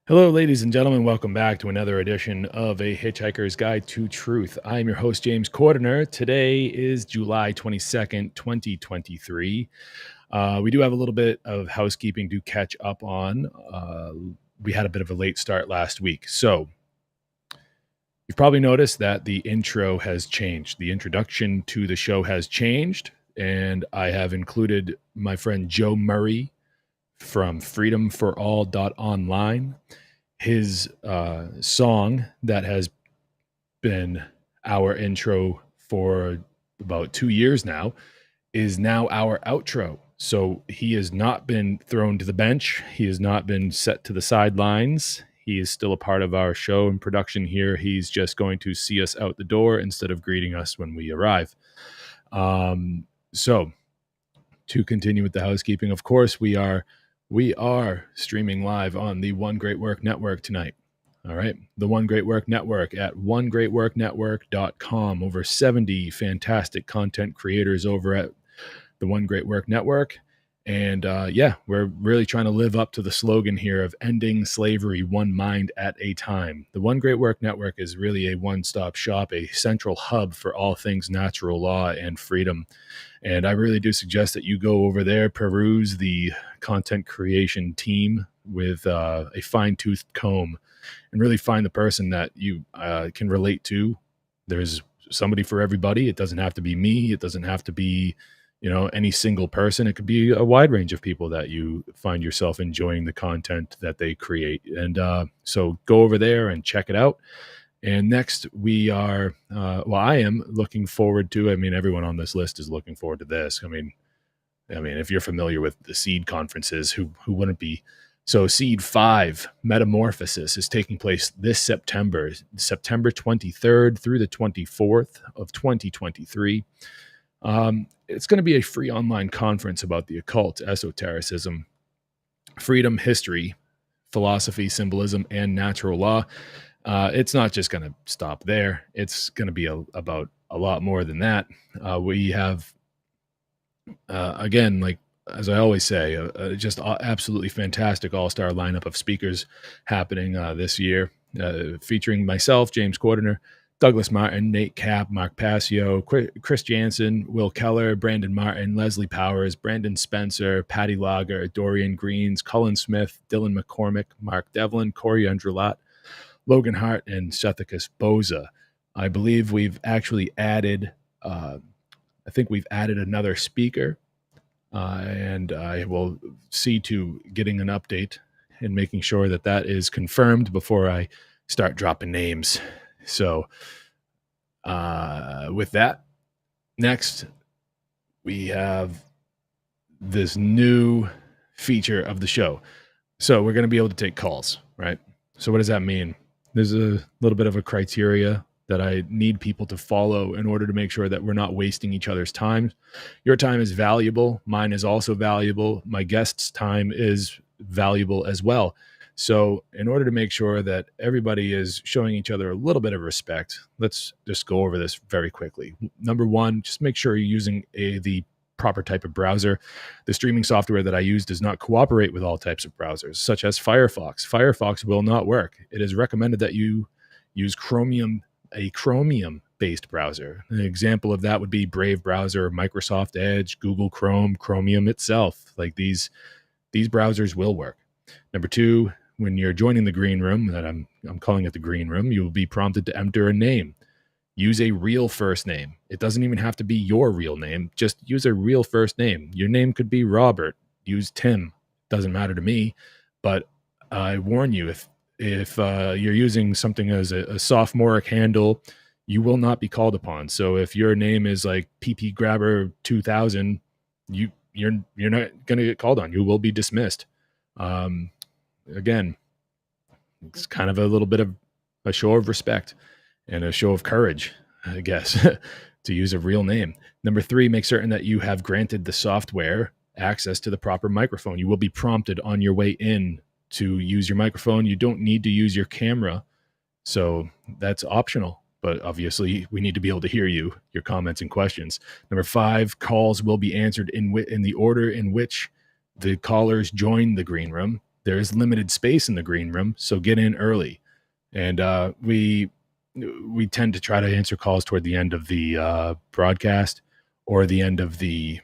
Hello, ladies and gentlemen. Welcome back to another edition of A Hitchhiker's Guide to Truth. I am your host, James Cordiner. Today is July 22nd, 2023. We do have a little bit of housekeeping to catch up on. We had a bit of a late start last week. So you've probably noticed that the intro has changed. The introduction to the show has changed. And I have included my friend Joe Murray from freedomforall.online. His song that has been our intro for about 2 years now is now our outro. So he has not been thrown to the bench. He has not been set to the sidelines. He is still a part of our show and production here. He's just going to see us out the door instead of greeting us when we arrive. So to continue with the housekeeping, of course, we are streaming live on the One Great Work Network tonight. All right. The One Great Work Network at onegreatworknetwork.com. Over 70 fantastic content creators over at the One Great Work Network. And we're really trying to live up to the slogan here of ending slavery one mind at a time. The One Great Work Network is really a one-stop shop, a central hub for all things natural law and freedom. And I really do suggest that you go over there, peruse the content creation team with a fine-toothed comb and really find the person that you can relate to. There's somebody for everybody. It doesn't have to be me. It doesn't have to be any single person. It could be a wide range of people that you find yourself enjoying the content that they create. And so go over there and check it out. And next we are, I am looking forward to, everyone on this list is looking forward to this. I mean, if you're familiar with the SEED conferences, who wouldn't be? So SEED 5 Metamorphosis is taking place this September 23rd through the 24th of 2023. It's going to be a free online conference about the occult, esotericism, freedom, history, philosophy, symbolism, and natural law. It's not just going to stop there. It's going to be about a lot more than that. We have, again, like as I always say, just absolutely fantastic all-star lineup of speakers happening this year, featuring myself, James Cordiner, Douglas Martin, Nate Kapp, Mark Passio, Chris Jansen, Will Keller, Brandon Martin, Leslie Powers, Brandon Spencer, Patty Lager, Dorian Greens, Cullen Smith, Dylan McCormick, Mark Devlin, Corey Andrelat, Logan Hart, and Sethicus Boza. I believe we've actually added, another speaker, and I will see to getting an update and making sure that is confirmed before I start dropping names. So with that, next we have this new feature of the show. So we're going to be able to take calls, right? So what does that mean? There's a little bit of a criteria that I need people to follow in order to make sure that we're not wasting each other's time. Your time is valuable. Mine is also valuable. My guest's time is valuable as well. So in order to make sure that everybody is showing each other a little bit of respect, let's just go over this very quickly. Number one, just make sure you're using the proper type of browser. The streaming software that I use does not cooperate with all types of browsers, such as Firefox. Firefox will not work. It is recommended that you use a Chromium-based browser. An example of that would be Brave browser, Microsoft Edge, Google Chrome, Chromium itself. Like these browsers will work. Number two, when you're joining the green room, that I'm calling it the green room, you will be prompted to enter a name. Use a real first name. It doesn't even have to be your real name. Just use a real first name. Your name could be Robert. Use Tim. Doesn't matter to me. But I warn you, if you're using something as a sophomoric handle, you will not be called upon. So if your name is like PP Grabber 2000, you're not going to get called on. You will be dismissed. Again, it's kind of a little bit of a show of respect and a show of courage, I guess, to use a real name. Number three, make certain that you have granted the software access to the proper microphone. You will be prompted on your way in to use your microphone. You don't need to use your camera, so that's optional. But obviously, we need to be able to hear you, your comments and questions. Number five, calls will be answered in the order in which the callers join the green room. there is limited space in the green room, so get in early. And we tend to try to answer calls toward the end of the broadcast or the end of the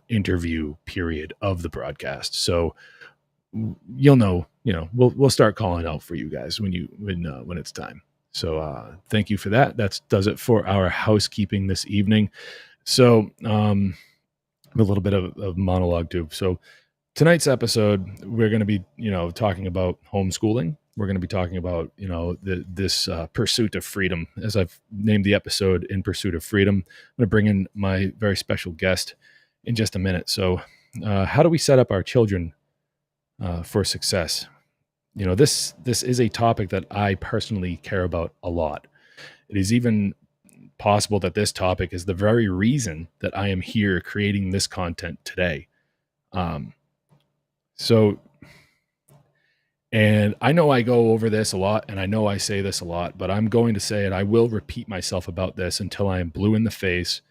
interview period of the broadcast. So you'll know, we'll start calling out for you guys when it's time. So thank you for that. That does it for our housekeeping this evening. So a little bit of monologue too. So tonight's episode, we're going to be, talking about homeschooling. We're going to be talking about, this pursuit of freedom, as I've named the episode, In Pursuit of Freedom. I'm going to bring in my very special guest in just a minute. So how do we set up our children for success? This is a topic that I personally care about a lot. It is even possible that this topic is the very reason that I am here creating this content today. And I know I go over this a lot, and I know I say this a lot, but I'm going to say it. I will repeat myself about this until I am blue in the face.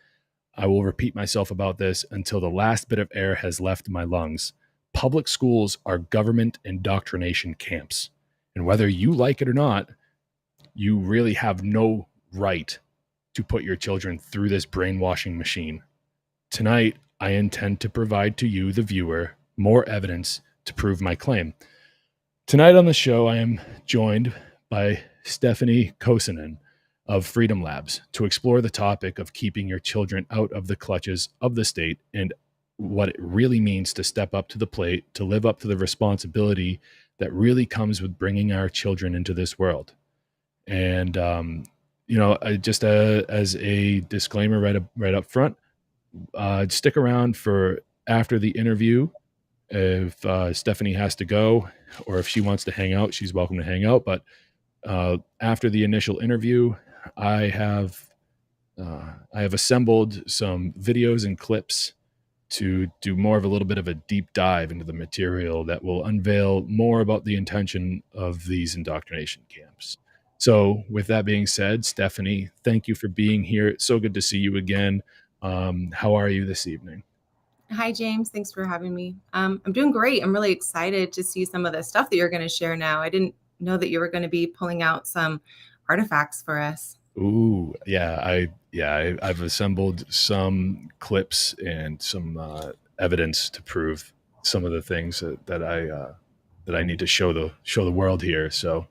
I will repeat myself about this until the last bit of air has left my lungs. Public schools are government indoctrination camps. And whether you like it or not, you really have no right to put your children through this brainwashing machine. Tonight, I intend to provide to you, the viewer, more evidence to prove my claim. Tonight on the show, I am joined by Stephanie Kosonen of Freedom Labs to explore the topic of keeping your children out of the clutches of the state and what it really means to step up to the plate, to live up to the responsibility that really comes with bringing our children into this world. And, just as a disclaimer right up front, stick around for after the interview. If Stephanie has to go, or if she wants to hang out, she's welcome to hang out. But after the initial interview, I have assembled some videos and clips to do more of a little bit of a deep dive into the material that will unveil more about the intention of these indoctrination camps. So with that being said, Stephanie, thank you for being here. It's so good to see you again. How are you this evening? Hi, James. Thanks for having me. I'm doing great. I'm really excited to see some of the stuff that you're going to share now. I didn't know that you were going to be pulling out some artifacts for us. Ooh, yeah, I've assembled some clips and some evidence to prove some of the things that I need to show the world here. So,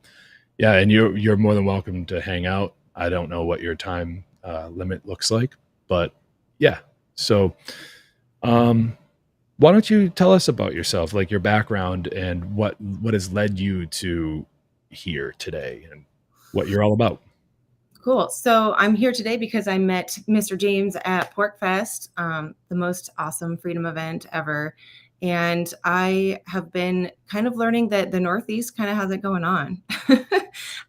yeah, and you're more than welcome to hang out. I don't know what your time limit looks like, but yeah. So, why don't you tell us about yourself, like your background and what has led you to here today and what you're all about? Cool. So I'm here today because I met Mr. James at PorcFest, the most awesome freedom event ever. And I have been kind of learning that the Northeast kind of has it going on.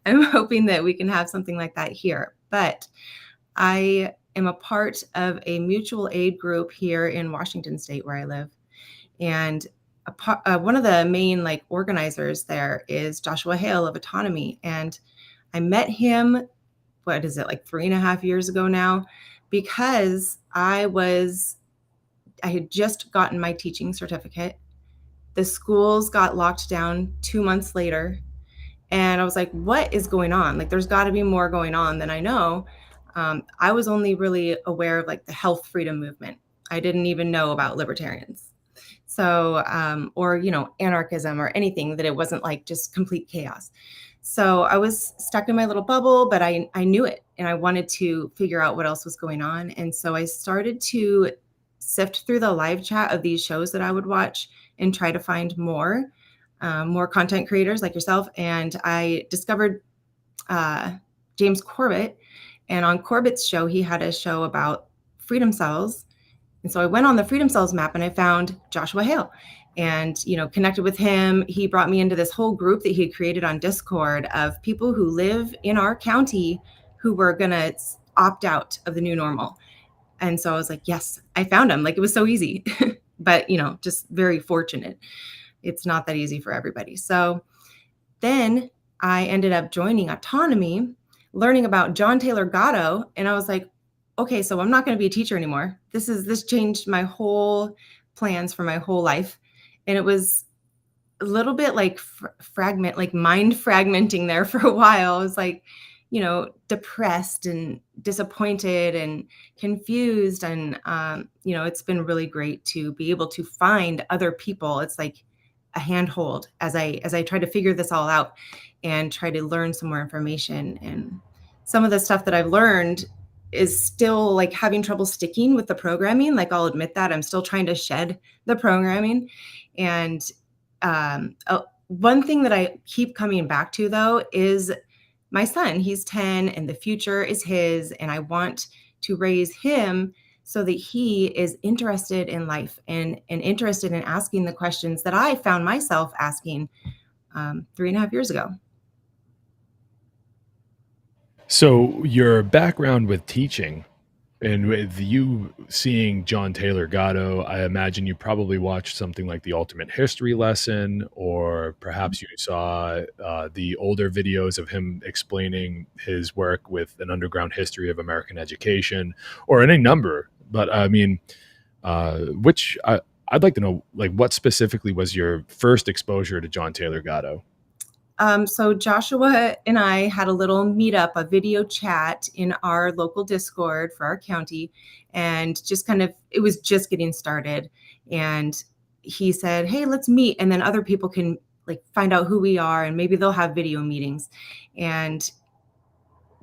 I'm hoping that we can have something like that here. But I am a part of a mutual aid group here in Washington State where I live. And one of the main organizers there is Joshua Hale of Autonomy. And I met him, what is it, like 3.5 years ago now, because I had just gotten my teaching certificate. The schools got locked down 2 months later. And I was like, what is going on? Like, there's got to be more going on than I know. I was only really aware of the health freedom movement. I didn't even know about libertarians. So, or, anarchism or anything, that it wasn't just complete chaos. So I was stuck in my little bubble, but I knew it and I wanted to figure out what else was going on. And so I started to sift through the live chat of these shows that I would watch and try to find more content creators like yourself. And I discovered James Corbett. And on Corbett's show, he had a show about freedom cells. And so I went on the freedom cells map and I found Joshua Hale and, connected with him. He brought me into this whole group that he had created on Discord of people who live in our county who were going to opt out of the new normal. And so I was like, yes, I found him. It was so easy, but, just very fortunate. It's not that easy for everybody. So then I ended up joining Autonomy, learning about John Taylor Gatto. And I was like, okay, so I'm not going to be a teacher anymore. This changed my whole plans for my whole life. And it was a little bit like fragment, like mind fragmenting there for a while. I was like, depressed and disappointed and confused. And, it's been really great to be able to find other people. It's like a handhold as I try to figure this all out and try to learn some more information. And some of the stuff that I've learned is still like having trouble sticking with the programming. Like, I'll admit that I'm still trying to shed the programming. And one thing that I keep coming back to, though, is my son. He's 10 and the future is his. And I want to raise him so that he is interested in life and interested in asking the questions that I found myself asking 3.5 years ago. So your background with teaching and with you seeing John Taylor Gatto, I imagine you probably watched something like The Ultimate History Lesson, or perhaps you saw the older videos of him explaining his work with an underground history of American education, or any number. But I mean, I'd like to know, like, what specifically was your first exposure to John Taylor Gatto? So Joshua and I had a little meetup, a video chat in our local Discord for our county, and just kind of, it was just getting started. And he said, "Hey, let's meet, and then other people can like find out who we are, and maybe they'll have video meetings." And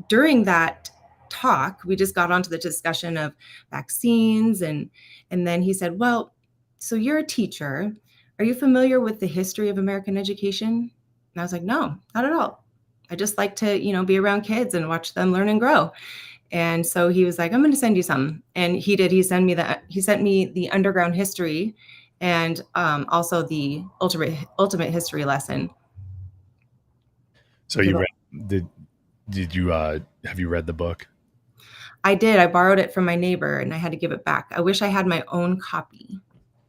during that talk, we just got onto the discussion of vaccines, and then he said, "Well, so you're a teacher. Are you familiar with the history of American education?" And I was like, "No, not at all. I just like to, be around kids and watch them learn and grow." And so he was like, "I'm going to send you some." And he did. He sent me the underground history and also the ultimate history lesson. So you read, did you have you read the book? I did. I borrowed it from my neighbor and I had to give it back. I wish I had my own copy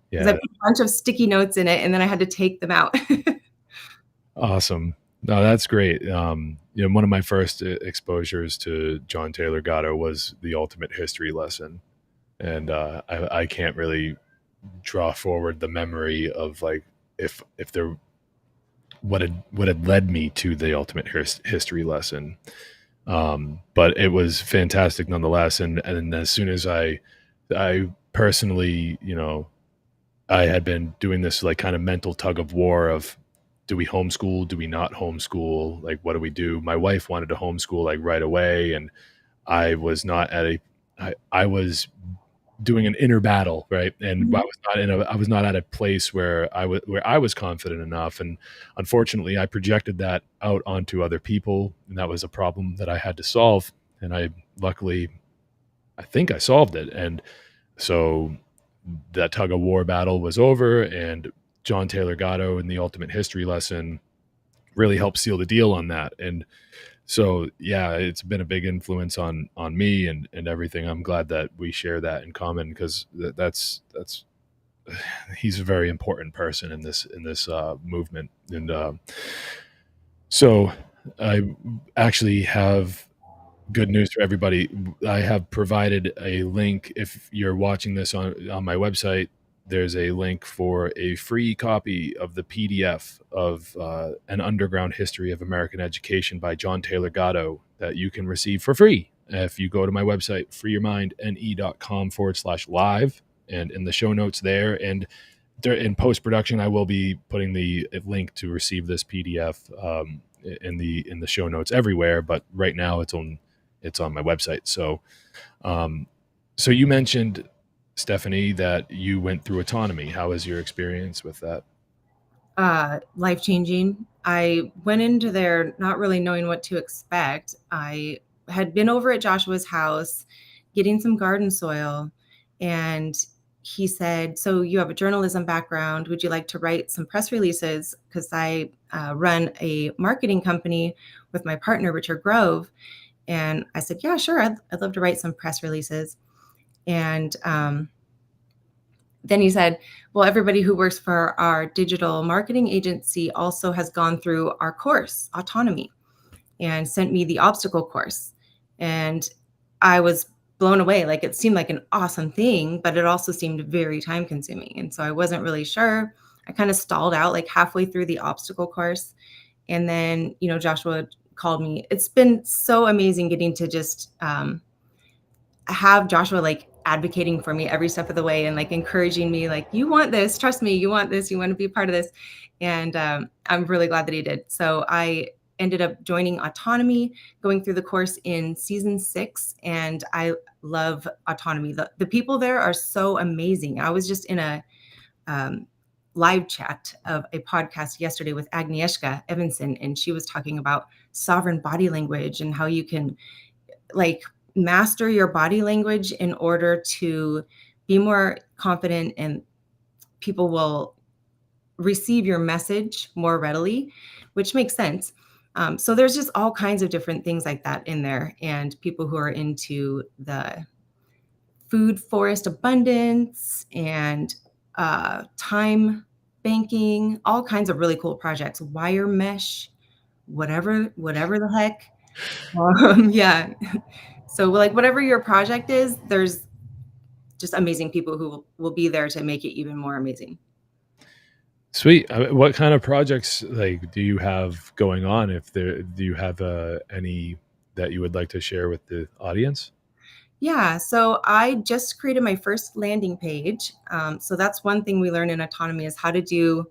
because I Yeah, put a bunch of sticky notes in it and then I had to take them out. awesome. No, that's great. One of my first exposures to John Taylor Gatto was The Ultimate History Lesson, and I can't really draw forward the memory of, like, if there what had led me to the Ultimate History Lesson. But it was fantastic nonetheless. And as soon as I personally, I had been doing this like kind of mental tug of war of, do we homeschool? Do we not homeschool? Like, what do we do? My wife wanted to homeschool like right away, and I was not at I was doing an inner battle, right? And Mhm. I was not at a place where I was confident enough. And unfortunately, I projected that out onto other people, and that was a problem that I had to solve. And luckily, I think I solved it. And so that tug of war battle was over, and John Taylor Gatto and the Ultimate History Lesson really helped seal the deal on that. And so, yeah, it's been a big influence on me and everything. I'm glad that we share that in common, because that's he's a very important person in this movement. And so I actually have good news for everybody. I have provided a link. If you're watching this on my website, there's a link for a free copy of the PDF of An Underground History of American Education by John Taylor Gatto that you can receive for free if you go to my website, freeyourmindne.com/live, and in the show notes there. And in post production, I will be putting the link to receive this PDF in the show notes everywhere. But right now, it's on my website. So, so you mentioned, Stephanie, that you went through autonomy. How was your experience with that? Life changing. I went into there not really knowing what to expect. I had been over at Joshua's house getting some garden soil, and he said, "So you have a journalism background. Would you like to write some press releases?" Because I run a marketing company with my partner, Richard Grove. And I said, "Yeah, sure. I'd love to write some press releases." And then he said, "Well, everybody who works for our digital marketing agency also has gone through our course, Autonomy," and sent me the obstacle course. And I was blown away. Like, it seemed like an awesome thing, but it also seemed very time consuming. And so I wasn't really sure. I kind of stalled out like halfway through the obstacle course. And then, Joshua called me. It's been so amazing getting to just have Joshua like advocating for me every step of the way and like encouraging me, like, you want this, trust me, you want this, you want to be a part of this. And I'm really glad that he did. So I ended up joining autonomy, going through the course in season 6. And I love autonomy. The people there are so amazing. I was just in a um, live chat of a podcast yesterday with Agnieszka Evanson, and she was talking about sovereign body language and how you can like master your body language in order to be more confident, and people will receive your message more readily, which makes sense. So there's just all kinds of different things like that in there, and people who are into the food forest abundance and time banking, all kinds of really cool projects, wire mesh, whatever the heck. Yeah. So like whatever your project is, there's just amazing people who will be there to make it even more amazing. Sweet. What kind of projects like do you have going on? If there, do you have any that you would like to share with the audience? Yeah, so I just created my first landing page. So that's one thing we learn in autonomy is how to do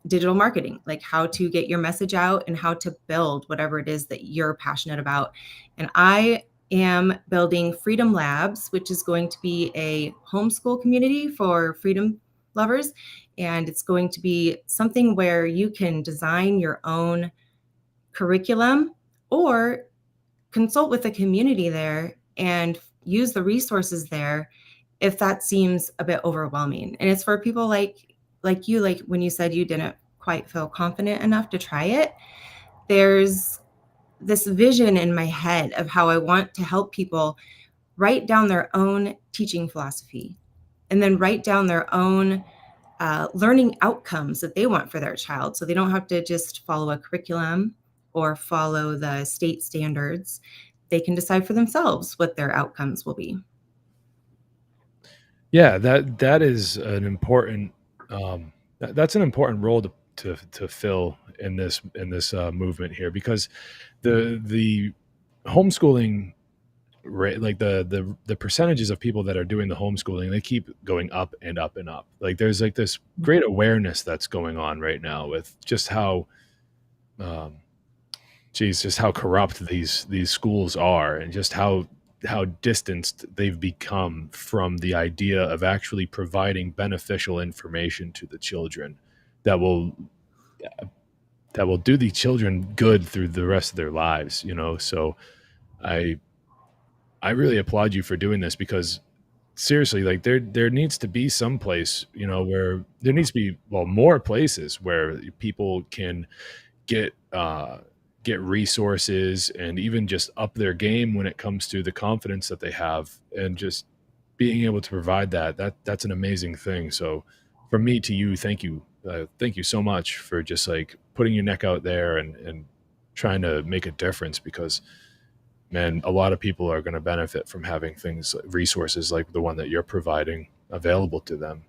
digital marketing, like how to get your message out and how to build whatever it is that you're passionate about. And I am building Freedom Labs, which is going to be a homeschool community for freedom lovers. And it's going to be something where you can design your own curriculum or consult with the community there and use the resources there if that seems a bit overwhelming. And it's for people like you, like when you said you didn't quite feel confident enough to try it. There's this vision in my head of how I want to help people write down their own teaching philosophy and then write down their own learning outcomes that they want for their child. So they don't have to just follow a curriculum or follow the state standards. They can decide for themselves what their outcomes will be. Yeah, that is an important that's an important role to fill in this movement here, because the homeschooling rate, like the percentages of people that are doing the homeschooling, they keep going up and up and up. Like there's like this great awareness that's going on right now with just how um, just how corrupt these schools are, and just how distanced they've become from the idea of actually providing beneficial information to the children that will do the children good through the rest of their lives, you know. So I I really applaud you for doing this, because seriously, like there needs to be some place, you know, where there needs to be, well, more places where people can get get resources and even just up their game when it comes to the confidence that they have, and just being able to provide that's an amazing thing. So from me to you, thank you so much for just like putting your neck out there and trying to make a difference, because man, a lot of people are going to benefit from having things, resources like the one that you're providing available to them,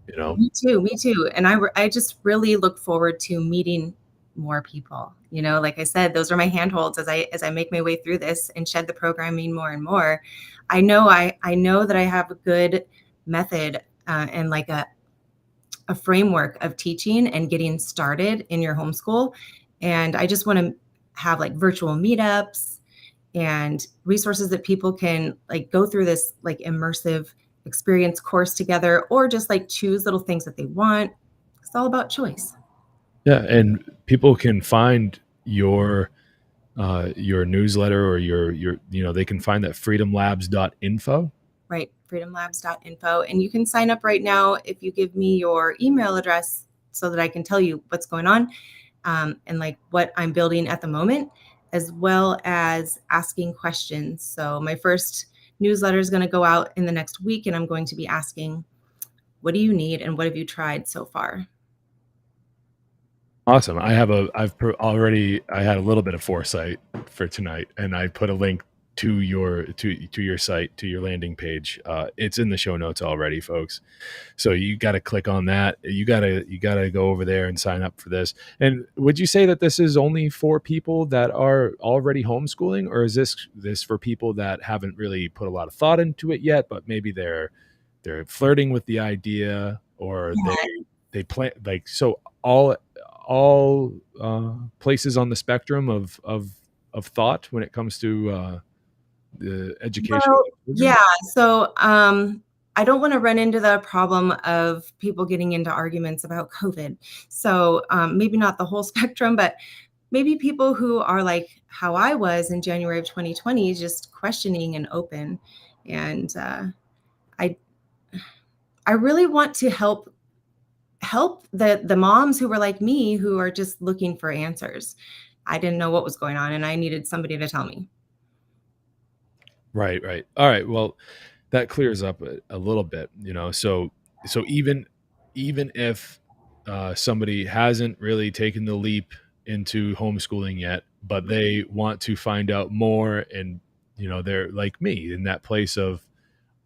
you know. Me too, me too. And I just really look forward to meeting more people. Like I said, those are my handholds as I make my way through this and shed the programming more and more. I know that I have a good method and like a framework of teaching and getting started in your homeschool. And I just want to have like virtual meetups and resources that people can like go through this like immersive experience course together, or just like choose little things that they want. It's all about choice. Yeah, and people can find your newsletter, or your you know, they can find that freedomlabs.info. Right. Freedomlabs.info. And you can sign up right now if you give me your email address so that I can tell you what's going on and like what I'm building at the moment, as well as asking questions. So my first newsletter is going to go out in the next week, and I'm going to be asking, what do you need and what have you tried so far? Awesome. Already, I had a little bit of foresight for tonight, and I put a link to your site, to your landing page. It's in the show notes already, folks. So you got to click on that. You gotta go over there and sign up for this. And would you say that this is only for people that are already homeschooling, or is this for people that haven't really put a lot of thought into it yet, but maybe they're flirting with the idea, or they plan, like, so all places on the spectrum of thought when it comes to the education Well, of children? yeah. So I don't want to run into the problem of people getting into arguments about COVID. So maybe not the whole spectrum, but maybe people who are like how I was in January of 2020, just questioning and open. And I I really want to help the moms who were like me, who are just looking for answers. I didn't know what was going on, and I needed somebody to tell me. Right, right. All right. Well, that clears up a little bit, you know. So even if somebody hasn't really taken the leap into homeschooling yet, but they want to find out more, and they're like me in that place of,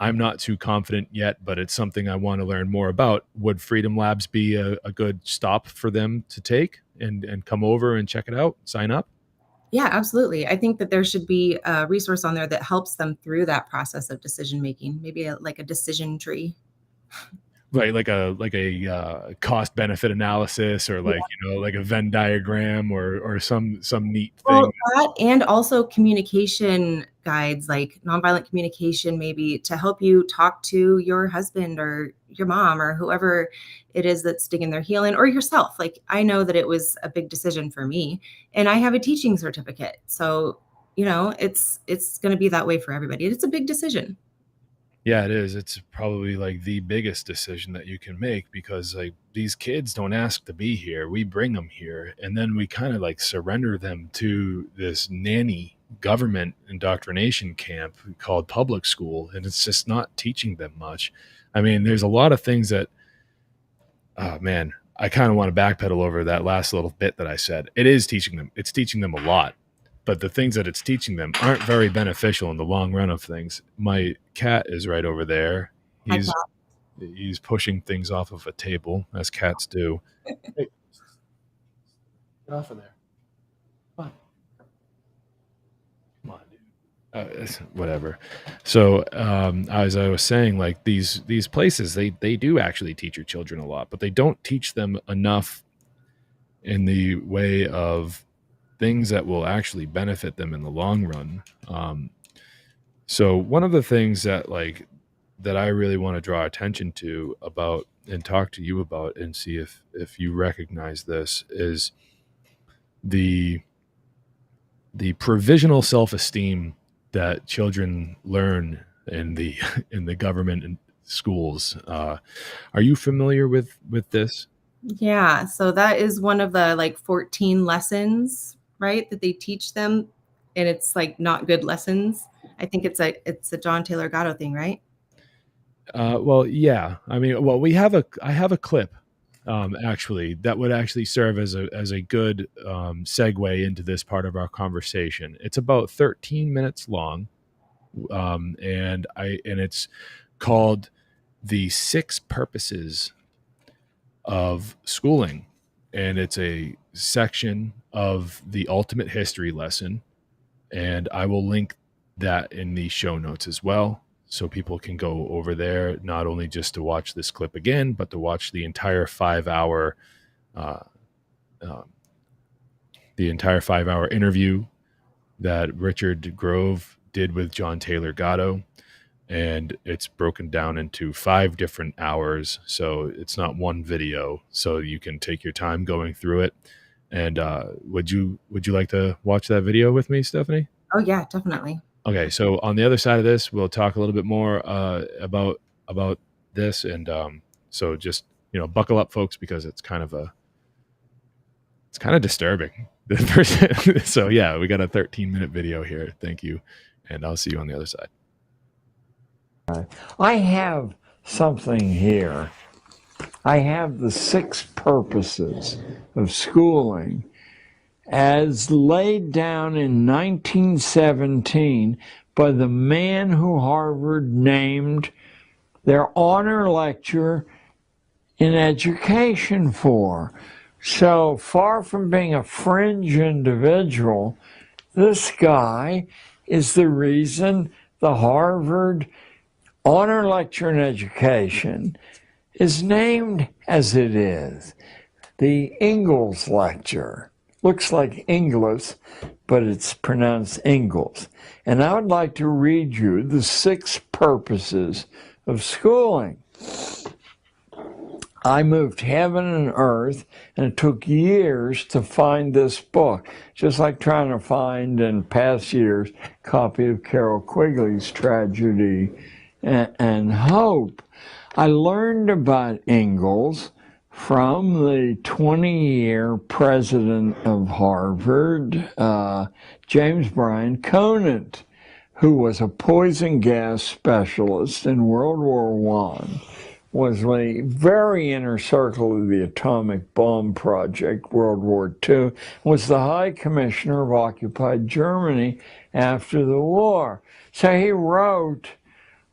I'm not too confident yet, but it's something I want to learn more about. Would Freedom Labs be a good stop for them to take and come over and check it out, sign up? Yeah, absolutely. I think that there should be a resource on there that helps them through that process of decision making, maybe like a decision tree. Right, like a cost benefit analysis, or like like a Venn diagram, or some neat Well, thing. that and also communication guides, like nonviolent communication, maybe to help you talk to your husband or your mom or whoever it is that's digging their heel in, or yourself. Like I know that it was a big decision for me, and I have a teaching certificate, so it's going to be that way for everybody. It's a big decision. Yeah, it is. It's probably like the biggest decision that you can make, because like these kids don't ask to be here. We bring them here, and then we kind of like surrender them to this nanny government indoctrination camp called public school, and it's just not teaching them much. I mean, there's a lot of things that, oh man, I kind of want to backpedal over that last little bit that I said. It is teaching them. It's teaching them a lot, but the things that it's teaching them aren't very beneficial in the long run of things. My cat is right over there. I He's pushing things off of a table, as cats do. Hey, get off of there. Come on. Come on, dude. Whatever. So, as I was saying, like these places, they do actually teach your children a lot, but they don't teach them enough in the way of things that will actually benefit them in the long run. So one of the things that I really want to draw attention to about and talk to you about, and see if you recognize this, is the provisional self-esteem that children learn in the in the government and schools. Are you familiar with this? Yeah, so that is one of the like 14 lessons, right, that they teach them, and it's like not good lessons. I think it's a John Taylor Gatto thing, right? Well, yeah. I mean, well, I have a clip, actually, that would actually serve as a good segue into this part of our conversation. It's about 13 minutes long, and it's called "The Six Purposes of Schooling," and it's a section of the Ultimate History lesson, and I will link that in the show notes as well, so people can go over there, not only just to watch this clip again, but to watch uh, uh, the entire 5 hour interview that Richard Grove did with John Taylor Gatto. And it's broken down into 5 different hours, so it's not one video, so you can take your time going through it. And would you like to watch that video with me, Stephanie? Oh yeah, definitely. Okay, so on the other side of this, we'll talk a little bit more about this, and so just buckle up, folks, because it's kind of disturbing. So yeah, we got a 13-minute video here. Thank you, and I'll see you on the other side. I have something here. I have the 6 purposes of schooling, as laid down in 1917 by the man who Harvard named their honor lecturer in education for. So far from being a fringe individual, this guy is the reason the Harvard honor lecture in education is named as it is. The Ingalls lecture. Looks like Inglis, but it's pronounced Ingalls. And I would like to read you the 6 purposes of schooling. I moved heaven and earth, and it took years to find this book, just like trying to find, in past years, a copy of Carol Quigley's Tragedy and Hope. I learned about Ingalls from the 20-year president of Harvard, James Bryan Conant, who was a poison gas specialist in World War I, was a very inner circle of the atomic bomb project, World War II, was the High Commissioner of occupied Germany after the war. So he wrote,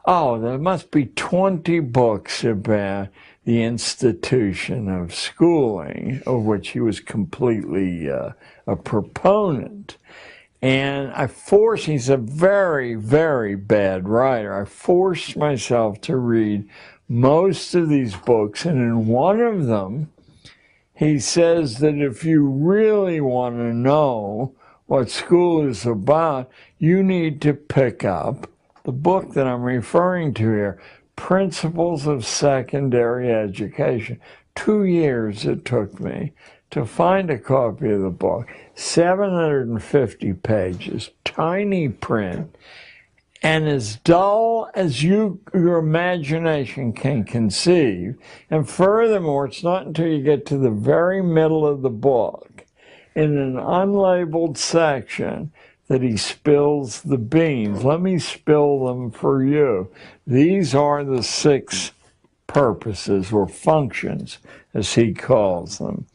there must be 20 books about the institution of schooling, of which he was completely a proponent. And he's a very, very bad writer. I forced myself to read most of these books, and in one of them, he says that if you really want to know what school is about, you need to pick up the book that I'm referring to here, Principles of Secondary Education. 2 years it took me to find a copy of the book, 750 pages, tiny print, and as dull as your imagination can conceive. And furthermore, it's not until you get to the very middle of the book, in an unlabeled section, that he spills the beans. Let me spill them for you. These are the 6 purposes or functions, as he calls them.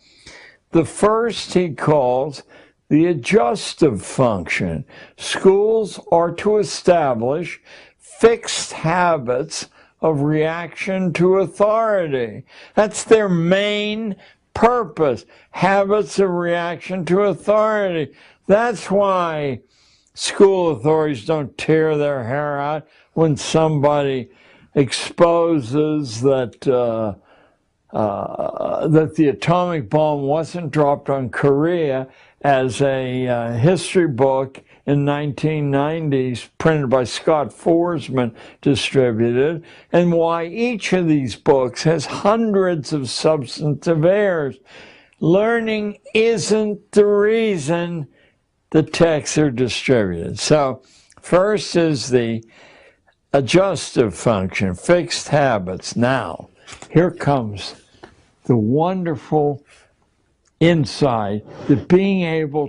The first he calls the adjustive function. Schools are to establish fixed habits of reaction to authority. That's their main purpose, habits of reaction to authority. That's why school authorities don't tear their hair out when somebody exposes that the atomic bomb wasn't dropped on Korea, as a history book in 1990s printed by Scott Forsman distributed, and why each of these books has hundreds of substantive errors. Learning isn't the reason the texts are distributed. So first is the adjustive function, fixed habits. Now, here comes the wonderful insight that being able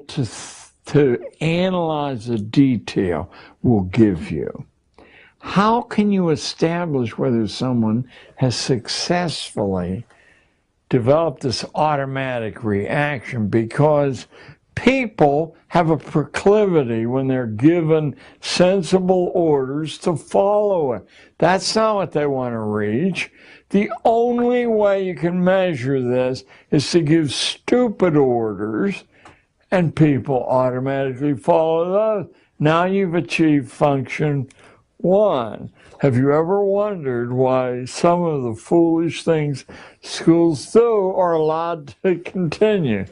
to analyze a detail will give you. How can you establish whether someone has successfully developed this automatic reaction? Because people have a proclivity, when they're given sensible orders, to follow it. That's not what they want to reach. The only way you can measure this is to give stupid orders, and people automatically follow those. Now you've achieved function 1. Have you ever wondered why some of the foolish things schools do are allowed to continue?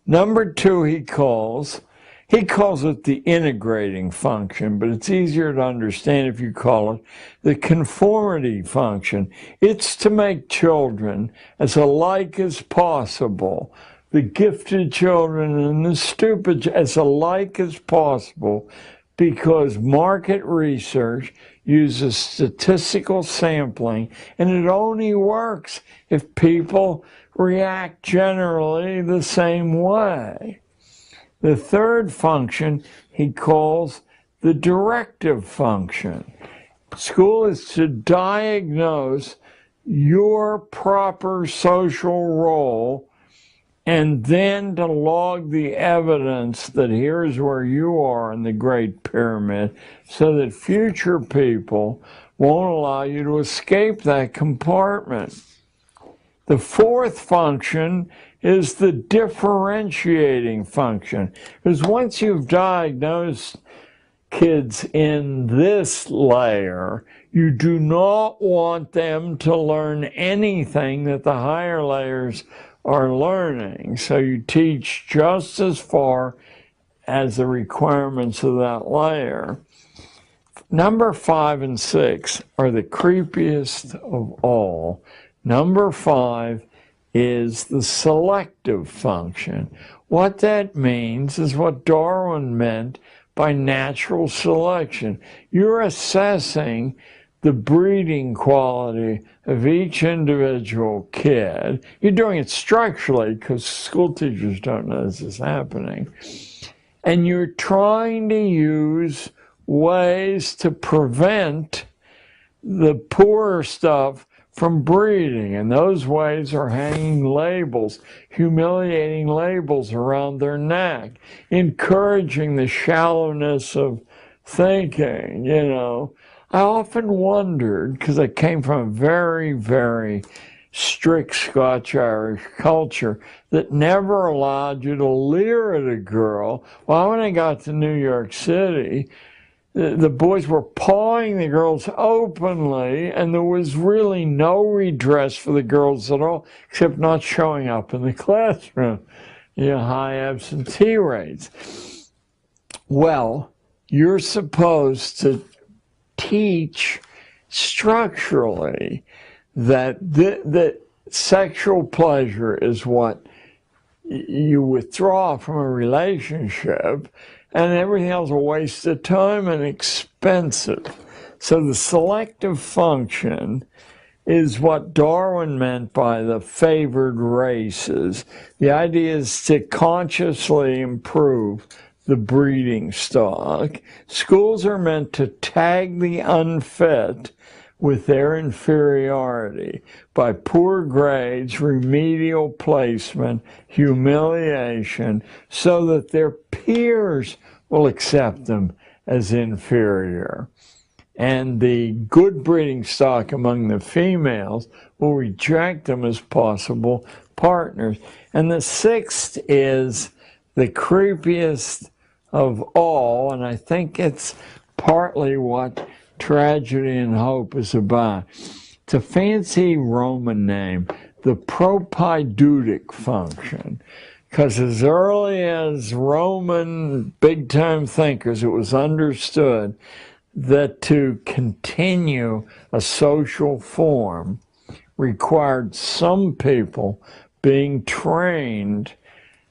Number 2, he calls it the integrating function, but it's easier to understand if you call it the conformity function. It's to make children as alike as possible, the gifted children and the stupid as alike as possible, because market research uses statistical sampling, and it only works if people react generally the same way. The third function he calls the directive function. School is to diagnose your proper social role and then to log the evidence that here's where you are in the Great Pyramid, so that future people won't allow you to escape that compartment. The fourth function is the differentiating function, because once you've diagnosed kids in this layer, you do not want them to learn anything that the higher layers are learning. So you teach just as far as the requirements of that layer. Number 5 and 6 are the creepiest of all. Number 5 is the selective function. What that means is what Darwin meant by natural selection. You're assessing the breeding quality of each individual kid. You're doing it structurally because school teachers don't know this is happening. And you're trying to use ways to prevent the poorer stuff from breeding, and those ways are hanging labels, humiliating labels around their neck, encouraging the shallowness of thinking, you know. I often wondered, because I came from a very, very strict Scotch-Irish culture that never allowed you to leer at a girl. Well, when I got to New York City, the boys were pawing the girls openly, and there was really no redress for the girls at all, except not showing up in the classroom. You know, high absentee rates. Well, you're supposed to teach structurally that that sexual pleasure is what you withdraw from a relationship, and everything else is a waste of time and expensive. So the selective function is what Darwin meant by the favored races. The idea is to consciously improve the breeding stock. Schools are meant to tag the unfit with their inferiority by poor grades, remedial placement, humiliation, so that their peers will accept them as inferior. And the good breeding stock among the females will reject them as possible partners. And the sixth is the creepiest of all, and I think it's partly what Tragedy and Hope is about. It's a fancy Roman name, the propaidutic function, because as early as Roman big-time thinkers, it was understood that to continue a social form required some people being trained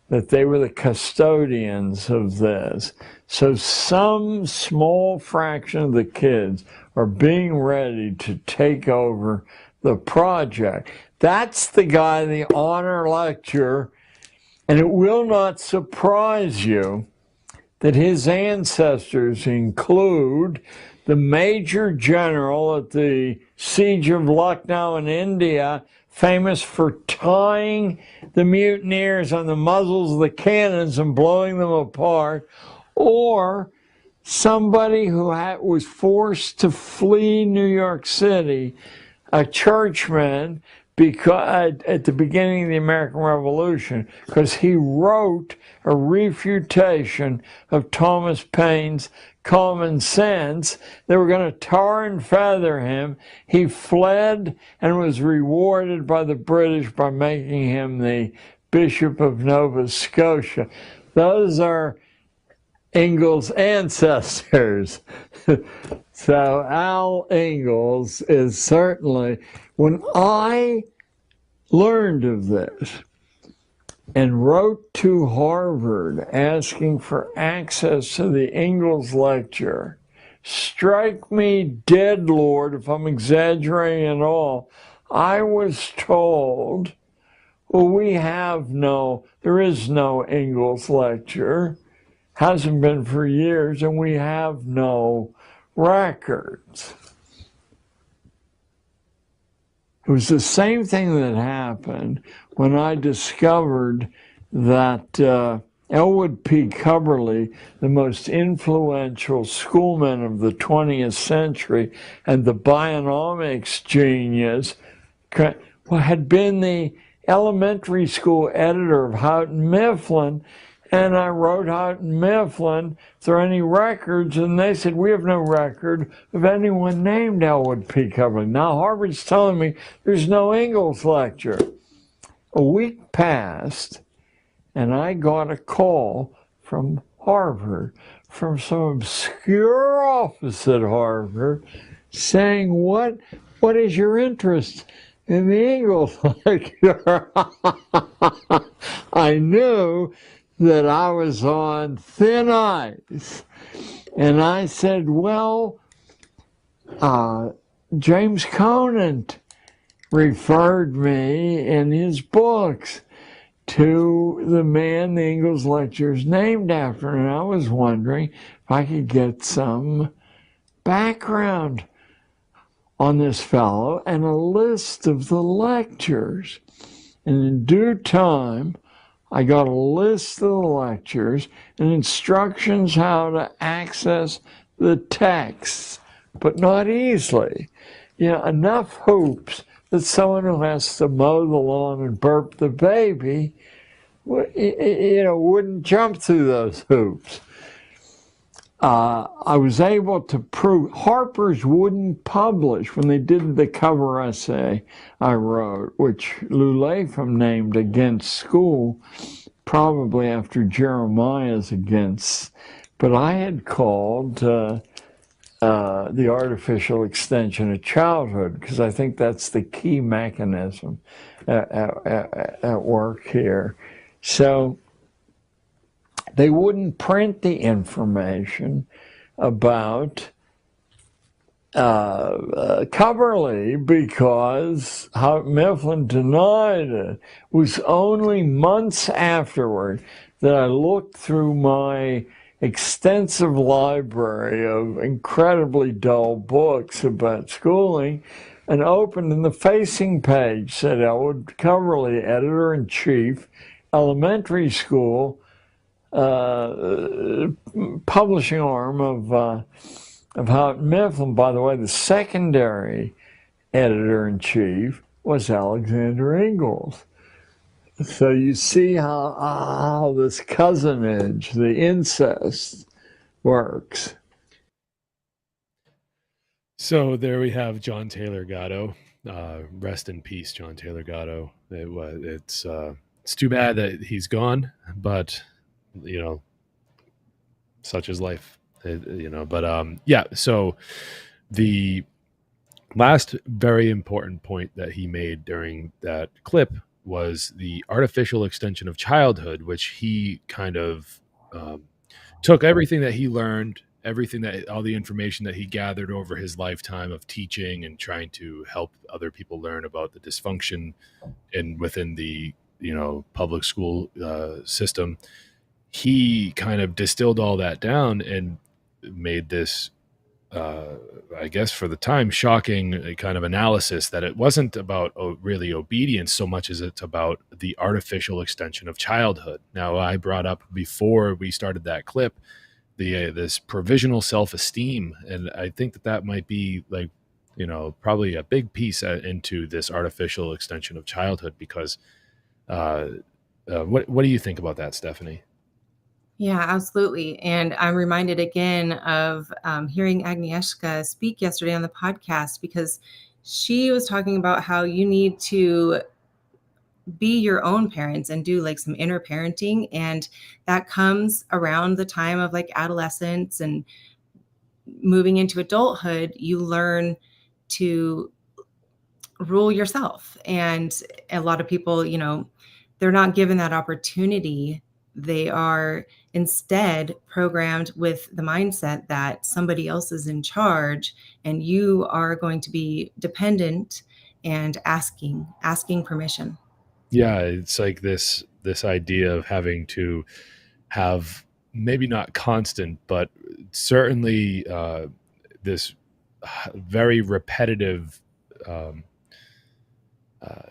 that they were the custodians of this. So some small fraction of the kids are being ready to take over the project. That's the guy, the honor lecture, and it will not surprise you that his ancestors include the major general at the siege of Lucknow in India, famous for tying the mutineers on the muzzles of the cannons and blowing them apart, or somebody who was forced to flee New York City, a churchman, because at the beginning of the American Revolution, because he wrote a refutation of Thomas Paine's Common Sense. They were going to tar and feather him. He fled and was rewarded by the British by making him the Bishop of Nova Scotia. Those are Ingalls' ancestors. So Al Ingalls is certainly, when I learned of this and wrote to Harvard asking for access to the Ingalls lecture, strike me dead, Lord, if I'm exaggerating at all, I was told, well, there is no Ingalls lecture, hasn't been for years, and we have no records. It was the same thing that happened when I discovered that Elwood P. Cubberley, the most influential schoolman of the 20th century and the bionomics genius, had been the elementary school editor of Houghton Mifflin. And I wrote Houghton Mifflin, is there any records? And they said, we have no record of anyone named Elwood P. Cubberley. Now Harvard's telling me there's no Ingalls lecture. A week passed, and I got a call from Harvard, from some obscure office at Harvard, saying, what is your interest in the Ingalls lecture? I knew that I was on thin ice. And I said, well, James Conant referred me in his books to the man the Ingalls lecture is named after. And I was wondering if I could get some background on this fellow and a list of the lectures. And in due time, I got a list of the lectures and instructions how to access the texts, but not easily. Enough hoops that someone who has to mow the lawn and burp the baby, wouldn't jump through those hoops. I was able to prove Harper's wouldn't publish when they did the cover essay I wrote, which Lou Latham named Against School, probably after Jeremiah's Against. But I had called the artificial extension of childhood, because I think that's the key mechanism at work here. So they wouldn't print the information about Cubberley because Mifflin denied it. It was only months afterward that I looked through my extensive library of incredibly dull books about schooling and opened, and the facing page said Elwood Cubberley, editor-in-chief, elementary school, publishing arm of Houghton Mifflin. By the way, the secondary editor-in-chief was Alexander Ingalls. So you see how this cousinage, the incest, works. So there we have John Taylor Gatto. Rest in peace, John Taylor Gatto. It's too bad that he's gone, but such is life. So the last very important point that he made during that clip was the artificial extension of childhood, which he kind of took everything that he learned, all the information that he gathered over his lifetime of teaching and trying to help other people learn about the dysfunction within the public school system. He kind of distilled all that down and made this, I guess for the time, shocking kind of analysis that it wasn't about really obedience so much as it's about the artificial extension of childhood. Now, I brought up before we started that clip this provisional self-esteem, and I think that might be probably a big piece into this artificial extension of childhood, because what do you think about that, Stephanie? Yeah, absolutely. And I'm reminded again of hearing Agnieszka speak yesterday on the podcast, because she was talking about how you need to be your own parents and do some inner parenting. And that comes around the time of adolescence and moving into adulthood. You learn to rule yourself. And a lot of people, they're not given that opportunity. They are instead programmed with the mindset that somebody else is in charge and you are going to be dependent and asking permission. Yeah, it's like this idea of having to have maybe not constant, but certainly this very repetitive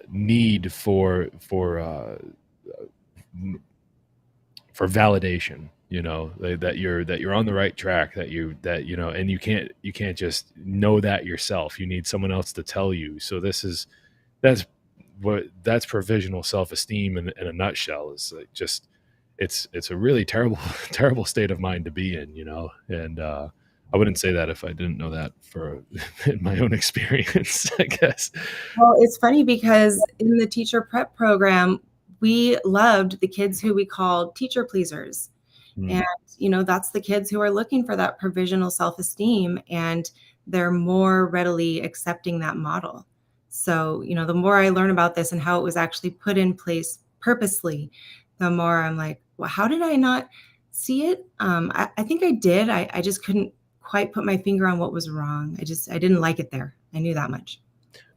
need for validation, that you're on the right track, that and you can't just know that yourself. You need someone else to tell you. So that's that's provisional self-esteem in a nutshell. Is like just it's a really terrible terrible state of mind to be in, and I wouldn't say that if I didn't know that for in my own experience, I guess. Well, it's funny because in the teacher prep program, we loved the kids who we called teacher pleasers. Mm. And, that's the kids who are looking for that provisional self-esteem, and they're more readily accepting that model. So, the more I learn about this and how it was actually put in place purposely, the more I'm like, well, how did I not see it? I think I did. I just couldn't quite put my finger on what was wrong. I didn't like it there. I knew that much.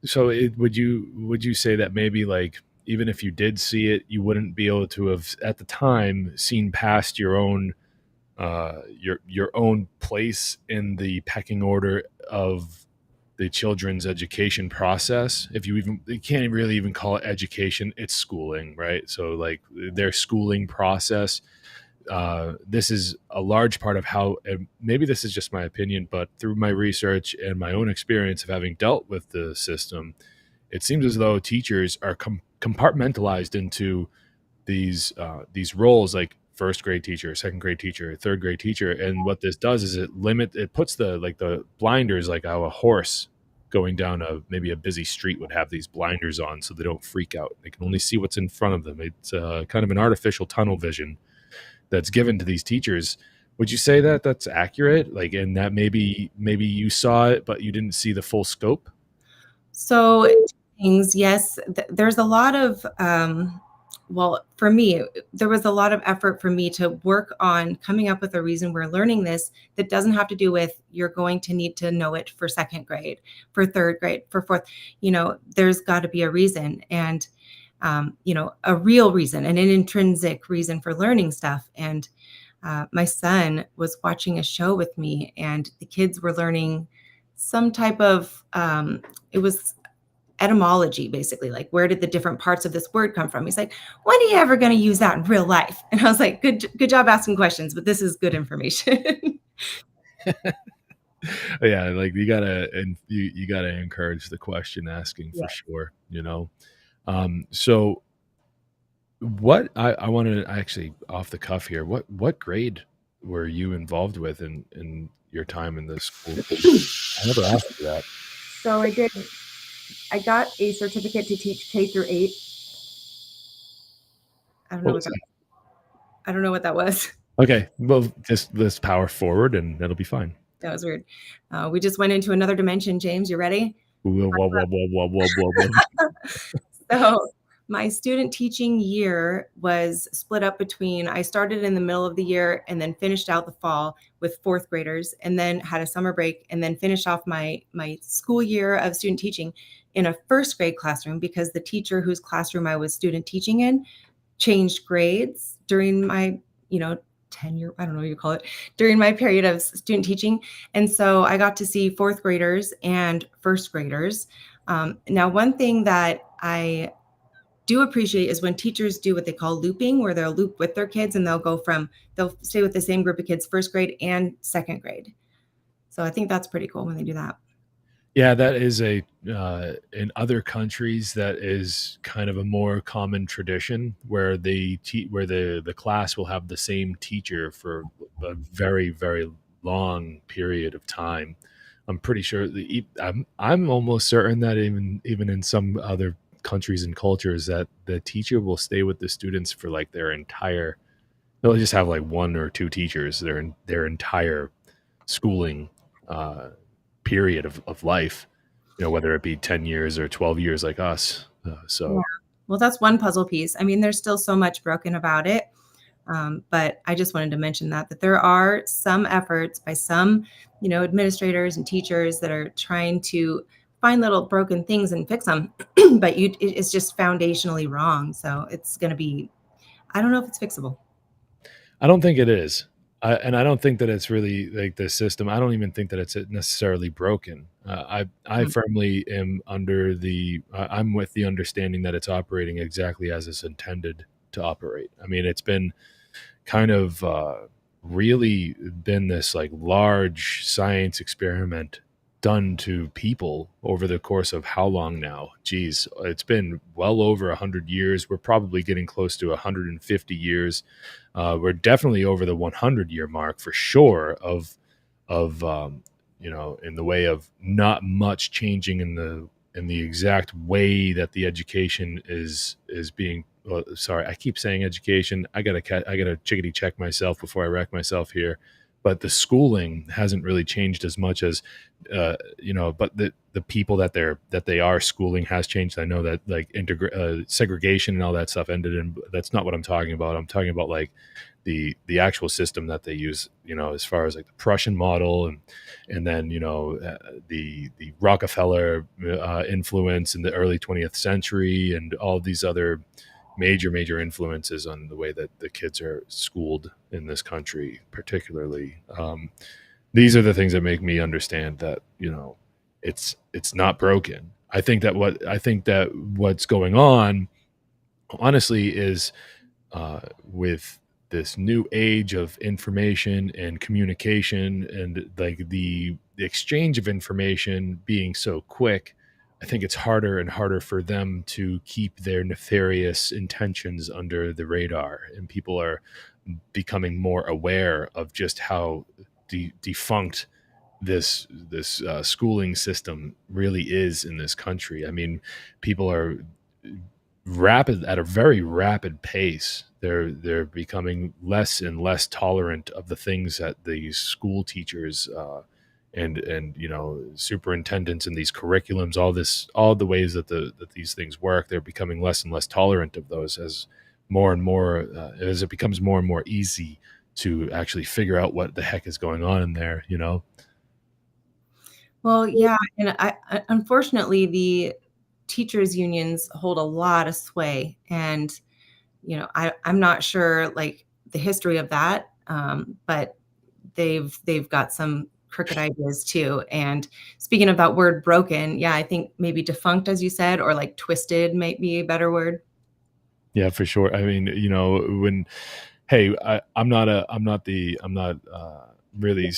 So would you say that maybe, like, even if you did see it, you wouldn't be able to have at the time seen past your own your own place in the pecking order of the children's education process? If you can't really even call it education, it's schooling, right? So like their schooling process, this is a large part of how, and maybe this is just my opinion, but through my research and my own experience of having dealt with the system, it seems as though teachers are compartmentalized into these roles, like first grade teacher, second grade teacher, third grade teacher. And what this does is it puts the blinders, like how a horse going down maybe a busy street would have these blinders on, so they don't freak out. They can only see what's in front of them. It's kind of an artificial tunnel vision that's given to these teachers. Would you say that that's accurate? Like, and that maybe you saw it, but you didn't see the full scope? So things, yes, there's a lot of, well, for me, there was a lot of effort for me to work on coming up with a reason we're learning this that doesn't have to do with you're going to need to know it for second grade, for third grade, for fourth. There's got to be a reason, and a real reason and an intrinsic reason for learning stuff. And my son was watching a show with me, and the kids were learning some type of, it was etymology, basically, like where did the different parts of this word come from? He's like, when are you ever going to use that in real life? And I was like, good job asking questions, but this is good information. Yeah, like you gotta encourage the question asking for Yeah. sure. So what I want to actually, off the cuff here, what grade were you involved with in your time in the school? I never asked you that. So I got a certificate to teach K through 8. I don't know What was what that, that? I don't know what that was. Okay, well, just let's power forward and that'll be fine. That was weird. We just went into another dimension. James, you ready? Whoa, whoa, whoa, whoa, whoa, whoa, whoa. So my student teaching year was split up between, I started in the middle of the year and then finished out the fall with fourth graders, and then had a summer break, and then finished off my school year of student teaching in a first grade classroom, because the teacher whose classroom I was student teaching in changed grades during my, tenure, I don't know what you call it, during my period of student teaching. And so I got to see fourth graders and first graders. Now, one thing that I do appreciate is when teachers do what they call looping, where they'll loop with their kids and they'll stay with the same group of kids, first grade and second grade. So I think that's pretty cool when they do that. Yeah, that is in other countries, that is kind of a more common tradition, where where the class will have the same teacher for a very, very long period of time. I'm pretty sure I'm almost certain that even in some other countries and cultures, that the teacher will stay with the students for like they'll just have like one or two teachers their entire schooling period of life, whether it be 10 years or 12 years like us. Yeah. Well, that's one puzzle piece. I mean, there's still so much broken about it. But I just wanted to mention that there are some efforts by some, administrators and teachers that are trying to find little broken things and fix them, but it's just foundationally wrong. So it's going to be, I don't know if it's fixable. I don't think it is. And I don't think that it's really like the system. I don't even think that it's necessarily broken. I Mm. firmly am under the. I'm with the understanding that it's operating exactly as it's intended to operate. I mean, it's been kind of really been this like large science experiment done to people over the course of how long now? Geez, it's been well over 100 years. We're probably getting close to 150 years. We're definitely over the 100-year mark for sure of in the way of not much changing in the exact way that the education is being. Well, sorry, I keep saying education. I gotta chickadee check myself before I wreck myself here. But the schooling hasn't really changed as much as but the people that they are schooling has changed. I know that like segregation and all that stuff ended, and that's not what I'm talking about. I'm talking about like the actual system that they use, as far as like the Prussian model, and then the Rockefeller influence in the early 20th century, and all of these other major influences on the way that the kids are schooled in this country, particularly. These are the things that make me understand that it's not broken. I think that what's going on, honestly, is with this new age of information and communication, and like the exchange of information being so quick, I think it's harder and harder for them to keep their nefarious intentions under the radar, and people are becoming more aware of just how defunct this schooling system really is in this country. I mean, people are at a very rapid pace. They're becoming less and less tolerant of the things that these school teachers and superintendents and these curriculums, all the ways that these things work. They're becoming less and less tolerant of those as more and more as it becomes more and more easy to actually figure out what the heck is going on in there. Well, yeah, and unfortunately, the teachers unions hold a lot of sway, and I'm not sure like the history of that, but they've got some crooked ideas too. And speaking of that word broken, yeah, I think maybe defunct, as you said, or like twisted might be a better word. Yeah, for sure. I mean, when hey, I'm not really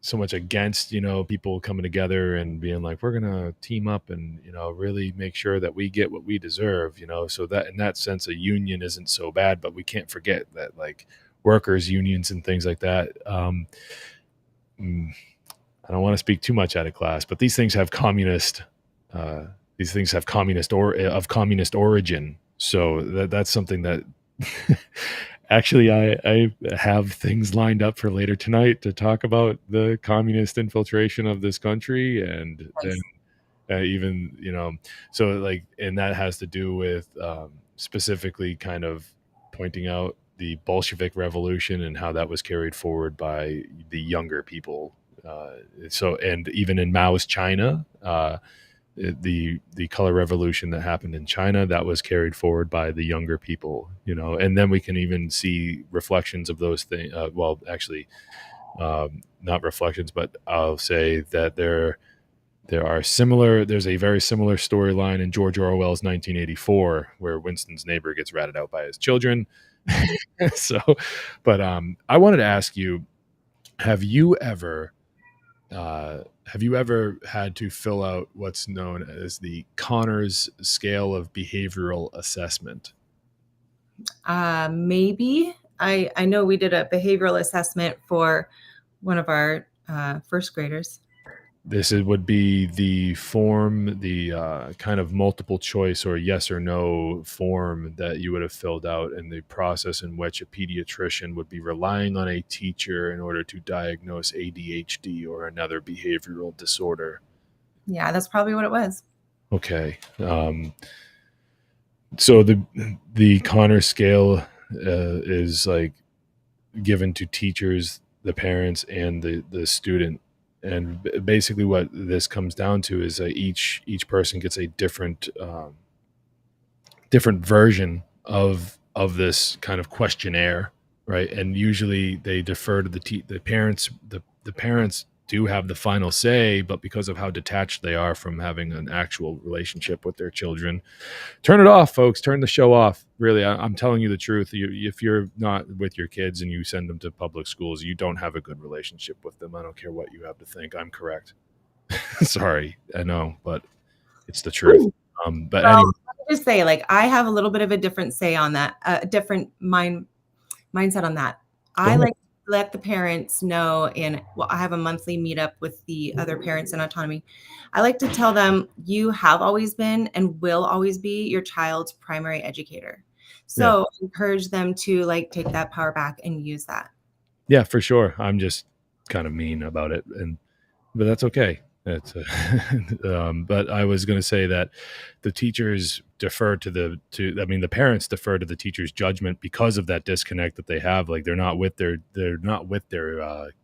so much against people coming together and being like, we're gonna team up and really make sure that we get what we deserve. So that in that sense, a union isn't so bad, but we can't forget that like workers unions and things like that. Mm, I don't want to speak too much out of class, but these things have uh, communist or of communist origin. So that's something that actually I have things lined up for later tonight to talk about the communist infiltration of this country, and then Nice. even so like, and that has to do with specifically kind of pointing out the Bolshevik Revolution and how that was carried forward by the younger people. And even in Mao's China, the color revolution that happened in China, that was carried forward by the younger people, and then we can even see reflections of those things. Well, actually, not reflections, but I'll say that there's a very similar storyline in George Orwell's 1984 where Winston's neighbor gets ratted out by his children. So, but I wanted to ask you, have you ever had to fill out what's known as the Connors scale of behavioral assessment? Maybe I know we did a behavioral assessment for one of our first graders. Would be the form, the kind of multiple choice or yes or no form that you would have filled out, in the process in which a pediatrician would be relying on a teacher in order to diagnose ADHD or another behavioral disorder. Yeah, that's probably what it was. Okay. So the Connor scale is like given to teachers, the parents, and the student. And basically, what this comes down to is each person gets a different version of this kind of questionnaire, right? And usually they defer to the parents. The parents do have the final say, but because of how detached they are from having an actual relationship with their children, turn it off, folks. Turn the show off. Really, I'm telling you the truth. If you're not with your kids and you send them to public schools, you don't have a good relationship with them. I don't care what you have to think. I'm correct. Sorry, I know, but it's the truth. But Well, anyway, let me just say, like, I have a little bit of a different say on that, a different mindset on that. go I ahead. like to let the parents know, and well, I have a monthly meetup with the other parents in autonomy. I like to tell them, you have always been and will always be your child's primary educator. Yeah, So encourage them to like take that power back and use that. yeah, for sure. I'm just kind of mean about it, but that's okay. That's but I was going to say that the teachers defer I mean, the parents defer to the teacher's judgment because of that disconnect that they have. Like they're not with their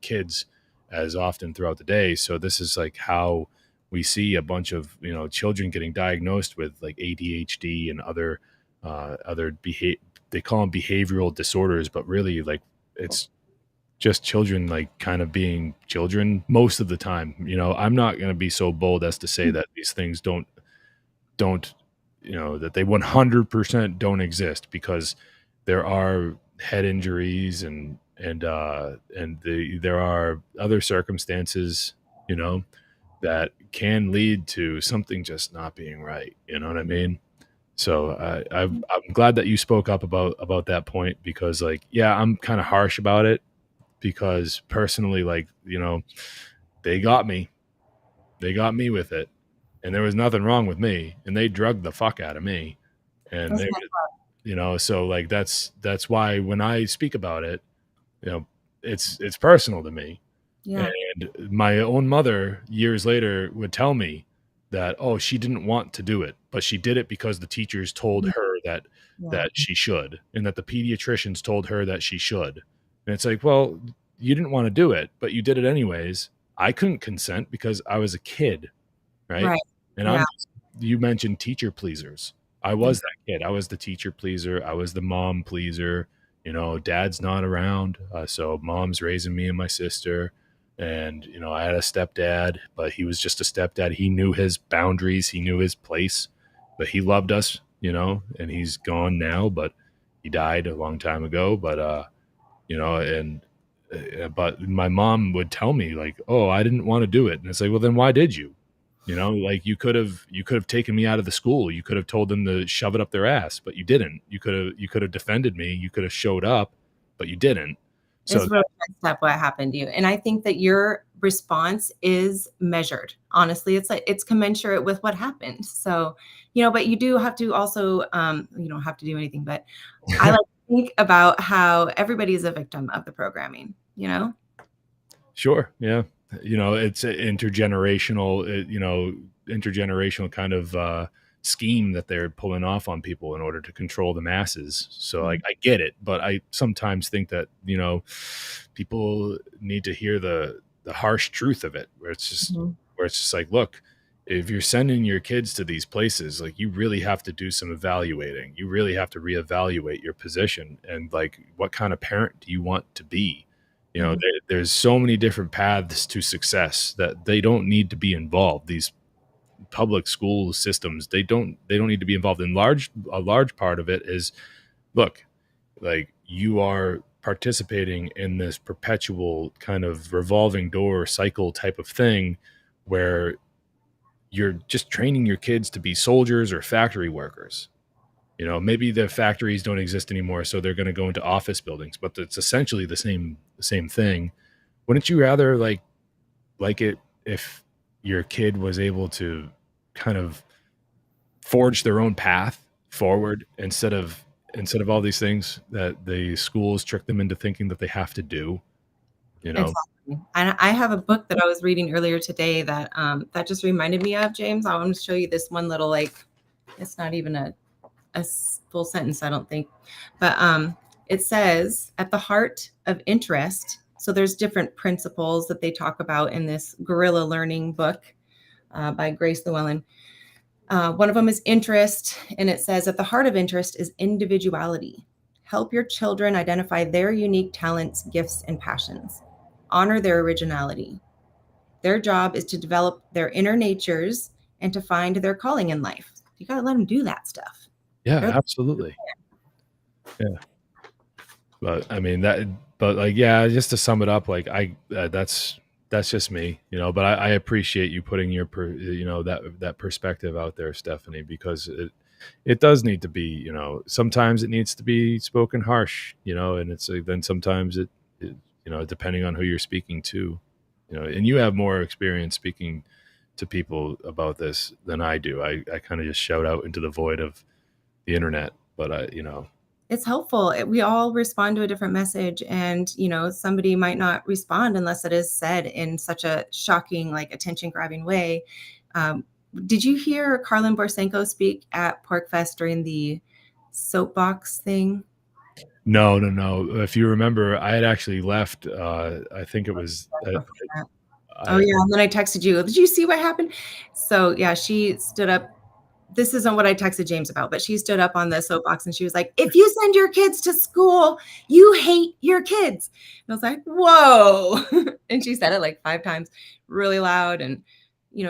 kids as often throughout the day. So this is like how we see a bunch of children getting diagnosed with like ADHD and other they call them behavioral disorders, but really like it's just children like kind of being children most of the time. I'm not going to be so bold as to say that these things don't that they 100% don't exist, because there are head injuries and there are other circumstances that can lead to something just not being right. You know what I mean? So I'm glad that you spoke up about that point, because like, yeah, I'm kind of harsh about it, because personally, like, they got me. They got me with it. And there was nothing wrong with me. And they drugged the fuck out of me. And That's they, my- so like that's why when I speak about it, you know, it's personal to me. yeah. And my own mother years later would tell me that, oh, she didn't want to do it, but she did it because the teachers told her Yeah. that she should, and that the pediatricians told her that she should. And it's like, well, you didn't want to do it, but you did it anyways. I couldn't consent because I was a kid, right? Right. And Yeah. you mentioned teacher pleasers. I was that kid. I was the teacher pleaser. I was the mom pleaser. Dad's not around, so mom's raising me and my sister. And I had a stepdad, but he was just a stepdad. He knew his boundaries. He knew his place, but he loved us. And he's gone now, but he died a long time ago. But and but my mom would tell me like, oh, I didn't want to do it. And it's like, well, then why did you? Like you could have taken me out of the school. You could have told them to shove it up their ass, but you didn't. You could have defended me. You could have showed up, but you didn't. So It's really messed up what happened to you. And I think that your response is measured. Honestly, it's like it's commensurate with what happened. So, but you do have to also, you don't have to do anything, but I like to think about how everybody is a victim of the programming, sure, yeah, it's an intergenerational kind of scheme that they're pulling off on people in order to control the masses. So like, I get it, but I sometimes think that people need to hear the harsh truth of it, where it's just like, look, if you're sending your kids to these places, like, you really have to do some evaluating. You really have to reevaluate your position and like, what kind of parent do you want to be? There's so many different paths to success that they don't need to be involved. These public school systems, they don't need to be involved. In a large part of it is, look, like, you are participating in this perpetual kind of revolving door cycle type of thing, where you're just training your kids to be soldiers or factory workers. Maybe the factories don't exist anymore, so they're going to go into office buildings, but it's essentially the same thing. Wouldn't you rather like it if your kid was able to kind of forge their own path forward, instead of all these things that the schools trick them into thinking that they have to do? Exactly. And I have a book that I was reading earlier today that that just reminded me of, James. I want to show you this one little, like, it's not even a full sentence, I don't think, but it says, at the heart of interest. So there's different principles that they talk about in this guerrilla learning book by Grace Llewellyn. One of them is interest, and it says, at the heart of interest is individuality. Help your children identify their unique talents, gifts, and passions. Honor their originality. Their job is to develop their inner natures and to find their calling in life. You got to let them do that stuff. Yeah, They're- absolutely. Yeah. But I mean yeah, just to sum it up, like that's just me, but I appreciate you putting your that perspective out there, Stephanie, because it does need to be, sometimes it needs to be spoken harsh, and it's then sometimes it depending on who you're speaking to, and you have more experience speaking to people about this than I do. I kind of just shout out into the void of the internet, but it's helpful. We all respond to a different message, and somebody might not respond unless it is said in such a shocking, like attention grabbing way. Did you hear Carlin Borsenko speak at PorkFest during the soapbox thing? No. If you remember, I had actually left. I think it was. Oh yeah, and then I texted you. Did you see what happened? So yeah, she stood up. This isn't what I texted James about, but she stood up on the soapbox and she was like, if you send your kids to school, you hate your kids. And I was like, whoa. And she said it like 5 times really loud and,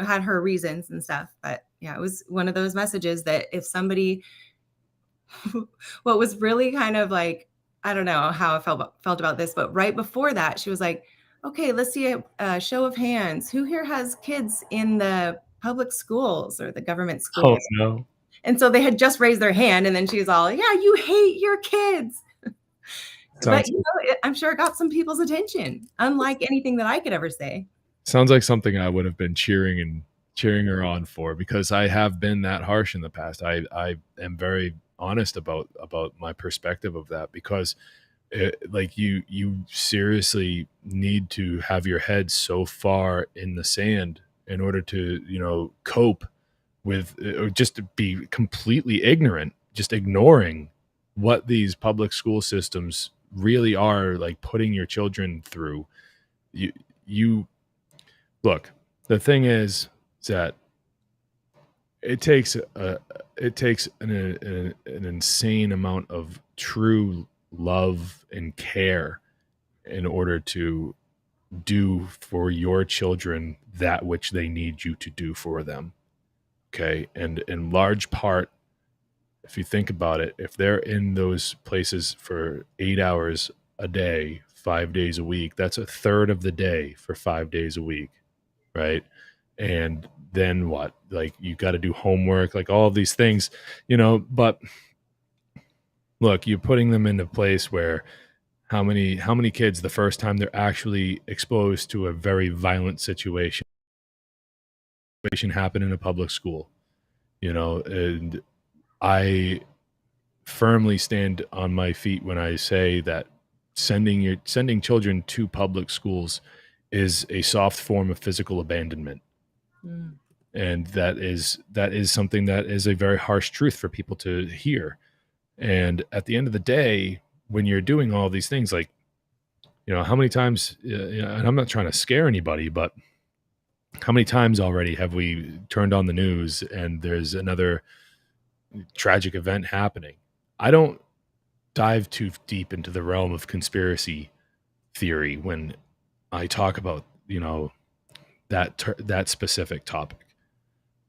had her reasons and stuff. But yeah, it was one of those messages that if somebody, what was really kind of like, I don't know how I felt about this, but right before that, she was like, okay, let's see a show of hands. Who here has kids in the public schools or the government schools? Oh no. And so they had just raised their hand, and then she's all, yeah, you hate your kids. But I'm sure it got some people's attention, unlike anything that I could ever say. Sounds like something I would have been cheering her on for, because I have been that harsh in the past. I am very honest about my perspective of that, because like you seriously need to have your head so far in the sand in order to cope with, or just to be completely ignorant, just ignoring what these public school systems really are like putting your children through. You look, the thing is that it takes an insane amount of true love and care in order to do for your children that which they need you to do for them. Okay. And in large part, if you think about it, if they're in those places for 8 hours a day, 5 days a week, that's a third of the day for 5 days a week. Right. And then what? Like, you got to do homework, like all of these things, but look, you're putting them in a place where how many kids, the first time they're actually exposed to a very violent situation happen in a public school, and I firmly stand on my feet when I say that sending children to public schools is a soft form of physical abandonment. Mm. And that is something that is a very harsh truth for people to hear. And at the end of the day, when you're doing all these things, like, how many times, and I'm not trying to scare anybody, but how many times already have we turned on the news and there's another tragic event happening? I don't dive too deep into the realm of conspiracy theory when I talk about, that specific topic.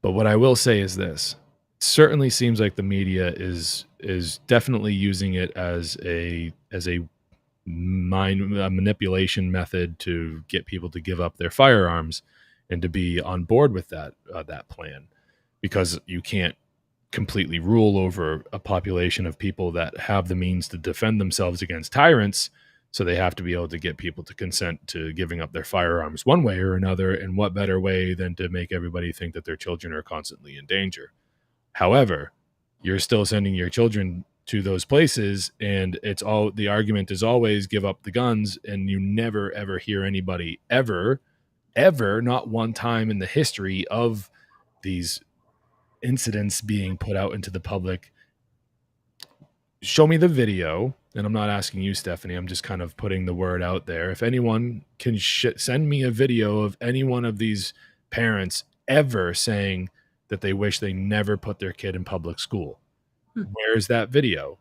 But what I will say is this: it certainly seems like the media is definitely using it as a manipulation method to get people to give up their firearms and to be on board with that plan, because you can't completely rule over a population of people that have the means to defend themselves against tyrants. So they have to be able to get people to consent to giving up their firearms one way or another. And what better way than to make everybody think that their children are constantly in danger? However, you're still sending your children to those places, and the argument is always give up the guns, and you never ever hear anybody ever, not one time in the history of these incidents being put out into the public, show me the video. And I'm not asking you, Stephanie, I'm just kind of putting the word out there. If anyone can send me a video of any one of these parents ever saying that they wish they never put their kid in public school, where's that video?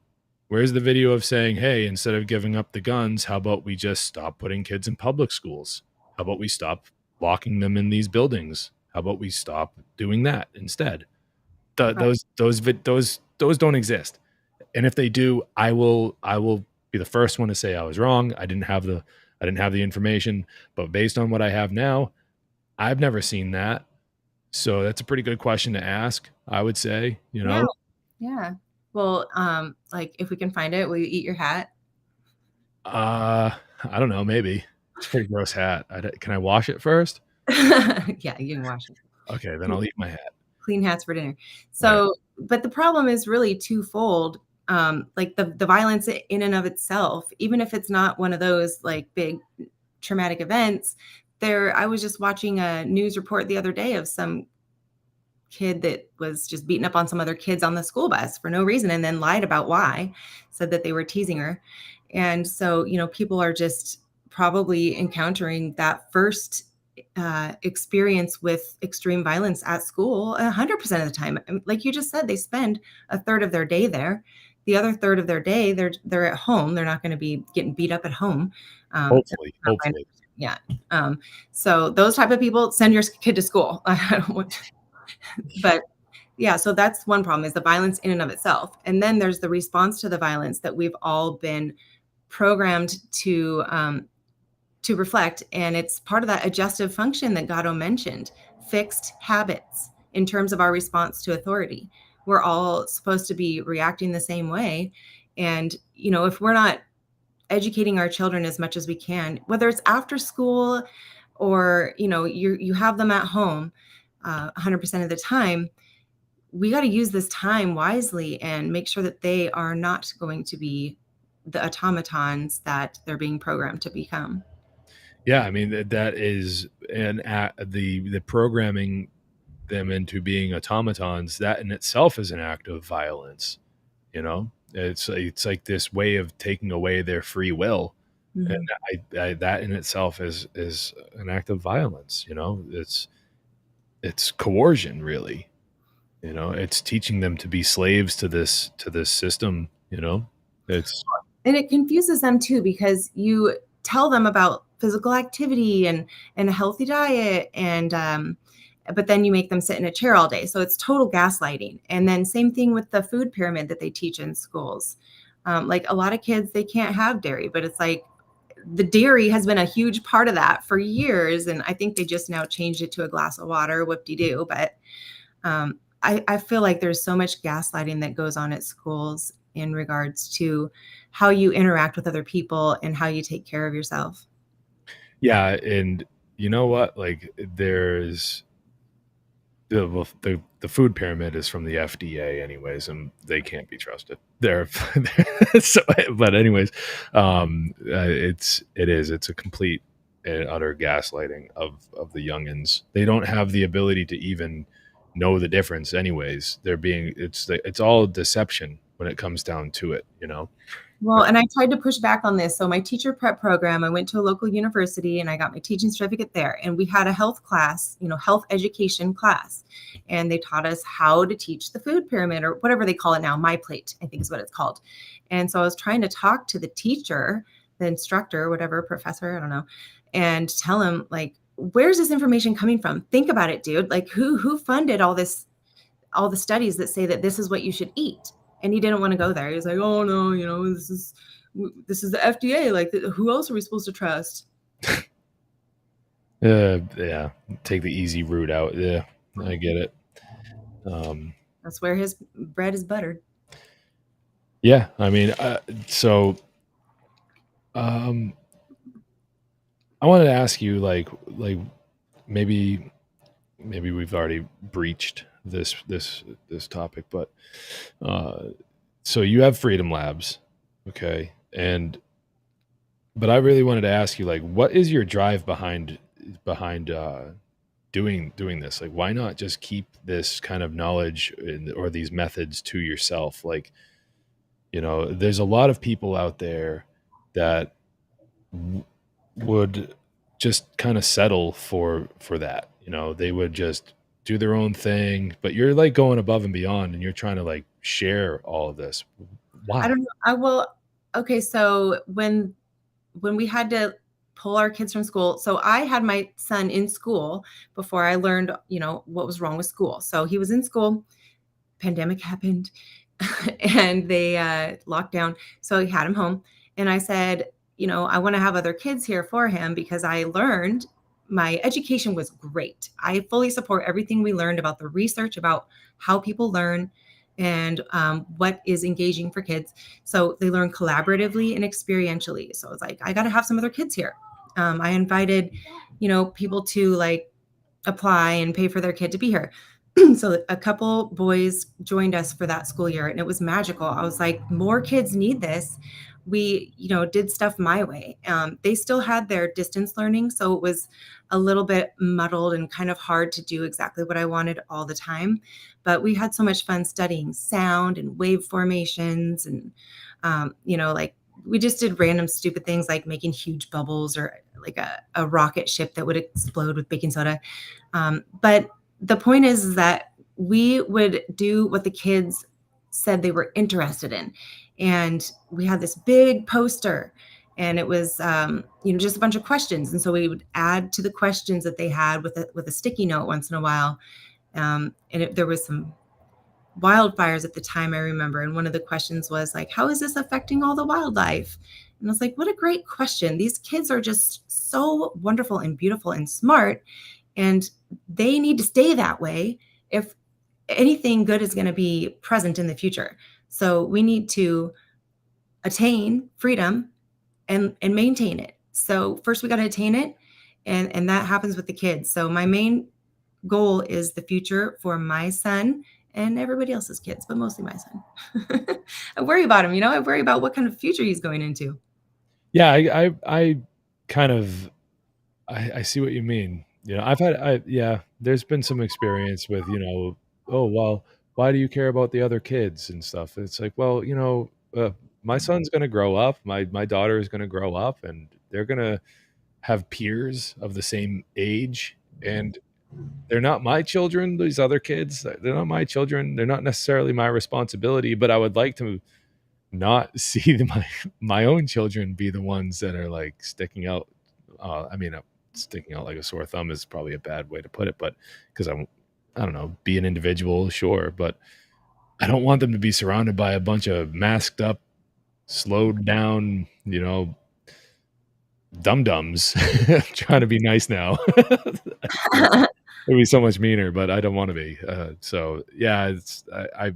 Where's the video of saying, hey, instead of giving up the guns, how about we just stop putting kids in public schools? How about we stop locking them in these buildings? How about we stop doing that instead? Those don't exist. And if they do, I will be the first one to say I was wrong. I didn't have the information, but based on what I have now, I've never seen that. So that's a pretty good question to ask, I would say, you know. Yeah. Well, like if we can find it, will you eat your hat? I don't know, maybe. It's a pretty gross hat. Can I wash it first? Yeah, you can wash it. Okay, then I'll eat my hat. Clean hats for dinner. So, but the problem is really twofold. Like the violence in and of itself, even if it's not one of those like big traumatic events. I was just watching a news report the other day of some kid that was just beating up on some other kids on the school bus for no reason and then lied about why, said that they were teasing her. And so, people are just probably encountering that first experience with extreme violence at school 100% of the time. Like you just said, they spend a third of their day there. The other third of their day, they're at home. They're not going to be getting beat up at home. Hopefully. Yeah. So those type of people, send your kid to school. But yeah, so that's one problem, is the violence in and of itself. And then there's the response to the violence that we've all been programmed to reflect. And it's part of that adjustive function that Gatto mentioned, fixed habits in terms of our response to authority. We're all supposed to be reacting the same way. And, if we're not educating our children as much as we can, whether it's after school or, you have them at home 100% of the time, we got to use this time wisely and make sure that they are not going to be the automatons that they're being programmed to become. Yeah, I mean that is the programming them into being automatons. That in itself is an act of violence. It's like this way of taking away their free will, and that in itself is an act of violence. It's coercion, really. It's teaching them to be slaves to this system. And it confuses them too, because you tell them about physical activity and a healthy diet, and but then you make them sit in a chair all day. So it's total gaslighting. And then same thing with the food pyramid that they teach in schools. Like a lot of kids, they can't have dairy, but it's like the dairy has been a huge part of that for years. And I think they just now changed it to a glass of water, whoop-de-doo. But I feel like there's so much gaslighting that goes on at schools in regards to how you interact with other people and how you take care of yourself. Yeah, and you know what? Like there's the food pyramid is from the FDA anyways, and they can't be trusted. But anyways, it's a complete and utter gaslighting of the youngins. They don't have the ability to even know the difference anyways. It's all deception when it comes down to it. Well, and I tried to push back on this. So my teacher prep program, I went to a local university and I got my teaching certificate there. And we had a health class, health education class. And they taught us how to teach the food pyramid, or whatever they call it now, My Plate, I think is what it's called. And so I was trying to talk to the teacher, the instructor, whatever, professor, I don't know, and tell him, like, where's this information coming from? Think about it, dude. Like who funded all the studies that say that this is what you should eat? And he didn't want to go there. He was like, oh no, this is the FDA. Like, who else are we supposed to trust? Yeah. Take the easy route out. Yeah, I get it. That's where his bread is buttered. Yeah. I mean, I wanted to ask you, like maybe we've already breached this topic, but so you have Freedom Labs, okay, but I really wanted to ask you, like, what is your drive behind doing this? Like, why not just keep this kind of knowledge or these methods to yourself? Like, there's a lot of people out there that would just kind of settle for that. They would just do their own thing, but you're like going above and beyond, and you're trying to like share all of this. I Why? don't know. I will. Okay, so when we had to pull our kids from school, so I had my son in school before I learned, what was wrong with school. So he was in school, pandemic happened, and they locked down. So he had him home. And I said, I want to have other kids here for him because I learned my education was great. I fully support everything we learned about the research about how people learn and what is engaging for kids. So they learn collaboratively and experientially. So it's like, I got to have some other kids here. I invited, people to like apply and pay for their kid to be here. So a couple boys joined us for that school year and it was magical. I was like, more kids need this. We, did stuff my way. They still had their distance learning. So it was a little bit muddled and kind of hard to do exactly what I wanted all the time. But we had so much fun studying sound and wave formations and, like we just did random stupid things like making huge bubbles or like a rocket ship that would explode with baking soda. But the point is that we would do what the kids said they were interested in. And we had this big poster and it was, just a bunch of questions. And so we would add to the questions that they had with a sticky note once in a while. There was some wildfires at the time, I remember. And one of the questions was like, how is this affecting all the wildlife? And I was like, what a great question. These kids are just so wonderful and beautiful and smart. And they need to stay that way if anything good is going to be present in the future. So we need to attain freedom and maintain it. So first we got to attain it. And that happens with the kids. So my main goal is the future for my son and everybody else's kids, but mostly my son. I worry about him, I worry about what kind of future he's going into. Yeah, I kind of I see what you mean. Yeah, there's been some experience with, oh, well, why do you care about the other kids and stuff? It's like, well, my son's going to grow up, my daughter is going to grow up, and they're going to have peers of the same age, and they're not my children. These other kids, they're not my children. They're not necessarily my responsibility, but I would like to not see my own children be the ones that are like sticking out. Sticking out like a sore thumb is probably a bad way to put it, but because I don't know, be an individual, sure, but I don't want them to be surrounded by a bunch of masked up, slowed down, dum dums trying to be nice now. It'd be so much meaner, but I don't want to be. So yeah, I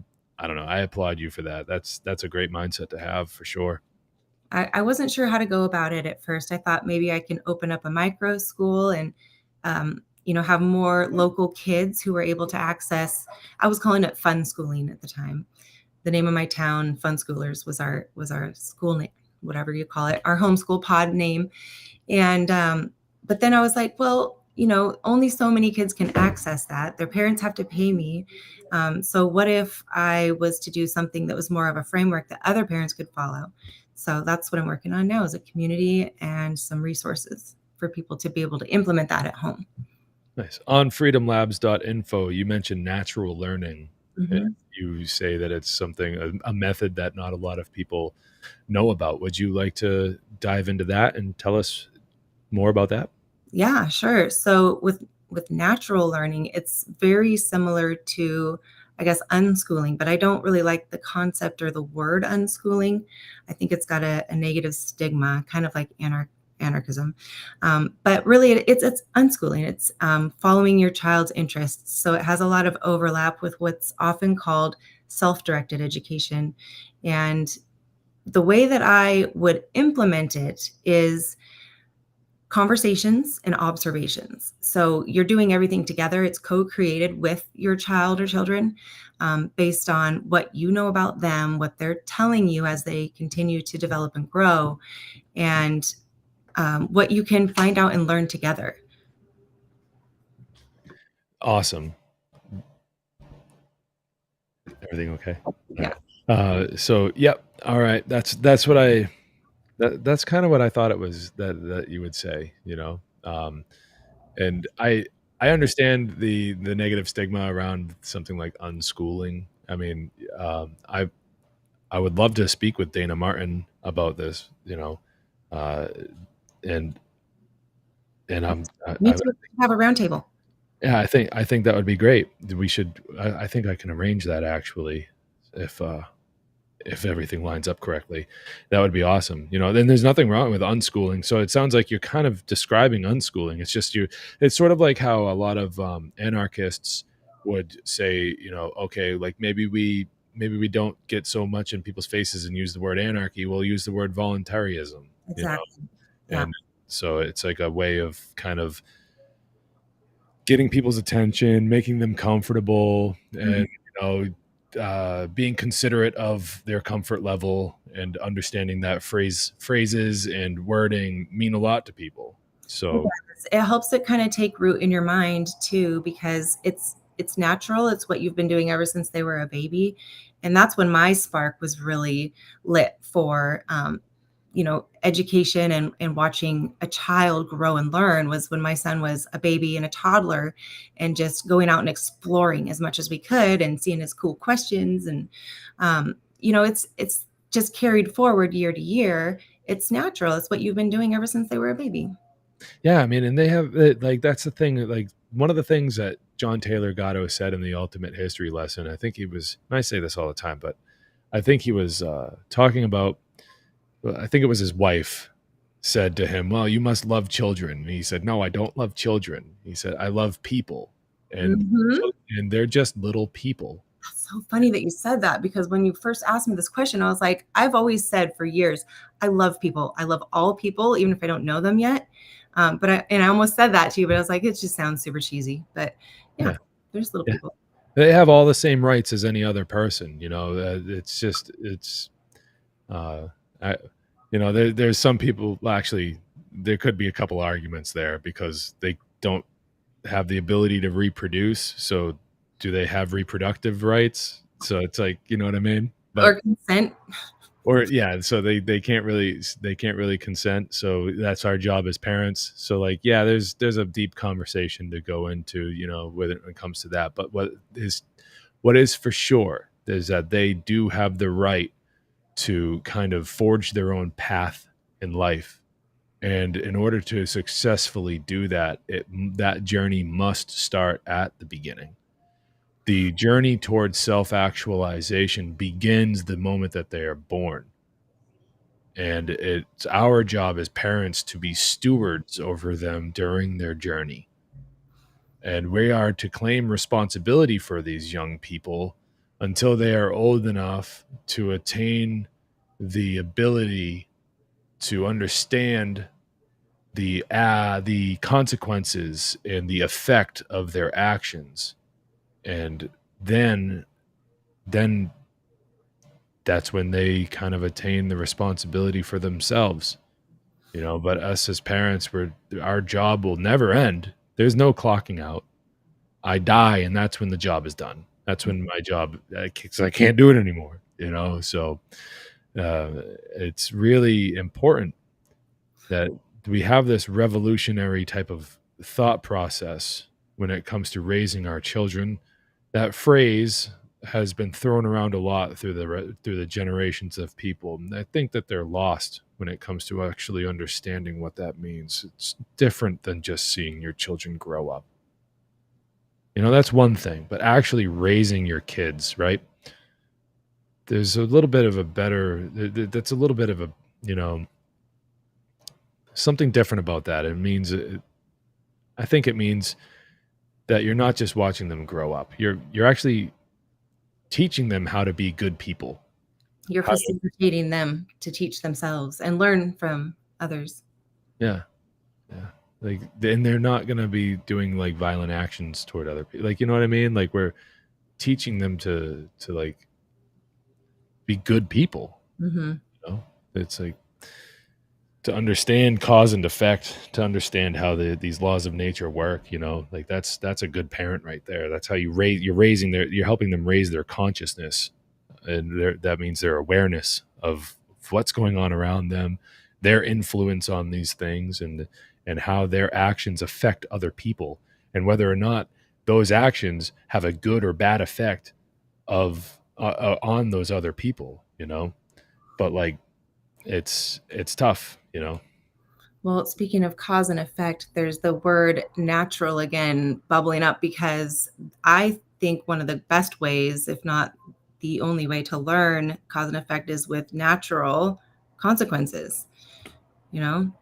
don't know. I applaud you for that. That's a great mindset to have for sure. I wasn't sure how to go about it at first. I thought maybe I can open up a micro school and, have more local kids who were able to access. I was calling it fun schooling at the time. The name of my town, Fun Schoolers, was our school name, whatever you call it, our homeschool pod name. And but then I was like, well, only so many kids can access that. Their parents have to pay me. So what if I was to do something that was more of a framework that other parents could follow? So that's what I'm working on now, is a community and some resources for people to be able to implement that at home. Nice. On freedomlabs.info, you mentioned natural learning. Mm-hmm. And you say that it's a method that not a lot of people know about. Would you like to dive into that and tell us more about that? Yeah, sure. So with natural learning, it's very similar to, I guess, unschooling, but I don't really like the concept or the word unschooling. I think it's got a negative stigma, kind of like anarchism. But really, it's unschooling. It's following your child's interests. So it has a lot of overlap with what's often called self-directed education. And the way that I would implement it is conversations and observations. So you're doing everything together. It's co-created with your child or children, based on what you know about them, what they're telling you as they continue to develop and grow, and what you can find out and learn together. Awesome. Everything okay? Yeah. So yep. All right. That's kind of what I thought it was that you would say, and I understand the negative stigma around something like unschooling. I mean, I would love to speak with Dana Martin about this, uh, and Me too. Have a roundtable. yeah, I think that would be great. We should. I think I can arrange that actually, if everything lines up correctly, that would be awesome. Then there's nothing wrong with unschooling. So it sounds like you're kind of describing unschooling. It's just it's sort of like how a lot of anarchists would say, okay, like maybe we don't get so much in people's faces and use the word anarchy. We'll use the word voluntarism, Exactly. Yeah. and so it's like a way of kind of getting people's attention, making them comfortable, and being considerate of their comfort level, and understanding that phrases and wording mean a lot to people. So It helps it kind of take root in your mind too, because it's natural. It's what you've been doing ever since they were a baby. And that's when my spark was really lit for education and watching a child grow and learn, was when my son was a baby and a toddler, and just going out and exploring as much as we could and seeing his cool questions. And it's just carried forward year to year. It's natural. It's what you've been doing ever since they were a baby. yeah, I mean, and they have like, that's the thing. Like, one of the things that John Taylor Gatto said in the Ultimate History Lesson, I think he was, and I say this all the time, but I think he was talking about, I think it was his wife said to him, well, you must love children. And he said, no, I don't love children. He said, I love people. And and they're just little people. That's so funny that you said that, because when you first asked me this question, I was like, I've always said for years, I love people. I love all people, even if I don't know them yet. I almost said that to you, but I was like, it just sounds super cheesy. But yeah. There's little people. They have all the same rights as any other person. It's just, there's some people, actually, there could be a couple arguments there, because they don't have the ability to reproduce. So do they have reproductive rights? So it's like, you know what I mean? Or consent. Or yeah, so they can't really consent. So that's our job as parents. So like, yeah, there's a deep conversation to go into, when it comes to that. But what is for sure is that they do have the right to kind of forge their own path in life. And in order to successfully do that, that journey must start at the beginning. The journey towards self-actualization begins the moment that they are born. And it's our job as parents to be stewards over them during their journey. And we are to claim responsibility for these young people until they are old enough to attain the ability to understand the consequences and the effect of their actions. And then that's when they kind of attain the responsibility for themselves. But us as parents, our job will never end. There's no clocking out. I die, and that's when the job is done. That's when my job, because I can't do it anymore. So it's really important that we have this revolutionary type of thought process when it comes to raising our children. That phrase has been thrown around a lot through the generations of people, and I think that they're lost when it comes to actually understanding what that means. It's different than just seeing your children grow up. That's one thing, but actually raising your kids, right? There's a little bit of that's a little bit of a, something different about that. It means, I think it means that you're not just watching them grow up. You're actually teaching them how to be good people. You're facilitating them to teach themselves and learn from others. Yeah. And they're not going to be doing like violent actions toward other people. Like, you know what I mean? Like, we're teaching them to like be good people. It's like to understand cause and effect, to understand how these laws of nature work. Like that's a good parent right there. That's how you're helping them raise their consciousness, and that means their awareness of what's going on around them, their influence on these things, and how their actions affect other people, and whether or not those actions have a good or bad effect on those other people. you know, but like it's tough, you know. Well, speaking of cause and effect, there's the word natural again bubbling up, because I think one of the best ways, if not the only way, to learn cause and effect is with natural consequences. You know,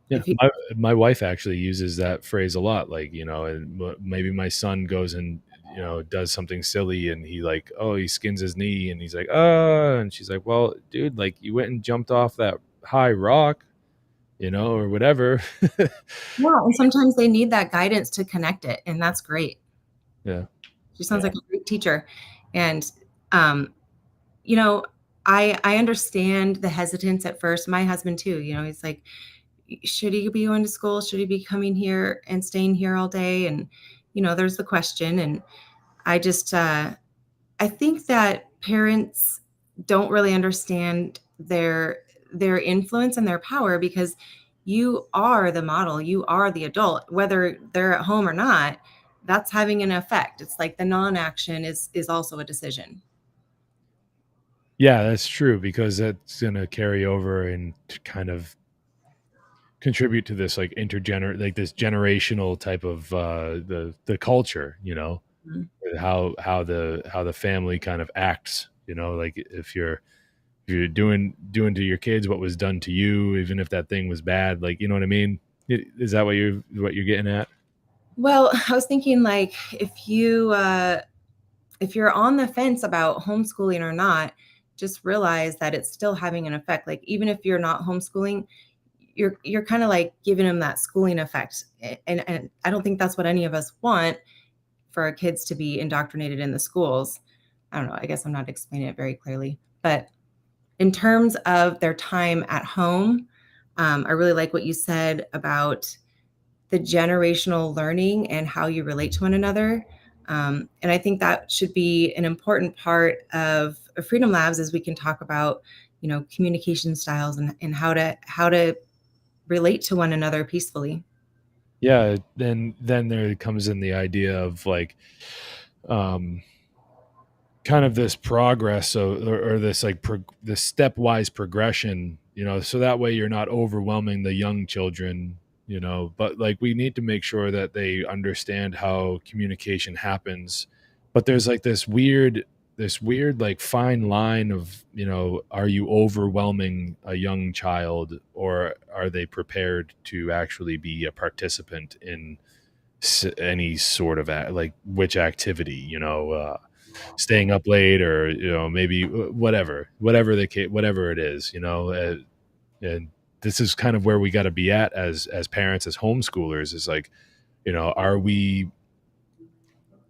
Yeah, if you, my wife actually uses that phrase a lot. Like, you know, and maybe my son goes and, you know, does something silly, and he like, oh, he skins his knee, and he's like, oh, and she's like, well, dude, like you went and jumped off that high rock, you know, or whatever. yeah, and sometimes they need that guidance to connect it, and that's great. Yeah, She sounds yeah, like a great teacher, and um, you know, I understand the hesitance at first. My husband too. You know, he's like, should he be going to school? Should he be coming here and staying here all day? And there's the question. And I just I think that parents don't really understand their influence and their power, because you are the model, you are the adult, whether they're at home or not. That's having an effect. It's like the non-action is also a decision. yeah. That's true, because that's gonna carry over and to kind of contribute to this like like this generational type of the culture, you know, Mhm. how the family kind of acts, you know, like if you're doing to your kids what was done to you, even if that thing was bad, like, you know what I mean? Is that what you're getting at? Well, I was thinking, like, if you're on the fence about homeschooling or not, just realize that it's still having an effect. Like, even if you're not homeschooling, you're kind of like giving them that schooling effect. And I don't think that's what any of us want, for our kids to be indoctrinated in the schools. I don't know. I guess I'm not explaining it very clearly. But in terms of their time at home, I really like what you said about the generational learning and how you relate to one another. And I think that should be an important part of Freedom Labs, as we can talk about, communication styles, and how to relate to one another peacefully. Yeah, then there comes in the idea of like um kind of this progress, or this like this stepwise progression, you know, so that way you're not overwhelming the young children, you know, but like we need to make sure that they understand how communication happens. But there's like this weird like fine line of, you know, are you overwhelming a young child, or are they prepared to actually be a participant in any sort of like which activity, you know, staying up late, or, you know, maybe whatever the case, whatever it is, you know. And this is kind of where we got to be at as parents, as homeschoolers, is like, you know, are we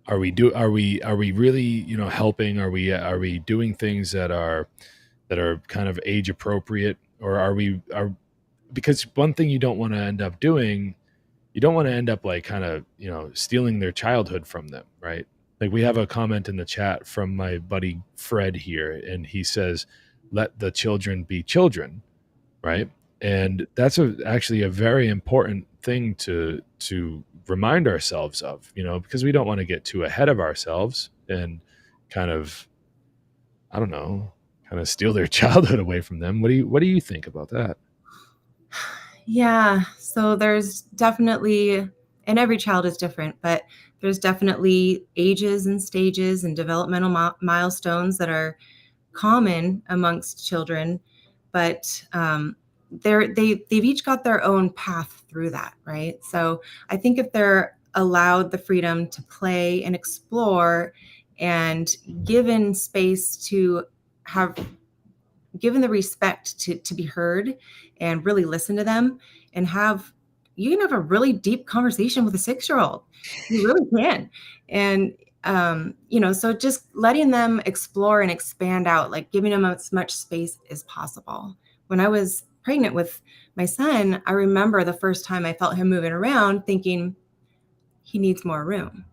really, you know, helping? Are we doing things that are kind of age appropriate, or are because one thing you don't want to end up doing, you don't want to end up like kind of, you know, stealing their childhood from them, right? Like we have a comment in the chat from my buddy Fred here, and he says, let the children be children, right? And that's actually a very important thing to remind ourselves of, you know, because we don't want to get too ahead of ourselves and kind of, I don't know, kind of steal their childhood away from them. What do you think about that? Yeah. So there's definitely, and every child is different, but there's definitely ages and stages and developmental milestones that are common amongst children, but they've each got their own path through that, right? So I think if they're allowed the freedom to play and explore, and given space to have given the respect to be heard and really listen to them, and you can have a really deep conversation with a 6-year-old. You really can. And so just letting them explore and expand out, like giving them as much space as possible. When I was pregnant with my son, I remember the first time I felt him moving around, thinking he needs more room.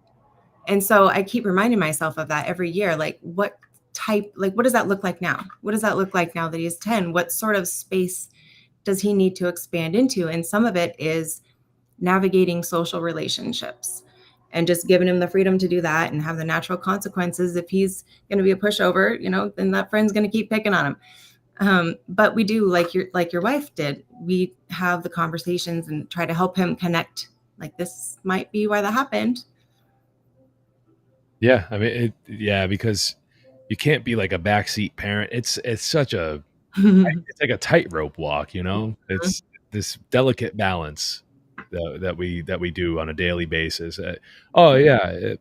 And so I keep reminding myself of that every year. Like, what does that look like now? What does that look like now that he's 10? What sort of space does he need to expand into? And some of it is navigating social relationships. and just giving him the freedom to do that and have the natural consequences. If he's going to be a pushover, then that friend's going to keep picking on him. But we do, like your wife did, we have the conversations and try to help him connect, like, this might be why that happened. Yeah, I mean, because you can't be like a backseat parent. It's such a it's like a tightrope walk, It's this delicate balance that we do on a daily basis.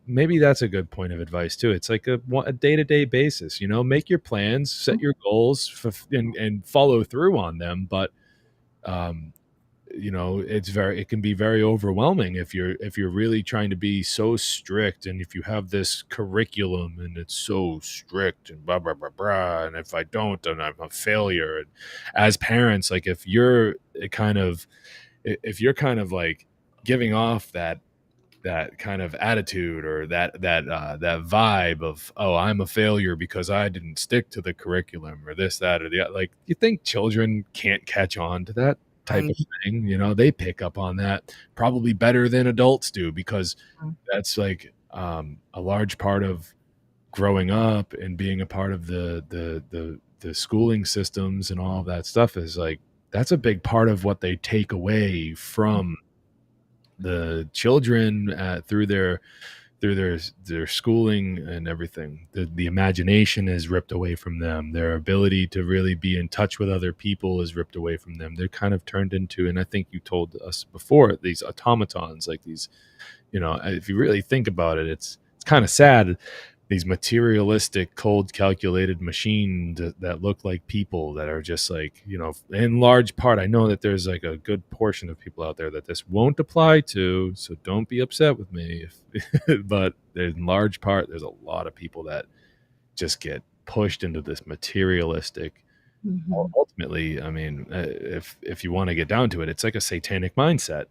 Maybe that's a good point of advice too. It's like a day-to-day basis, make your plans, set your goals, and follow through on them. But it can be very overwhelming if you're really trying to be so strict, and if you have this curriculum and it's so strict and blah blah blah blah, and if I don't, then I'm a failure. And as parents, like, if you're kind of like giving off that kind of attitude, or that vibe of, oh, I'm a failure because I didn't stick to the curriculum, or this, that, or the other, like, you think children can't catch on to that type of thing? They pick up on that probably better than adults do, because that's like a large part of growing up and being a part of the schooling systems and all of that stuff. Is like, that's a big part of what they take away from the children through their schooling and everything. The imagination is ripped away from them. Their ability to really be in touch with other people is ripped away from them. They're kind of turned into, and I think you told us before, these automatons, like these, if you really think about it, it's kind of sad. These materialistic, cold, calculated machines that look like people, that are just like, in large part, I know that there's like a good portion of people out there that this won't apply to, so don't be upset with me. But in large part, there's a lot of people that just get pushed into this materialistic. Ultimately, I mean, if you want to get down to it, it's like a satanic mindset.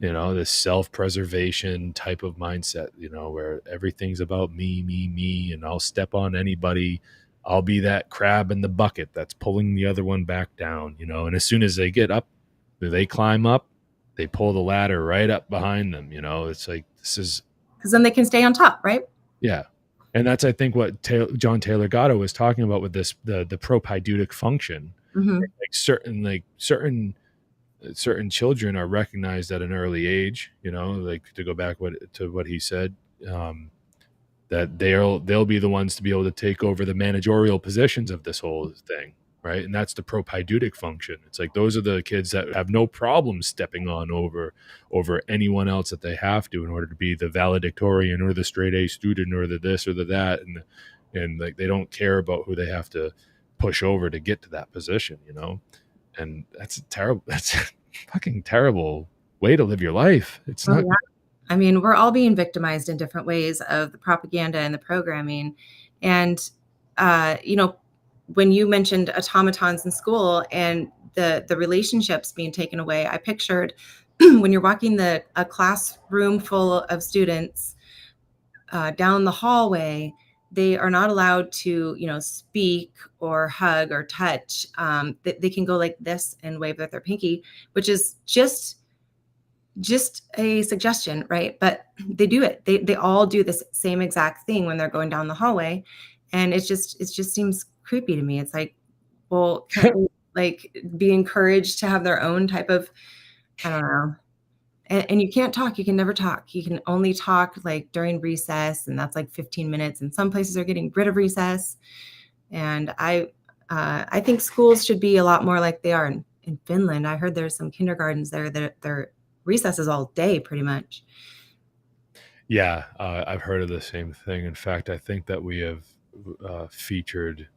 This self-preservation type of mindset, where everything's about me, and I'll step on anybody. I'll be that crab in the bucket that's pulling the other one back down, and as soon as they get up, they climb up, they pull the ladder right up behind them. It's like, this is because then they can stay on top, right? Yeah. And that's, I think, what John Taylor Gatto was talking about with this, the propaidutic function. Like certain children are recognized at an early age, like, to go back to what he said, that they'll be the ones to be able to take over the managerial positions of this whole thing, right? And that's the propaidutic function. It's like, those are the kids that have no problem stepping on over anyone else that they have to, in order to be the valedictorian, or the straight A student, or the this or the that, and like, they don't care about who they have to push over to get to that position, and that's a fucking terrible way to live your life. It's not. Yeah. I mean, we're all being victimized in different ways of the propaganda and the programming. And, when you mentioned automatons in school and the relationships being taken away, I pictured when you're walking a classroom full of students down the hallway, they are not allowed to, speak or hug or touch. They can go like this and wave with their pinky, which is just a suggestion, right? But they do it. They all do this same exact thing when they're going down the hallway, and it just seems creepy to me. It's like, well, can't they, like, be encouraged to have their own type of, I don't know. And you can't talk. You can never talk. You can only talk like during recess, and that's like 15 minutes. And some places are getting rid of recess. And I think schools should be a lot more like they are in Finland. I heard there's some kindergartens there that their recess is all day, pretty much. Yeah, I've heard of the same thing. In fact, I think that we have featured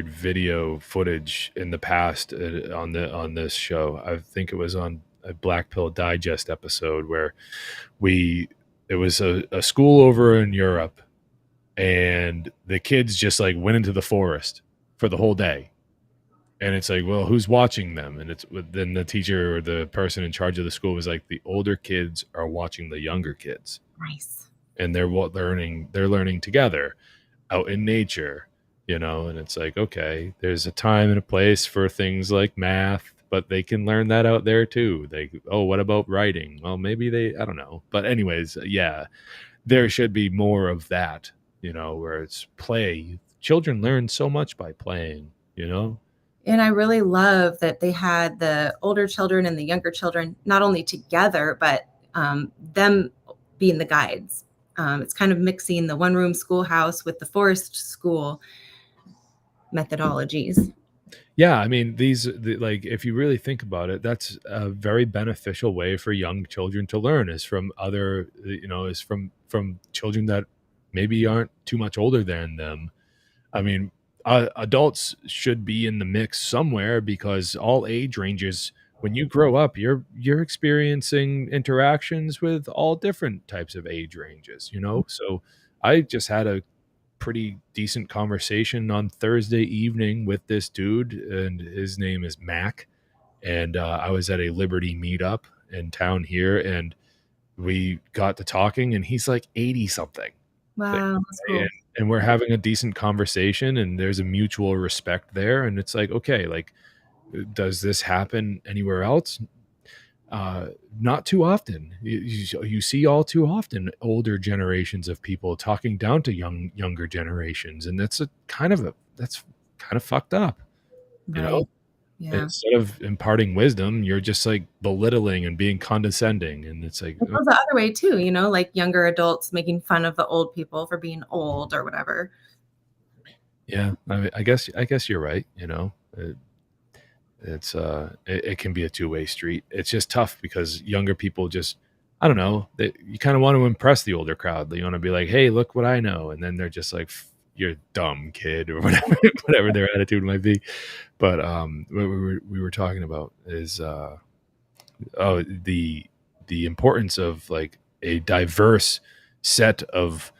video footage in the past on this show. I think it was on a Black Pill Digest episode, where it was a school over in Europe, and the kids just like went into the forest for the whole day. And it's like, well, who's watching them? And then the teacher or the person in charge of the school was like, the older kids are watching the younger kids. Nice. And they're learning together out in nature, and it's like, okay, there's a time and a place for things like math but they can learn that out there too. Oh, what about writing? Well, maybe I don't know. But anyways, yeah, there should be more of that, where it's play. Children learn so much by playing, And I really love that they had the older children and the younger children not only together, but them being the guides. It's kind of mixing the one-room schoolhouse with the forest school methodologies. Yeah, I mean, like, if you really think about it, that's a very beneficial way for young children to learn, is from from children that maybe aren't too much older than them. I mean, adults should be in the mix somewhere, because all age ranges, when you grow up, you're experiencing interactions with all different types of age ranges, So I just had a pretty decent conversation on Thursday evening with this dude, and his name is Mac. And I was at a Liberty meetup in town here, and we got to talking, and he's like 80 something. Wow, that's cool. And we're having a decent conversation, and there's a mutual respect there. And it's like, okay, like, does this happen anywhere else? Not too often. You see all too often older generations of people talking down to younger generations, and that's kind of fucked up. Right. Yeah. Instead of imparting wisdom, you're just like belittling and being condescending, and it's like, It goes the other way too, like younger adults making fun of the old people for being old or whatever. yeah, I guess you're right. It can be a two-way street. It's just tough because younger people just, I don't know, you kind of want to impress the older crowd. You want to be like, hey, look what I know. And then they're just like, you're dumb, kid, or whatever, whatever their attitude might be. But what we were talking about is the importance of like a diverse set of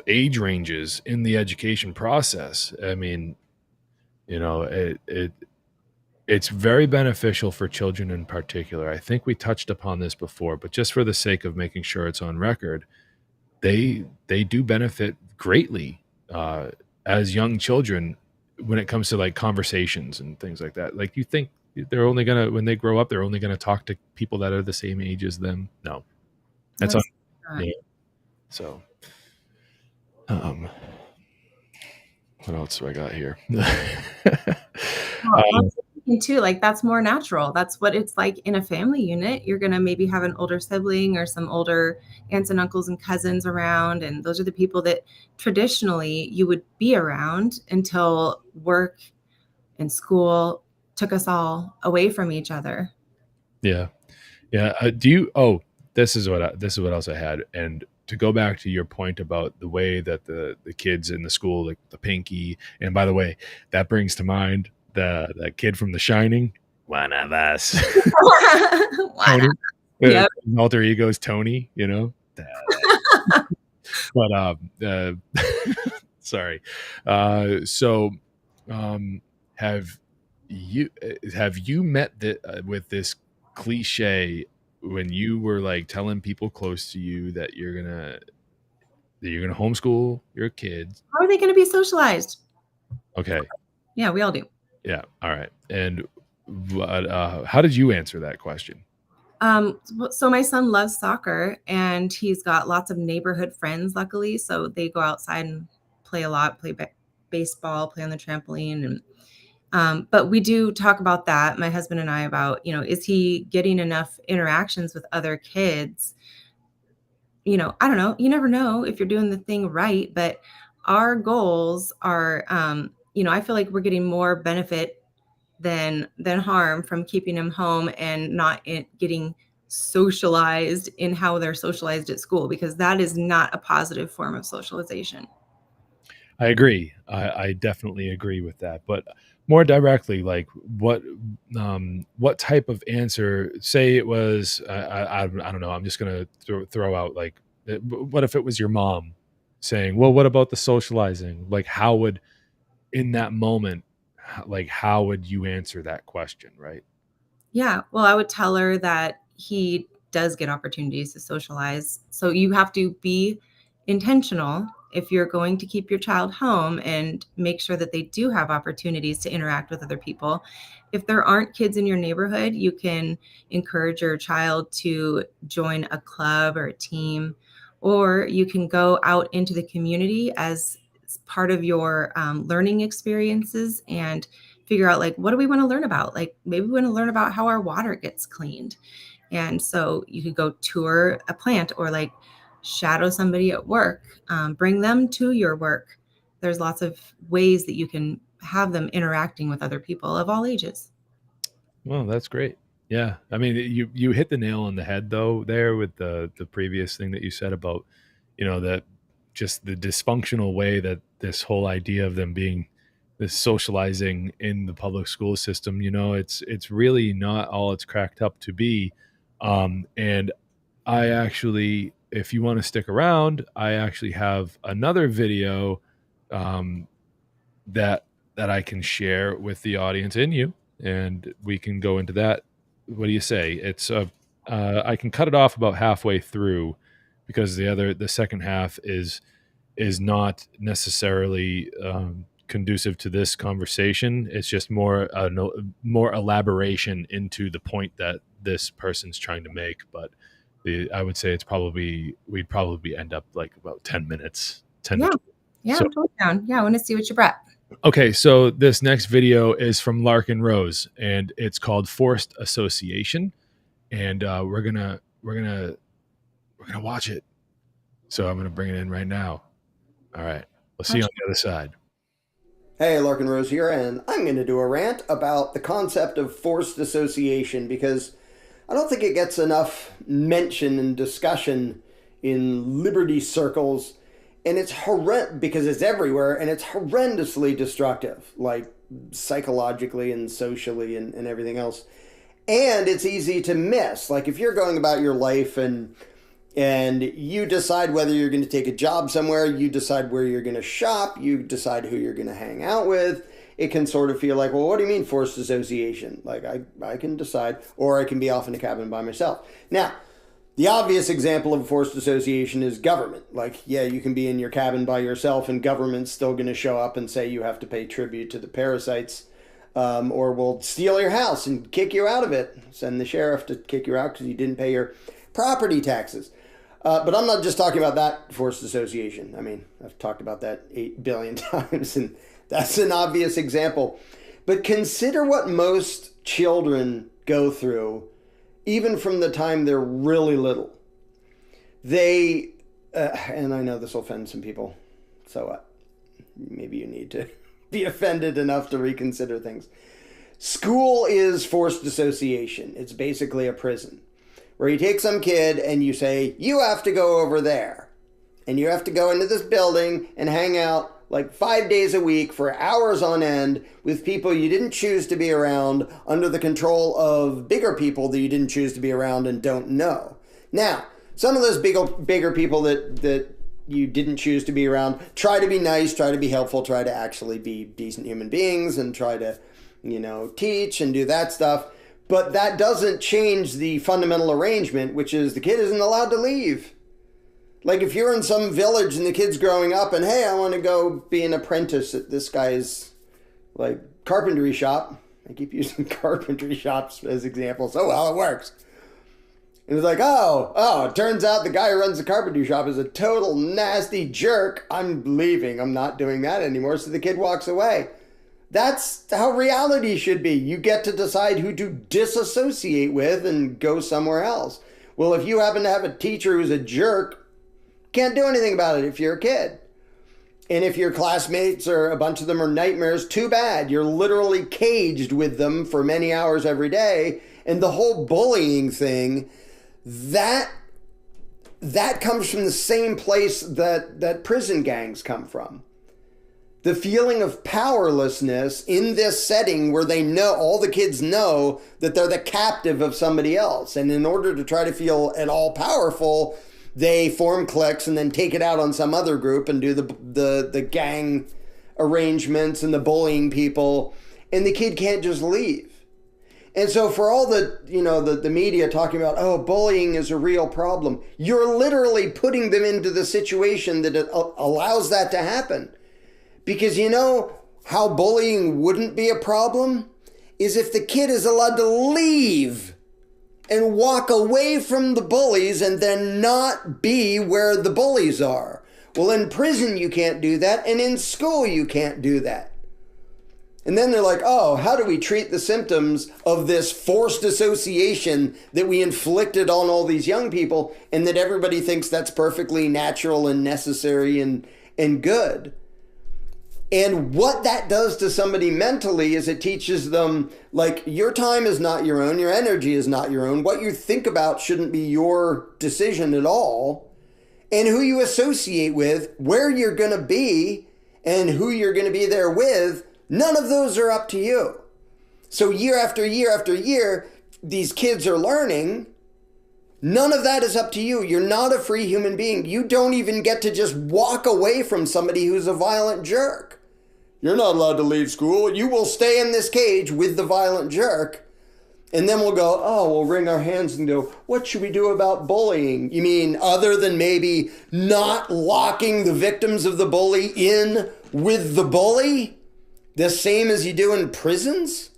age ranges in the education process. I mean, it's very beneficial for children in particular. I think we touched upon this before, but just for the sake of making sure it's on record, they do benefit greatly as young children when it comes to like conversations and things like that. Like, you think they're only gonna, when they grow up, they're only gonna talk to people that are the same age as them? No, that's on. Yeah. So, what else do I got here? Too, like that's more natural. That's what it's like in a family unit. You're gonna maybe have an older sibling or some older aunts and uncles and cousins around, and those are the people that traditionally you would be around until work and school took us all away from each other. Yeah. This is what else I had. And to go back to your point about the way that the kids in the school, like the Pinky, and by the way, that brings to mind that kid from The Shining, one of us. Tony. Yep. His alter ego is Tony, but sorry. So have you met with this cliche when you were like telling people close to you that you're gonna homeschool your kids? How are they going to be socialized? Okay. Yeah, we all do. Yeah. All right. And how did you answer that question? So my son loves soccer, and he's got lots of neighborhood friends, luckily. So they go outside and play a lot, play baseball, play on the trampoline. And but we do talk about that, my husband and I, about, is he getting enough interactions with other kids? I don't know. You never know if you're doing the thing right, but our goals are, I feel like we're getting more benefit than harm from keeping him home and not getting socialized in how they're socialized at school, because that is not a positive form of socialization. I agree. I definitely agree with that. But more directly, like what type of answer? Say it was, I don't know. I'm just gonna throw out, like, what if it was your mom saying, "Well, what about the socializing?" Like, how would, in that moment, like, how would you answer that question, right? Yeah, well, I would tell her that he does get opportunities to socialize. So you have to be intentional if you're going to keep your child home and make sure that they do have opportunities to interact with other people, if there aren't kids in your neighborhood, you can encourage your child to join a club or a team, or you can go out into the community as part of your learning experiences and figure out, like, what do we want to learn about? Like, maybe we want to learn about how our water gets cleaned. And so you could go tour a plant, or like shadow somebody at work, bring them to your work. There's lots of ways that you can have them interacting with other people of all ages. Well, that's great. Yeah. I mean, you hit the nail on the head though there with the previous thing that you said about, that just the dysfunctional way that this whole idea of them being this socializing in the public school system, it's really not all it's cracked up to be. And I actually, if you want to stick around, I actually have another video that I can share with the audience and you, and we can go into that. What do you say? It's I can cut it off about halfway through, because the second half is not necessarily conducive to this conversation. It's just more elaboration into the point that this person's trying to make. But I would say we'd probably end up like about 10 minutes. 10 Yeah. to 20. Yeah, So- I'm totally down. Yeah, I want to see what you brought. Okay, so this next video is from Larkin Rose, and it's called Forced Association, and we're gonna watch it. So I'm gonna bring it in right now. All right, we'll see you on the other side. Hey, Larkin Rose here, and I'm going to do a rant about the concept of forced association, because I don't think it gets enough mention and discussion in liberty circles, and it's horrendous because it's everywhere, and it's horrendously destructive, like psychologically and socially and everything else. And it's easy to miss. Like if you're going about your life and you decide whether you're going to take a job somewhere, you decide where you're going to shop, you decide who you're going to hang out with, it can sort of feel like, well, what do you mean forced association? Like I can decide, or I can be off in a cabin by myself. Now, the obvious example of forced association is government. Like, yeah, you can be in your cabin by yourself and government's still going to show up and say you have to pay tribute to the parasites, or will steal your house and kick you out of it. Send the sheriff to kick you out because you didn't pay your property taxes. But I'm not just talking about that forced association. I mean, I've talked about that 8 billion times, and that's an obvious example. But consider what most children go through, even from the time they're really little. They, and I know this will offend some people, so maybe you need to be offended enough to reconsider things. School is forced association. It's basically a prison, where you take some kid and you say, you have to go over there. And you have to go into this building and hang out like 5 days a week for hours on end with people you didn't choose to be around, under the control of bigger people that you didn't choose to be around and don't know. Now, some of those bigger people that you didn't choose to be around try to be nice, try to be helpful, try to actually be decent human beings and try to, teach and do that stuff. But that doesn't change the fundamental arrangement, which is the kid isn't allowed to leave. Like if you're in some village and the kid's growing up and, hey, I want to go be an apprentice at this guy's like carpentry shop. I keep using carpentry shops as examples. Oh, well, it works. And it's like, oh, it turns out the guy who runs the carpentry shop is a total nasty jerk. I'm leaving. I'm not doing that anymore. So the kid walks away. That's how reality should be. You get to decide who to disassociate with and go somewhere else. Well, if you happen to have a teacher who's a jerk, can't do anything about it if you're a kid. And if your classmates or a bunch of them are nightmares, too bad. You're literally caged with them for many hours every day. And the whole bullying thing, that comes from the same place that prison gangs come from. The feeling of powerlessness in this setting where they know, all the kids know that they're the captive of somebody else. And in order to try to feel at all powerful, they form cliques and then take it out on some other group and do the gang arrangements and the bullying people. And the kid can't just leave. And so for all the media talking about, oh, bullying is a real problem, you're literally putting them into the situation that allows that to happen. Because you know how bullying wouldn't be a problem? Is if the kid is allowed to leave and walk away from the bullies and then not be where the bullies are. Well, in prison you can't do that, and in school you can't do that. And then they're like, oh, how do we treat the symptoms of this forced association that we inflicted on all these young people, and that everybody thinks that's perfectly natural and necessary and good? And what that does to somebody mentally is it teaches them, like, your time is not your own, your energy is not your own. What you think about shouldn't be your decision at all. And who you associate with, where you're going to be, and who you're going to be there with, none of those are up to you. So year after year after year, these kids are learning. None of that is up to you. You're not a free human being. You don't even get to just walk away from somebody who's a violent jerk. You're not allowed to leave school. You will stay in this cage with the violent jerk. And then we'll go, oh, we'll wring our hands and go, what should we do about bullying? You mean other than maybe not locking the victims of the bully in with the bully? The same as you do in prisons?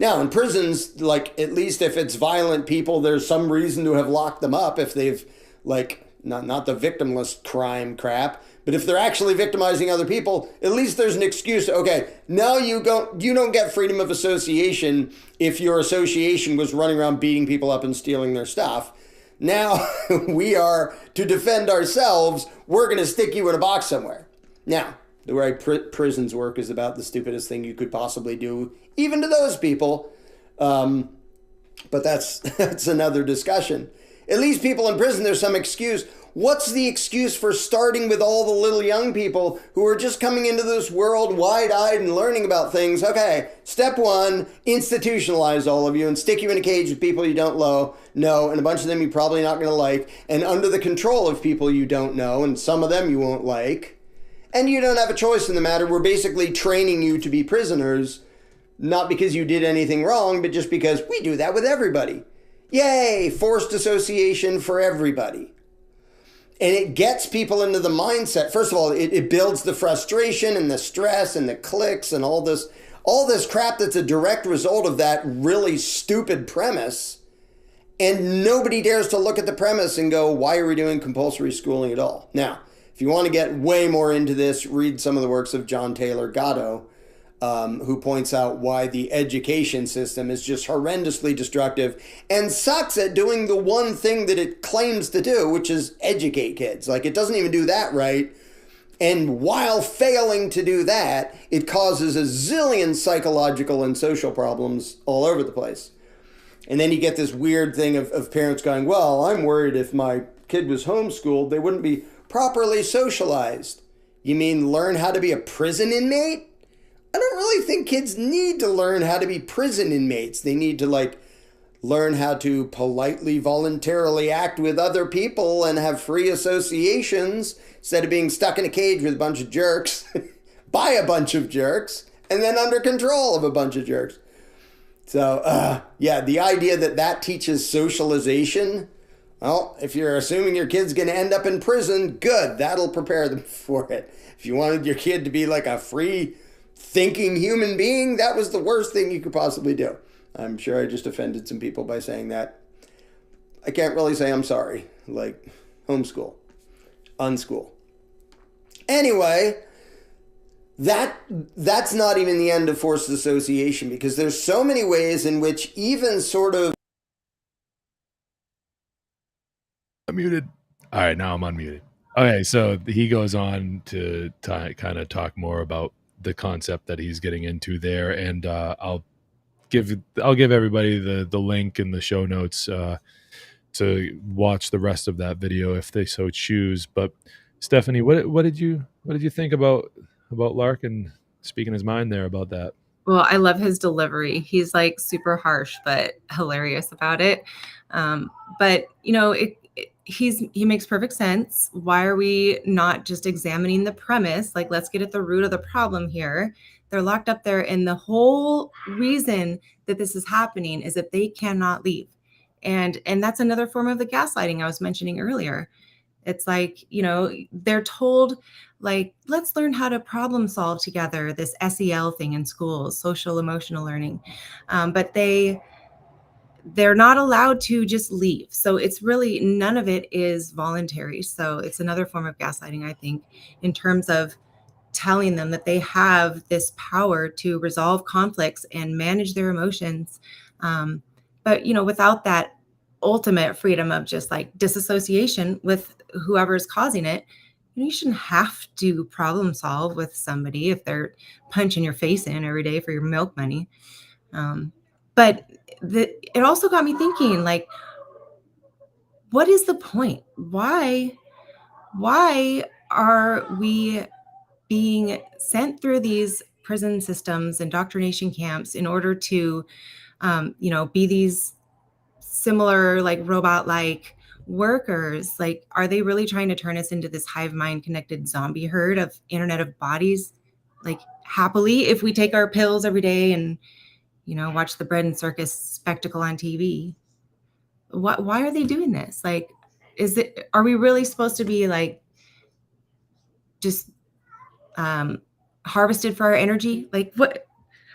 Now, in prisons, like, at least if it's violent people, there's some reason to have locked them up if they've, like, not the victimless crime crap, but if they're actually victimizing other people, at least there's an excuse. Okay, now you don't get freedom of association if your association was running around beating people up and stealing their stuff. Now, we are, to defend ourselves, we're going to stick you in a box somewhere. Now, the way prisons work is about the stupidest thing you could possibly do, even to those people. But that's another discussion. At least people in prison, there's some excuse. What's the excuse for starting with all the little young people who are just coming into this world wide-eyed and learning about things? Okay, step one, institutionalize all of you and stick you in a cage with people you don't know, and a bunch of them you're probably not going to like, and under the control of people you don't know, and some of them you won't like. And you don't have a choice in the matter. We're basically training you to be prisoners, not because you did anything wrong, but just because we do that with everybody. Yay, forced association for everybody. And it gets people into the mindset. First of all, it builds the frustration and the stress and the cliques and all this crap that's a direct result of that really stupid premise. And nobody dares to look at the premise and go, why are we doing compulsory schooling at all? Now, if you want to get way more into this, read some of the works of John Taylor Gatto, who points out why the education system is just horrendously destructive and sucks at doing the one thing that it claims to do, which is educate kids. Like, it doesn't even do that right. And while failing to do that, it causes a zillion psychological and social problems all over the place. And then you get this weird thing of parents going, well, I'm worried if my kid was homeschooled, they wouldn't be properly socialized. You mean learn how to be a prison inmate? I don't really think kids need to learn how to be prison inmates. They need to, like, learn how to politely, voluntarily act with other people and have free associations instead of being stuck in a cage with a bunch of jerks, by a bunch of jerks, and then under control of a bunch of jerks. So, yeah, the idea that teaches socialization, well, if you're assuming your kid's going to end up in prison, good, that'll prepare them for it. If you wanted your kid to be like a free thinking human being, that was the worst thing you could possibly do. I'm sure I just offended some people by saying that. I can't really say I'm sorry. Like, homeschool, unschool. Anyway, that's not even the end of forced association, because there's so many ways in which even sort of... I'm muted. All right, now I'm unmuted. Okay, so he goes on to kind of talk more about the concept that he's getting into there, and I'll give everybody the link in the show notes to watch the rest of that video if they so choose. But Stephanie, what did you think about Larkin speaking his mind there about that? Well, I love his delivery. He's like super harsh but hilarious about it. But you know, he makes perfect sense. Why are we not just examining the premise? Like, let's get at the root of the problem here. They're locked up there, and the whole reason that this is happening is that they cannot leave. And that's another form of the gaslighting I was mentioning earlier. It's like, they're told, like, let's learn how to problem solve together, this SEL thing in schools, social emotional learning. But they're not allowed to just leave. So it's really, none of it is voluntary. So it's another form of gaslighting, I think, in terms of telling them that they have this power to resolve conflicts and manage their emotions. But, without that ultimate freedom of just like disassociation with whoever is causing it, you shouldn't have to problem solve with somebody if they're punching your face in every day for your milk money. But it also got me thinking, like, what is the point? Why are we being sent through these prison systems, indoctrination camps, in order to, be these similar, like, robot-like workers? Like, are they really trying to turn us into this hive mind connected zombie herd of internet of bodies? Like, happily, if we take our pills every day and, watch the bread and circus spectacle on TV. Why are they doing this? Like, are we really supposed to be like just harvested for our energy? Like, what?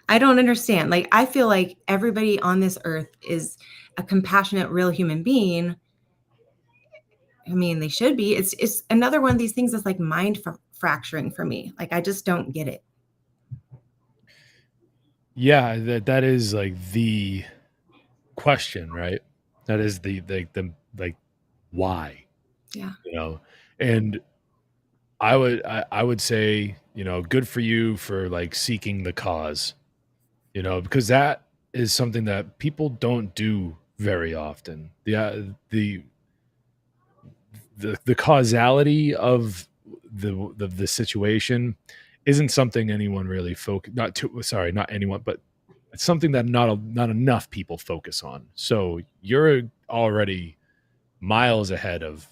I don't understand. Like, I feel like everybody on this earth is a compassionate, real human being. I mean, they should be. It's another one of these things that's like mind fracturing for me. Like, I just don't get it. Yeah, that is like the question, right? That is the why. Yeah. And I would say, good for you for like seeking the cause, because that is something that people don't do very often. The causality of the situation isn't something anyone really not anyone, but it's something that not enough people focus on. So you're already miles ahead of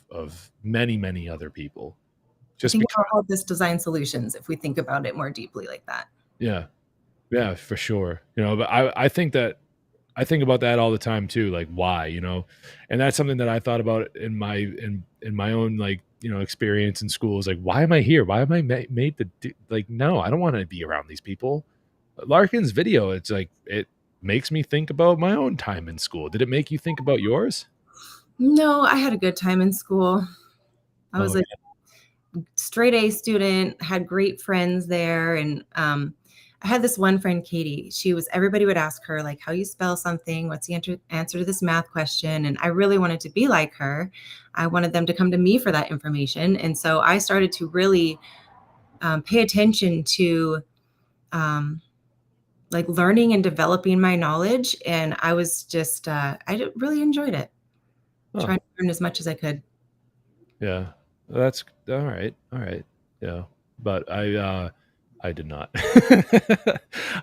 many other people. I think we'll help this design solutions if we think about it more deeply like that. Yeah, for sure. But I think about that all the time too. Like, why, and that's something that I thought about in my own, like, experience in school. Is like, why am I here? Why am I made to do, like, no, I don't want to be around these people. Larkin's video, it's like, it makes me think about my own time in school. Did it make you think about yours? No, I had a good time in school. I was a straight A student, had great friends there. And I had this one friend, Katie. Everybody would ask her, like, how you spell something, what's the answer to this math question. And I really wanted to be like her. I wanted them to come to me for that information. And so I started to really pay attention to like learning and developing my knowledge. And I was just, I really enjoyed it. Trying to learn as much as I could. Yeah, that's all right. Yeah, but I did not.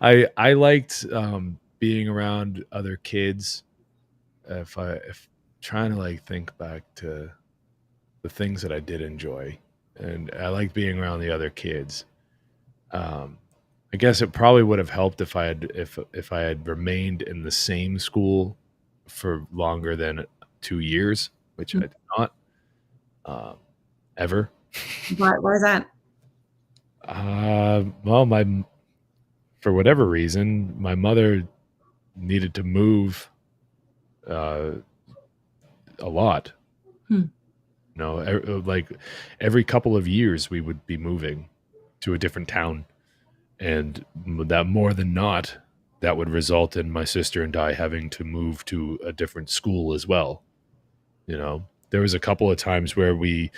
I liked being around other kids. If trying to like think back to the things that I did enjoy, and I liked being around the other kids. I guess it probably would have helped if I had remained in the same school for longer than 2 years, which I did not ever. Why is that? Well, for whatever reason, my mother needed to move a lot. Like every couple of years we would be moving to a different town, and that more than not, that would result in my sister and I having to move to a different school as well. There was a couple of times where we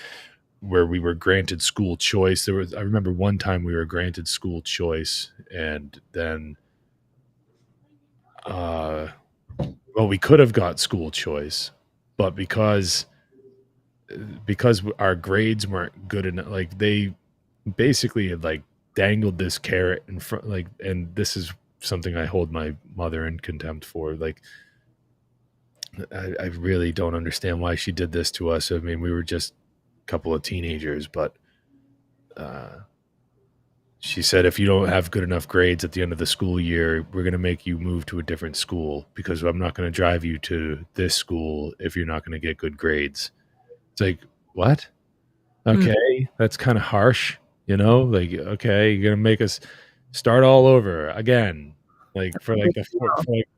were granted school choice. I remember one time we were granted school choice, and then we could have got school choice, but because our grades weren't good enough, like, they basically had like dangled this carrot in front, like, and this is something I hold my mother in contempt for. Like, I really don't understand why she did this to us. I mean, we were just couple of teenagers, but she said, if you don't have good enough grades at the end of the school year, we're going to make you move to a different school because I'm not going to drive you to this school if you're not going to get good grades. It's like, what? Okay, that's kind of harsh, like, okay, you're going to make us start all over again, like for like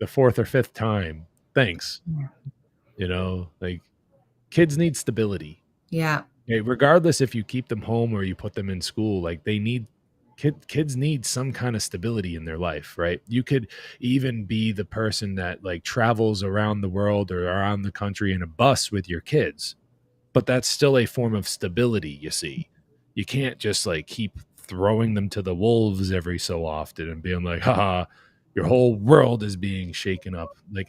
the fourth or fifth time. Thanks. Like kids need stability. Yeah. Okay, regardless if you keep them home or you put them in school, like they need kids need some kind of stability in their life, right? You could even be the person that like travels around the world or around the country in a bus with your kids, but that's still a form of stability. You see, you can't just like keep throwing them to the wolves every so often and being like, haha, your whole world is being shaken up. Like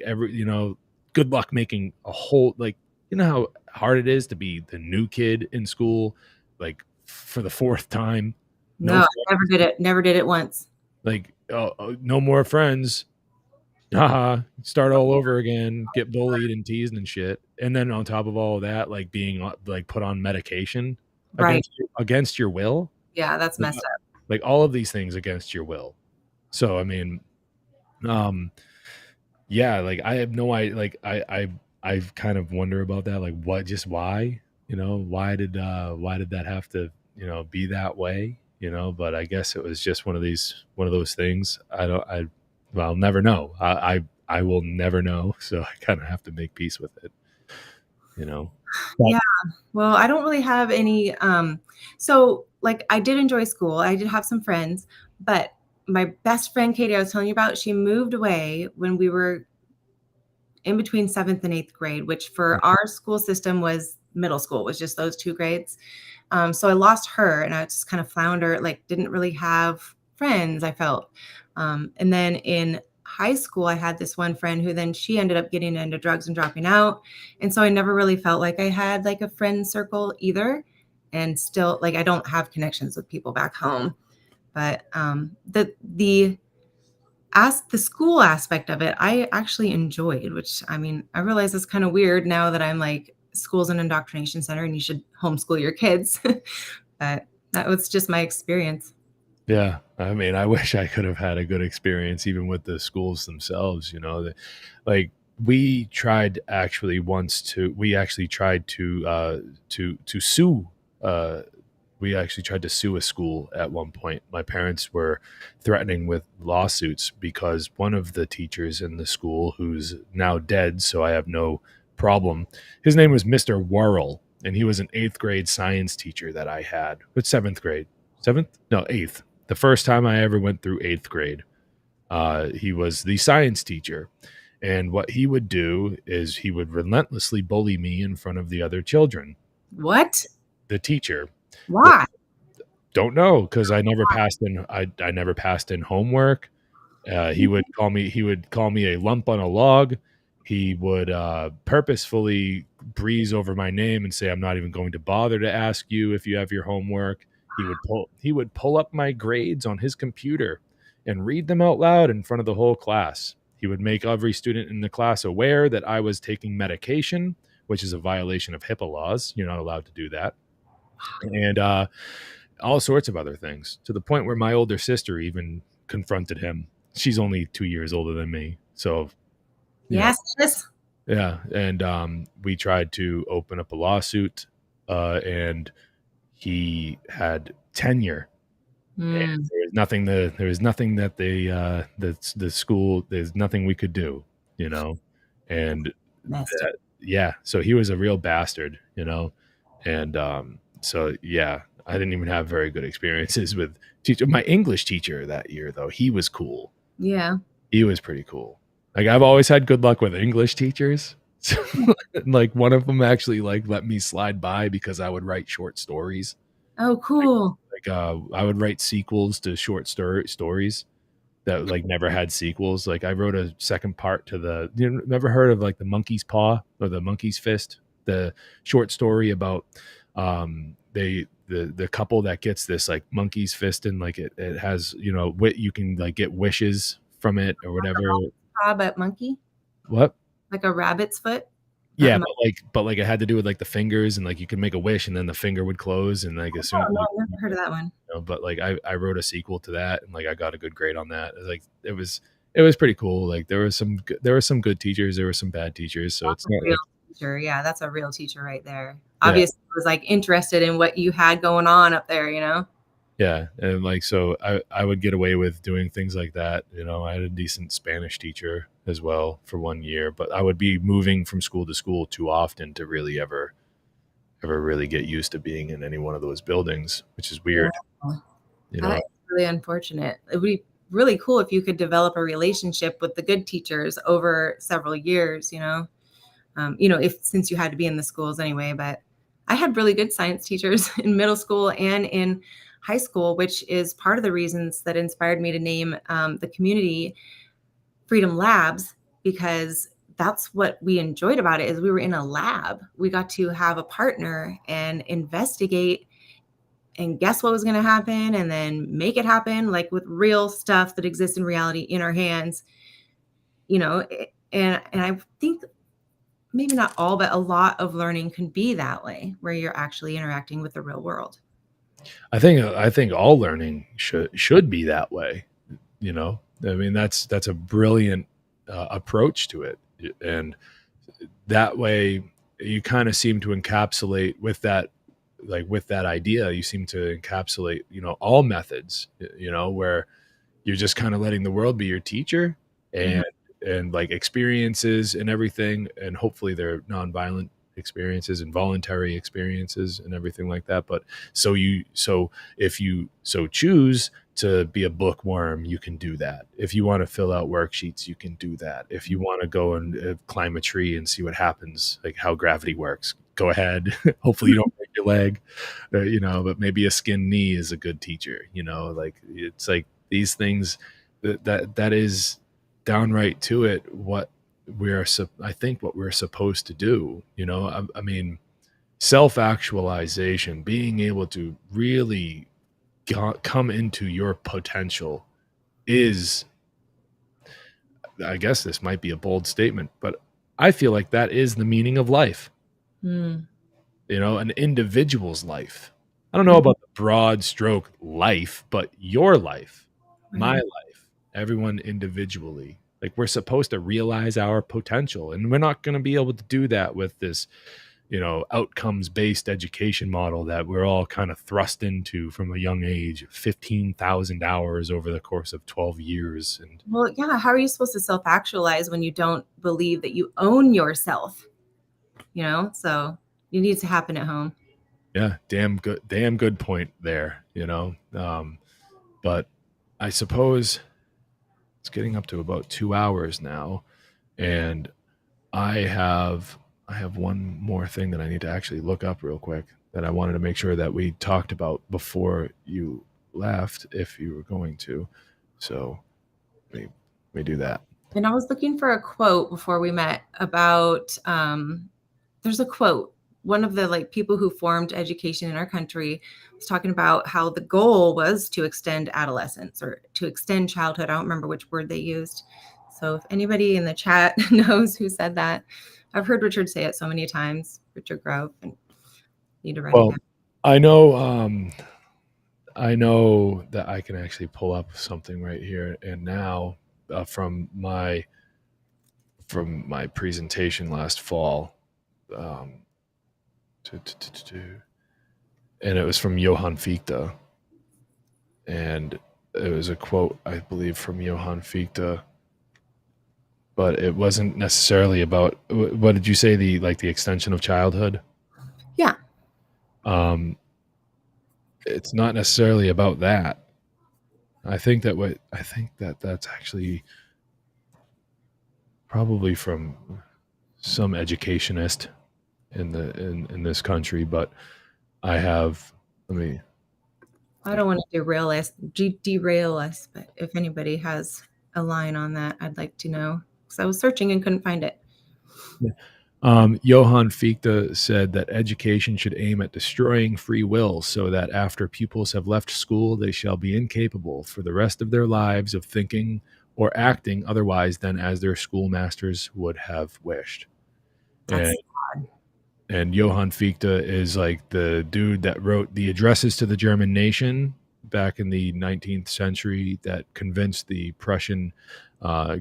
good luck making a whole, like, how hard it is to be the new kid in school, like for the fourth time. No, I never did it. Never did it once. Like, no more friends. Haha, start all over again, get bullied and teased and shit. And then on top of all of that, like being like put on medication Right. against your will. Yeah, that's messed up. Like all of these things against your will. So, I mean, yeah, like I have no idea. Like I kind of wonder about that. Like why, why did that have to, be that way, but I guess it was just one of those things. I'll never know. I will never know. So I kind of have to make peace with it, Yeah. Well, I don't really have any, so like I did enjoy school. I did have some friends, but my best friend, Katie, I was telling you about, she moved away when we were in between 7th and 8th grade, which for our school system was middle school, was just those 2 grades. So I lost her and I just kind of flounder, like didn't really have friends, I felt. And then in high school, I had this one friend who then she ended up getting into drugs and dropping out. And so I never really felt like I had like a friend circle either. And still, like, I don't have connections with people back home. But the school aspect of it, I actually enjoyed, which, I mean, I realize it's kind of weird now that I'm like, school's an indoctrination center and you should homeschool your kids. But that was just my experience. Yeah. I mean, I wish I could have had a good experience even with the schools themselves, like we tried actually to sue, we actually tried to sue a school at one point. My parents were threatening with lawsuits because one of the teachers in the school, who's now dead, so I have no problem, his name was Mr. Worrell, and he was an 8th grade science teacher that I had. But 7th grade. 7th? No, 8th. The first time I ever went through 8th grade. He was the science teacher. And what he would do is he would relentlessly bully me in front of the other children. What? The teacher. Why? Don't know, because I never passed in. I never passed in homework. He would call me a lump on a log. He would purposefully breeze over my name and say, I'm not even going to bother to ask you if you have your homework. He would pull up my grades on his computer and read them out loud in front of the whole class. He would make every student in the class aware that I was taking medication, which is a violation of HIPAA laws. You're not allowed to do that. And all sorts of other things, to the point where my older sister even confronted him. She's only 2 years older than me. So yes. Yeah. And we tried to open up a lawsuit, and he had tenure. And there was nothing that the school, there's nothing we could do, and yeah, so he was a real bastard, and so yeah, I didn't even have very good experiences with my English teacher that year, though. He was cool. Yeah, he was pretty cool. Like, I've always had good luck with English teachers. So, like, one of them actually like let me slide by because I would write short stories. Oh, cool. Like I would write sequels to short stories that like never had sequels. Like, I wrote a second part to never heard of like the monkey's paw or the monkey's fist, the short story about the couple that gets this like monkey's fist, and like it has, you can like get wishes from it or whatever. Rabbit monkey? What? Like a rabbit's foot? Yeah, but like it had to do with like the fingers, and like you could make a wish and then the finger would close, and like as soon Oh, as no, like, I've never heard of that one. but like I wrote a sequel to that, and like I got a good grade on that. It was pretty cool. Like there were some good teachers, there were some bad teachers, so it's not Real like teacher. Yeah, that's a real teacher right there. yeah. Obviously, was like interested in what you had going on up there, you know? Yeah, and like so I would get away with doing things like that. I had a decent Spanish teacher as well for 1 year, but I would be moving from school to school too often to really ever really get used to being in any one of those buildings, which is weird. That is really unfortunate. It would be really cool if you could develop a relationship with the good teachers over several years, if since you had to be in the schools anyway. But I had really good science teachers in middle school and in high school, which is part of the reasons that inspired me to name the community Freedom Labs, because that's what we enjoyed about it is we were in a lab. We got to have a partner and investigate and guess what was going to happen and then make it happen, like with real stuff that exists in reality in our hands, and I think maybe not all, but a lot of learning can be that way, where you're actually interacting with the real world. I think all learning should be that way. I mean, that's a brilliant approach to it, and that way you kind of seem to encapsulate with that idea. You seem to encapsulate all methods. Where you're just kind of letting the world be your teacher, and like experiences and everything, and hopefully they're nonviolent experiences and voluntary experiences and everything like that. But so if you so choose to be a bookworm, you can do that. If you want to fill out worksheets, you can do that. If you want to go and climb a tree and see what happens, like how gravity works, go ahead. Hopefully you don't break your leg, but maybe a skinned knee is a good teacher. Like it's like these things that is downright to it I think what we're supposed to do. I mean, self-actualization, being able to really come into your potential is, I guess this might be a bold statement, but I feel like that is the meaning of life. An individual's life. I don't know about the broad stroke life, but your life, my life, everyone individually. Like we're supposed to realize our potential, and we're not going to be able to do that with this, outcomes-based education model that we're all kind of thrust into from a young age, 15,000 hours over the course of 12 years. And well, yeah, how are you supposed to self-actualize when you don't believe that you own yourself? So it needs to happen at home. Yeah, damn good point there, but I suppose it's getting up to about 2 hours now, and I have one more thing that I need to actually look up real quick that I wanted to make sure that we talked about before you left, if you were going to. So we do that. And I was looking for a quote before we met about, there's a quote. One of the people who formed education in our country was talking about how the goal was to extend adolescence or to extend childhood. I don't remember which word they used. So if anybody in the chat knows who said that, I've heard Richard say it so many times, Richard Grove, and need to write it down. I know that I can actually pull up something right here and now from my presentation last fall. And it was from Johann Fichte, and it was a quote, I believe, from Johann Fichte, but it wasn't necessarily about, what did you say, the extension of childhood? Yeah. It's not necessarily about that. I think that's actually probably from some educationist in this country, but I don't want to derail us, but if anybody has a line on that, I'd like to know, because I was searching and couldn't find it. Johann Fichte said that education should aim at destroying free will, so that after pupils have left school, they shall be incapable for the rest of their lives of thinking or acting otherwise than as their schoolmasters would have wished. That's and Johann Fichte is like the dude that wrote the addresses to the German nation back in the 19th century that convinced the Prussian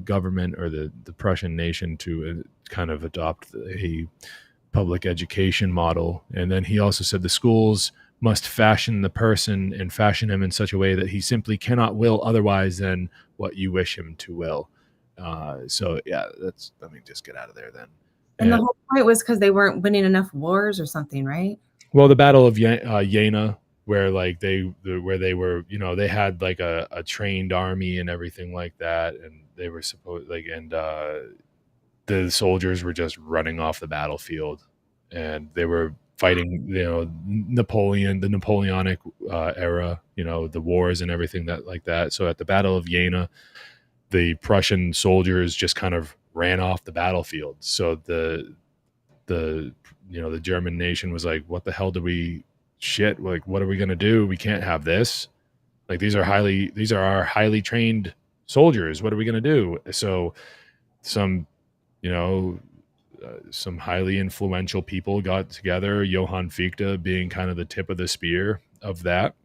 government or the Prussian nation to kind of adopt a public education model. And then he also said the schools must fashion the person and fashion him in such a way that he simply cannot will otherwise than what you wish him to will. So yeah, let me just get out of there then. And the whole point was because they weren't winning enough wars or something, right? Well, the Battle of Jena, where like they were, you know, they had like a trained army and everything like that, and they were supposed like, and the soldiers were just running off the battlefield, and they were fighting, you know, the Napoleonic era, you know, the wars and everything that like that. So at the Battle of Jena, the Prussian soldiers just kind of ran off the battlefield. So the you know, the German nation was like, what the hell do we like, what are we going to do? We can't have this. Like, these are our highly trained soldiers. What are we going to do? So some, you know, some highly influential people got together, Johann Fichte being kind of the tip of the spear of that.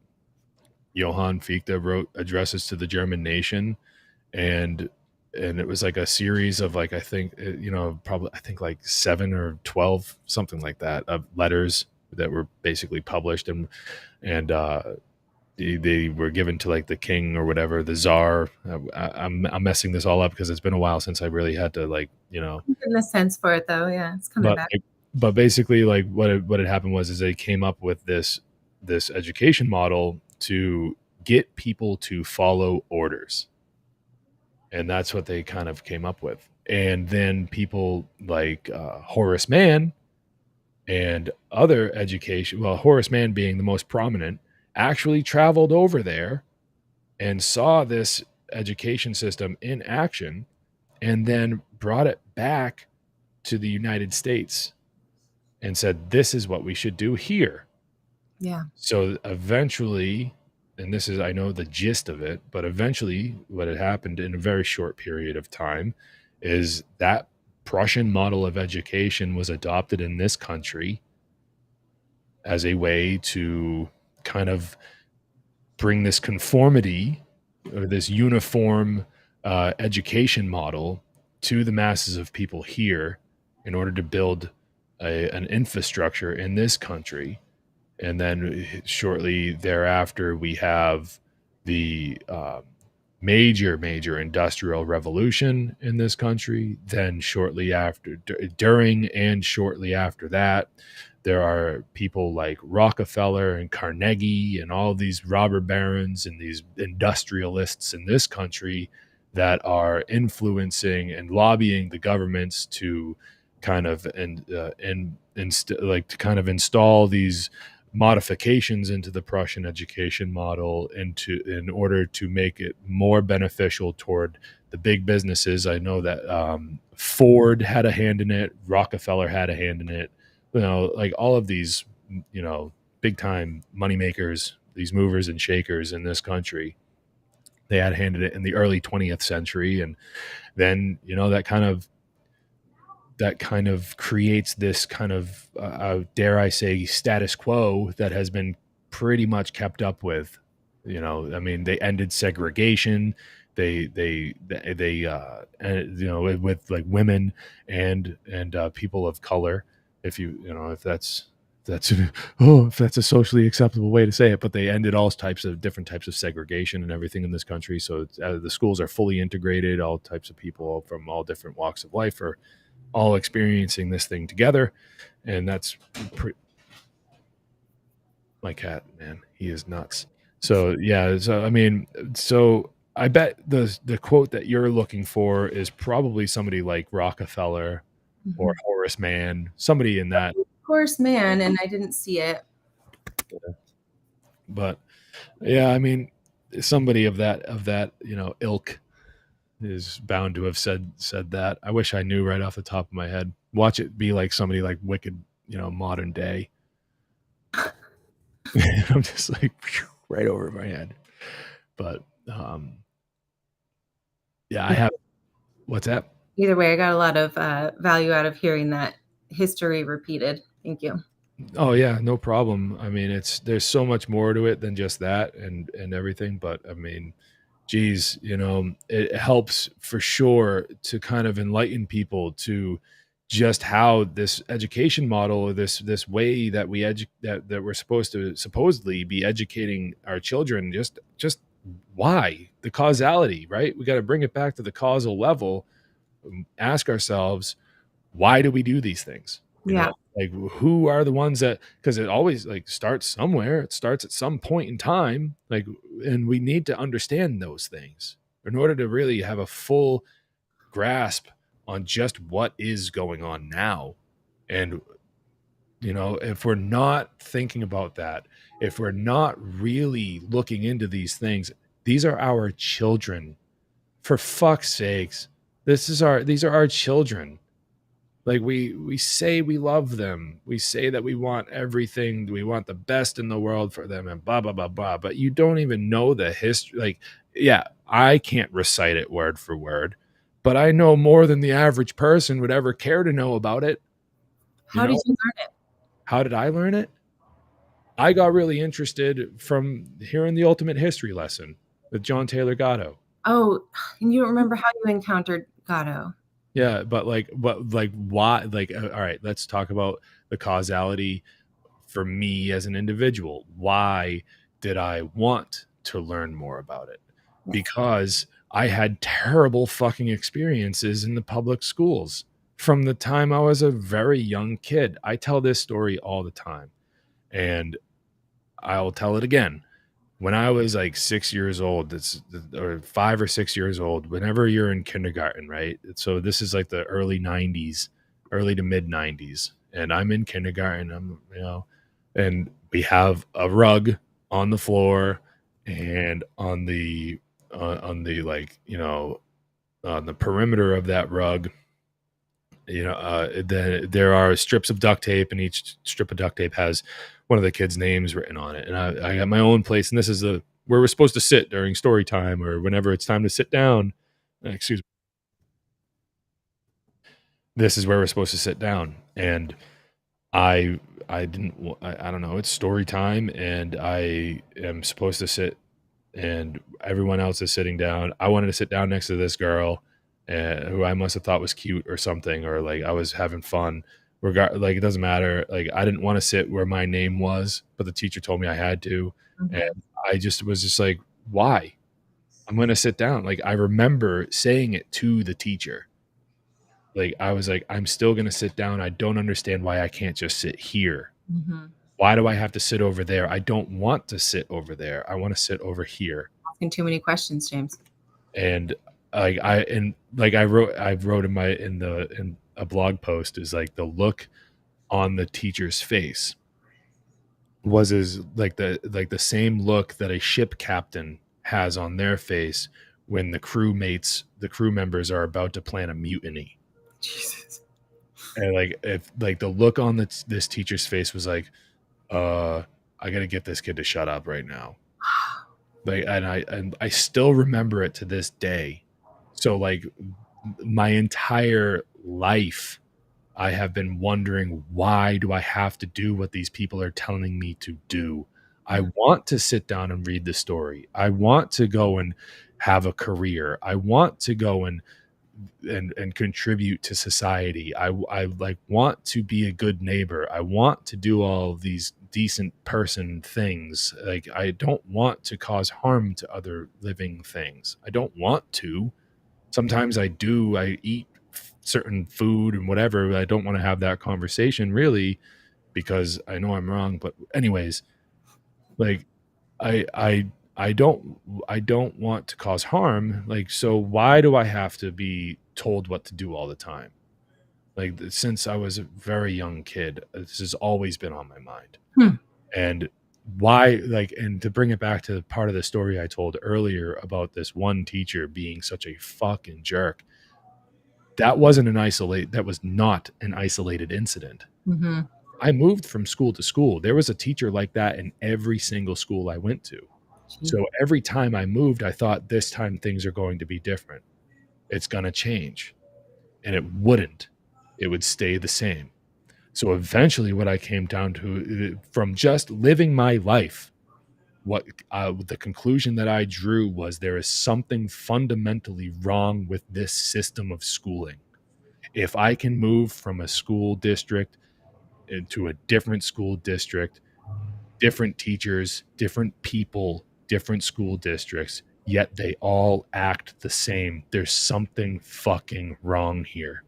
Johann Fichte wrote addresses to the German nation, and it was like a series of like, I think, you know, probably I think like 7 or 12, something like that, of letters that were basically published, and they were given to like the king or whatever, the czar. I'm messing this all up because it's been a while since I really had to, like, you know. I'm getting a sense for it though. Yeah, it's coming back. But basically, like what had happened was they came up with this education model to get people to follow orders. And that's what they kind of came up with. And then people like Horace Mann and other education, well, Horace Mann being the most prominent, actually traveled over there and saw this education system in action, and then brought it back to the United States and said, this is what we should do here. Yeah. So eventually, and this is, I know the gist of it, but eventually what had happened in a very short period of time is that Prussian model of education was adopted in this country as a way to kind of bring this conformity or this uniform education model to the masses of people here in order to build an infrastructure in this country. And then shortly thereafter, we have the major industrial revolution in this country. Then shortly after, during and shortly after that, there are people like Rockefeller and Carnegie and all these robber barons and these industrialists in this country that are influencing and lobbying the governments to kind of to kind of install these modifications into the Prussian education model in order to make it more beneficial toward the big businesses. I know that Ford had a hand in it, Rockefeller had a hand in it, you know, like all of these, you know, big time money makers, these movers and shakers in this country, they had a hand in it in the early 20th century. And then, you know, that kind of creates this kind of, dare I say, status quo that has been pretty much kept up with. You know, I mean, they ended segregation. They you know, with like women and people of color. If that's if that's a socially acceptable way to say it, but they ended all different types of segregation and everything in this country. So the schools are fully integrated. All types of people from all different walks of life are all experiencing this thing together. And that's my cat, man, he is nuts. So yeah, so I mean, so I bet the quote that you're looking for is probably somebody like Rockefeller or Horace Mann, somebody in that. Horace Mann, and I didn't see it. But yeah, I mean, somebody of that, you know, ilk is bound to have said that. I wish I knew right off the top of my head. Watch it be like somebody like wicked, you know, modern day. I'm just like right over my head. But yeah, I have. What's that? Either way, I got a lot of value out of hearing that history repeated. Thank you. Oh yeah, no problem. I mean, there's so much more to it than just that and everything. But I mean, geez, it helps for sure to kind of enlighten people to just how this education model, or this way that that we're supposed to supposedly be educating our children, just why the causality, right? We got to bring it back to the causal level. Ask ourselves, why do we do these things? Yeah. Like who are the ones that, because it always like starts somewhere. It starts at some point in time, like, and we need to understand those things in order to really have a full grasp on just what is going on now. And if we're not thinking about that, if we're not really looking into these things, these are our children. For fuck's sakes, these are our children. Like we say we love them. We say that we want everything. We want the best in the world for them and blah, blah, blah, blah. But you don't even know the history. Like, yeah, I can't recite it word for word, but I know more than the average person would ever care to know about it. How did you learn it? How did I learn it? I got really interested from hearing the Ultimate History Lesson with John Taylor Gatto. Oh, and you don't remember how you encountered Gatto? Yeah, but why? Like, all right, let's talk about the causality for me as an individual. Why did I want to learn more about it? Because I had terrible fucking experiences in the public schools from the time I was a very young kid. I tell this story all the time, and I'll tell it again. When I was like 6 years old, or 5 or 6 years old, whenever you're in kindergarten, right? So this is like the early 90s, early to mid 90s. And I'm in kindergarten, and we have a rug on the floor, and on the on the perimeter of that rug, there are strips of duct tape, and each strip of duct tape has one of the kids' names written on it. And I got my own place, and this is where we're supposed to sit during story time, or whenever it's time to sit down. Excuse me. This is where we're supposed to sit down, and I don't know. It's story time, and I am supposed to sit, and everyone else is sitting down. I wanted to sit down next to this girl, who I must have thought was cute or something, or like I was having fun. Like it doesn't matter. Like I didn't want to sit where my name was, but the teacher told me I had to, and I was just like, why? I'm going to sit down. Like I remember saying it to the teacher. Like I was like, I'm still going to sit down. I don't understand why I can't just sit here. Why do I have to sit over there? I don't want to sit over there. I want to sit over here. Asking too many questions, James. And I wrote in a blog post is like the look on the teacher's face was the same look that a ship captain has on their face when the crew members are about to plan a mutiny. Jesus. And the look on this teacher's face was like, I gotta get this kid to shut up right now. And I still remember it to this day. So like my entire life, I have been wondering, why do I have to do what these people are telling me to do? I want to sit down and read the story. I want to go and have a career. I want to go and contribute to society. I want to be a good neighbor. I want to do all of these decent person things. Like I don't want to cause harm to other living things. I don't want to. Sometimes I do. I eat certain food and whatever, but I don't want to have that conversation really, because I know I'm wrong. But anyways, like I don't want to cause harm. Like, so why do I have to be told what to do all the time? Like since I was a very young kid, this has always been on my mind. And why, and to bring it back to the part of the story I told earlier about this one teacher being such a fucking jerk, that was not an isolated incident. I moved from school to school. There was a teacher like that in every single school I went to. So every time I moved, I thought this time things are going to be different. It's going to change. And it wouldn't. It would stay the same. So eventually what I came down to from just living my life, what the conclusion that I drew was there is something fundamentally wrong with this system of schooling. If I can move from a school district into a different school district, different teachers, different people, different school districts, yet they all act the same, there's something fucking wrong here.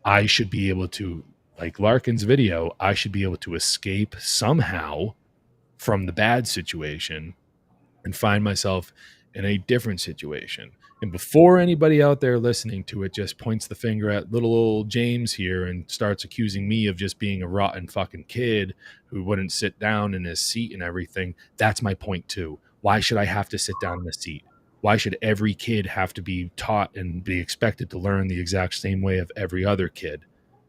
I should be able to, like Larkin's video, I should be able to escape somehow from the bad situation and find myself in a different situation. And before anybody out there listening to it just points the finger at little old James here and starts accusing me of just being a rotten fucking kid who wouldn't sit down in his seat and everything, that's my point too. Why should I have to sit down in the seat? Why should every kid have to be taught and be expected to learn the exact same way of every other kid?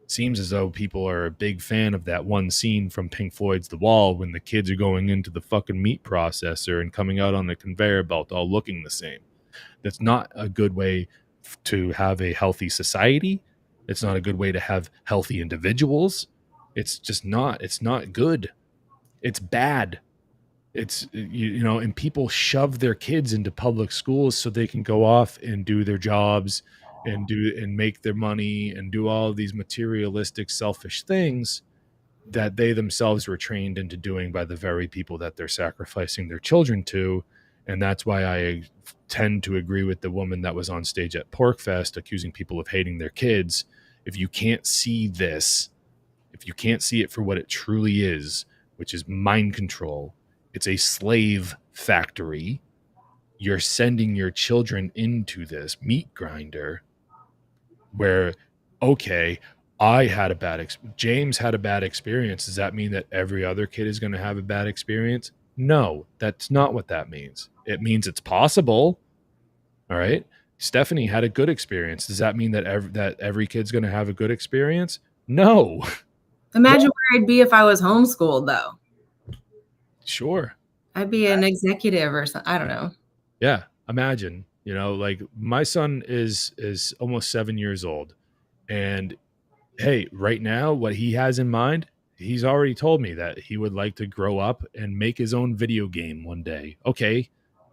Seems as though people are a big fan of that one scene from Pink Floyd's The Wall when the kids are going into the fucking meat processor and coming out on the conveyor belt all looking the same. That's not a good way to have a healthy society. It's not a good way to have healthy individuals. It's just not. It's not good. It's bad. It's, you know, and people shove their kids into public schools so they can go off and do their jobs and make their money and do all of these materialistic, selfish things that they themselves were trained into doing by the very people that they're sacrificing their children to. And that's why I tend to agree with the woman that was on stage at PorkFest accusing people of hating their kids. If you can't see this, if you can't see it for what it truly is, which is mind control, it's a slave factory. You're sending your children into this meat grinder where, okay, James had a bad experience. Does that mean that every other kid is going to have a bad experience? No, that's not what that means. It means it's possible. All right. Stephanie had a good experience. Does that mean that every kid's going to have a good experience? No. Imagine where I'd be if I was homeschooled, though. Sure. I'd be an executive or something. I don't know. Yeah. Imagine, you know, like my son is almost 7 years old. And hey, right now, what he has in mind, he's already told me that he would like to grow up and make his own video game one day. Okay.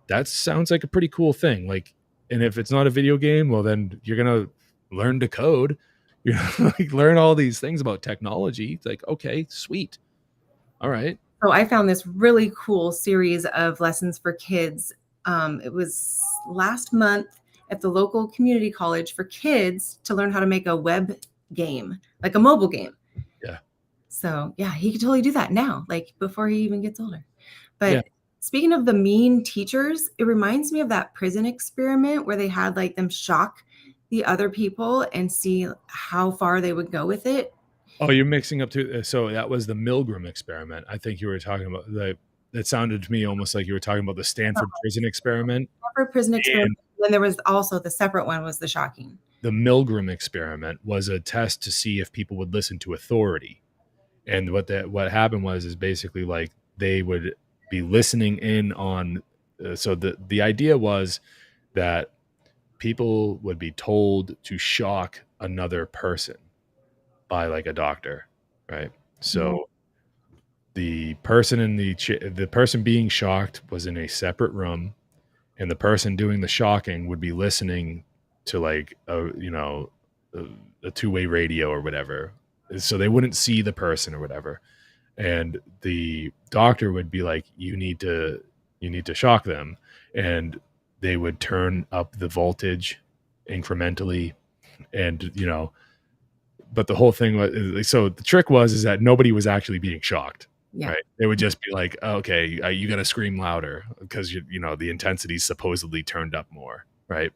That sounds like a pretty cool thing. Like, and if it's not a video game, well, then you're going to learn to code. You're like learn all these things about technology. It's like, okay, sweet. All right. So I found this really cool series of lessons for kids. It was last month at the local community college for kids to learn how to make a web game, like a mobile game. Yeah. So yeah, he could totally do that now, like before he even gets older. But speaking of the mean teachers, it reminds me of that prison experiment where they had like them shock the other people and see how far they would go with it. Oh, you're mixing up two. So that was the Milgram experiment. I think you were talking about it sounded to me almost like you were talking about the Stanford prison experiment. Stanford prison experiment. And then there was also the separate one was the shocking. The Milgram experiment was a test to see if people would listen to authority. And what happened is basically like they would be listening in on. So the idea was that people would be told to shock another person by like a doctor, right? So the person the person being shocked was in a separate room, and the person doing the shocking would be listening to like a two-way radio or whatever, so they wouldn't see the person or whatever. And the doctor would be like, you need to shock them, and they would turn up the voltage incrementally, and but the whole thing was, so the trick is that nobody was actually being shocked. Yeah. Right. They would just be like, oh, okay, you got to scream louder because the intensity supposedly turned up more. Right.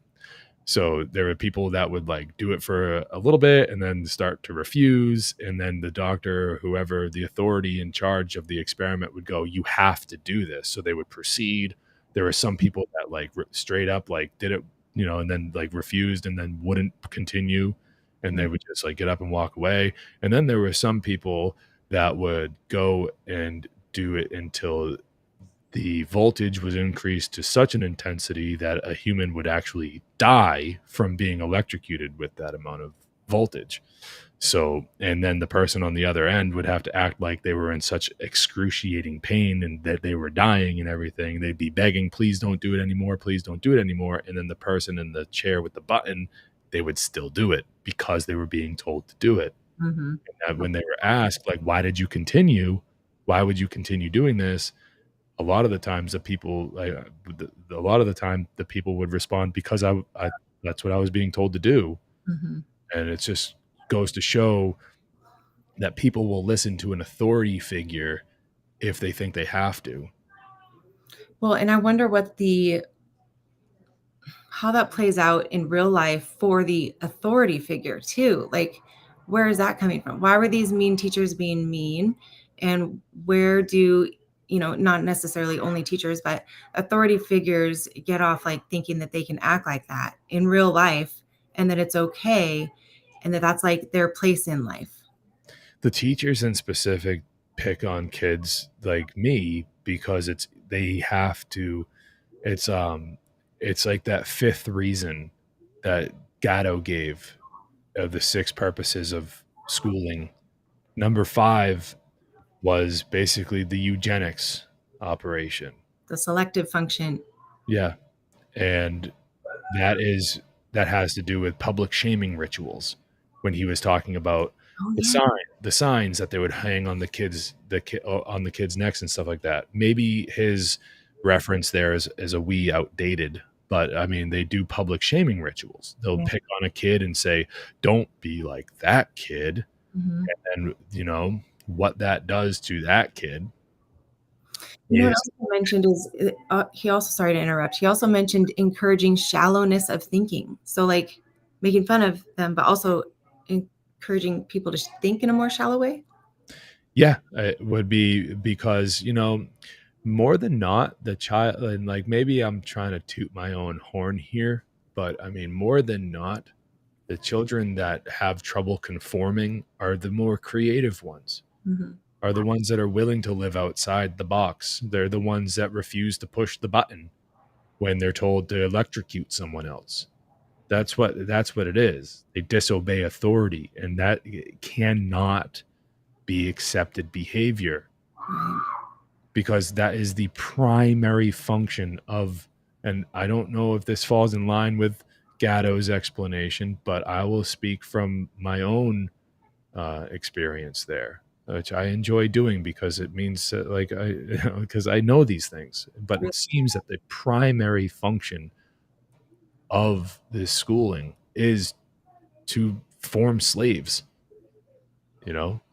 So there were people that would like do it for a little bit and then start to refuse. And then the doctor, whoever the authority in charge of the experiment would go, you have to do this. So they would proceed. There were some people that like straight up like did it, and then like refused and then wouldn't continue. And they would just like get up and walk away. And then there were some people that would go and do it until the voltage was increased to such an intensity that a human would actually die from being electrocuted with that amount of voltage. So, and then the person on the other end would have to act like they were in such excruciating pain and that they were dying and everything. They'd be begging, please don't do it anymore. Please don't do it anymore. And then the person in the chair with the button, they would still do it because they were being told to do it. Mm-hmm. And when they were asked, like, why did you continue? Why would you continue doing this? A lot of the times the people, a lot of the time the people would respond because I that's what I was being told to do. Mm-hmm. And it just goes to show that people will listen to an authority figure if they think they have to. Well, and I wonder how that plays out in real life for the authority figure too. Like, where is that coming from? Why were these mean teachers being mean? And where do, not necessarily only teachers, but authority figures get off like thinking that they can act like that in real life and that it's okay and that that's like their place in life? The teachers in specific pick on kids like me because they have to. It's like that fifth reason that Gatto gave of the 6 purposes of schooling. Number 5 was basically the eugenics operation. The selective function. Yeah. And that has to do with public shaming rituals when he was talking about the signs that they would hang on the kids necks and stuff like that. Maybe his reference there is a wee outdated, but I mean, they do public shaming rituals. They'll pick on a kid and say, don't be like that kid. Mm-hmm. And what that does to that kid. What else he mentioned is he also, sorry to interrupt, he also mentioned encouraging shallowness of thinking. So like making fun of them, but also encouraging people to think in a more shallow way. Yeah, it would be because, more than not, the child, and like maybe I'm trying to toot my own horn here, but I mean, more than not, the children that have trouble conforming are the more creative ones. Mm-hmm. Are the ones that are willing to live outside the box. They're the ones that refuse to push the button when they're told to electrocute someone else. That's what it is. They disobey authority, and that cannot be accepted behavior because that is the primary function of, and I don't know if this falls in line with Gatto's explanation, but I will speak from my own experience there, which I enjoy doing because it means because I know these things. But it seems that the primary function of this schooling is to form slaves.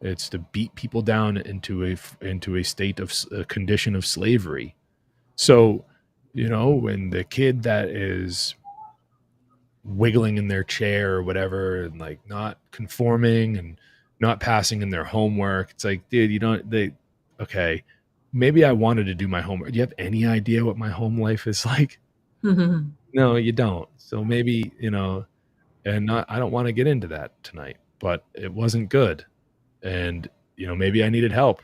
It's to beat people down into a state of a condition of slavery. So, when the kid that is wiggling in their chair or whatever and like not conforming and not passing in their homework, it's like, dude, okay, maybe I wanted to do my homework. Do you have any idea what my home life is like? Mm-hmm. No, you don't. So maybe, I don't want to get into that tonight, but it wasn't good. And, maybe I needed help.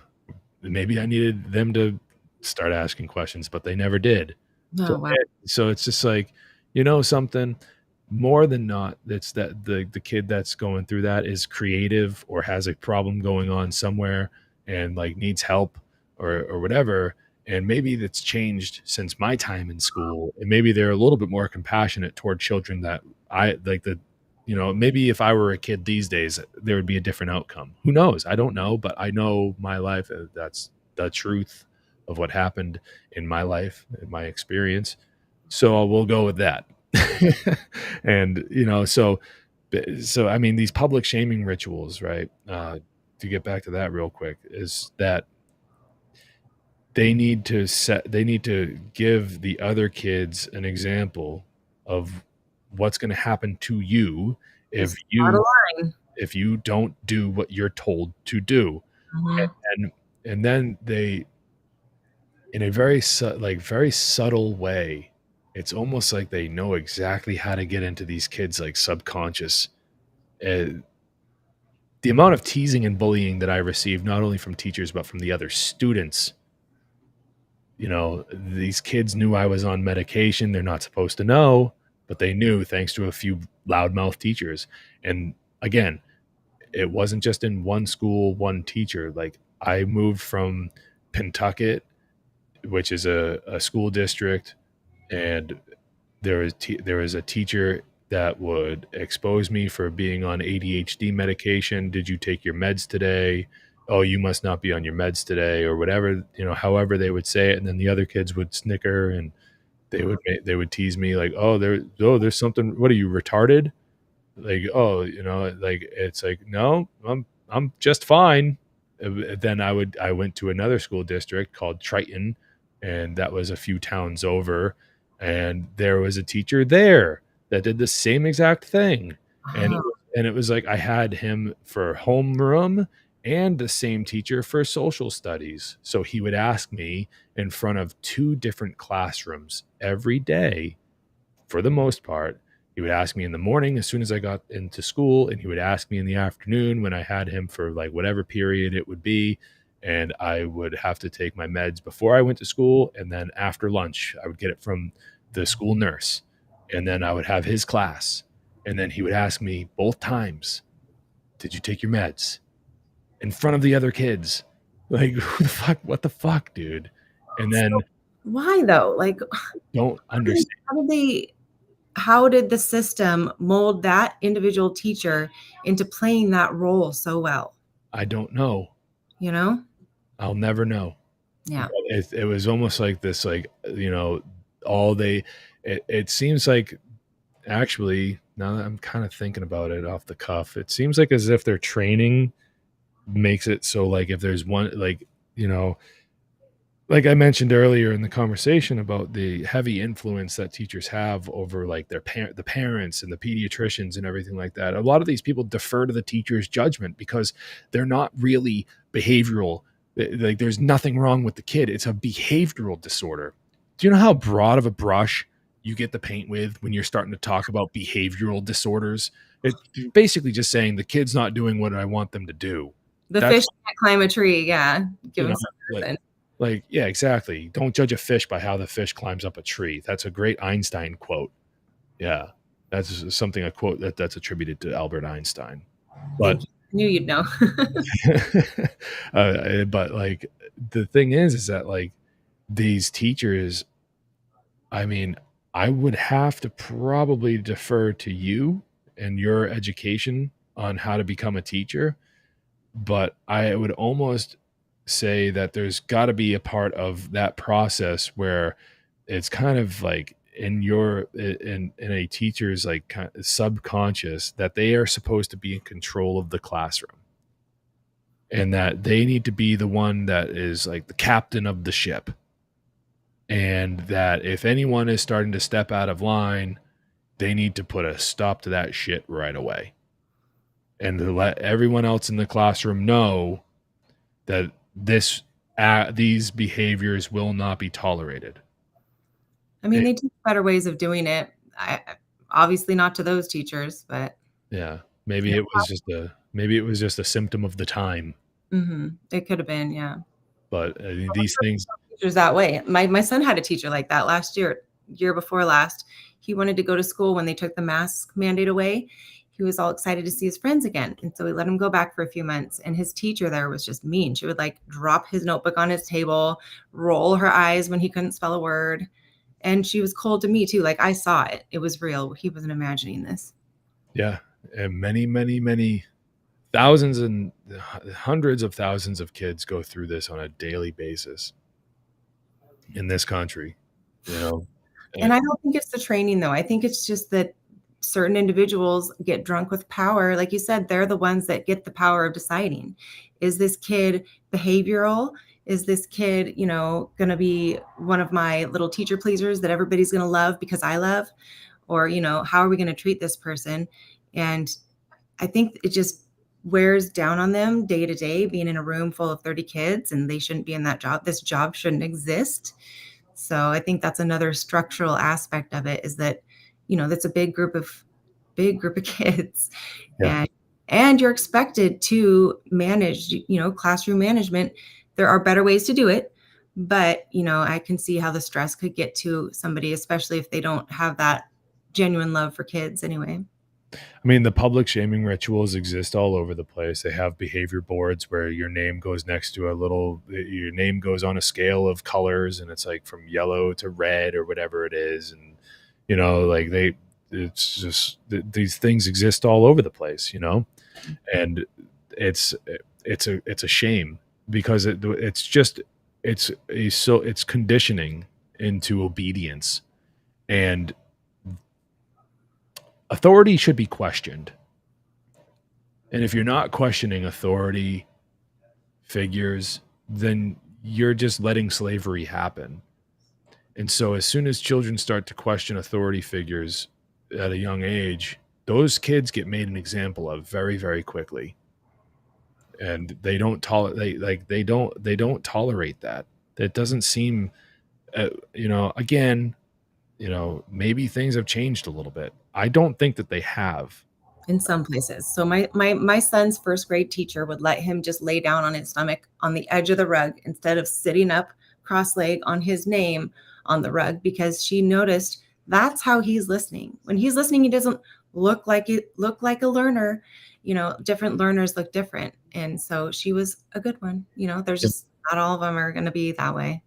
Maybe I needed them to start asking questions, but they never did. Oh, wow. So it's just like, something. More than not, it's that the kid that's going through that is creative or has a problem going on somewhere and like needs help or whatever. And maybe that's changed since my time in school. And maybe they're a little bit more compassionate toward children that I like maybe if I were a kid these days, there would be a different outcome. Who knows? I don't know, but I know my life. That's the truth of what happened in my life, in my experience. So we'll go with that. And so I mean, these public shaming rituals, right? To get back to that real quick, is that they need to give the other kids an example of what's going to happen to you if you don't do what you're told to do. Mm-hmm. And then they, in a very subtle way, it's almost like they know exactly how to get into these kids' like subconscious. The amount of teasing and bullying that I received, not only from teachers, but from the other students, these kids knew I was on medication. They're not supposed to know, but they knew thanks to a few loudmouth teachers. And again, it wasn't just in one school, one teacher. Like I moved from Pentucket, which is a school district, and there was a teacher that would expose me for being on ADHD medication. Did you take your meds today? Oh, you must not be on your meds today, or whatever, however they would say it. And then the other kids would snicker, and they would tease me like, there's something. What are you, retarded? Like, like, it's like, no, I'm just fine. Then I went to another school district called Triton, and that was a few towns over, and there was a teacher there that did the same exact thing. And Wow. it was like I had him for homeroom and the same teacher for social studies. So he would ask me in front of two different classrooms every day for the most part. He would ask me in the morning as soon as I got into school, and he would ask me in the afternoon when I had him for like whatever period it would be. And I would have to take my meds before I went to school. And then after lunch, I would get it from the school nurse. And then I would have his class. And then he would ask me both times, did you take your meds? In front of the other kids. Like, who the fuck? What the fuck, dude? And then Why though? Like, don't understand. how did the system mold that individual teacher into playing that role so well? I don't know. I'll never know. Yeah. It was almost like this, like, it seems like, actually, now that I'm kind of thinking about it off the cuff, it seems like as if their training makes it so, like, if there's one, like, like I mentioned earlier in the conversation about the heavy influence that teachers have over like the parents and the pediatricians and everything like that. A lot of these people defer to the teacher's judgment because they're not really behavioral. Like there's nothing wrong with the kid. It's a behavioral disorder. Do you know how broad of a brush you get the paint with when you're starting to talk about behavioral disorders? It's basically just saying the kid's not doing what I want them to do. The fish can't climb a tree. Yeah. Give them some like, yeah, exactly. Don't judge a fish by how the fish climbs up a tree. That's a great Einstein quote. Yeah. That's something, a quote that's attributed to Albert Einstein. But I knew you'd know. But like, the thing is that like these teachers, I mean, I would have to probably defer to you and your education on how to become a teacher. But I would almost say that there's got to be a part of that process where it's kind of like in a teacher's like kind of subconscious that they are supposed to be in control of the classroom, and that they need to be the one that is like the captain of the ship, and that if anyone is starting to step out of line, they need to put a stop to that shit right away, and to let everyone else in the classroom know that these behaviors will not be tolerated. I mean, they teach better ways of doing it. Obviously not to those teachers, but yeah, maybe it was just a symptom of the time. It could have been, yeah. But these things, teachers that way. My son had a teacher like that last year before last. He wanted to go to school when they took the mask mandate away. He was all excited to see his friends again. And so we let him go back for a few months. And his teacher there was just mean. She would like drop his notebook on his table, roll her eyes when he couldn't spell a word. And she was cold to me too. Like I saw it. It was real. He wasn't imagining this. Yeah. And many, many, many thousands and hundreds of thousands of kids go through this on a daily basis in this country, And I don't think it's the training though. I think it's just that certain individuals get drunk with power. Like you said, they're the ones that get the power of deciding, is this kid behavioral? Is this kid, going to be one of my little teacher pleasers that everybody's going to love because I love? Or, how are we going to treat this person? And I think it just wears down on them day to day, being in a room full of 30 kids, and they shouldn't be in that job. This job shouldn't exist. So I think that's another structural aspect of it, is that that's a big group of kids. Yeah. And you're expected to manage, classroom management. There are better ways to do it, but, I can see how the stress could get to somebody, especially if they don't have that genuine love for kids anyway. I mean, the public shaming rituals exist all over the place. They have behavior boards where your name goes next to your name goes on a scale of colors, and it's like from yellow to red or whatever it is. And, like it's just, these things exist all over the place, and it's, it's a shame because it's conditioning into obedience, and authority should be questioned. And if you're not questioning authority figures, then you're just letting slavery happen. And so as soon as children start to question authority figures at a young age, those kids get made an example of very, very quickly. And they don't tolerate they don't tolerate that. That doesn't seem again, maybe things have changed a little bit. I don't think that they have. In some places. So my son's first grade teacher would let him just lay down on his stomach on the edge of the rug instead of sitting up cross-legged on his name on the rug, because she noticed that's how he's listening. When he's listening, he doesn't look like a learner. Different learners look different. And so she was a good one. There's just not all of them are going to be that way.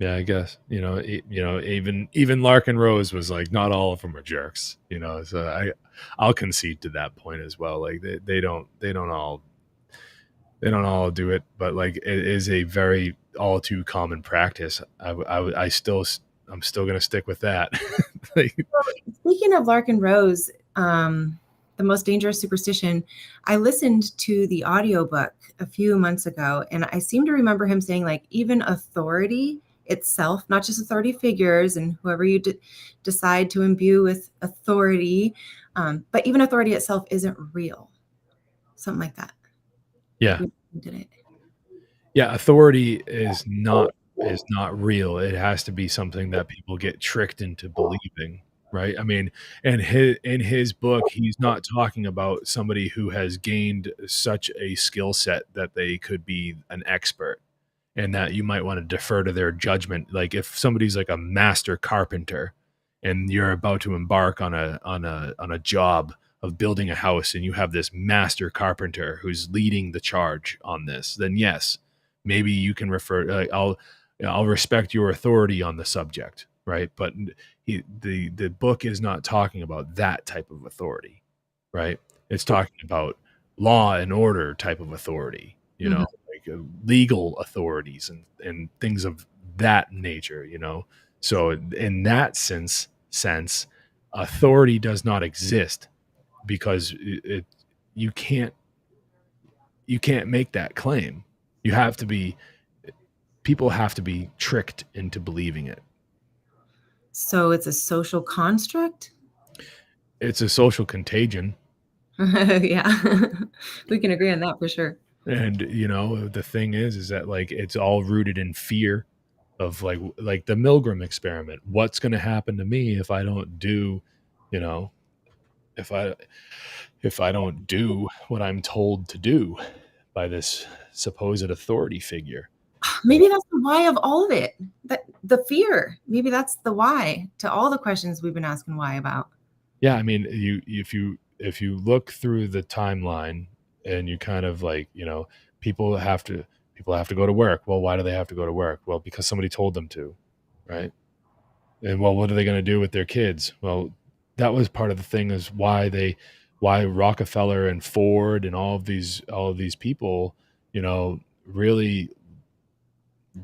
Yeah, I guess, even Larkin Rose was like, not all of them are jerks, so I'll concede to that point as well. Like they don't all do it, but like it is a very all too common practice. I'm still going to stick with that. Speaking of Larkin Rose, The Most Dangerous Superstition, I listened to the audiobook a few months ago, and I seem to remember him saying, like, even authority itself, not just authority figures and whoever you decide to imbue with authority, but even authority itself isn't real. Something like that. Yeah. Did it? Yeah, authority is not real. It has to be something that people get tricked into believing, right? I mean, and in his book, he's not talking about somebody who has gained such a skill set that they could be an expert, and that you might want to defer to their judgment. Like if somebody's like a master carpenter and you're about to embark on a job of building a house, and you have this master carpenter who's leading the charge on this, then yes, maybe you can refer, like, I'll respect your authority on the subject, right? But the book is not talking about that type of authority, right? It's talking about law and order type of authority, like legal authorities and things of that nature, So in that sense, authority does not exist, because you can't make that claim. People have to be tricked into believing it. So it's a social construct? It's a social contagion. Yeah. We can agree on that for sure. And the thing is that, like, it's all rooted in fear of like the Milgram experiment. What's going to happen to me if I don't do, if I don't do what I'm told to do by this supposed authority figure? Maybe that's the why of all of it. The fear. Maybe that's the why to all the questions we've been asking why about. Yeah, I mean, if you look through the timeline and you kind of like, people have to go to work. Well, why do they have to go to work? Well, because somebody told them to, right? And well, what are they going to do with their kids? Well, that was part of the thing, is why Rockefeller and Ford and all of these people, really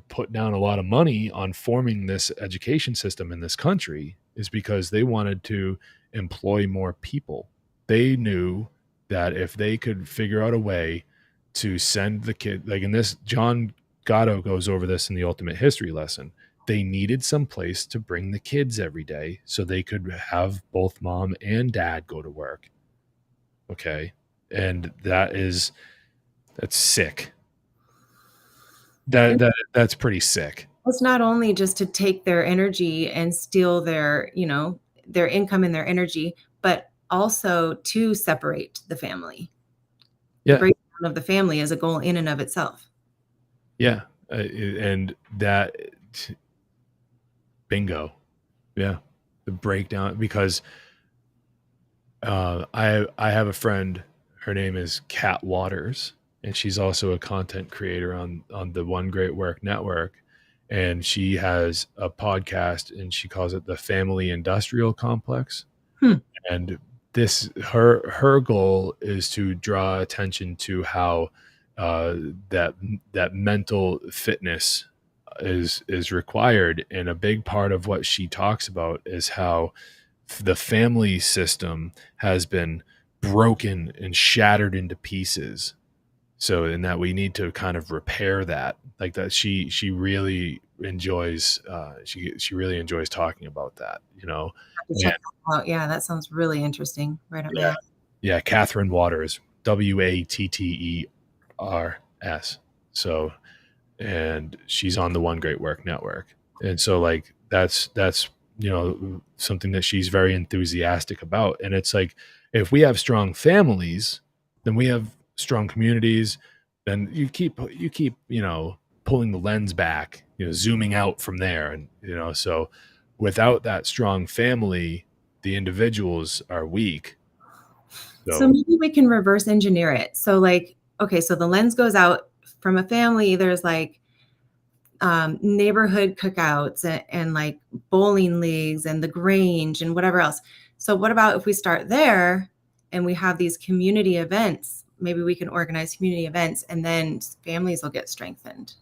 put down a lot of money on forming this education system in this country, is because they wanted to employ more people. They knew that if they could figure out a way to send the kid, like in this, John Gatto goes over this in the Ultimate History lesson, they needed some place to bring the kids every day so they could have both mom and dad go to work. Okay. And that's sick. That's pretty sick. It's not only just to take their energy and steal their income and their energy, but also to separate the family. Yeah. The breakdown of the family is a goal in and of itself. Yeah. And that, bingo. Yeah. The breakdown, because I have a friend. Her name is Kat Waters, and she's also a content creator on the One Great Work Network. And she has a podcast, and she calls it the Family Industrial Complex. Hmm. And this her goal is to draw attention to how that mental fitness is required, and a big part of what she talks about is how the family system has been broken and shattered into pieces. So in that we need to kind of repair that, like that she really enjoys she really enjoys talking about that, you know. Have to check that out. Yeah, that sounds really interesting. Right up my Yeah. alley. Yeah, Catherine Waters, Watters. So, and she's on the One Great Work Network. And so like that's something that she's very enthusiastic about. And it's like if we have strong families, then we have strong communities, then you keep pulling the lens back, zooming out from there. And so without that strong family, the individuals are weak. So maybe we can reverse engineer it. So like, okay, so the lens goes out from a family. There's like neighborhood cookouts and like bowling leagues and the Grange and whatever else. So what about if we start there and we have these community events? Maybe we can organize community events, and then families will get strengthened.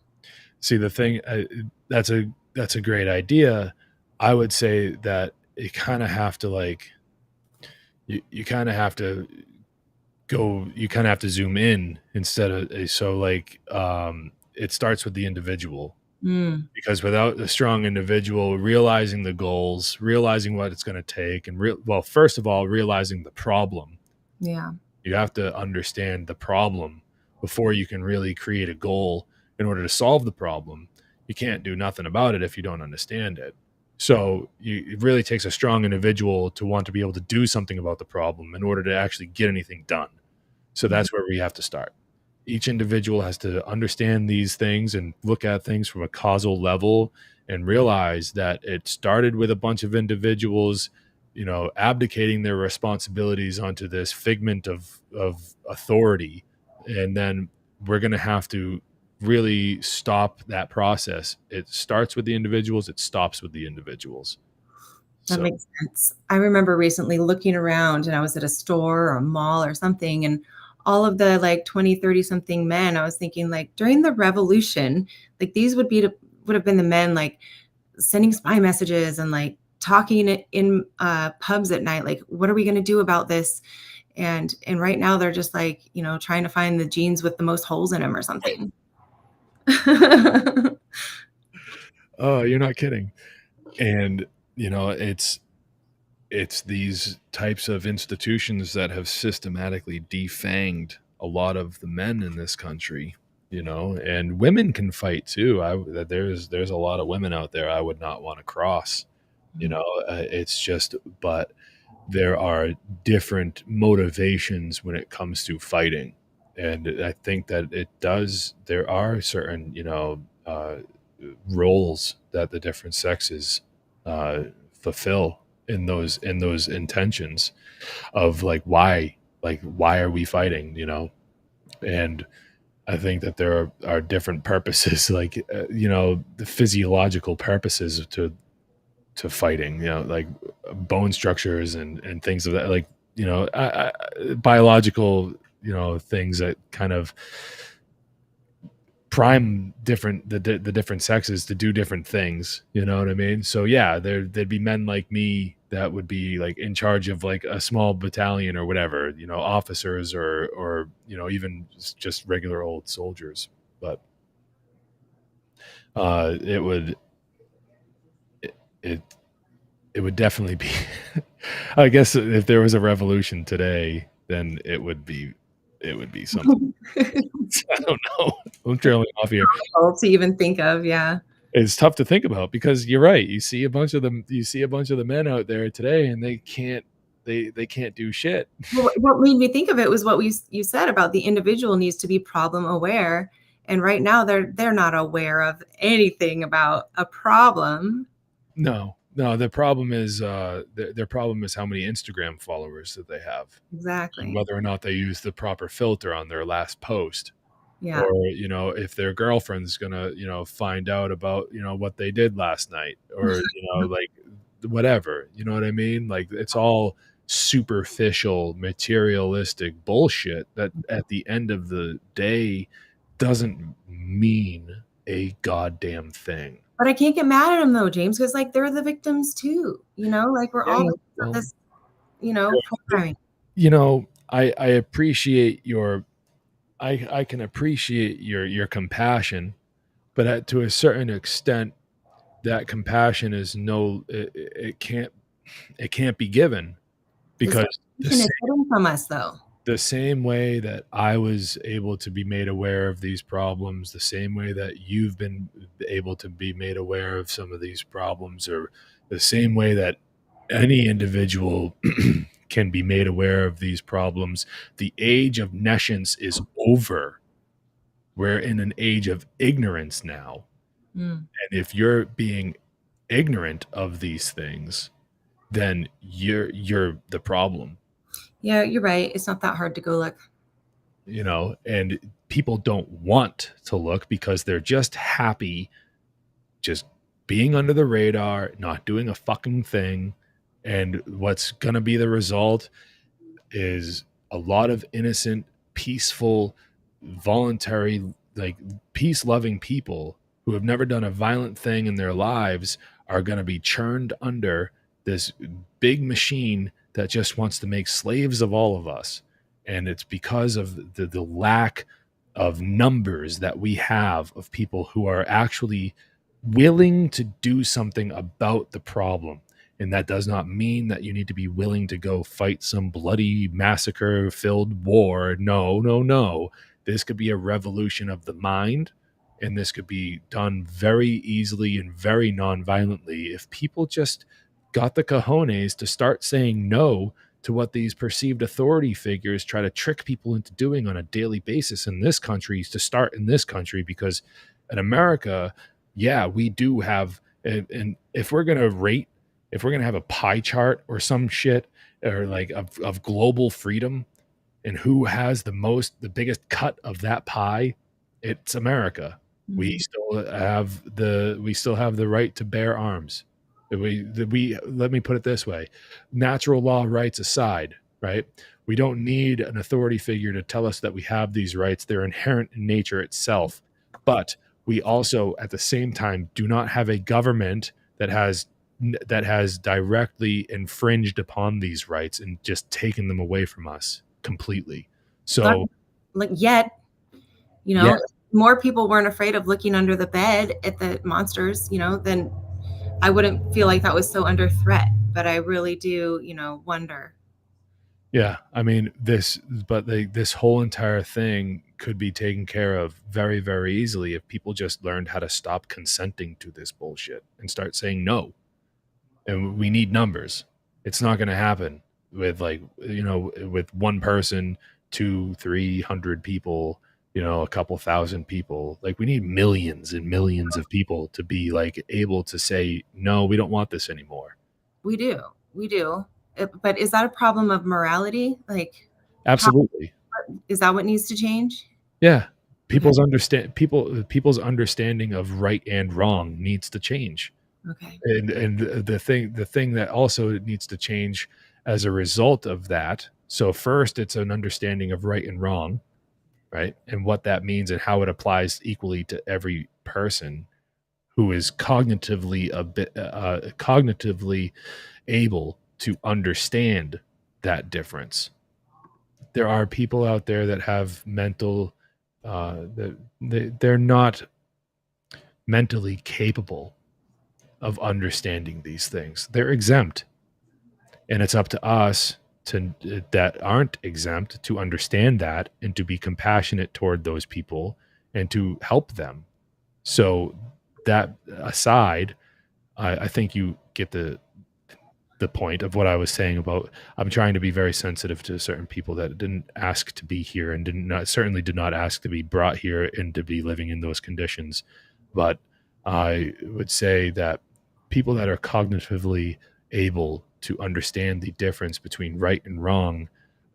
See, the thing, that's a great idea. I would say that you kind of have to like, you kind of have to zoom in instead of, so like, it starts with the individual. Because without a strong individual realizing the goals, realizing what it's going to take, and first of all, realizing the problem. Yeah. You have to understand the problem before you can really create a goal in order to solve the problem. You can't do nothing about it if you don't understand it. So it really takes a strong individual to want to be able to do something about the problem in order to actually get anything done. So that's where we have to start. Each individual has to understand these things and look at things from a causal level and realize that it started with a bunch of individuals, abdicating their responsibilities onto this figment of authority. And then we're going to have to really stop that process. It starts with the individuals. It stops with the individuals. That makes sense. I remember recently looking around, and I was at a store or a mall or something, and all of the like 20, 30 something men, I was thinking like during the revolution, like these would have been the men like sending spy messages and like talking in pubs at night. Like, what are we going to do about this? And right now they're just like, trying to find the jeans with the most holes in them or something. Oh, you're not kidding. And, it's these types of institutions that have systematically defanged a lot of the men in this country, and women can fight too. There's a lot of women out there I would not want to cross, it's just, but there are different motivations when it comes to fighting. And I think that there are certain, roles that the different sexes fulfill in those intentions of like why are we fighting, and I think that there are different purposes, like the physiological purposes to fighting, like bone structures and things of that, like biological things that kind of prime the different sexes to do different things, you know what I mean? So yeah, there'd be men like me that would be like in charge of like a small battalion or whatever, officers or even just regular old soldiers. But it would definitely be I guess if there was a revolution today, then it would be something. I don't know. I'm trailing off here. To even think of, yeah. It's tough to think about because you're right. You see a bunch of the men out there today, and they can't do shit. Well, what made me think of it was what you said about the individual needs to be problem aware, and right now they're not aware of anything about a problem. No, No, the problem is their problem is how many Instagram followers that they have, and Exactly. whether or not they use the proper filter on their last post, Yeah. or if their girlfriend's gonna find out about what they did last night, or like whatever, you know what I mean? Like it's all superficial, materialistic bullshit that at the end of the day doesn't mean a goddamn thing. But I can't get mad at them though, James, because like they're the victims too. Like we're all Yeah, victims of well, this, programming. I appreciate your I can appreciate your compassion, but to a certain extent, that compassion is it can't be given, This because information is hidden from us though. the same way that I was able to be made aware of these problems, the same way that you've been able to be made aware of some of these problems, or the same way that any individual can be made aware of these problems, the age of nescience is over. We're in an age of ignorance now. Mm. And if you're being ignorant of these things, then you're the problem. Yeah, you're right. It's not that hard to go look. And people don't want to look because they're just happy just being under the radar, not doing a fucking thing. And what's going to be the result is a lot of innocent, peaceful, voluntary, like peace-loving people who have never done a violent thing in their lives are going to be churned under this big machine that just wants to make slaves of all of us. And it's because of the lack of numbers that we have of people who are actually willing to do something about the problem. And that does not mean that you need to be willing to go fight some bloody massacre-filled war. No, no, no. This could be a revolution of the mind, and this could be done very easily and very non-violently if people just got the cojones to start saying no to what these perceived authority figures try to trick people into doing on a daily basis in this country, to start in this country. Because in America, yeah, we do have, and if we're going to have a pie chart or some shit, or like of global freedom and who has the biggest cut of that pie, it's America. Mm-hmm. We still have the right to bear arms. Let me put it this way: natural law rights aside, right? We don't need an authority figure to tell us that we have these rights. They're inherent in nature itself. But we also, at the same time, do not have a government that has directly infringed upon these rights and just taken them away from us completely. So, like yet, Yeah. more people weren't afraid of looking under the bed at the monsters, then I wouldn't feel like that was so under threat. But I really do, wonder. Yeah, I mean this whole entire thing could be taken care of very, very easily if people just learned how to stop consenting to this bullshit and start saying no. And we need numbers. It's not going to happen with with one person, 200-300 people, a couple thousand people. Like, we need millions and millions of people to be like able to say, no, we don't want this anymore. We do. But is that a problem of morality? Like, absolutely. Is that what needs to change? Yeah. People's understanding of right and wrong needs to change. Okay. And the thing that also needs to change as a result of that. So first, it's an understanding of right and wrong, right? And what that means and how it applies equally to every person who is cognitively able to understand that difference. There are people out there that have mental, they're not mentally capable of understanding these things. They're exempt. And it's up to us that aren't exempt to understand that and to be compassionate toward those people and to help them. So that aside, I think you get the point of what I was saying about, I'm trying to be very sensitive to certain people that didn't ask to be here and certainly did not ask to be brought here and to be living in those conditions. But I would say that people that are cognitively able to understand the difference between right and wrong,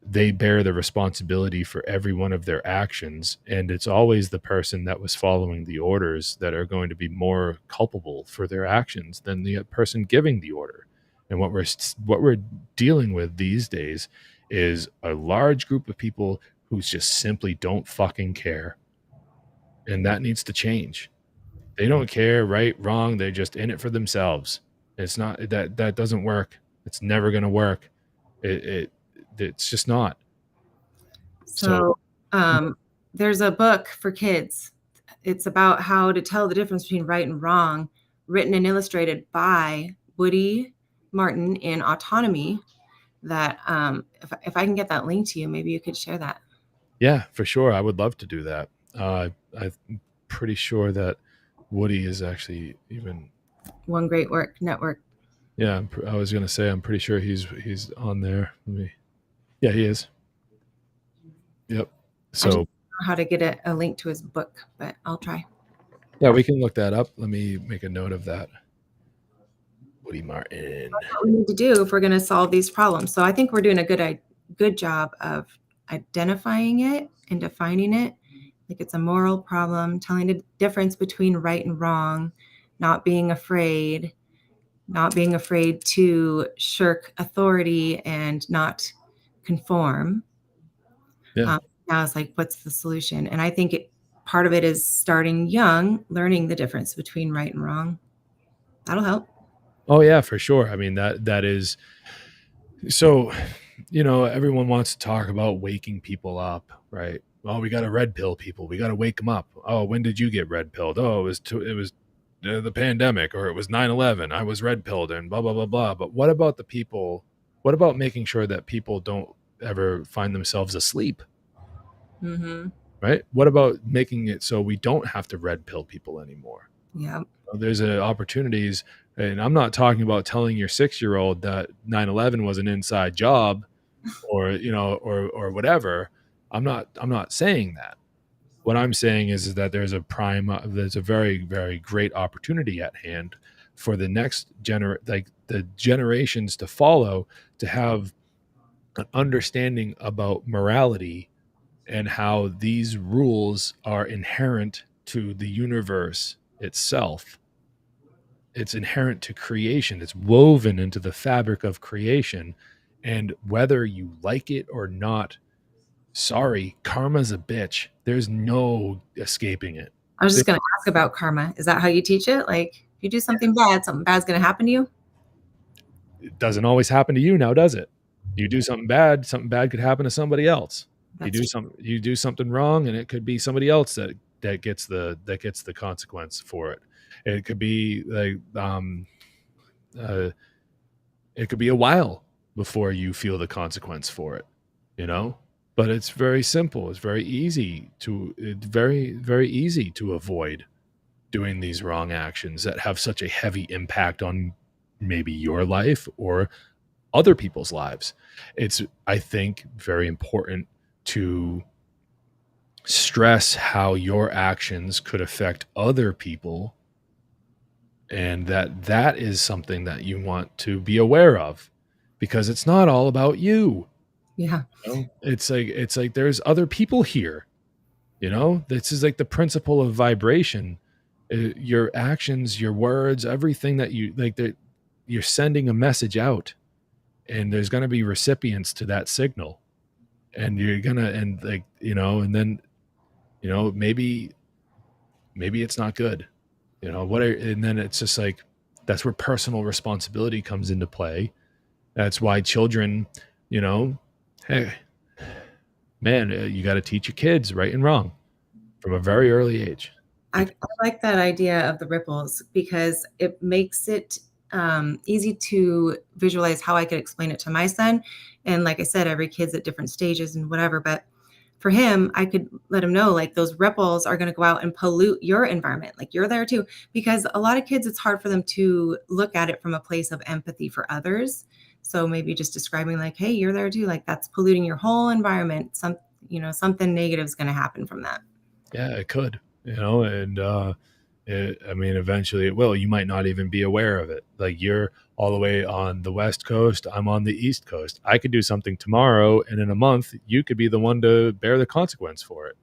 they bear the responsibility for every one of their actions. And it's always the person that was following the orders that are going to be more culpable for their actions than the person giving the order. And what we're dealing with these days is a large group of people who just simply don't fucking care. And that needs to change. They don't care right, wrong. They're just in it for themselves. It's not that doesn't work. It's never going to work. It's just not. So there's a book for kids. It's about how to tell the difference between right and wrong, written and illustrated by Woody Martin in Autonomy. That if I can get that link to you, maybe you could share that. Yeah, for sure. I would love to do that. I'm pretty sure that Woody is actually even One Great Work Network. Yeah, I was gonna say I'm pretty sure he's on there. Yeah, he is. Yep. So I don't know how to get a link to his book, but I'll try. Yeah, we can look that up. Let me make a note of that. Woody Martin. That's what we need to do if we're going to solve these problems. So I think we're doing a good job of identifying it and defining it. Like it's a moral problem, telling the difference between right and wrong, not being afraid to shirk authority and not conform. Yeah. Now it's like, what's the solution? And I think part of it is starting young, learning the difference between right and wrong. That'll help. Oh yeah, for sure. I mean, that is so, everyone wants to talk about waking people up, right? Oh, we got to red pill people. We got to wake them up. Oh, when did you get red pilled? Oh, it was the pandemic, or it was 9/11. I was red pilled and blah, blah, blah, blah. But what about the people? What about making sure that people don't ever find themselves asleep? Mm-hmm. Right? What about making it so we don't have to red pill people anymore? Yeah. There's opportunities, and I'm not talking about telling your 6-year-old that 9/11 was an inside job, or or whatever. I'm not saying that. What I'm saying is that there's a very, very great opportunity at hand for the next the generations to follow, to have an understanding about morality and how these rules are inherent to the universe itself. It's inherent to creation. It's woven into the fabric of creation. And whether you like it or not, sorry, karma's a bitch. There's no escaping it. I was just going to ask about karma. Is that how you teach it? Like, if you do something bad's going to happen to you? It doesn't always happen to you now, does it? You do something bad could happen to somebody else. You do something wrong, and it could be somebody else that gets the consequence for it. It could be like it could be a while before you feel the consequence for it, but it's very simple. It's very easy to avoid doing these wrong actions that have such a heavy impact on maybe your life or other people's lives. It's, I think, very important to stress how your actions could affect other people, and that is something that you want to be aware of, because it's not all about you. Yeah. It's like there's other people here. This is like the principle of vibration. Your actions, your words, everything that you like, that you're sending a message out, and there's going to be recipients to that signal, and you're gonna, and like, and then, maybe it's not good, and then it's just like, that's where personal responsibility comes into play. That's why children, hey, man, you got to teach your kids right and wrong from a very early age. I like that idea of the ripples, because it makes it easy to visualize how I could explain it to my son. And like I said, every kid's at different stages and whatever, but for him, I could let him know, like, those ripples are going to go out and pollute your environment. Like, you're there too, because a lot of kids, it's hard for them to look at it from a place of empathy for others. So maybe just describing like, hey, you're there too. Like, that's polluting your whole environment. Something negative is going to happen from that. Yeah, it could, and I mean, eventually it will. You might not even be aware of it. Like, you're all the way on the West Coast, I'm on the East Coast. I could do something tomorrow, and in a month, you could be the one to bear the consequence for it.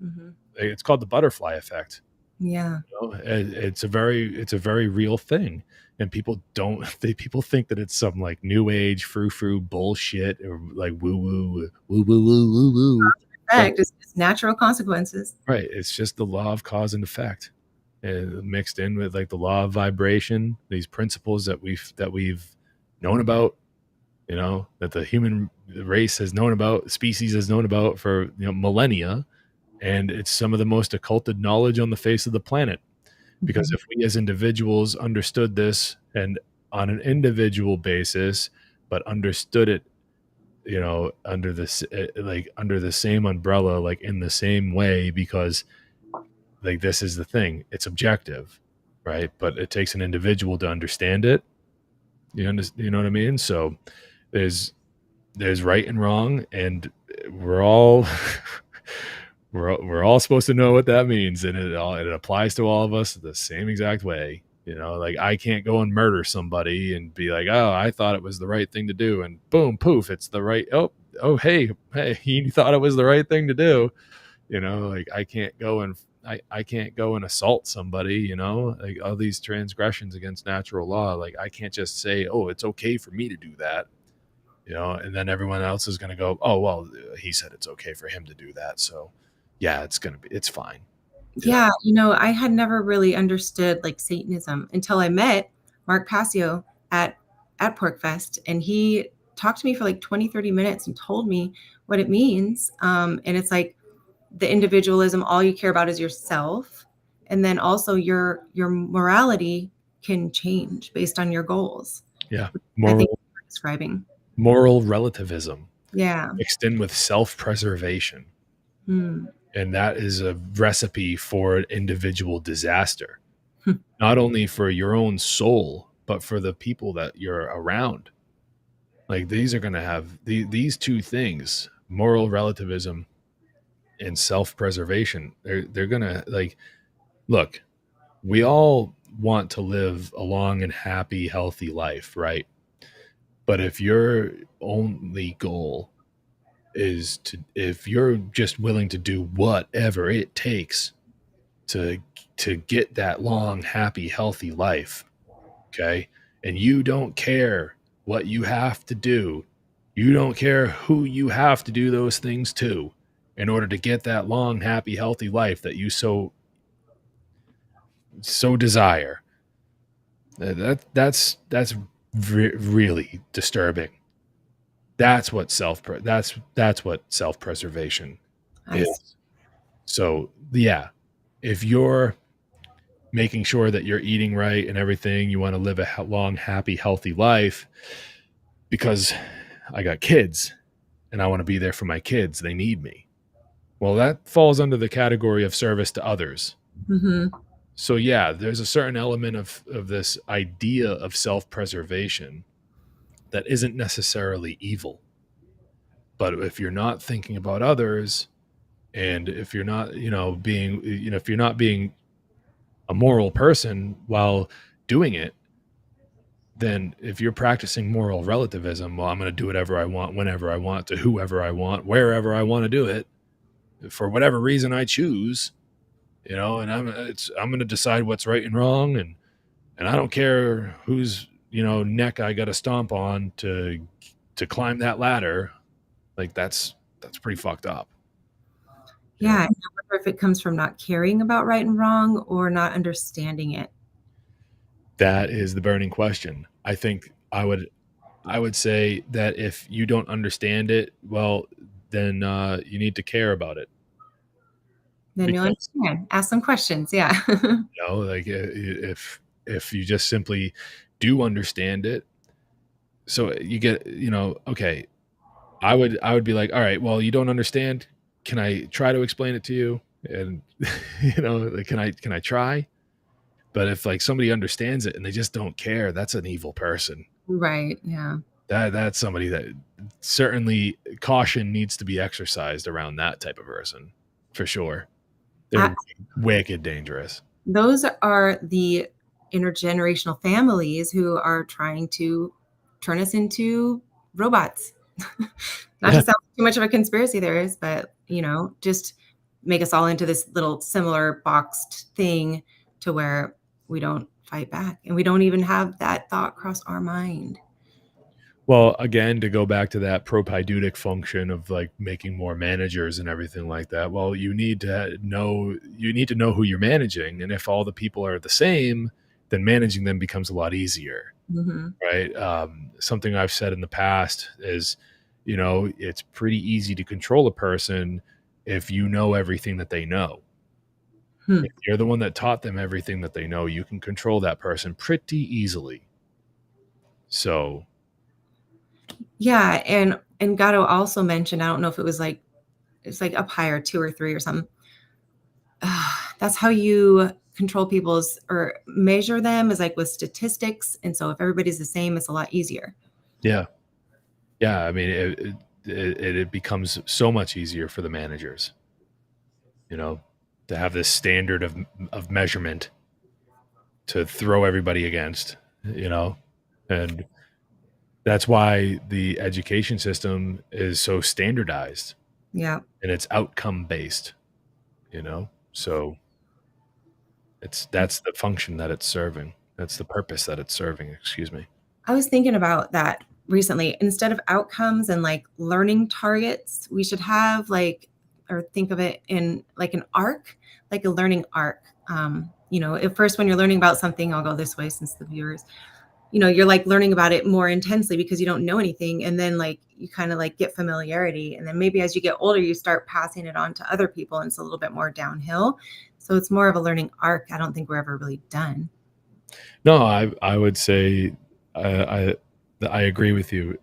Mm-hmm. It's called the butterfly effect. Yeah. You know, it's a very real thing, and people think that it's some like new age frou-frou bullshit, or like woo woo woo woo woo woo woo. In fact, it's just natural consequences. Right. It's just the law of cause and effect, mixed in with like the law of vibration, these principles that we've known about, you know, that the human race has known about, species has known about for, you know, millennia. And it's some of the most occulted knowledge on the face of the planet. Because if we as individuals understood this, and on an individual basis, but understood it, you know, under this, like under the same umbrella, like in the same way, because like this is the thing, it's objective, right? But it takes an individual to understand it. You know what I mean? So there's right and wrong, and we're all we're all supposed to know what that means, and it applies to all of us the same exact way. You know, like I can't go and murder somebody and be like, oh, I thought it was the right thing to do, and boom, poof, it's the right. Oh, hey, you thought it was the right thing to do. You know, like I can't go and assault somebody. You know, like all these transgressions against natural law. Like I can't just say, oh, it's okay for me to do that. You know, and then everyone else is going to go, oh, well, he said it's okay for him to do that, so yeah, it's fine. Yeah, you know, I had never really understood like Satanism until I met Mark Passio at PorkFest, and he talked to me for like 20-30 minutes and told me what it means. And it's like the individualism, all you care about is yourself, and then also your morality can change based on your goals. Yeah, I think you're describing moral relativism. Yeah, mixed in with self-preservation. And that is a recipe for an individual disaster, not only for your own soul, but for the people that you're around. Like these are going to have these two things, moral relativism and self-preservation. They're going to, like, look, we all want to live a long and happy, healthy life, right? But if your only goal is if you're just willing to do whatever it takes to get that long, happy, healthy life, okay, and you don't care what you have to do, you don't care who you have to do those things to in order to get that long, happy, healthy life that you so desire, that's really disturbing. That's what self-preservation is. So yeah, if you're making sure that you're eating right and everything, you want to live a long, happy, healthy life, because I got kids and I want to be there for my kids, they need me. Well, that falls under the category of service to others. So yeah, there's a certain element of this idea of self-preservation that isn't necessarily evil. But if you're not thinking about others, and if you're not, if you're not being a moral person while doing it, then if you're practicing moral relativism, well, I'm going to do whatever I want, whenever I want, to whoever I want, wherever I want to do it, for whatever reason I choose, and I'm going to decide what's right and wrong, and I don't care whose neck I got to stomp on to climb that ladder. Like that's pretty fucked up. Yeah, I wonder if it comes from not caring about right and wrong or not understanding it. That is the burning question. I think I would say that if you don't understand it, well, then you need to care about it. Then you'll understand. Ask some questions. Yeah. Like if you just simply do understand it, so you get, okay, I would be like, all right, well, you don't understand. Can I try to explain it to you? And like, can I try? But if like somebody understands it and they just don't care, that's an evil person. Right. Yeah. That's somebody that certainly caution needs to be exercised around that type of person, for sure. They're wicked dangerous. Those are the intergenerational families who are trying to turn us into robots. Not Yeah. to sound too much of a conspiracy theorist, but just make us all into this little similar boxed thing to where we don't fight back and we don't even have that thought cross our mind. Well, again, to go back to that propaidutic function of like making more managers and everything like that. Well, you need to know who you're managing, and if all the people are the same, then managing them becomes a lot easier, Mm-hmm. right? Something I've said in the past is, it's pretty easy to control a person if you know everything that they know. Hmm. If you're the one that taught them everything that they know, you can control that person pretty easily. So Yeah, and Gatto also mentioned, I don't know if it was like it's like up higher 2 or 3 or something. That's how you control people's or measure them, is like with statistics. And so if everybody's the same, it's a lot easier. yeah. Yeah, I mean, it becomes so much easier for the managers, to have this standard of measurement to throw everybody against, and that's why the education system is so standardized Yeah. and it's outcome based, so that's the function that it's serving. That's the purpose that it's serving, excuse me. I was thinking about that recently. Instead of outcomes and like learning targets, we should have or think of it in like an arc, like a learning arc. At first, when you're learning about something, I'll go this way since the viewers, you're like learning about it more intensely because you don't know anything. And then like you kind of like get familiarity. And then maybe as you get older, you start passing it on to other people. And it's a little bit more downhill. So it's more of a learning arc. I don't think we're ever really done. No, I would say I agree with you.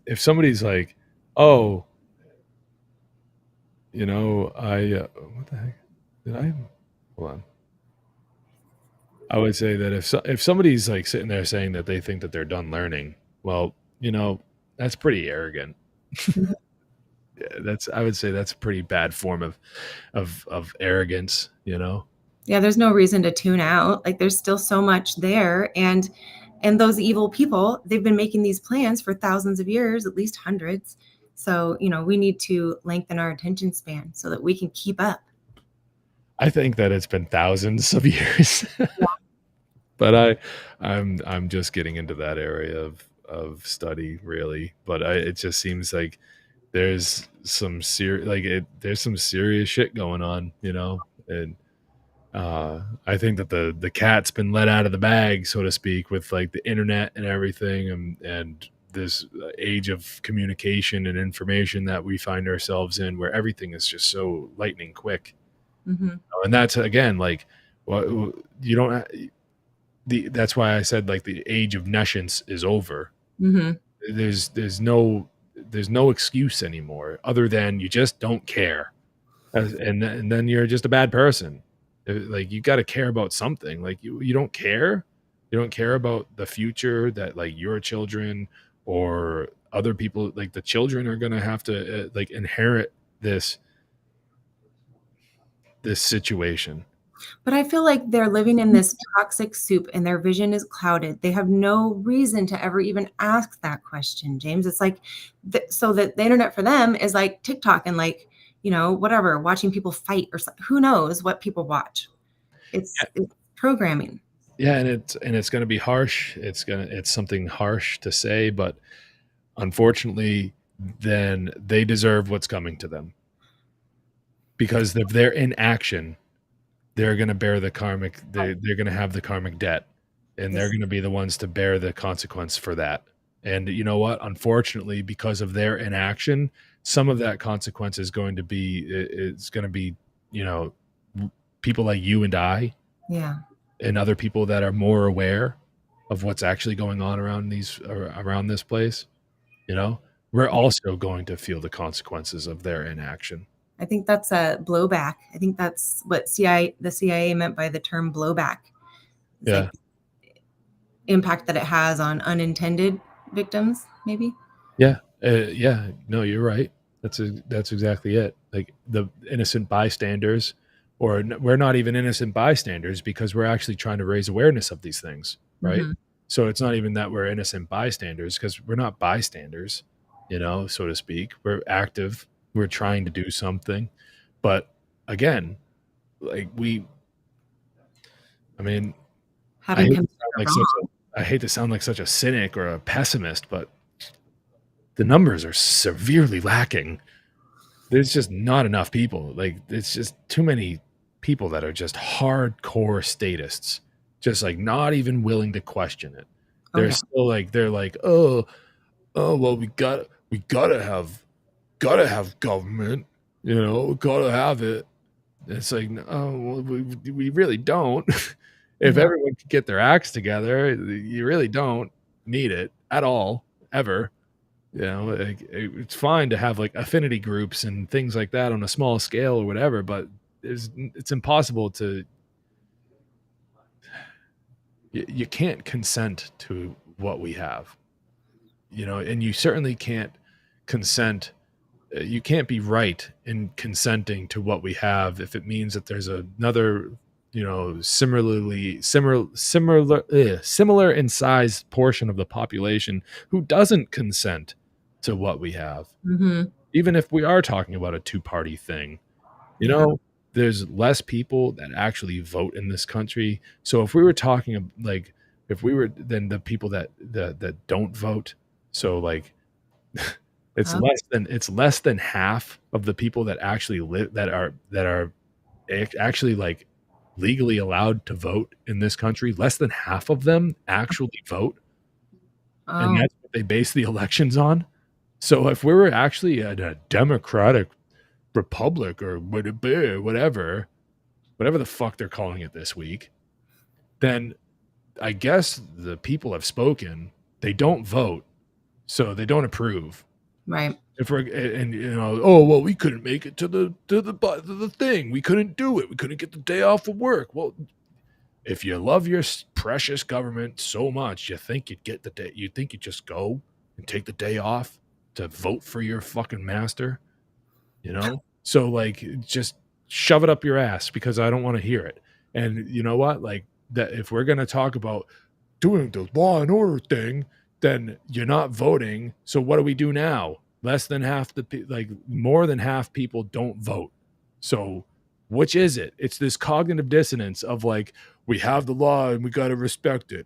If somebody's like, oh, what the heck did I? Hold on. I would say that if somebody's like sitting there saying that they think that they're done learning, well, that's pretty arrogant. Yeah, I would say that's a pretty bad form of arrogance. Yeah, there's no reason to tune out. Like there's still so much there. And those evil people, they've been making these plans for thousands of years, at least hundreds. So, we need to lengthen our attention span so that we can keep up. I think that it's been thousands of years. But I'm just getting into that area of study, really. But it just seems like there's some there's some serious shit going on, and I think that the cat's been let out of the bag, so to speak, with like the internet and everything, and this age of communication and information that we find ourselves in, where everything is just so lightning quick. Mm-hmm. And that's again like, well, you don't. That's why I said like the age of nescience is over. Mm-hmm. There's no excuse anymore other than you just don't care, and then you're just a bad person. Like you got to care about something. Like you don't care. You don't care about the future that like your children or other people, like the children are going to have to like inherit this situation. But I feel like they're living in this toxic soup and their vision is clouded. They have no reason to ever even ask that question, James. It's like, so that the internet for them is like TikTok and like, whatever, watching people fight or who knows what people watch. It's programming. Yeah. And it's going to be harsh. It's something harsh to say, but unfortunately, then they deserve what's coming to them because of their inaction. They're going to bear the karmic, they're going to have the karmic debt, and they're going to be the ones to bear the consequence for that. And you know what? Unfortunately, because of their inaction, some of that consequence is going to be, people like you and I, and other people that are more aware of what's actually going on around this place. We're also going to feel the consequences of their inaction. I think that's a blowback. I think that's what the CIA meant by the term blowback. It's like impact that it has on unintended victims, maybe. Yeah. No, you're right. That's exactly it. Like the innocent bystanders or we're not even innocent bystanders because we're actually trying to raise awareness of these things, right? Mhm. So it's not even that we're innocent bystanders, because we're not bystanders, so to speak. We're active. We're trying to do something. But again, like I mean, I Having hate to considered sound like wrong. I hate to sound like such a cynic or a pessimist, but the numbers are severely lacking. There's just not enough people. Like, it's just too many people that are just hardcore statists, just like not even willing to question it. Oh, They're yeah. still like, oh, well, we gotta have government, gotta have it. It's like, no, well, we really don't. If Yeah. everyone could get their acts together, you really don't need it at all, ever. Like, it's fine to have like affinity groups and things like that on a small scale or whatever, but it's impossible to. You can't consent to what we have, and you certainly can't consent. You can't be right in consenting to what we have if it means that there's another, similar in size portion of the population who doesn't consent to what we have. Mhm. Even if we are talking about a two-party thing, Yeah. there's less people that actually vote in this country. So if we were talking like, if we were, then the people that don't vote, so like it's Oh, less than half of the people that actually live, that are actually like legally allowed to vote in this country. Less than half of them actually vote, and oh, that's what they base the elections on. So if we were actually in a democratic republic, or whatever the fuck they're calling it this week, then I guess the people have spoken. They don't vote, so they don't approve. right. If we're, and oh well, we couldn't make it to the thing. We couldn't do it. We couldn't get the day off of work. Well, if you love your precious government so much, you think you'd get the day. You think you'd just go and take the day off to vote for your fucking master. So like, just shove it up your ass, because I don't want to hear it. And you know what? Like, that if we're gonna talk about doing the law and order thing, then you're not voting. So what do we do now? Less than half more than half people don't vote. So which is it? It's this cognitive dissonance of like, we have the law and we got to respect it.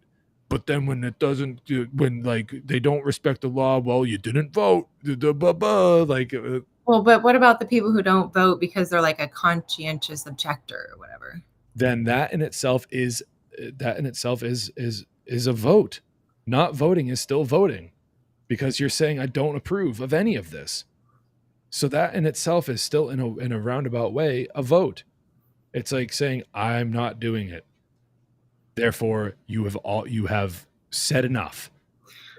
But then when it doesn't, when like they don't respect the law, well, you didn't vote. Like, Well, but what about the people who don't vote because they're like a conscientious objector or whatever? then that in itself is a vote. Not voting is still voting, because you're saying I don't approve of any of this. So that in itself is still, in a roundabout way, a vote. It's like saying I'm not doing it. Therefore, you have said enough.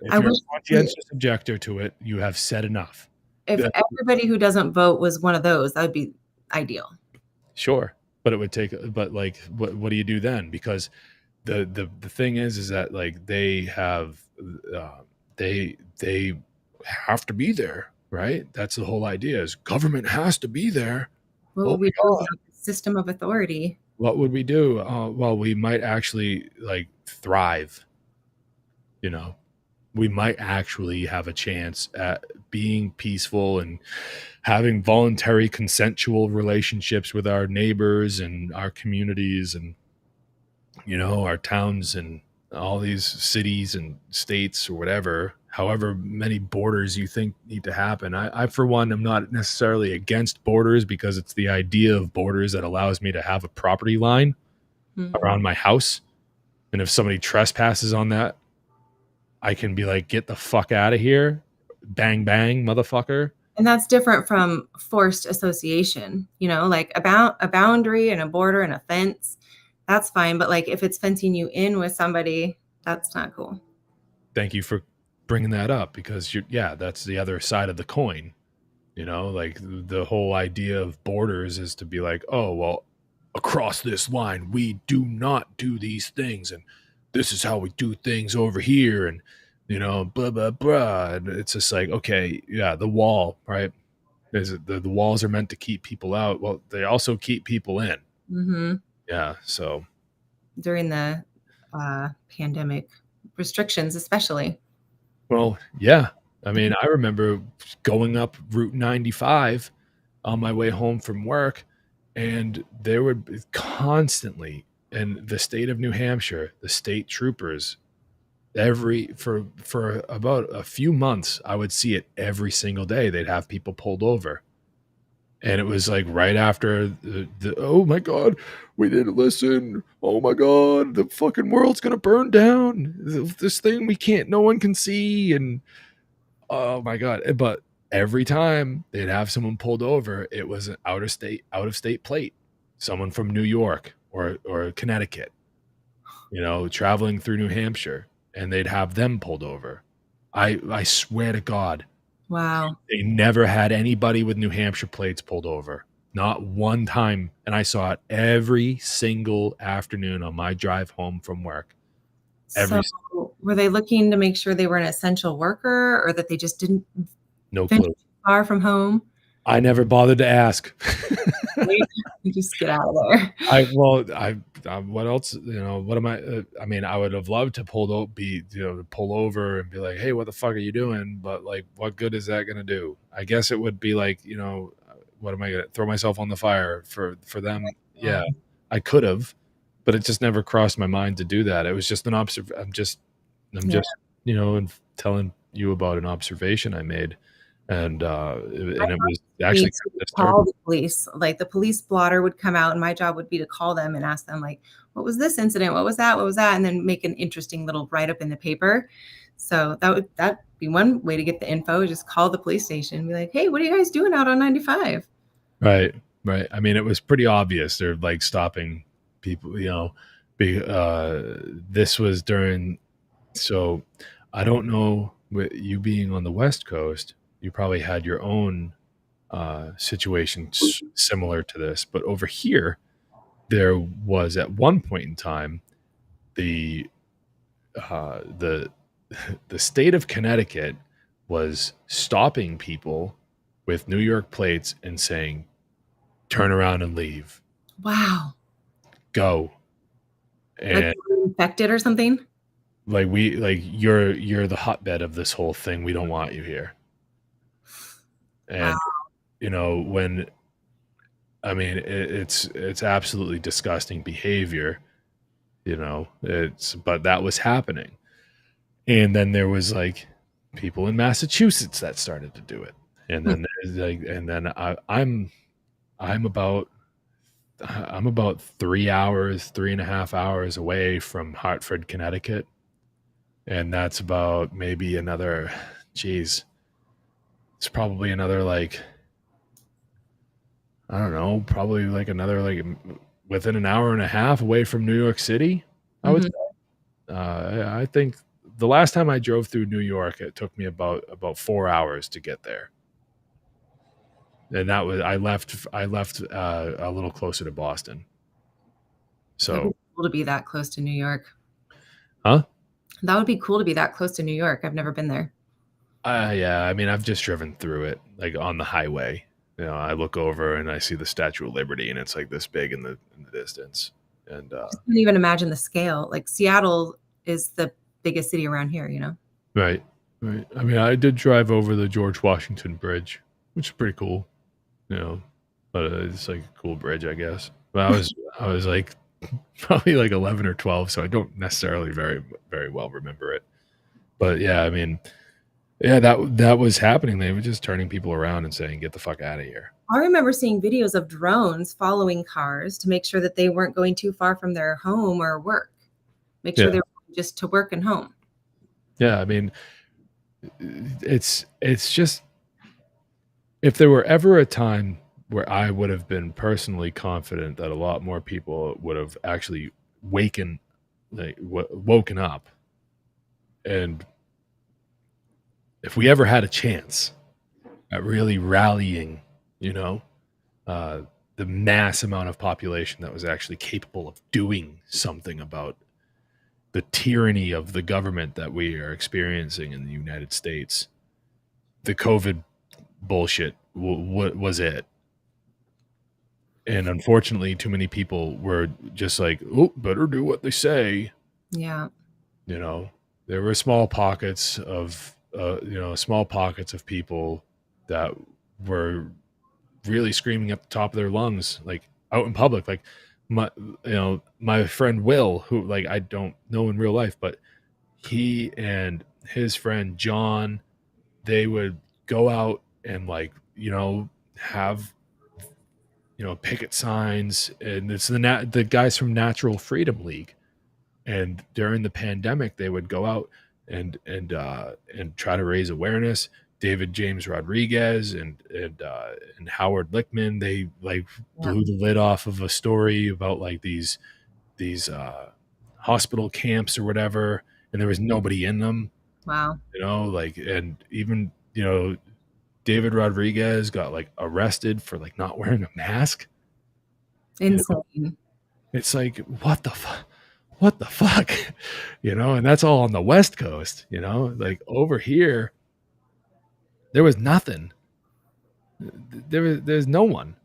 If I you're wish a conscientious objector to it, you have said enough. if everybody who doesn't vote was one of those, that would be ideal. Sure, but it would take. But like, what do you do then? Because the thing is that like they have, they have to be there, right? That's the whole idea. Is government has to be there. What Oh would my we do God. without the system of authority? What would we do? Well, we might actually like thrive. We might actually have a chance at being peaceful and having voluntary consensual relationships with our neighbors and our communities, and our towns and all these cities and states, or whatever, however many borders you think need to happen. I for one, am not necessarily against borders, because it's the idea of borders that allows me to have a property line around my house. And if somebody trespasses on that, I can be like, get the fuck out of here. Bang, bang, motherfucker. And that's different from forced association, like a boundary and a border and a fence, that's fine. But like if it's fencing you in with somebody, that's not cool. Thank you for bringing that up, because that's the other side of the coin. Like, the whole idea of borders is to be like, oh, well, across this line, we do not do these things. And this is how we do things over here. And, blah, blah, blah. And it's just like, okay, yeah, the wall, right? The walls are meant to keep people out. Well, they also keep people in. Mm-hmm. Yeah. So During the pandemic restrictions, especially. well, yeah. I mean, I remember going up Route 95 on my way home from work, and there would be constantly in the state of New Hampshire, the state troopers for about a few months, I would see it every single day. They'd have people pulled over. And it was like right after the oh my God, we didn't listen. Oh my God, the fucking world's gonna burn down. This thing no one can see. And oh my God. But every time they'd have someone pulled over, it was an out of state plate. Someone from New York or Connecticut, traveling through New Hampshire, and they'd have them pulled over. I swear to God, Wow. they never had anybody with New Hampshire plates pulled over. Not one time. And I saw it every single afternoon on my drive home from work. So were they looking to make sure they were an essential worker, or that they just didn't No venture clue. far from home? I never bothered to ask. You just get out of there. What else? What am I? I mean, I would have loved to pull over and be like, "Hey, what the fuck are you doing?" But like, what good is that going to do? I guess it would be like, what am I going to throw myself on the fire for them? Yeah, I could have, but it just never crossed my mind to do that. It was just an I'm just and telling you about an observation I made. And it was actually call the police. Like the police blotter would come out, and my job would be to call them and ask them, like, what was this incident? What was that? What was that? And then make an interesting little write-up in the paper. So that'd be one way to get the info. Just call the police station and be like, hey, what are you guys doing out on 95? Right. I mean, it was pretty obvious. They're like stopping people, this was during, so I don't know, with you being on the West Coast, you probably had your own situation similar to this, but over here, there was at one point in time the the state of Connecticut was stopping people with New York plates and saying, "Turn around and leave." Wow. Go. And like infected or something. Like you're the hotbed of this whole thing. We don't want you here. And wow. When I mean it's absolutely disgusting behavior, but that was happening. And then there was like people in Massachusetts that started to do it. And then there's like I'm about 3.5 hours away from Hartford, Connecticut. And that's about maybe another, it's probably another like, I don't know, probably like another like within an hour and a half away from New York City, I would say. I think the last time I drove through New York, it took me about 4 hours to get there. And that was I left a little closer to Boston. So that'd be cool to be that close to New York. Huh? That would be cool to be that close to New York. I've never been there. Yeah, I mean, I've just driven through it, like on the highway. I look over and I see the Statue of Liberty, and it's like this big in the distance. And I can't even imagine the scale. Like Seattle is the biggest city around here, Right. I mean, I did drive over the George Washington Bridge, which is pretty cool, but it's like a cool bridge, I guess. But I was like probably like 11 or 12, so I don't necessarily very, very well remember it. But yeah, I mean, yeah, that was happening. They were just turning people around and saying, "Get the fuck out of here." I remember seeing videos of drones following cars to make sure that they weren't going too far from their home or work. Make sure they were just to work and home. Yeah, I mean, it's just, if there were ever a time where I would have been personally confident that a lot more people would have actually woken up, and if we ever had a chance at really rallying, the mass amount of population that was actually capable of doing something about the tyranny of the government that we are experiencing in the United States, the COVID bullshit was it. And unfortunately, too many people were just like, oh, better do what they say. Yeah. You know, there were small pockets of, small pockets of people that were really screaming at the top of their lungs, like out in public. Like my friend Will, who like I don't know in real life, but he and his friend John, they would go out and like, have, picket signs, and it's the guys from Natural Freedom League. And during the pandemic, they would go out and try to raise awareness. David James Rodriguez and Howard Lickman, they like blew the lid off of a story about like these hospital camps or whatever, and there was nobody in them. Wow. Like, and even David Rodriguez got like arrested for like not wearing a mask. Insane. It's like, what the fuck? What the fuck? And that's all on the West Coast, like over here, there was nothing. There's no one.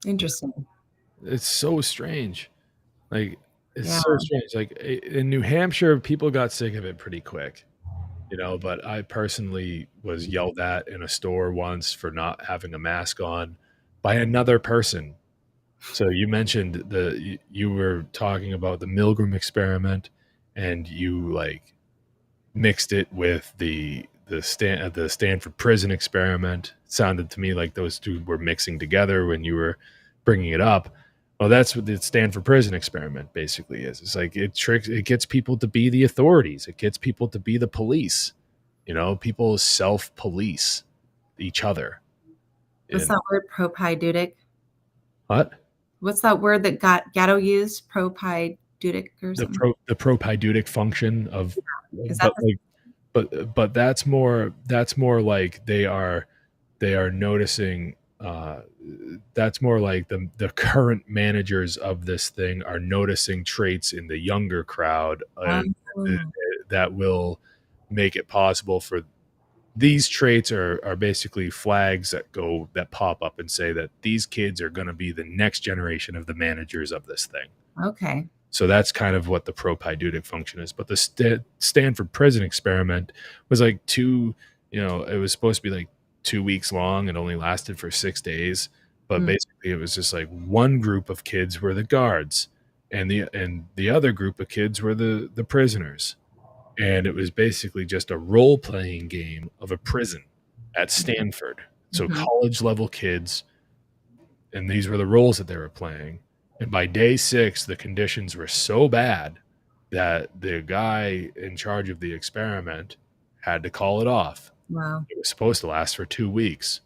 Interesting. It's so strange. Like, it's so strange. Like in New Hampshire, people got sick of it pretty quick, but I personally was yelled at in a store once for not having a mask on by another person. So you mentioned you were talking about the Milgram experiment, and you like mixed it with the Stanford prison experiment. It sounded to me like those two were mixing together when you were bringing it up. Well, that's what the Stanford prison experiment basically is. It's like it gets people to be the authorities. It gets people to be the police. People self-police each other. What's that word? Propaidutic? What? What's that word that Gatto used? Propaidutic or something? The propaidutic function of, Is that but that's more like they are noticing. That's more like the current managers of this thing are noticing traits in the younger crowd, that will make it possible for these traits are basically flags that pop up and say that these kids are going to be the next generation of the managers of this thing. Okay. So that's kind of what the propaidutic function is. But the Stanford prison experiment was like it was supposed to be like 2 weeks long and only lasted for 6 days. But basically it was just like one group of kids were the guards and the other group of kids were the prisoners. And it was basically just a role-playing game of a prison at Stanford. So college-level kids, and these were the roles that they were playing. And by day 6, the conditions were so bad that the guy in charge of the experiment had to call it off. Wow. It was supposed to last for 2 weeks.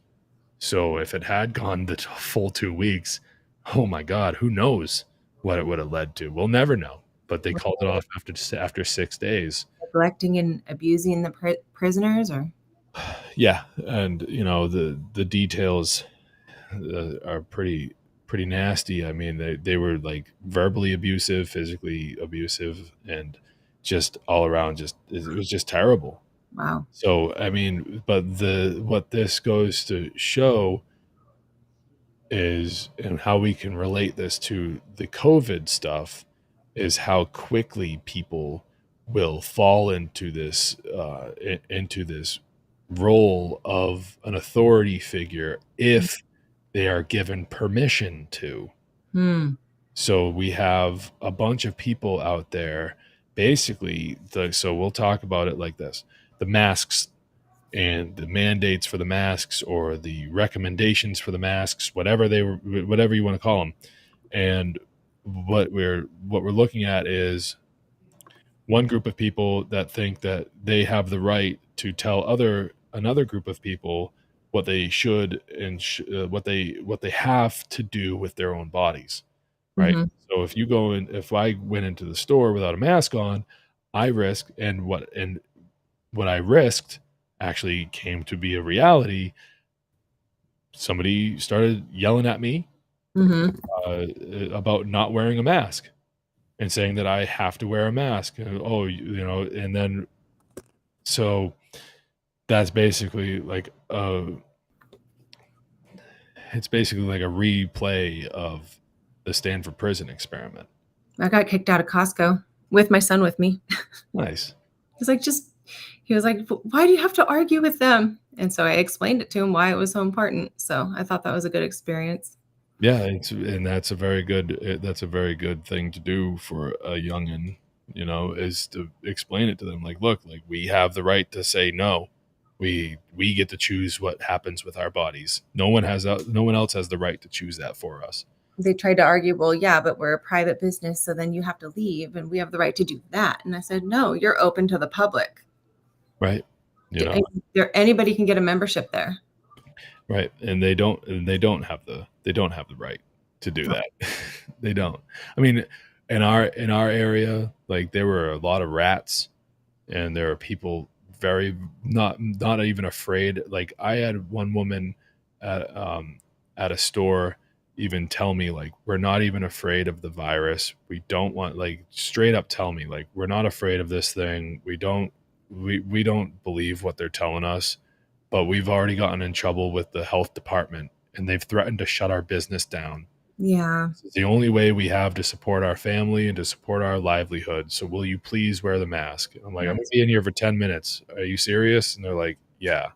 So if it had gone the full 2 weeks, oh my God, who knows what it would have led to? We'll never know. But they called it off after 6 days. Neglecting and abusing the prisoners, or? Yeah, and the details are pretty nasty. I mean, they were like verbally abusive, physically abusive, and just all around it was just terrible. Wow. So I mean, but what this goes to show is, and how we can relate this to the COVID stuff, is how quickly people will fall into this role of an authority figure if they are given permission to. So we have a bunch of people out there, basically. So we'll talk about it like this: the masks and the mandates for the masks, or the recommendations for the masks, whatever you want to call them. And what we're looking at is one group of people that think that they have the right to tell another group of people what they should and what they have to do with their own bodies, right? So if I went into the store without a mask on, I risk, and what I risked actually came to be a reality. Somebody started yelling at me about not wearing a mask and saying that I have to wear a mask. And then so that's basically like it's basically like a replay of the Stanford prison experiment. I got kicked out of Costco with my son with me. Nice. He was like, why do you have to argue with them? And so I explained it to him why it was so important. So I thought that was a good experience. Yeah, and that's a very good thing to do for a youngin, is to explain it to them. Like, look, like we have the right to say no. We get to choose what happens with our bodies. No one else has the right to choose that for us. They tried to argue, well, yeah, but we're a private business, so then you have to leave and we have the right to do that. And I said, no, you're open to the public. Right. Anybody can get a membership there. Right. And they don't have the right to do that. They don't. I mean, in our area, like there were a lot of rats, and there are people very not even afraid. Like I had one woman at a store even tell me, like, we're not even afraid of the virus. We don't want, like, straight up tell me, like, we're not afraid of this thing. We don't believe what they're telling us, but we've already gotten in trouble with the health department and they've threatened to shut our business down. Yeah. It's the only way we have to support our family and to support our livelihood. So will you please wear the mask? I'm like, I'm gonna be in here for 10 minutes. Are you serious? And they're like, yeah.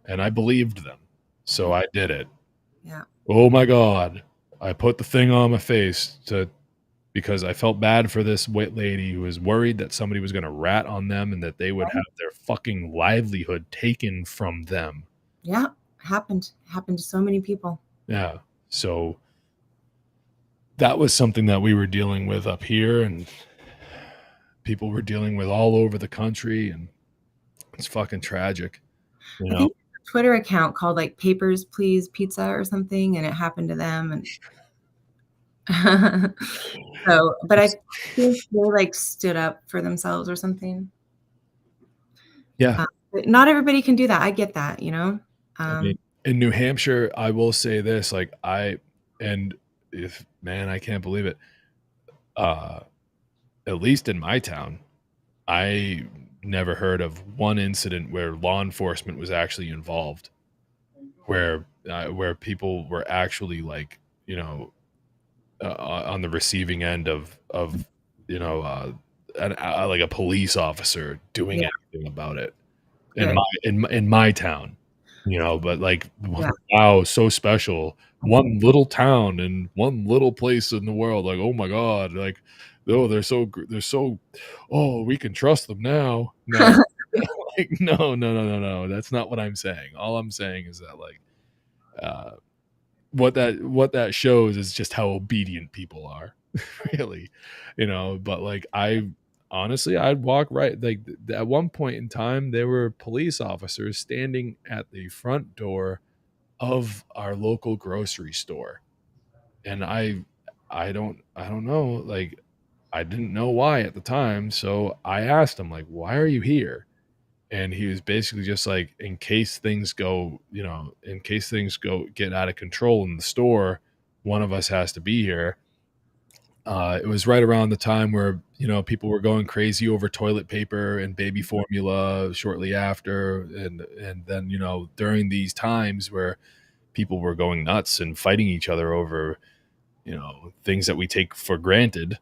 And I believed them. So I did it. Yeah. Oh my God. I put the thing on my face because I felt bad for this white lady who was worried that somebody was going to rat on them and that they would have their fucking livelihood taken from them. Yeah. Happened to so many people. Yeah. So that was something that we were dealing with up here, and people were dealing with all over the country, and it's fucking tragic. I think a Twitter account called like Papers, Please Pizza or something, and it happened to them. And but I think they like stood up for themselves or something. Yeah. But not everybody can do that. I get that, I mean, in New Hampshire, I will say this, like I can't believe it. At least in my town, I never heard of one incident where law enforcement was actually involved, where people were actually like, on the receiving end of like a police officer doing anything about it in my town, but like, wow, so special. One little town in one little place in the world. Like, oh my God, like, oh, they're so, oh, we can trust them now. No, like, no. That's not what I'm saying. All I'm saying is that, like, what that shows is just how obedient people are, really, but like, I'd walk right, like at one point in time, there were police officers standing at the front door of our local grocery store. And I don't know, like, I didn't know why at the time. So I asked him, like, why are you here? And he was basically just like, in case things get out of control in the store, one of us has to be here. It was right around the time where, people were going crazy over toilet paper and baby formula shortly after. And then, during these times where people were going nuts and fighting each other over, things that we take for granted,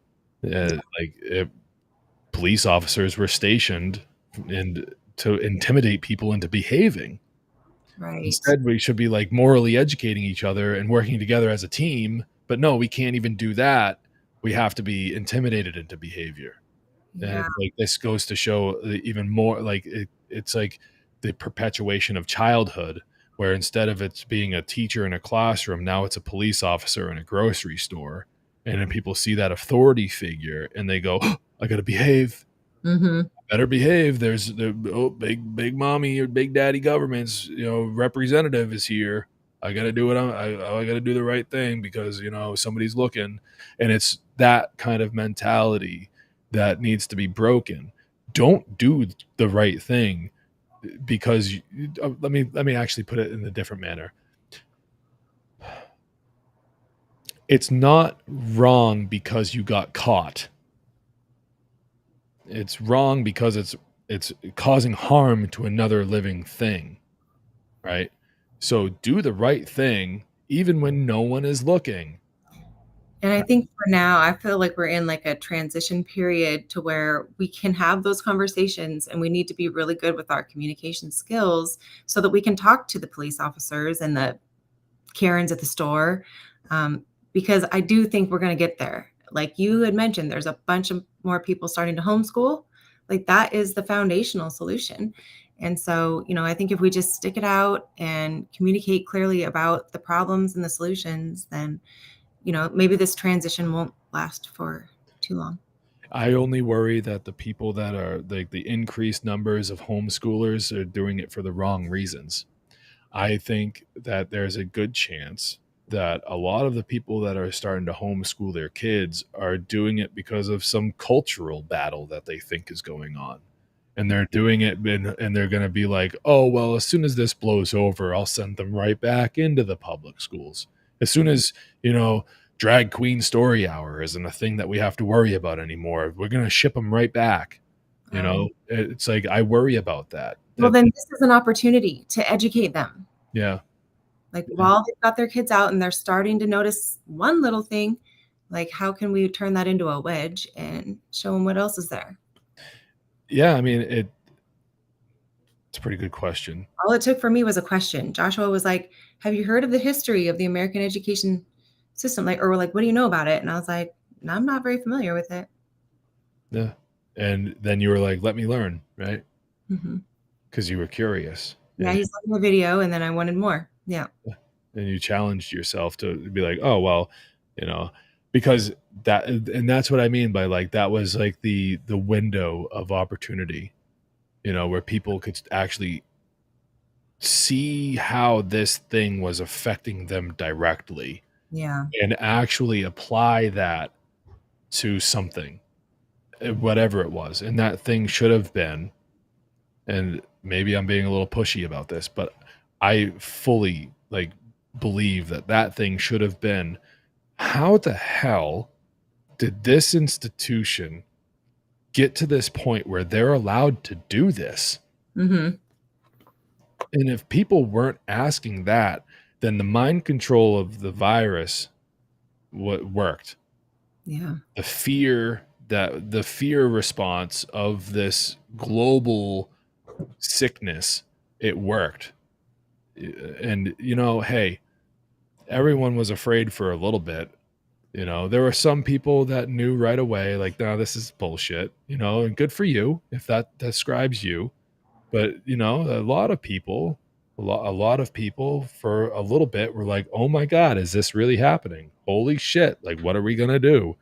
police officers were stationed and to intimidate people into behaving. Right. Instead, we should be like morally educating each other and working together as a team. But no, we can't even do that. We have to be intimidated into behavior. Yeah. And like, this goes to show even more, like, it's like the perpetuation of childhood, where instead of it's being a teacher in a classroom, now it's a police officer in a grocery store. And then people see that authority figure and they go, oh, I got to behave. Mm-hmm. Better behave. There's big mommy or big daddy government's, representative is here. I got to do it. I got to do the right thing because, somebody's looking. And it's that kind of mentality that needs to be broken. Don't do the right thing because let me actually put it in a different manner. It's not wrong because you got caught. It's wrong because it's causing harm to another living thing, right? So do the right thing even when no one is looking. And I think for now, I feel like we're in like a transition period to where we can have those conversations, and we need to be really good with our communication skills so that we can talk to the police officers and the Karens at the store. Because I do think we're going to get there. Like you had mentioned, there's a bunch of more people starting to homeschool. Like that is the foundational solution. And so, I think if we just stick it out and communicate clearly about the problems and the solutions, then maybe this transition won't last for too long. I only worry that the people that are like the increased numbers of homeschoolers are doing it for the wrong reasons. I think that there's a good chance that a lot of the people that are starting to homeschool their kids are doing it because of some cultural battle that they think is going on. And they're doing it and they're going to be like, oh, well, as soon as this blows over, I'll send them right back into the public schools. As soon as, drag queen story hour isn't a thing that we have to worry about anymore, we're going to ship them right back. It's like, I worry about that. Well, then this is an opportunity to educate them. Yeah. Like while they've got their kids out and they're starting to notice one little thing, like how can we turn that into a wedge and show them what else is there? Yeah, I mean, it's a pretty good question. All it took for me was a question. Joshua was like, have you heard of the history of the American education system? Or what do you know about it? And I was like, no, I'm not very familiar with it. Yeah. And then you were like, let me learn, right? Mm-hmm. Because you were curious. Yeah, he's looking at the video, and then I wanted more. Yeah. And you challenged yourself to be like, oh, well, because that's what I mean by like, that was like the window of opportunity, where people could actually see how this thing was affecting them directly. Yeah. And actually apply that to something, whatever it was. And that thing should have been, and maybe I'm being a little pushy about this, but I fully believe that thing should have been, how the hell did this institution get to this point where they're allowed to do this? Mm-hmm. And if people weren't asking that, then the mind control of the virus worked. Yeah. The fear response of this global sickness, it worked. And hey, everyone was afraid for a little bit. There were some people that knew right away, like, no, this is bullshit, and good for you if that describes you. But a lot of people for a little bit were like, oh my God, is this really happening? Holy shit, like, what are we gonna do?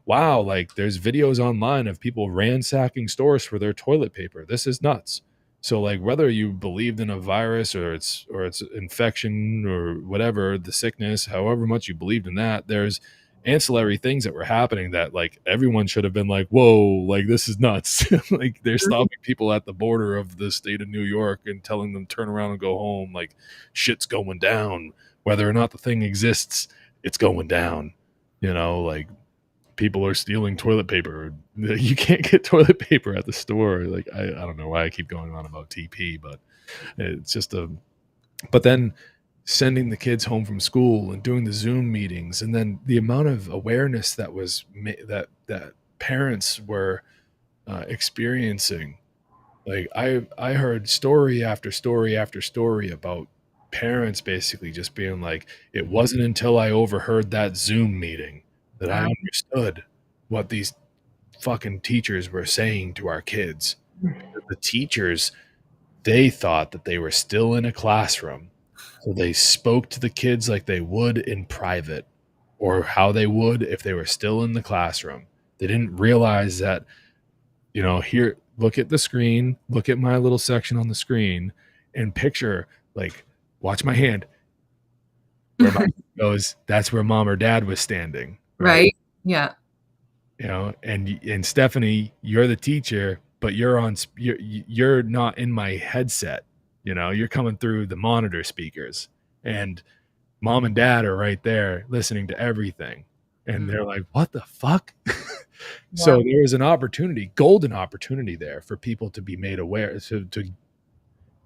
Wow, like, there's videos online of people ransacking stores for their toilet paper. This is nuts. So like, whether you believed in a virus or it's infection or whatever, the sickness, however much you believed in that, there's ancillary things that were happening that like everyone should have been like, whoa, like this is nuts. Like they're stopping people at the border of the state of New York and telling them turn around and go home. Like shit's going down. Whether or not the thing exists, it's going down. Like people are stealing toilet paper. You can't get toilet paper at the store. Like I don't know why I keep going on about TP, but it's just but then sending the kids home from school and doing the Zoom meetings, and then the amount of awareness that was that parents were experiencing. Like I heard story after story after story about parents basically just being like, it wasn't until I overheard that Zoom meeting that I understood what these fucking teachers were saying to our kids. The teachers, they thought that they were still in a classroom. So they spoke to the kids like they would in private, or how they would if they were still in the classroom. They didn't realize that, here, look at the screen, look at my little section on the screen, and picture, like, watch my hand. Where my hand goes, that's where mom or dad was standing. Right. Yeah. And Stephanie, you're the teacher, but you're not in my headset. You're coming through the monitor speakers, and mom and dad are right there listening to everything. And they're like, what the fuck? So there was an opportunity, golden opportunity there for people to be made aware, to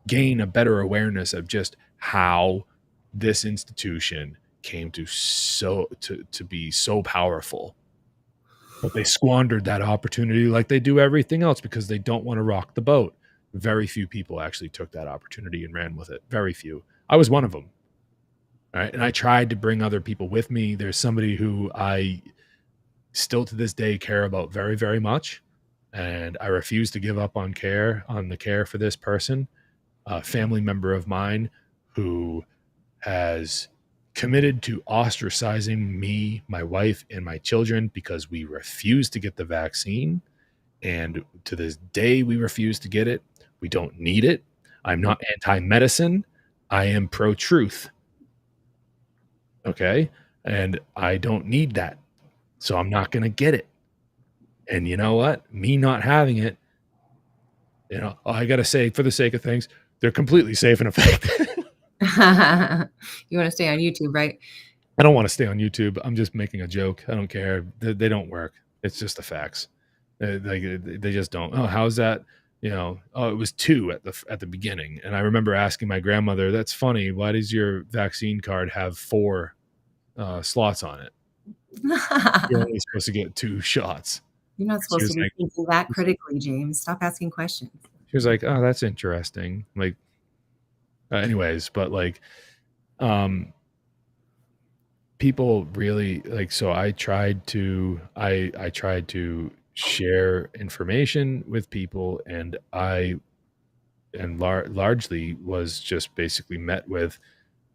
gain a better awareness of just how this institution came to be so powerful. But they squandered that opportunity like they do everything else because they don't want to rock the boat. Very few people actually took that opportunity and ran with it. Very few. I was one of them. All right. And I tried to bring other people with me. There's somebody who I still to this day care about very, very much. And I refuse to give up on the care for this person, a family member of mine who has committed to ostracizing me, my wife, and my children because we refuse to get the vaccine. And to this day, we refuse to get it. We don't need it. I'm not anti-medicine. I am pro-truth. Okay? And I don't need that. So I'm not going to get it. And you know what? Me not having it, I got to say, for the sake of things, they're completely safe and effective. You want to stay on YouTube, right? I don't want to stay on YouTube. I'm just making a joke. I don't care. They don't work. It's just the facts. They just don't. Oh, how's that? Oh, it was 2 at the beginning. And I remember asking my grandmother, that's funny. Why does your vaccine card have 4 slots on it? You're only supposed to get 2 shots. You're not supposed to be thinking that critically, James. Stop asking questions. She was like, oh, that's interesting. Like, anyways, but like, people really like, so I tried to share information with people, and largely was just basically met with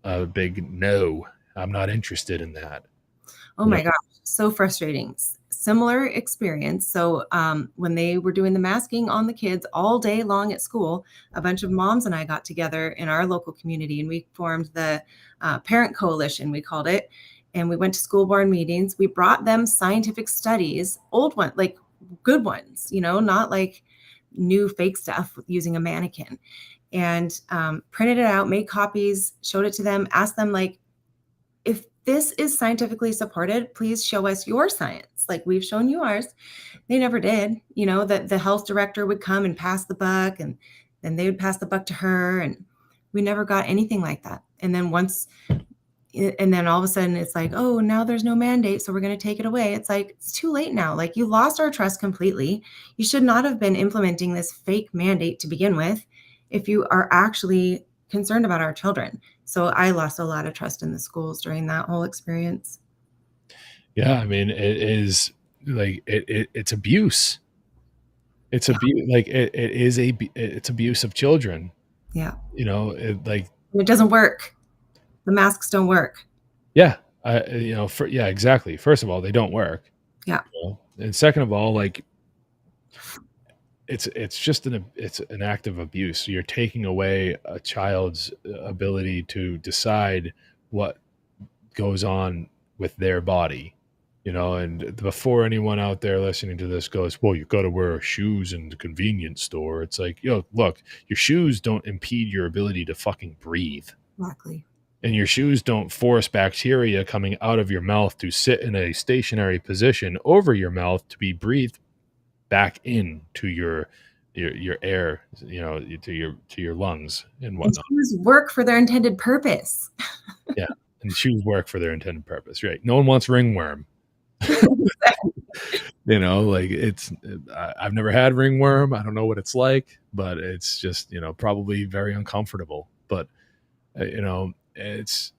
a big no. I'm not interested in that. Oh my gosh, so frustrating. Similar experience. So when they were doing the masking on the kids all day long at school, a bunch of moms and I got together in our local community, and we formed the Parent Coalition, we called it. And we went to school board meetings. We brought them scientific studies, old ones, like good ones, not like new fake stuff using a mannequin, and printed it out, made copies, showed it to them, asked them, like, if this is scientifically supported, please show us your science. Like, we've shown you ours. They never did. That the health director would come and pass the buck, and then they would pass the buck to her. And we never got anything like that. And then all of a sudden it's like, oh, now there's no mandate, so we're going to take it away. It's like, it's too late now. Like, you lost our trust completely. You should not have been implementing this fake mandate to begin with if you are actually concerned about our children. So I lost a lot of trust in the schools during that whole experience. Yeah, I mean, it is like it's abuse. It's abuse. Like it's abuse of children. Yeah. It doesn't work. The masks don't work. Yeah. Exactly. First of all, they don't work. Yeah. And second of all, like, it's just an act of abuse. You're taking away a child's ability to decide what goes on with their body, and before anyone out there listening to this goes, well, you got to wear shoes in the convenience store. It's like, look, your shoes don't impede your ability to fucking breathe. Exactly. And your shoes don't force bacteria coming out of your mouth to sit in a stationary position over your mouth to be breathed back into your air, to your lungs and whatnot. And shoes work for their intended purpose. Yeah, and shoes work for their intended purpose, right? No one wants ringworm. I've never had ringworm. I don't know what it's like, but it's just probably very uncomfortable. But it's,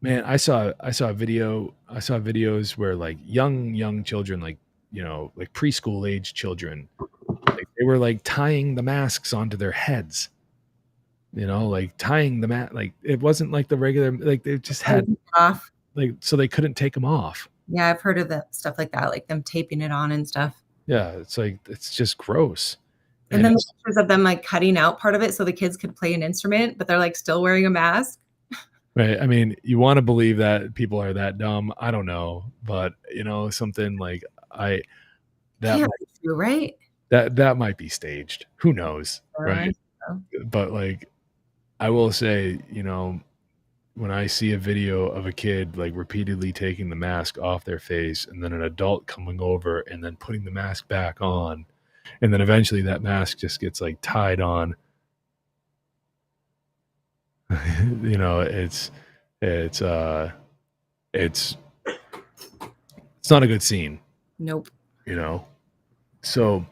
man, I saw videos where like young children, like like preschool age children, like they were like tying the masks onto their heads, like tying the mat, like it wasn't like the regular, like they just had off, like, so they couldn't take them off. Yeah, I've heard of that stuff like that, like them taping it on and stuff. Yeah, it's like, it's just gross. And then the pictures of them like cutting out part of it so the kids could play an instrument, but they're like still wearing a mask. Right. I mean, you want to believe that people are that dumb. I don't know, but something like that might be true, right? That might be staged. Who knows? Right. But like, I will say, when I see a video of a kid like repeatedly taking the mask off their face, and then an adult coming over and then putting the mask back on, and then eventually that mask just gets like tied on You know, it's it's not a good scene, Nope. you know. So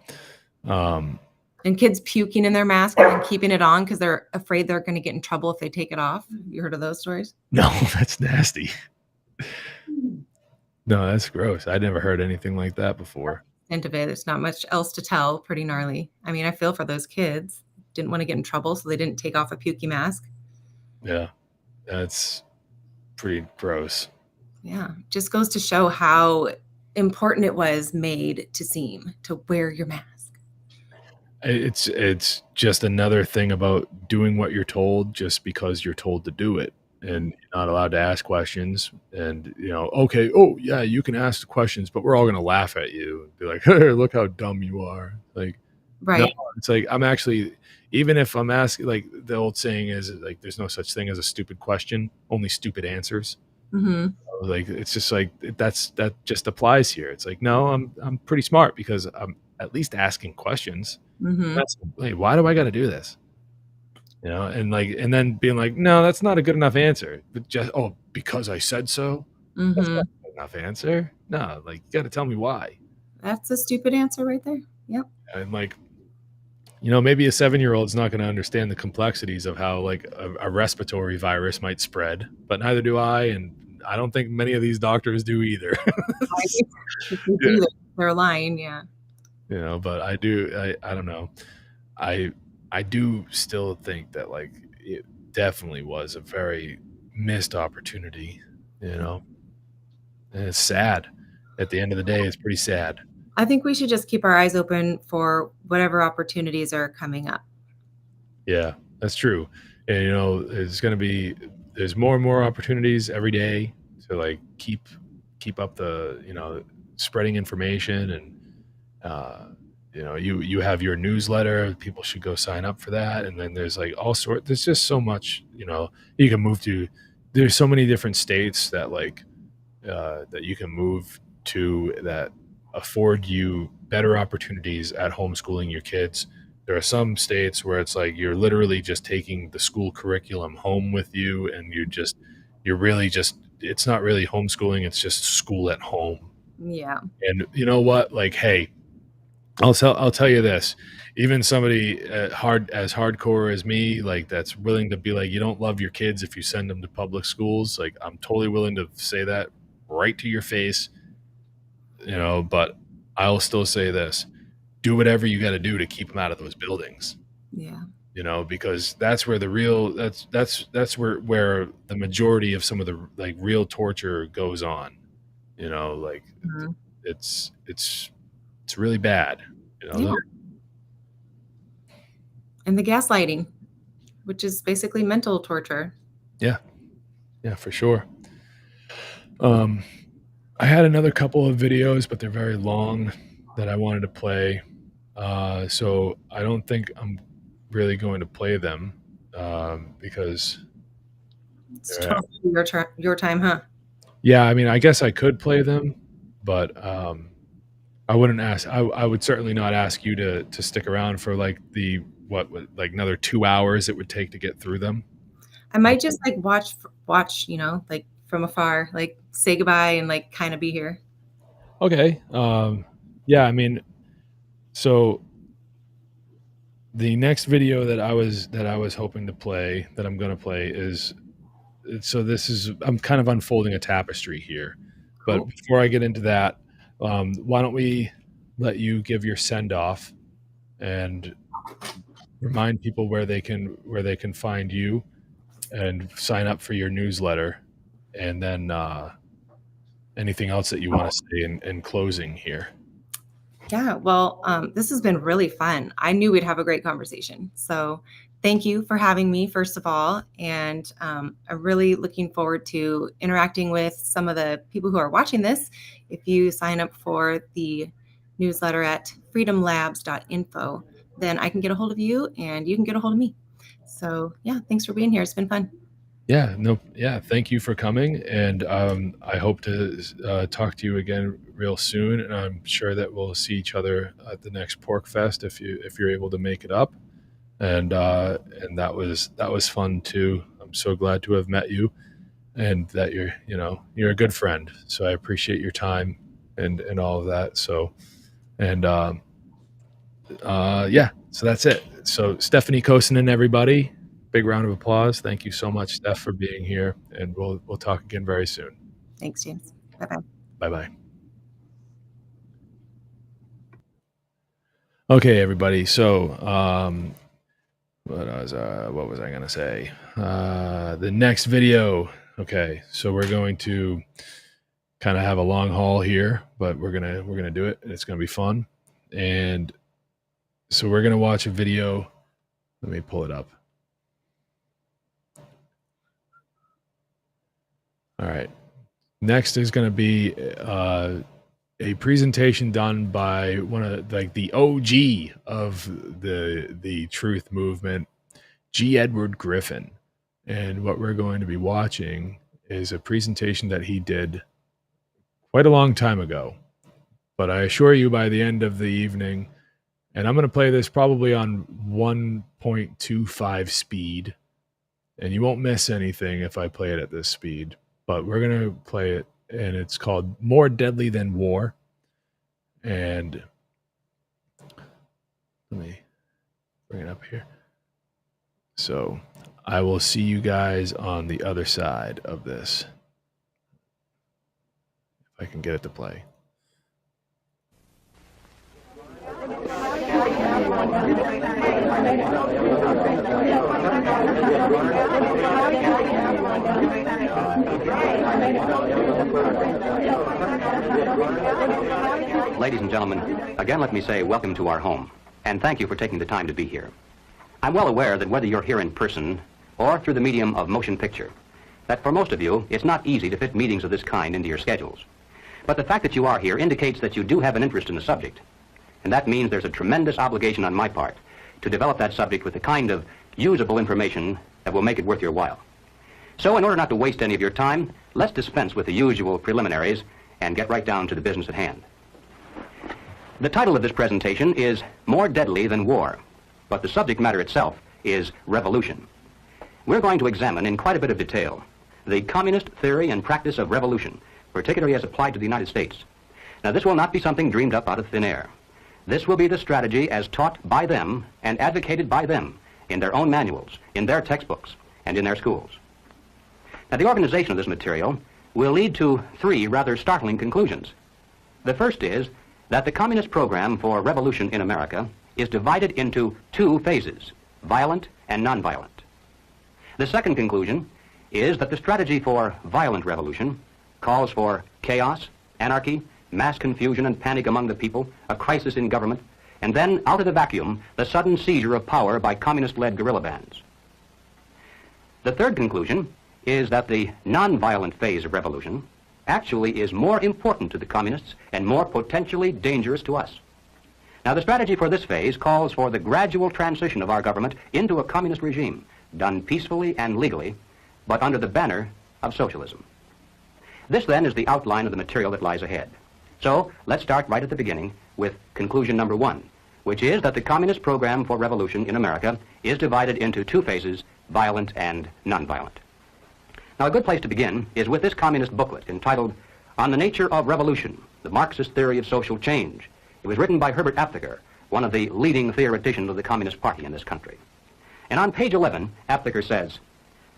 And kids puking in their mask and then keeping it on because they're afraid they're going to get in trouble if they take it off. You heard of those stories? no, that's nasty. No, that's gross. I'd never heard anything like that before. End of it. There's not much else to tell. Pretty gnarly. I mean, I feel for those kids. Didn't want to get in trouble, so they didn't take off a pukey mask. Yeah, that's pretty gross. Yeah, just goes to show how important it was made to seem to wear your mask. It's just another thing about doing what you're told just because you're told to do it, and you're not allowed to ask questions. And okay, oh yeah, you can ask the questions, but we're all gonna laugh at you and be like, "Hey, look how dumb you are." Like, no, Right. it's like I'm actually, even if I'm asking, like the old saying is like, "There's no such thing as a stupid question, only stupid answers." Mm-hmm. Like it's just like that just applies here. It's like, no, I'm pretty smart because I'm at least asking questions. Mm-hmm. That's like, why do I got to do this? And then being like, no, that's not a good enough answer. But just because I said so. That's Mm-hmm. not a good enough answer. No, like you got to tell me why. That's a stupid answer right there. Yep. And like, maybe a 7-year-old's not going to understand the complexities of how like a respiratory virus might spread, but neither do I, and I don't think many of these doctors do either. Yeah. They're lying. Yeah. But I do. I don't know. I do still think that like it definitely was a very missed opportunity, and it's sad. At the end of the day, it's pretty sad. I think we should just keep our eyes open for whatever opportunities are coming up. Yeah, that's true. And there's more and more opportunities every day to like keep up the spreading information. And you have your newsletter. People should go sign up for that. And then there's like there's just so much you can move to. There's so many different states that like that you can move to that afford you better opportunities at homeschooling your kids. There are some states where it's like you're literally just taking the school curriculum home with you, and you're really just, it's not really homeschooling, it's just school at home. Yeah. And you know what? Like, hey, I'll tell you this. Even somebody as hardcore as me, like that's willing to be like, you don't love your kids if you send them to public schools. Like, I'm totally willing to say that right to your face, but I'll still say this: do whatever you got to do to keep them out of those buildings. Yeah. Because that's where the real that's where the majority of some of the like real torture goes on. Like Mm-hmm. it's really bad. Yeah. And the gaslighting, which is basically mental torture. Yeah, for sure. I had another couple of videos, but they're very long that I wanted to play. So I don't think I'm really going to play them because It's totally your time, huh? yeah, I mean, I guess I could play them, but I wouldn't ask. I would certainly not ask you to stick around for like like another 2 hours it would take to get through them. I might just like watch, like from afar, like say goodbye and like kind of be here. Okay. Yeah, I mean, so the next video that I was hoping to play, that I'm going to play, is, so I'm kind of unfolding a tapestry here. But Cool. before I get into that, why don't we let you give your send off and remind people where they can find you and sign up for your newsletter, and then anything else that you want to say in closing here. Yeah, well, this has been really fun. I knew we'd have a great conversation. So thank you for having me, first of all. And I'm really looking forward to interacting with some of the people who are watching this. If you sign up for the newsletter at freedomlabs.info, then I can get a hold of you and you can get a hold of me. So yeah, thanks for being here. It's been fun. Yeah, no, yeah. Thank you for coming, and I hope to talk to you again real soon. And I'm sure that we'll see each other at the next Pork Fest if you're able to make it up. And that was fun too. I'm I'm so glad to have met you, and that you're a good friend. So I appreciate your time and all of that. So, and yeah, so that's it. So Stephanie Kosonen, everybody, big round of applause. Thank you so much, Steph, for being here, and we'll talk again very soon. Thanks, James. Bye-bye. Bye-bye. Okay, everybody. So, what was I gonna say? The next video. Okay, so we're going to kind of have a long haul here, but we're gonna do it, and it's gonna be fun. And so we're gonna watch a video. Let me pull it up. All right. Next is going to be a presentation done by one of the OG of the truth movement, G. Edward Griffin. And what we're going to be watching is a presentation that he did quite a long time ago. But I assure you, by the end of the evening, and I'm going to play this probably on 1.25 speed, and you won't miss anything if I play it at this speed. But we're going to play it, and it's called More Deadly Than War. And let me bring it up here. So I will see you guys on the other side of this, if I can get it to play. Ladies and gentlemen, again let me say welcome to our home, and thank you for taking the time to be here. I'm well aware that whether you're here in person or through the medium of motion picture, that for most of you, it's not easy to fit meetings of this kind into your schedules. But the fact that you are here indicates that you do have an interest in the subject, and that means there's a tremendous obligation on my part to develop that subject with the kind of usable information that will make it worth your while. So in order not to waste any of your time, let's dispense with the usual preliminaries and get right down to the business at hand. The title of this presentation is More Deadly Than War, but the subject matter itself is revolution. We're going to examine in quite a bit of detail the communist theory and practice of revolution, particularly as applied to the United States. Now, this will not be something dreamed up out of thin air. This will be the strategy as taught by them and advocated by them in their own manuals, in their textbooks, and in their schools. Now, the organization of this material will lead to three rather startling conclusions. The first is that the communist program for revolution in America is divided into two phases, violent and nonviolent. The second conclusion is that the strategy for violent revolution calls for chaos, anarchy, mass confusion and panic among the people, a crisis in government, and then, out of the vacuum, the sudden seizure of power by communist-led guerrilla bands. The third conclusion is that the nonviolent phase of revolution actually is more important to the communists and more potentially dangerous to us. Now, the strategy for this phase calls for the gradual transition of our government into a communist regime, done peacefully and legally, but under the banner of socialism. This, then, is the outline of the material that lies ahead. So, let's start right at the beginning with conclusion number one, which is that the communist program for revolution in America is divided into two phases, violent and nonviolent. Now, a good place to begin is with this communist booklet entitled On the Nature of Revolution, the Marxist Theory of Social Change. It was written by Herbert Aptheker, one of the leading theoreticians of the Communist Party in this country. And on page 11, Aptheker says,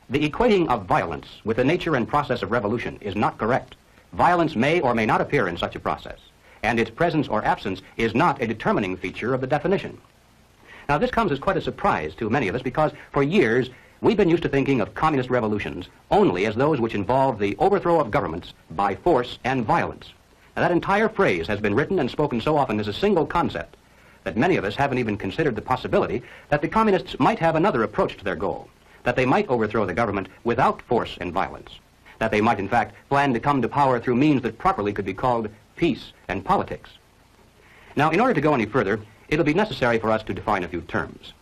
"The equating of violence with the nature and process of revolution is not correct. Violence may or may not appear in such a process, and its presence or absence is not a determining feature of the definition." Now, this comes as quite a surprise to many of us because for years we've been used to thinking of communist revolutions only as those which involve the overthrow of governments by force and violence. Now, that entire phrase has been written and spoken so often as a single concept that many of us haven't even considered the possibility that the communists might have another approach to their goal, that they might overthrow the government without force and violence, that they might in fact plan to come to power through means that properly could be called peace and politics. Now, in order to go any further, it'll be necessary for us to define a few terms.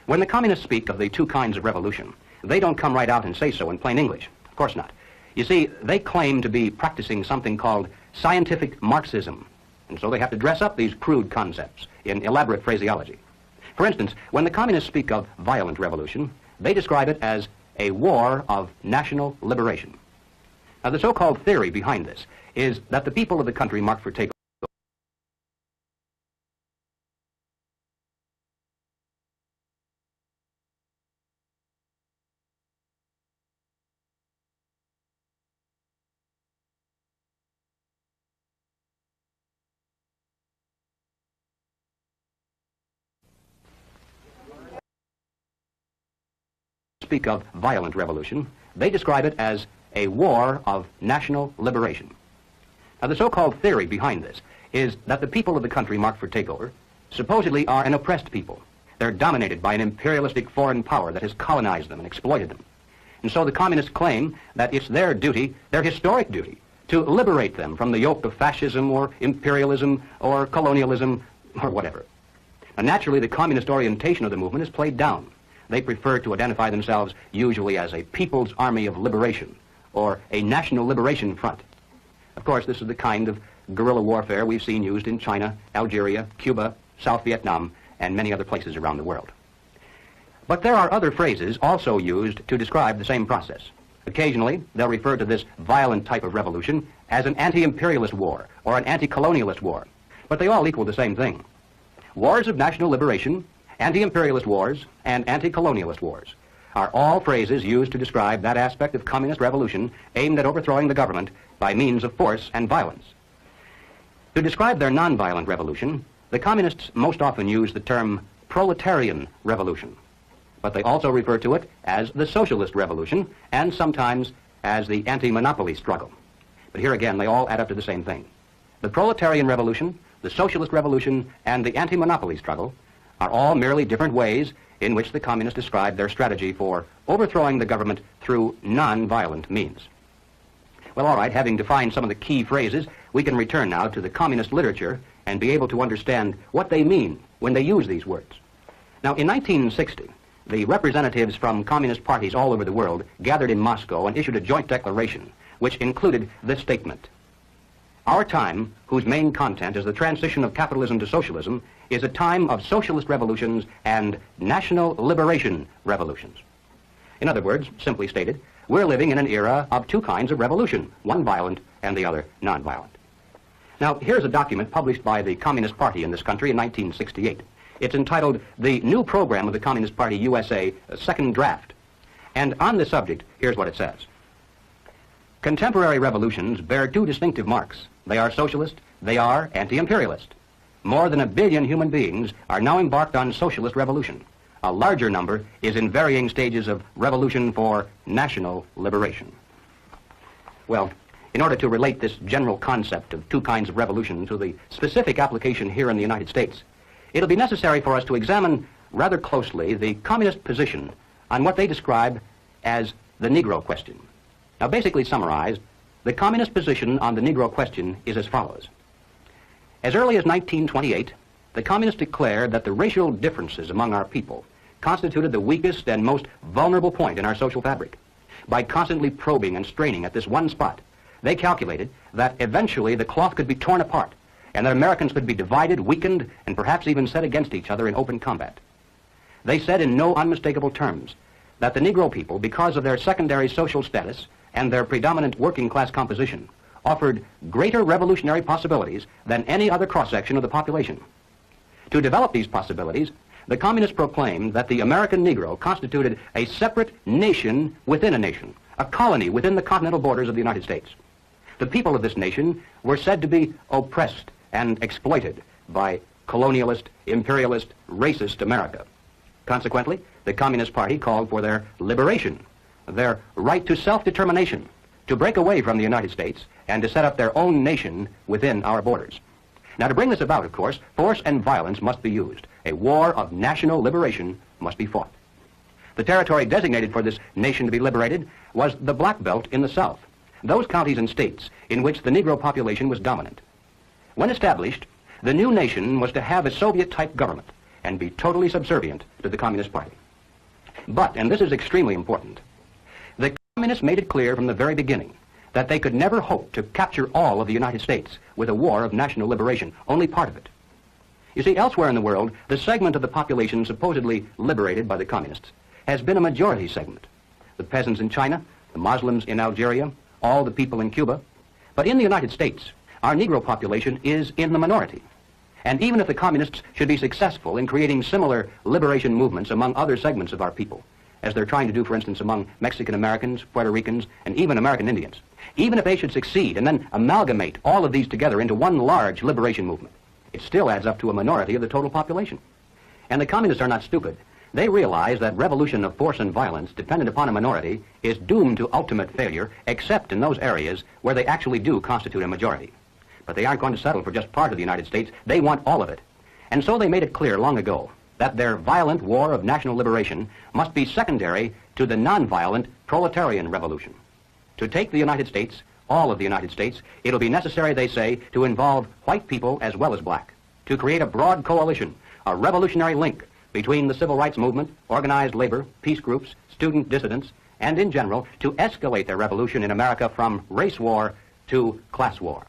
When the communists speak of the two kinds of revolution, they don't come right out and say so in plain English. Of course not. You see, they claim to be practicing something called scientific Marxism, and so they have to dress up these crude concepts in elaborate phraseology. For instance, when the communists speak of violent revolution, they describe it as a war of national liberation. Now, the so-called theory behind this is that the people of the country marked for takeover speak of violent revolution. They describe it as a war of national liberation. Now, the so-called theory behind this is that the people of the country marked for takeover supposedly are an oppressed people. They're dominated by an imperialistic foreign power that has colonized them and exploited them. And so the communists claim that it's their duty, their historic duty, to liberate them from the yoke of fascism or imperialism or colonialism or whatever. Now, naturally, the communist orientation of the movement is played down. They prefer to identify themselves usually as a People's Army of Liberation or a National Liberation Front. Of course, this is the kind of guerrilla warfare we've seen used in China, Algeria, Cuba, South Vietnam, and many other places around the world. But there are other phrases also used to describe the same process. Occasionally, they'll refer to this violent type of revolution as an anti-imperialist war or an anti-colonialist war. But they all equal the same thing. Wars of national liberation, anti-imperialist wars, and anti-colonialist wars are all phrases used to describe that aspect of communist revolution aimed at overthrowing the government by means of force and violence. To describe their nonviolent revolution, the communists most often use the term proletarian revolution, but they also refer to it as the socialist revolution and sometimes as the anti-monopoly struggle. But here again, they all add up to the same thing. The proletarian revolution, the socialist revolution, and the anti-monopoly struggle are all merely different ways in which the communists describe their strategy for overthrowing the government through non-violent means. Well, all right, having defined some of the key phrases, we can return now to the communist literature and be able to understand what they mean when they use these words. Now, in 1960, the representatives from communist parties all over the world gathered in Moscow and issued a joint declaration which included this statement: "Our time, whose main content is the transition of capitalism to socialism, is a time of socialist revolutions and national liberation revolutions." In other words, simply stated, we're living in an era of two kinds of revolution, one violent and the other nonviolent. Now, here's a document published by the Communist Party in this country in 1968. It's entitled "The New Program of the Communist Party USA, Second Draft." And on this subject, here's what it says. "Contemporary revolutions bear two distinctive marks. They are socialist, they are anti-imperialist. More than 1 billion human beings are now embarked on socialist revolution. A larger number is in varying stages of revolution for national liberation." Well, in order to relate this general concept of two kinds of revolution to the specific application here in the United States, it'll be necessary for us to examine rather closely the communist position on what they describe as the Negro question. Now, basically summarized, the communist position on the Negro question is as follows. As early as 1928, the communists declared that the racial differences among our people constituted the weakest and most vulnerable point in our social fabric. By constantly probing and straining at this one spot, they calculated that eventually the cloth could be torn apart and that Americans could be divided, weakened, and perhaps even set against each other in open combat. They said in no unmistakable terms that the Negro people, because of their secondary social status and their predominant working class composition, offered greater revolutionary possibilities than any other cross-section of the population. To develop these possibilities, the communists proclaimed that the American Negro constituted a separate nation within a nation, a colony within the continental borders of the United States. The people of this nation were said to be oppressed and exploited by colonialist, imperialist, racist America. Consequently, the Communist Party called for their liberation, their right to self-determination, to break away from the United States and to set up their own nation within our borders. Now, to bring this about, of course, force and violence must be used. A war of national liberation must be fought. The territory designated for this nation to be liberated was the Black Belt in the South, those counties and states in which the Negro population was dominant. When established, the new nation was to have a Soviet-type government and be totally subservient to the Communist Party. But, and this is extremely important, the Communists made it clear from the very beginning that they could never hope to capture all of the United States with a war of national liberation, only part of it. You see, elsewhere in the world, the segment of the population supposedly liberated by the Communists has been a majority segment. the peasants in China, the Muslims in Algeria, all the people in Cuba. But in the United States, our Negro population is in the minority. And even if the communists should be successful in creating similar liberation movements among other segments of our people, as they're trying to do, for instance, among Mexican Americans, Puerto Ricans, and even American Indians, even if they should succeed and then amalgamate all of these together into one large liberation movement, it still adds up to a minority of the total population. And the communists are not stupid. They realize that revolution of force and violence dependent upon a minority is doomed to ultimate failure, except in those areas where they actually do constitute a majority. But they aren't going to settle for just part of the United States. They want all of it. And so they made it clear long ago that their violent war of national liberation must be secondary to the nonviolent proletarian revolution. To take the United States, all of the United States, it'll be necessary, they say, to involve white people as well as black, to create a broad coalition, a revolutionary link between the civil rights movement, organized labor, peace groups, student dissidents, and in general, to escalate their revolution in America from race war to class war.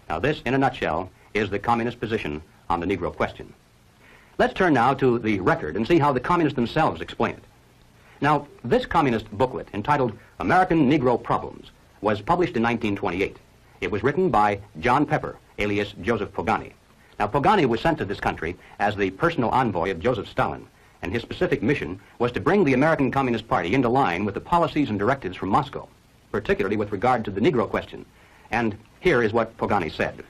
Now this, in a nutshell, is the communist position on the Negro question. Let's turn now to the record and see how the communists themselves explain it. Now, this communist booklet, entitled American Negro Problems, was published in 1928. It was written by John Pepper, alias Joseph Pogany. Now, Pogany was sent to this country as the personal envoy of Joseph Stalin, and his specific mission was to bring the American Communist Party into line with the policies and directives from Moscow, particularly with regard to the Negro question. And here is what Pogany said.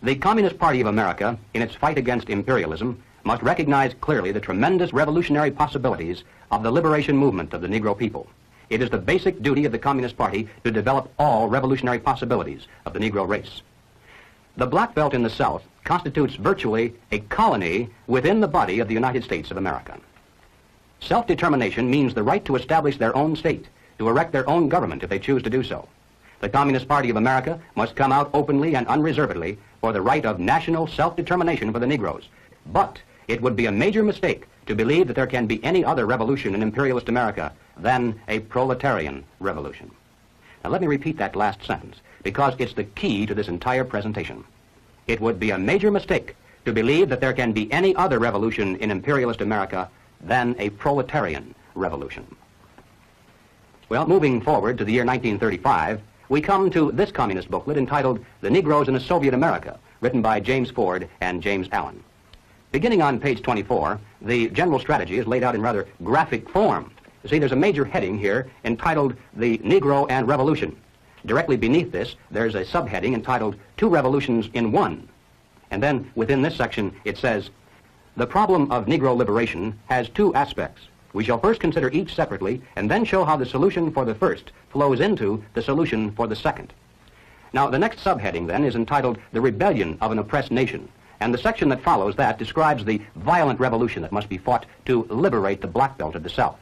The Communist Party of America, in its fight against imperialism, must recognize clearly the tremendous revolutionary possibilities of the liberation movement of the Negro people. It is the basic duty of the Communist Party to develop all revolutionary possibilities of the Negro race. The Black Belt in the South constitutes virtually a colony within the body of the United States of America. Self-determination means the right to establish their own state, to erect their own government if they choose to do so. The Communist Party of America must come out openly and unreservedly for the right of national self-determination for the Negroes. But it would be a major mistake to believe that there can be any other revolution in imperialist America than a proletarian revolution. Now let me repeat that last sentence, because it's the key to this entire presentation. It would be a major mistake to believe that there can be any other revolution in imperialist America than a proletarian revolution. Well, moving forward to the year 1935, we come to this communist booklet entitled The Negroes in a Soviet America, written by James Ford and James Allen. Beginning on page 24, the general strategy is laid out in rather graphic form. You see, there's a major heading here entitled The Negro and Revolution. Directly beneath this, there's a subheading entitled Two Revolutions in One. And then within this section, it says, The problem of Negro liberation has two aspects. We shall first consider each separately and then show how the solution for the first flows into the solution for the second. Now, the next subheading then is entitled The Rebellion of an Oppressed Nation, and the section that follows that describes the violent revolution that must be fought to liberate the Black Belt of the South.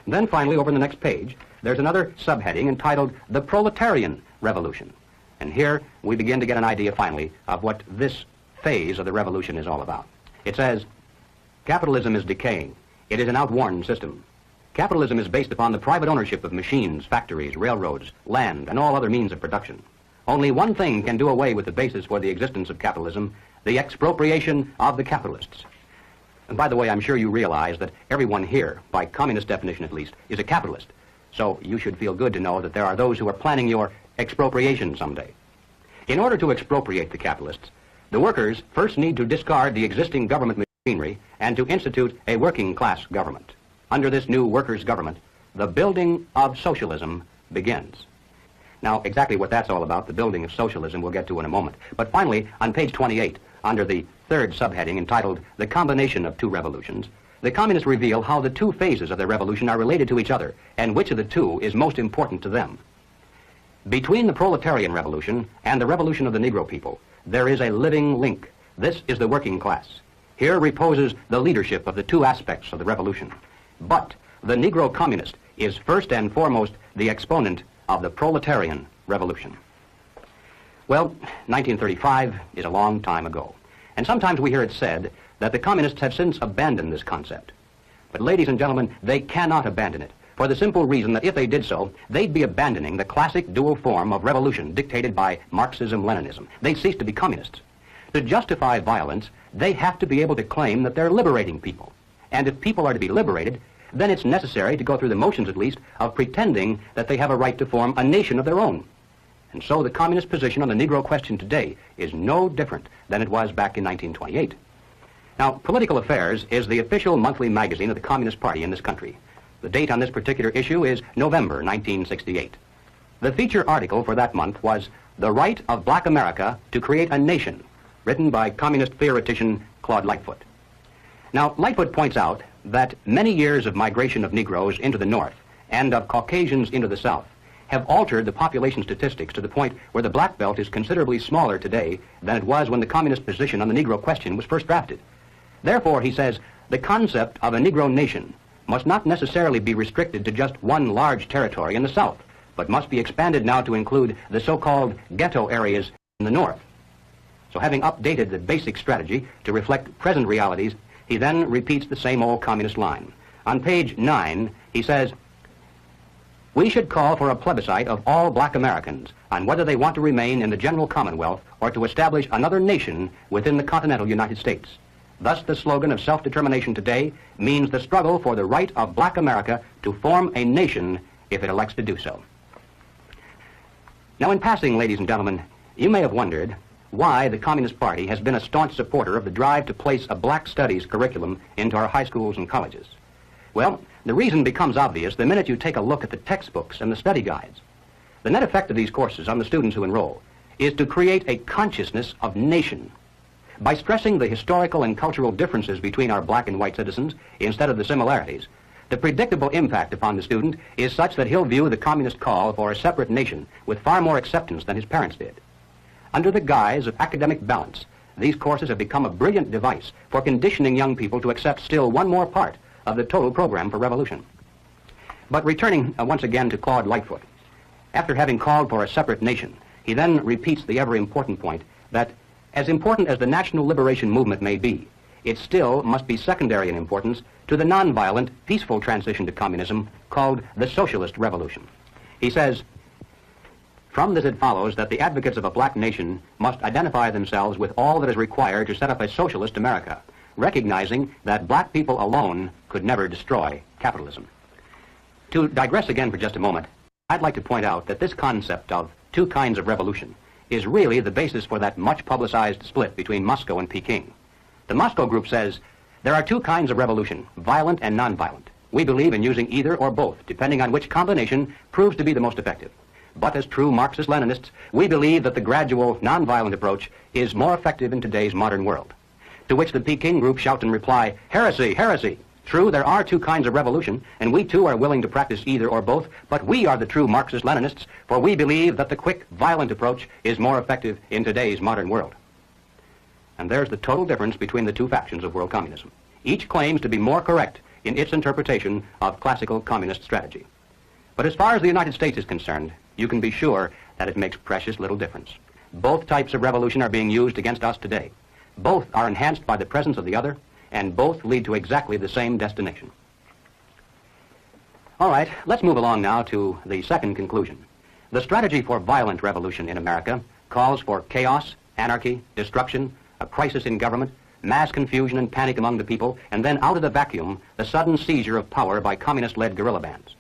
And then finally, over the next page, there's another subheading entitled The Proletarian Revolution. And here we begin to get an idea finally of what this phase of the revolution is all about. It says, Capitalism is decaying. It is an outworn system. Capitalism is based upon the private ownership of machines, factories, railroads, land, and all other means of production. Only one thing can do away with the basis for the existence of capitalism, the expropriation of the capitalists. And by the way, I'm sure you realize that everyone here, by communist definition at least, is a capitalist. So you should feel good to know that there are those who are planning your expropriation someday. In order to expropriate the capitalists, the workers first need to discard the existing government machinery and to institute a working class government. Under this new workers' government, the building of socialism begins. Now, exactly what that's all about, the building of socialism, we'll get to in a moment. But finally, on page 28, under the third subheading entitled The Combination of Two Revolutions, the communists reveal how the two phases of their revolution are related to each other and which of the two is most important to them. Between the proletarian revolution and the revolution of the Negro people, there is a living link. This is the working class. Here reposes the leadership of the two aspects of the revolution. But the Negro communist is first and foremost the exponent of the proletarian revolution. Well, 1935 is a long time ago, and sometimes we hear it said that the communists have since abandoned this concept. But ladies and gentlemen, they cannot abandon it, for the simple reason that if they did so, they'd be abandoning the classic dual form of revolution dictated by Marxism-Leninism. They'd cease to be communists. To justify violence, they have to be able to claim that they're liberating people. And if people are to be liberated, then it's necessary to go through the motions, at least, of pretending that they have a right to form a nation of their own. And so the communist position on the Negro question today is no different than it was back in 1928. Now, Political Affairs is the official monthly magazine of the Communist Party in this country. The date on this particular issue is November 1968. The feature article for that month was The Right of Black America to Create a Nation, written by communist theoretician Claude Lightfoot. Now, Lightfoot points out that many years of migration of Negroes into the North and of Caucasians into the South have altered the population statistics to the point where the black belt is considerably smaller today than it was when the communist position on the Negro question was first drafted. Therefore, he says, the concept of a Negro nation must not necessarily be restricted to just one large territory in the South, but must be expanded now to include the so-called ghetto areas in the North. So having updated the basic strategy to reflect present realities, he then repeats the same old communist line. On page 9, he says, we should call for a plebiscite of all black Americans on whether they want to remain in the general Commonwealth or to establish another nation within the continental United States. Thus, the slogan of self-determination today means the struggle for the right of black America to form a nation if it elects to do so. Now, in passing, ladies and gentlemen, you may have wondered why the Communist Party has been a staunch supporter of the drive to place a black studies curriculum into our high schools and colleges. Well, the reason becomes obvious the minute you take a look at the textbooks and the study guides. The net effect of these courses on the students who enroll is to create a consciousness of nation. By stressing the historical and cultural differences between our black and white citizens instead of the similarities, the predictable impact upon the student is such that he'll view the communist call for a separate nation with far more acceptance than his parents did. Under the guise of academic balance, these courses have become a brilliant device for conditioning young people to accept still one more part of the total program for revolution. But returning once again to Claude Lightfoot, after having called for a separate nation, he then repeats the ever-important point that as important as the national liberation movement may be, it still must be secondary in importance to the nonviolent, peaceful transition to communism called the socialist revolution. He says, from this it follows that the advocates of a black nation must identify themselves with all that is required to set up a socialist America, recognizing that black people alone could never destroy capitalism. To digress again for just a moment, I'd like to point out that this concept of two kinds of revolution is really the basis for that much publicized split between Moscow and Peking. The Moscow group says, there are two kinds of revolution, violent and nonviolent. We believe in using either or both, depending on which combination proves to be the most effective. But as true Marxist-Leninists, we believe that the gradual, nonviolent approach is more effective in today's modern world. To which the Peking group shout in reply, heresy, heresy. True, there are two kinds of revolution, and we too are willing to practice either or both, but we are the true Marxist-Leninists, for we believe that the quick, violent approach is more effective in today's modern world. And there's the total difference between the two factions of world communism. Each claims to be more correct in its interpretation of classical communist strategy. But as far as the United States is concerned, you can be sure that it makes precious little difference. Both types of revolution are being used against us today. Both are enhanced by the presence of the other, and both lead to exactly the same destination. All right, let's move along now to the second conclusion. The strategy for violent revolution in America calls for chaos, anarchy, destruction, a crisis in government, mass confusion and panic among the people, and then out of the vacuum, the sudden seizure of power by communist-led guerrilla bands.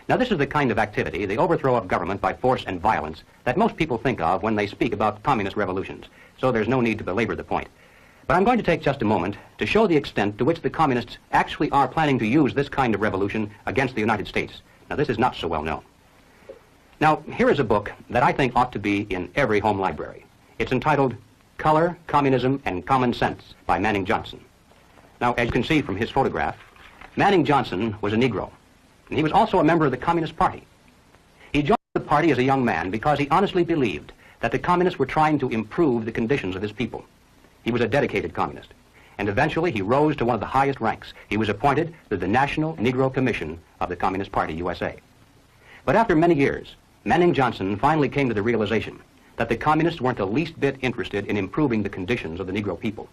Now, this is the kind of activity, the overthrow of government by force and violence, that most people think of when they speak about communist revolutions, so there's no need to belabor the point. But I'm going to take just a moment to show the extent to which the communists actually are planning to use this kind of revolution against the United States. Now, this is not so well known. Now, here is a book that I think ought to be in every home library. It's entitled Color, Communism, and Common Sense by Manning Johnson. Now, as you can see from his photograph, Manning Johnson was a Negro, and he was also a member of the Communist Party. He joined the party as a young man because he honestly believed that the communists were trying to improve the conditions of his people. He was a dedicated communist, and eventually he rose to one of the highest ranks. He was appointed to the National Negro Commission of the Communist Party, USA. But after many years, Manning Johnson finally came to the realization that the communists weren't the least bit interested in improving the conditions of the Negro people.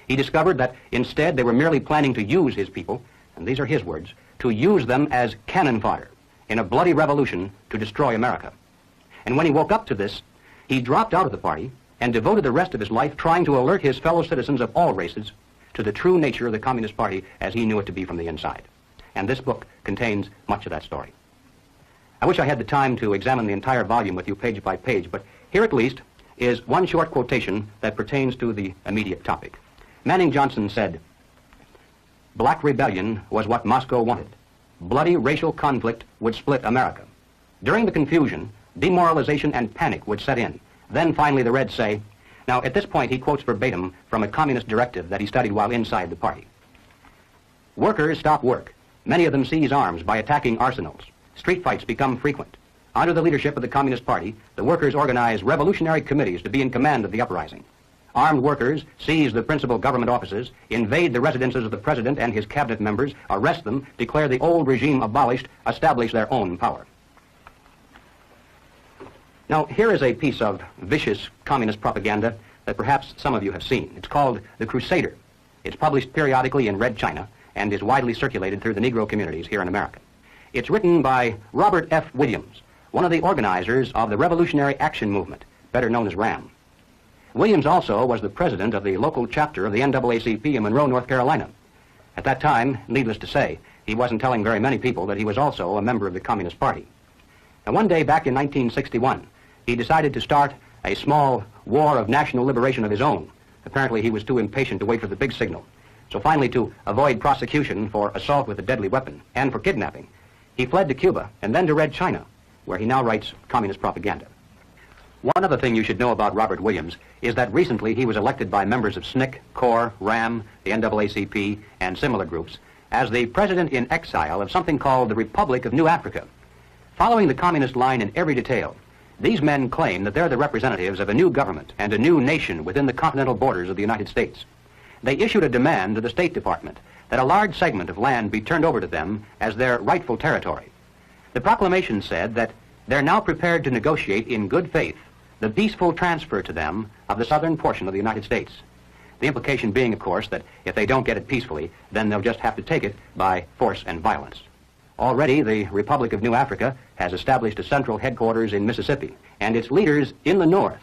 He discovered that instead they were merely planning to use his people, and these are his words, to use them as cannon fodder in a bloody revolution to destroy America. And when he woke up to this, he dropped out of the party and devoted the rest of his life trying to alert his fellow citizens of all races to the true nature of the Communist Party as he knew it to be from the inside. and this book contains much of that story. I wish I had the time to examine the entire volume with you page by page, but here at least is one short quotation that pertains to the immediate topic. Manning Johnson said, "Black rebellion was what Moscow wanted. Bloody racial conflict would split America. During the confusion, demoralization and panic would set in. Then finally the Reds say," now at this point he quotes verbatim from a communist directive that he studied while inside the party. "Workers stop work. Many of them seize arms by attacking arsenals. Street fights become frequent. Under the leadership of the Communist Party, the workers organize revolutionary committees to be in command of the uprising. Armed workers seize the principal government offices, invade the residences of the president and his cabinet members, arrest them, declare the old regime abolished, establish their own power." Now, here is a piece of vicious communist propaganda that perhaps some of you have seen. It's called The Crusader. It's published periodically in Red China and is widely circulated through the Negro communities here in America. It's written by Robert F. Williams, one of the organizers of the Revolutionary Action Movement, better known as RAM. Williams also was the president of the local chapter of the NAACP in Monroe, North Carolina. At that time, needless to say, he wasn't telling very many people that he was also a member of the Communist Party. And one day back in 1961, he decided to start a small war of national liberation of his own. Apparently he was too impatient to wait for the big signal. So finally, to avoid prosecution for assault with a deadly weapon and for kidnapping, he fled to Cuba and then to Red China, where he now writes communist propaganda. One other thing you should know about Robert Williams is that recently he was elected by members of SNCC, CORE, RAM, the NAACP, and similar groups as the president in exile of something called the Republic of New Africa. Following the communist line in every detail, these men claim that they're the representatives of a new government and a new nation within the continental borders of the United States. They issued a demand to the State Department that a large segment of land be turned over to them as their rightful territory. The proclamation said that they're now prepared to negotiate in good faith the peaceful transfer to them of the southern portion of the United States. The implication being, of course, that if they don't get it peacefully, then they'll just have to take it by force and violence. Already, the Republic of New Africa has established a central headquarters in Mississippi, and its leaders in the north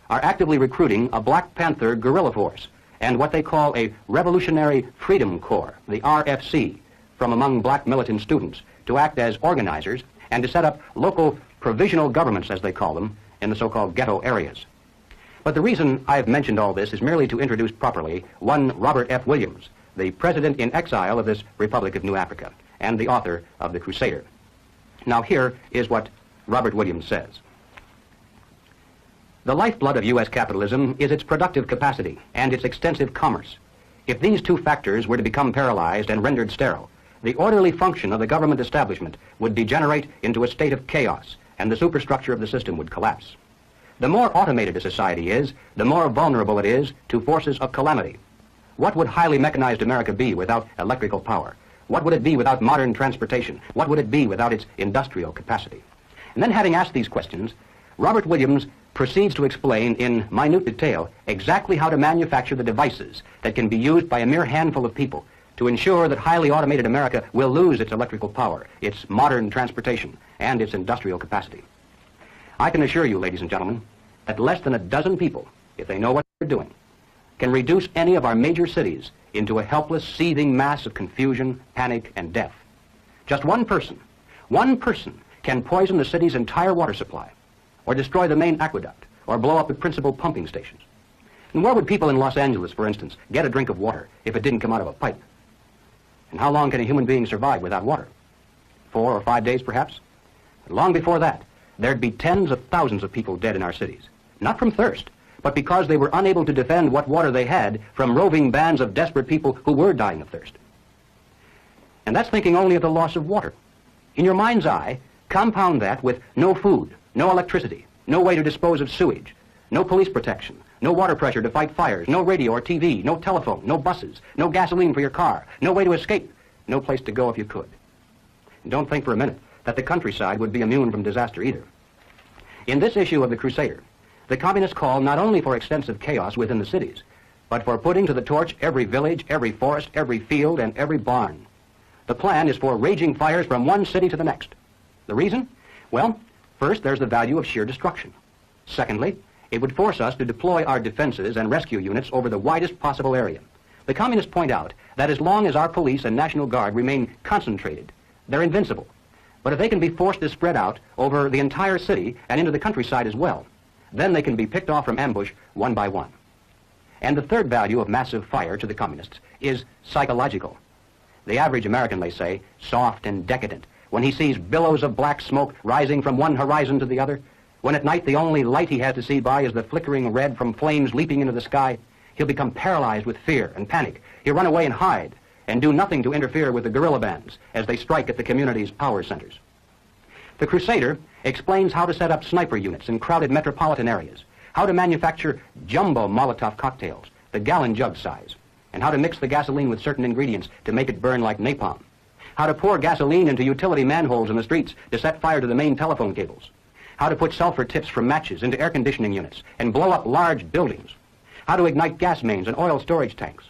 are actively recruiting a Black Panther guerrilla force and what they call a Revolutionary Freedom Corps, the RFC, from among black militant students to act as organizers and to set up local provisional governments, as they call them, in the so-called ghetto areas. But the reason I've mentioned all this is merely to introduce properly one Robert F. Williams, the president in exile of this Republic of New Africa and the author of The Crusader. Now here is what Robert Williams says. The lifeblood of U.S. capitalism is its productive capacity and its extensive commerce. If these two factors were to become paralyzed and rendered sterile, the orderly function of the government establishment would degenerate into a state of chaos, and the superstructure of the system would collapse. The more automated a society is, the more vulnerable it is to forces of calamity. What would highly mechanized America be without electrical power? What would it be without modern transportation? What would it be without its industrial capacity? And then, having asked these questions, Robert Williams proceeds to explain in minute detail exactly how to manufacture the devices that can be used by a mere handful of people to ensure that highly automated America will lose its electrical power, its modern transportation, and its industrial capacity. I can assure you, ladies and gentlemen, that less than a dozen people, if they know what they're doing, can reduce any of our major cities into a helpless, seething mass of confusion, panic, and death. Just one person can poison the city's entire water supply, or destroy the main aqueduct, or blow up the principal pumping stations. And where would people in Los Angeles, for instance, get a drink of water if it didn't come out of a pipe? And how long can a human being survive without water? 4 or 5 days, perhaps? But long before that, there'd be tens of thousands of people dead in our cities, not from thirst, but because they were unable to defend what water they had from roving bands of desperate people who were dying of thirst. And that's thinking only of the loss of water. In your mind's eye, compound that with no food, no electricity, no way to dispose of sewage, no police protection, no water pressure to fight fires, no radio or TV, no telephone, no buses, no gasoline for your car, no way to escape, no place to go if you could. And don't think for a minute that the countryside would be immune from disaster either. In this issue of The Crusader, the communists call not only for extensive chaos within the cities, but for putting to the torch every village, every forest, every field, and every barn. The plan is for raging fires from one city to the next. The reason? Well, first, there's the value of sheer destruction. Secondly, it would force us to deploy our defenses and rescue units over the widest possible area. The communists point out that as long as our police and National Guard remain concentrated, they're invincible. But if they can be forced to spread out over the entire city and into the countryside as well, then they can be picked off from ambush one by one. And the third value of massive fire to the communists is psychological. The average American, they say, soft and decadent, when he sees billows of black smoke rising from one horizon to the other, when at night the only light he has to see by is the flickering red from flames leaping into the sky, he'll become paralyzed with fear and panic. He'll run away and hide and do nothing to interfere with the guerrilla bands as they strike at the community's power centers. The Crusader explains how to set up sniper units in crowded metropolitan areas, how to manufacture jumbo Molotov cocktails, the gallon jug size, and how to mix the gasoline with certain ingredients to make it burn like napalm, how to pour gasoline into utility manholes in the streets to set fire to the main telephone cables, how to put sulfur tips from matches into air conditioning units and blow up large buildings, how to ignite gas mains and oil storage tanks.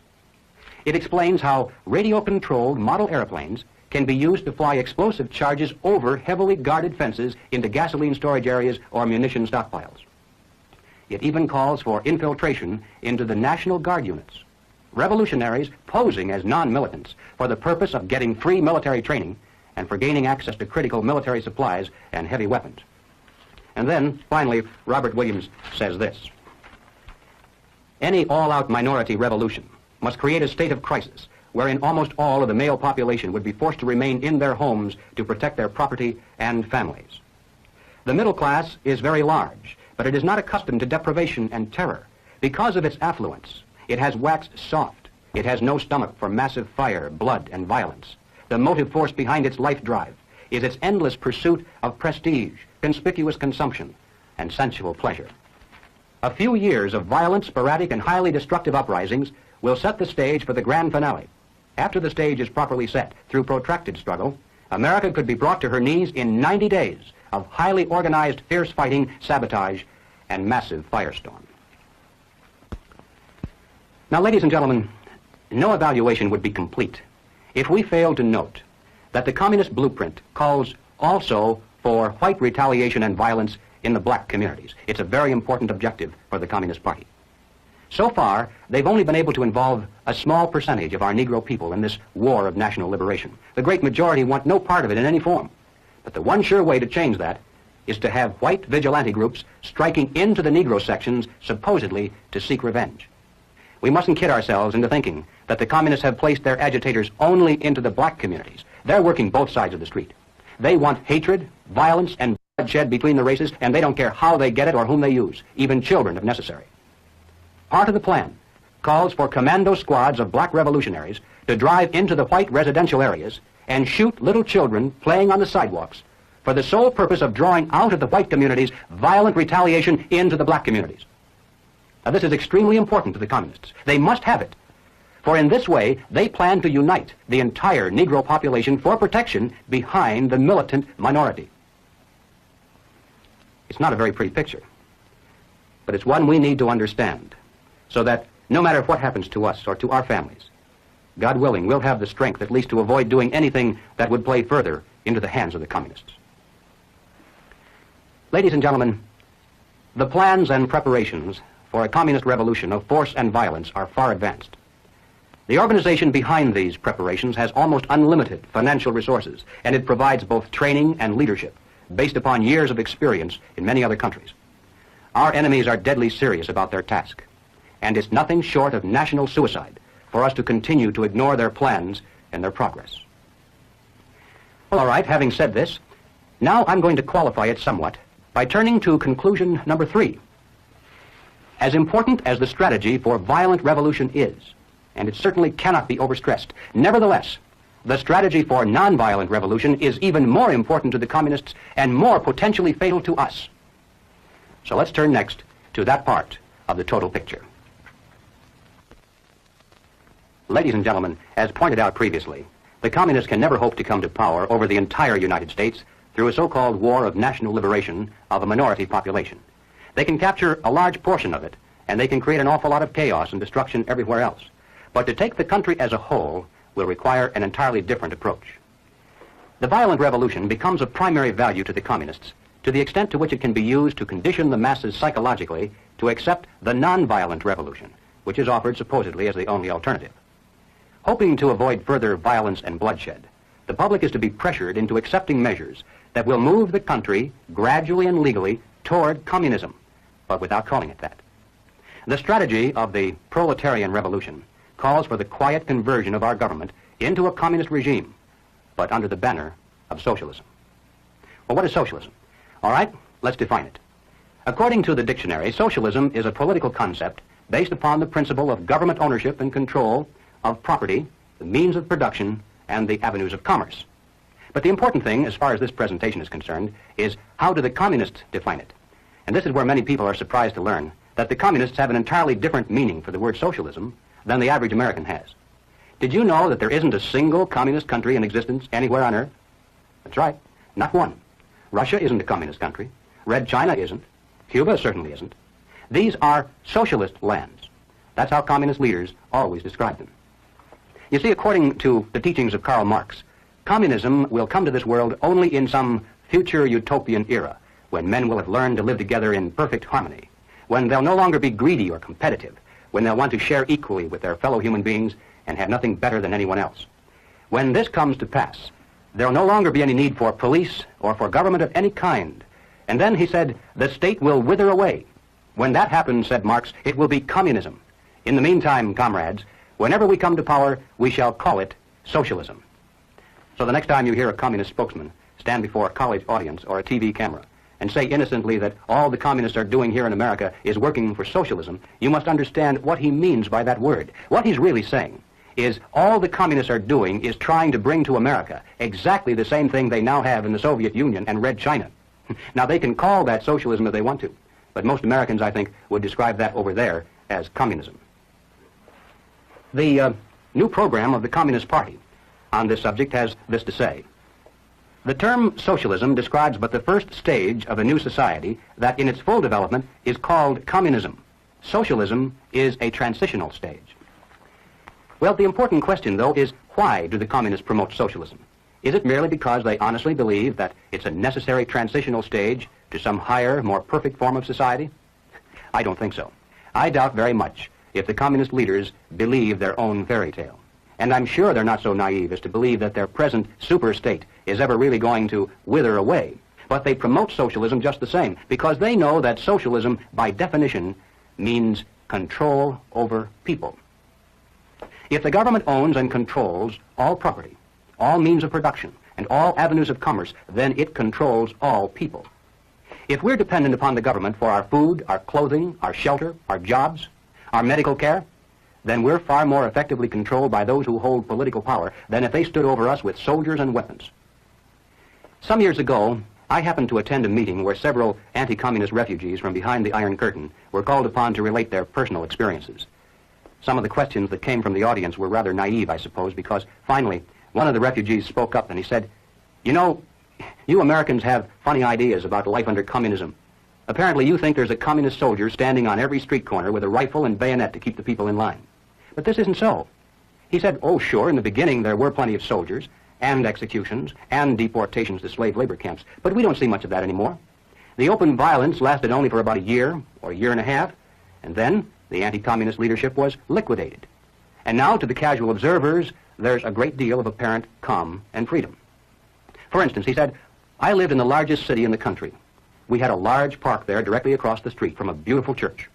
It explains how radio-controlled model airplanes can be used to fly explosive charges over heavily guarded fences into gasoline storage areas or munition stockpiles. It even calls for infiltration into the National Guard units, revolutionaries posing as non-militants for the purpose of getting free military training and for gaining access to critical military supplies and heavy weapons. And then, finally, Robert Williams says this: any all-out minority revolution must create a state of crisis wherein almost all of the male population would be forced to remain in their homes to protect their property and families. The middle class is very large, but it is not accustomed to deprivation and terror. Because of its affluence, it has waxed soft. It has no stomach for massive fire, blood, and violence. The motive force behind its life drive is its endless pursuit of prestige, conspicuous consumption, and sensual pleasure. A few years of violent, sporadic, and highly destructive uprisings will set the stage for the grand finale. After the stage is properly set through protracted struggle, America could be brought to her knees in 90 days of highly organized, fierce fighting, sabotage, and massive firestorm. Now, ladies and gentlemen, no evaluation would be complete if we failed to note that the communist blueprint calls also for white retaliation and violence in the black communities. It's a very important objective for the Communist Party. So far, they've only been able to involve a small percentage of our Negro people in this war of national liberation. The great majority want no part of it in any form. But the one sure way to change that is to have white vigilante groups striking into the Negro sections supposedly to seek revenge. We mustn't kid ourselves into thinking that the communists have placed their agitators only into the black communities. They're working both sides of the street. They want hatred, violence, and bloodshed between the races, and they don't care how they get it or whom they use, even children if necessary. Part of the plan calls for commando squads of black revolutionaries to drive into the white residential areas and shoot little children playing on the sidewalks for the sole purpose of drawing out of the white communities violent retaliation into the black communities. Now, this is extremely important to the communists. They must have it, for in this way they plan to unite the entire Negro population for protection behind the militant minority. It's not a very pretty picture, but it's one we need to understand, so that no matter what happens to us or to our families, God willing, we'll have the strength at least to avoid doing anything that would play further into the hands of the communists. Ladies and gentlemen, the plans and preparations for a communist revolution of force and violence are far advanced. The organization behind these preparations has almost unlimited financial resources, and it provides both training and leadership based upon years of experience in many other countries. Our enemies are deadly serious about their task, and it's nothing short of national suicide for us to continue to ignore their plans and their progress. Well, all right, having said this, now I'm going to qualify it somewhat by turning to conclusion number 3. As important as the strategy for violent revolution is, and it certainly cannot be overstressed, nevertheless, the strategy for nonviolent revolution is even more important to the communists and more potentially fatal to us. So let's turn next to that part of the total picture. Ladies and gentlemen, as pointed out previously, the communists can never hope to come to power over the entire United States through a so-called war of national liberation of a minority population. They can capture a large portion of it, and they can create an awful lot of chaos and destruction everywhere else. But to take the country as a whole will require an entirely different approach. The violent revolution becomes of primary value to the communists to the extent to which it can be used to condition the masses psychologically to accept the nonviolent revolution, which is offered supposedly as the only alternative. Hoping to avoid further violence and bloodshed, the public is to be pressured into accepting measures that will move the country gradually and legally toward communism, but without calling it that. The strategy of the proletarian revolution calls for the quiet conversion of our government into a communist regime, but under the banner of socialism. Well, what is socialism? All right, let's define it. According to the dictionary, socialism is a political concept based upon the principle of government ownership and control of property, the means of production, and the avenues of commerce. But the important thing, as far as this presentation is concerned, is how do the communists define it? And this is where many people are surprised to learn that the communists have an entirely different meaning for the word socialism than the average American has. Did you know that there isn't a single communist country in existence anywhere on Earth? That's right, not one. Russia isn't a communist country. Red China isn't. Cuba certainly isn't. These are socialist lands. That's how communist leaders always describe them. You see, according to the teachings of Karl Marx, communism will come to this world only in some future utopian era, when men will have learned to live together in perfect harmony, when they'll no longer be greedy or competitive, when they'll want to share equally with their fellow human beings and have nothing better than anyone else. When this comes to pass, there'll no longer be any need for police or for government of any kind. And then, he said, the state will wither away. When that happens, said Marx, it will be communism. In the meantime, comrades, whenever we come to power, we shall call it socialism. So the next time you hear a communist spokesman stand before a college audience or a TV camera and say innocently that all the communists are doing here in America is working for socialism, you must understand what he means by that word. What he's really saying is all the communists are doing is trying to bring to America exactly the same thing they now have in the Soviet Union and Red China. Now, they can call that socialism if they want to, but most Americans, I think, would describe that over there as communism. The new program of the Communist Party on this subject has this to say. The term socialism describes but the first stage of a new society that in its full development is called communism. Socialism is a transitional stage. Well, the important question, though, is why do the communists promote socialism? Is it merely because they honestly believe that it's a necessary transitional stage to some higher, more perfect form of society? I don't think so. I doubt very much if the communist leaders believe their own fairy tale. And I'm sure they're not so naive as to believe that their present super state is ever really going to wither away. But they promote socialism just the same, because they know that socialism, by definition, means control over people. If the government owns and controls all property, all means of production, and all avenues of commerce, then it controls all people. If we're dependent upon the government for our food, our clothing, our shelter, our jobs, our medical care, then we're far more effectively controlled by those who hold political power than if they stood over us with soldiers and weapons. Some years ago, I happened to attend a meeting where several anti-communist refugees from behind the Iron Curtain were called upon to relate their personal experiences. Some of the questions that came from the audience were rather naive, I suppose, because finally one of the refugees spoke up and he said, "You know, you Americans have funny ideas about life under communism. Apparently you think there's a communist soldier standing on every street corner with a rifle and bayonet to keep the people in line. But this isn't so." He said, "Oh, sure, in the beginning there were plenty of soldiers and executions and deportations to slave labor camps, but we don't see much of that anymore. The open violence lasted only for about a year or a year and a half, and then the anti-communist leadership was liquidated. And now, to the casual observers, there's a great deal of apparent calm and freedom. For instance," he said, "I lived in the largest city in the country. We had a large park there directly across the street from a beautiful church."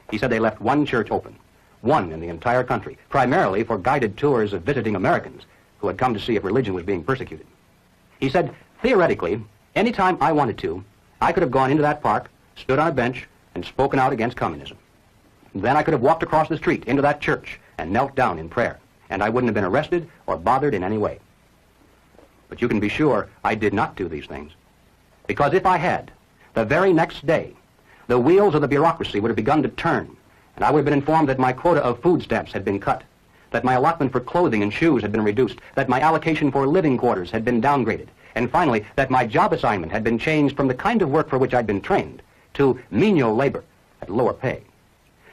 He said they left one church open, one in the entire country, primarily for guided tours of visiting Americans who had come to see if religion was being persecuted. He said, theoretically, anytime I wanted to, I could have gone into that park, stood on a bench, and spoken out against communism. Then I could have walked across the street into that church and knelt down in prayer, and I wouldn't have been arrested or bothered in any way. But you can be sure I did not do these things, because if I had, the very next day, the wheels of the bureaucracy would have begun to turn, and I would have been informed that my quota of food stamps had been cut, that my allotment for clothing and shoes had been reduced, that my allocation for living quarters had been downgraded, and finally, that my job assignment had been changed from the kind of work for which I'd been trained to menial labor at lower pay.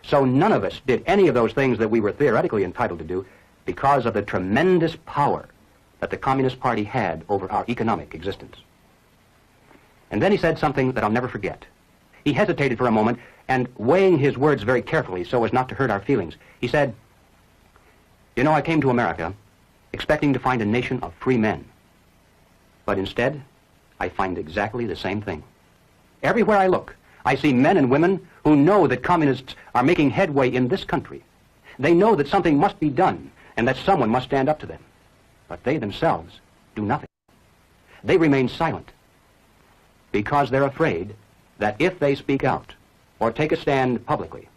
So none of us did any of those things that we were theoretically entitled to do because of the tremendous power that the Communist Party had over our economic existence." And then he said something that I'll never forget. He hesitated for a moment, and weighing his words very carefully so as not to hurt our feelings, he said, You know, I came to America expecting to find a nation of free men. But instead, I find exactly the same thing. Everywhere I look, I see men and women who know that communists are making headway in this country. They know that something must be done and that someone must stand up to them. But they themselves do nothing. They remain silent because they're afraid that if they speak out or take a stand publicly,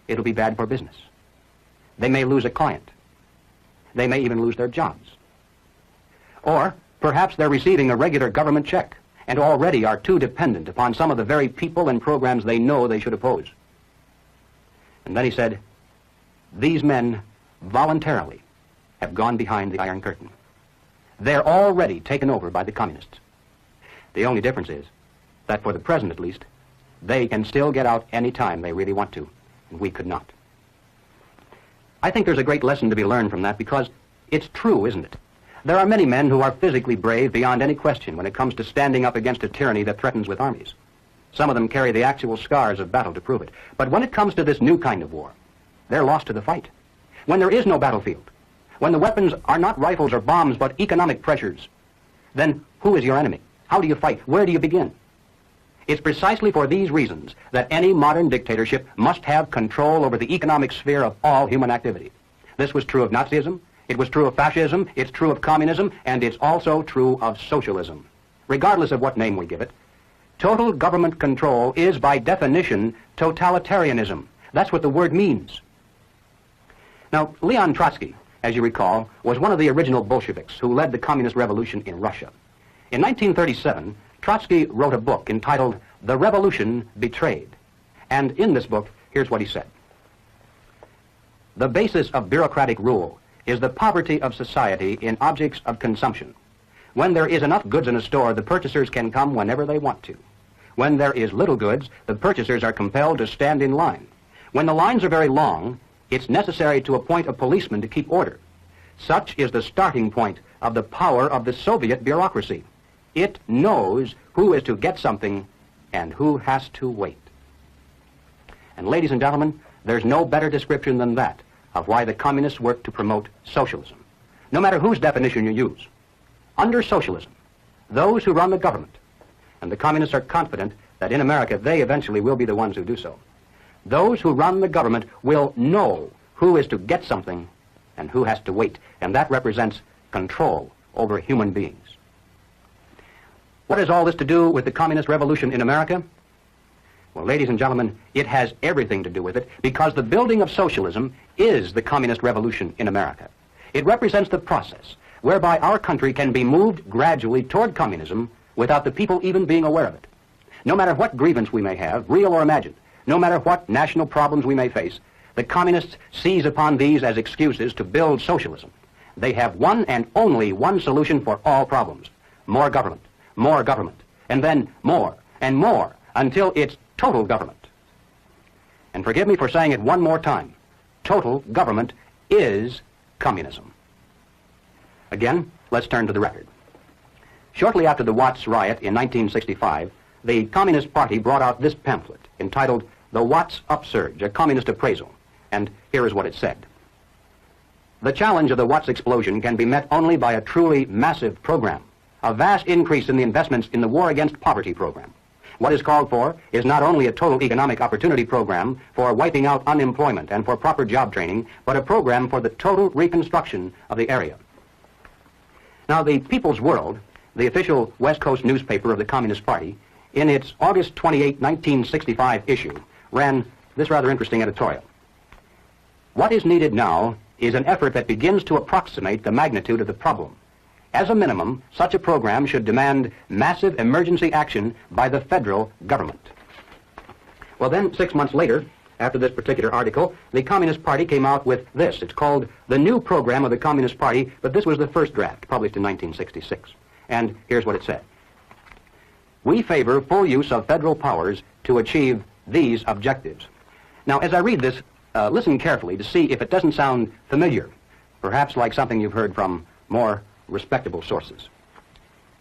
it'll be bad for business. They may lose a client. They may even lose their jobs. Or perhaps they're receiving a regular government check and already are too dependent upon some of the very people and programs they know they should oppose. And then he said, these men voluntarily have gone behind the Iron Curtain. They're already taken over by the communists. The only difference is that for the present at least, they can still get out any time they really want to, and we could not. I think there's a great lesson to be learned from that because it's true, isn't it? There are many men who are physically brave beyond any question when it comes to standing up against a tyranny that threatens with armies. Some of them carry the actual scars of battle to prove it. But when it comes to this new kind of war, they're lost to the fight. When there is no battlefield, when the weapons are not rifles or bombs but economic pressures, then who is your enemy? How do you fight? Where do you begin? It's precisely for these reasons that any modern dictatorship must have control over the economic sphere of all human activity. This was true of Nazism, it was true of fascism, it's true of communism, and it's also true of socialism. Regardless of what name we give it, total government control is by definition totalitarianism. That's what the word means. Now, Leon Trotsky, as you recall, was one of the original Bolsheviks who led the communist revolution in Russia. In 1937, Trotsky wrote a book entitled The Revolution Betrayed. And in this book, here's what he said. The basis of bureaucratic rule is the poverty of society in objects of consumption. When there is enough goods in a store, the purchasers can come whenever they want to. When there is little goods, the purchasers are compelled to stand in line. When the lines are very long, it's necessary to appoint a policeman to keep order. Such is the starting point of the power of the Soviet bureaucracy. It knows who is to get something and who has to wait. And ladies and gentlemen, there's no better description than that of why the communists work to promote socialism. No matter whose definition you use, under socialism, those who run the government, and the communists are confident that in America they eventually will be the ones who do so, those who run the government will know who is to get something and who has to wait, and that represents control over human beings. What has all this to do with the communist revolution in America? Well, ladies and gentlemen, it has everything to do with it because the building of socialism is the communist revolution in America. It represents the process whereby our country can be moved gradually toward communism without the people even being aware of it. No matter what grievance we may have, real or imagined, no matter what national problems we may face, the communists seize upon these as excuses to build socialism. They have one and only one solution for all problems: more government, and then more and more until it's total government. And forgive me for saying it one more time, total government is communism. Again, let's turn to the record. Shortly after the Watts riot in 1965, the Communist Party brought out this pamphlet entitled The Watts Upsurge, a Communist Appraisal. And here is what it said. The challenge of the Watts explosion can be met only by a truly massive program, a vast increase in the investments in the War Against Poverty program. What is called for is not only a total economic opportunity program for wiping out unemployment and for proper job training, but a program for the total reconstruction of the area. Now, the People's World, the official West Coast newspaper of the Communist Party, in its August 28, 1965 issue, ran this rather interesting editorial. What is needed now is an effort that begins to approximate the magnitude of the problem. As a minimum, such a program should demand massive emergency action by the federal government. Well then, 6 months later, after this particular article, the Communist Party came out with this. It's called The New Program of the Communist Party, but this was the first draft, published in 1966. And here's what it said. We favor full use of federal powers to achieve these objectives. Now, as I read this, listen carefully to see if it doesn't sound familiar, perhaps like something you've heard from more respectable sources.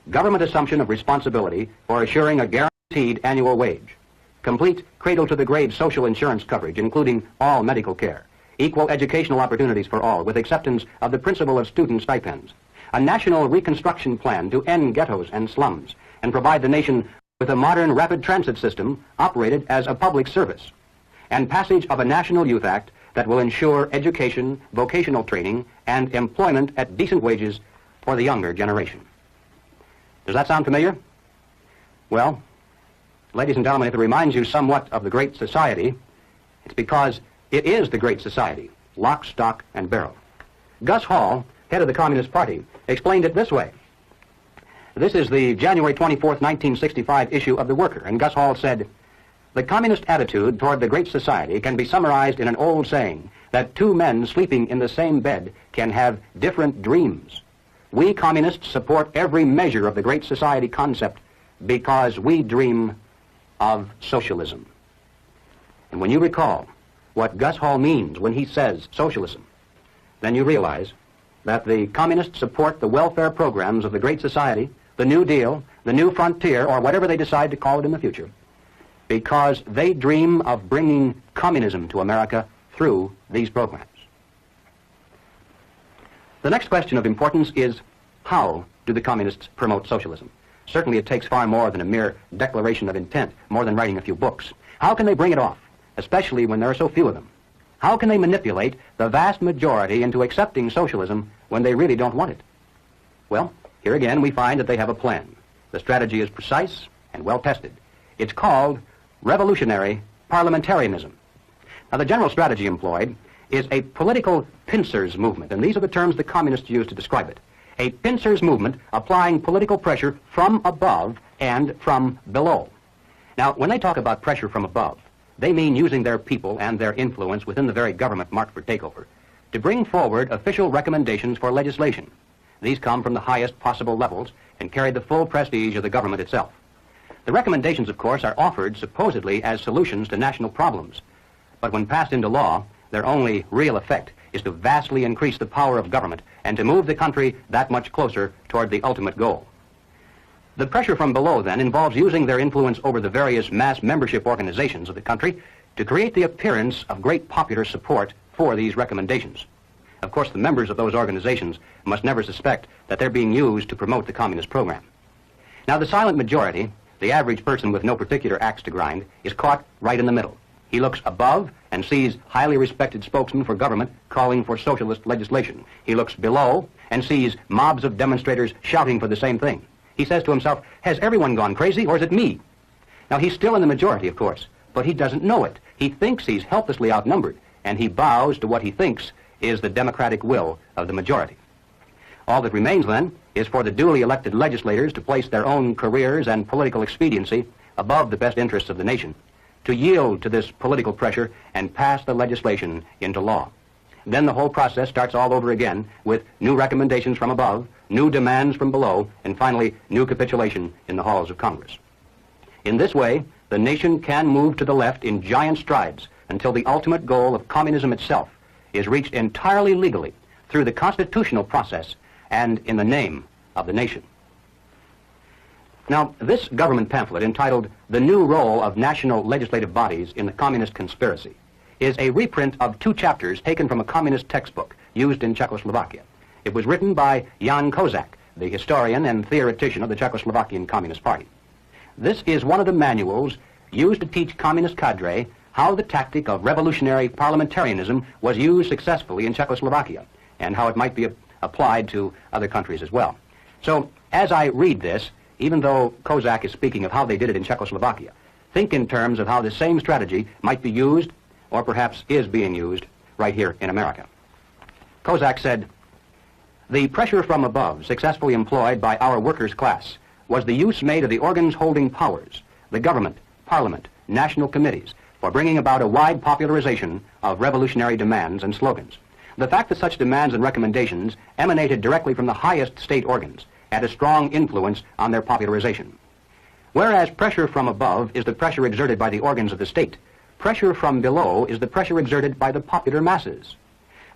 Government assumption of responsibility for assuring a guaranteed annual wage. Complete cradle-to-the-grave social insurance coverage, including all medical care. equal educational opportunities for all, with acceptance of the principle of student stipends, a national reconstruction plan to end ghettos and slums, and provide the nation with a modern rapid transit system operated as a public service, and passage of a national youth act that will ensure education, vocational training, and employment at decent wages for the younger generation. Does that sound familiar? Well, ladies and gentlemen, if it reminds you somewhat of the Great Society, it's because it is the Great Society, lock, stock, and barrel. Gus Hall, head of the Communist Party, explained it this way. This is the January 24th, 1965 issue of The Worker, and Gus Hall said, "The communist attitude toward the Great Society can be summarized in an old saying that two men sleeping in the same bed can have different dreams. We communists support every measure of the Great Society concept because we dream of socialism." And when you recall what Gus Hall means when he says socialism, then you realize that the communists support the welfare programs of the Great Society, the New Deal, the New Frontier, or whatever they decide to call it in the future, because they dream of bringing communism to America through these programs. The next question of importance is, how do the communists promote socialism? Certainly it takes far more than a mere declaration of intent, more than writing a few books. How can they bring it off, especially when there are so few of them? How can they manipulate the vast majority into accepting socialism when they really don't want it? Well, here again we find that they have a plan. The strategy is precise and well tested. It's called revolutionary parliamentarianism. Now, the general strategy employed is a political pincers movement, and these are the terms the communists use to describe it. A pincers movement applying political pressure from above and from below. Now, when they talk about pressure from above, they mean using their people and their influence within the very government marked for takeover to bring forward official recommendations for legislation. These come from the highest possible levels and carry the full prestige of the government itself. The recommendations, of course, are offered supposedly as solutions to national problems, but when passed into law, their only real effect is to vastly increase the power of government and to move the country that much closer toward the ultimate goal. The pressure from below, then, involves using their influence over the various mass membership organizations of the country to create the appearance of great popular support for these recommendations. Of course, the members of those organizations must never suspect that they're being used to promote the communist program. Now, the silent majority, the average person with no particular axe to grind, is caught right in the middle. He looks above and sees highly respected spokesmen for government calling for socialist legislation. He looks below and sees mobs of demonstrators shouting for the same thing. He says to himself, has everyone gone crazy, or is it me? Now, he's still in the majority, of course, but he doesn't know it. He thinks he's helplessly outnumbered, and he bows to what he thinks is the democratic will of the majority. All that remains, then, is for the duly elected legislators to place their own careers and political expediency above the best interests of the nation, to yield to this political pressure and pass the legislation into law. Then the whole process starts all over again with new recommendations from above, new demands from below, and finally new capitulation in the halls of Congress. In this way, the nation can move to the left in giant strides until the ultimate goal of communism itself is reached entirely legally through the constitutional process and in the name of the nation. Now, this government pamphlet entitled The New Role of National Legislative Bodies in the Communist Conspiracy is a reprint of 2 chapters taken from a communist textbook used in Czechoslovakia. It was written by Jan Kozak, the historian and theoretician of the Czechoslovakian Communist Party. This is one of the manuals used to teach communist cadre how the tactic of revolutionary parliamentarianism was used successfully in Czechoslovakia and how it might be applied to other countries as well. So, as I read this, even though Kozak is speaking of how they did it in Czechoslovakia, think in terms of how the same strategy might be used, or perhaps is being used, right here in America. Kozak said, "The pressure from above successfully employed by our workers' class was the use made of the organs holding powers, the government, parliament, national committees, for bringing about a wide popularization of revolutionary demands and slogans. The fact that such demands and recommendations emanated directly from the highest state organs had a strong influence on their popularization. Whereas pressure from above is the pressure exerted by the organs of the state, pressure from below is the pressure exerted by the popular masses.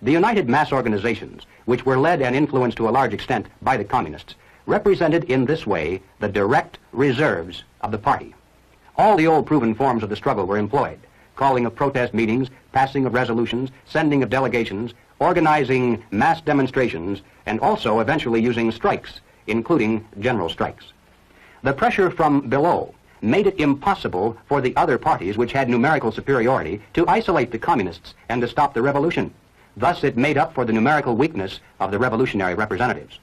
The united mass organizations, which were led and influenced to a large extent by the communists, represented in this way the direct reserves of the party. All the old proven forms of the struggle were employed. calling of protest meetings, passing of resolutions, sending of delegations, organizing mass demonstrations, and also eventually using strikes, including general strikes. The pressure from below made it impossible for the other parties, which had numerical superiority, to isolate the communists and to stop the revolution. Thus, it made up for the numerical weakness of the revolutionary representatives.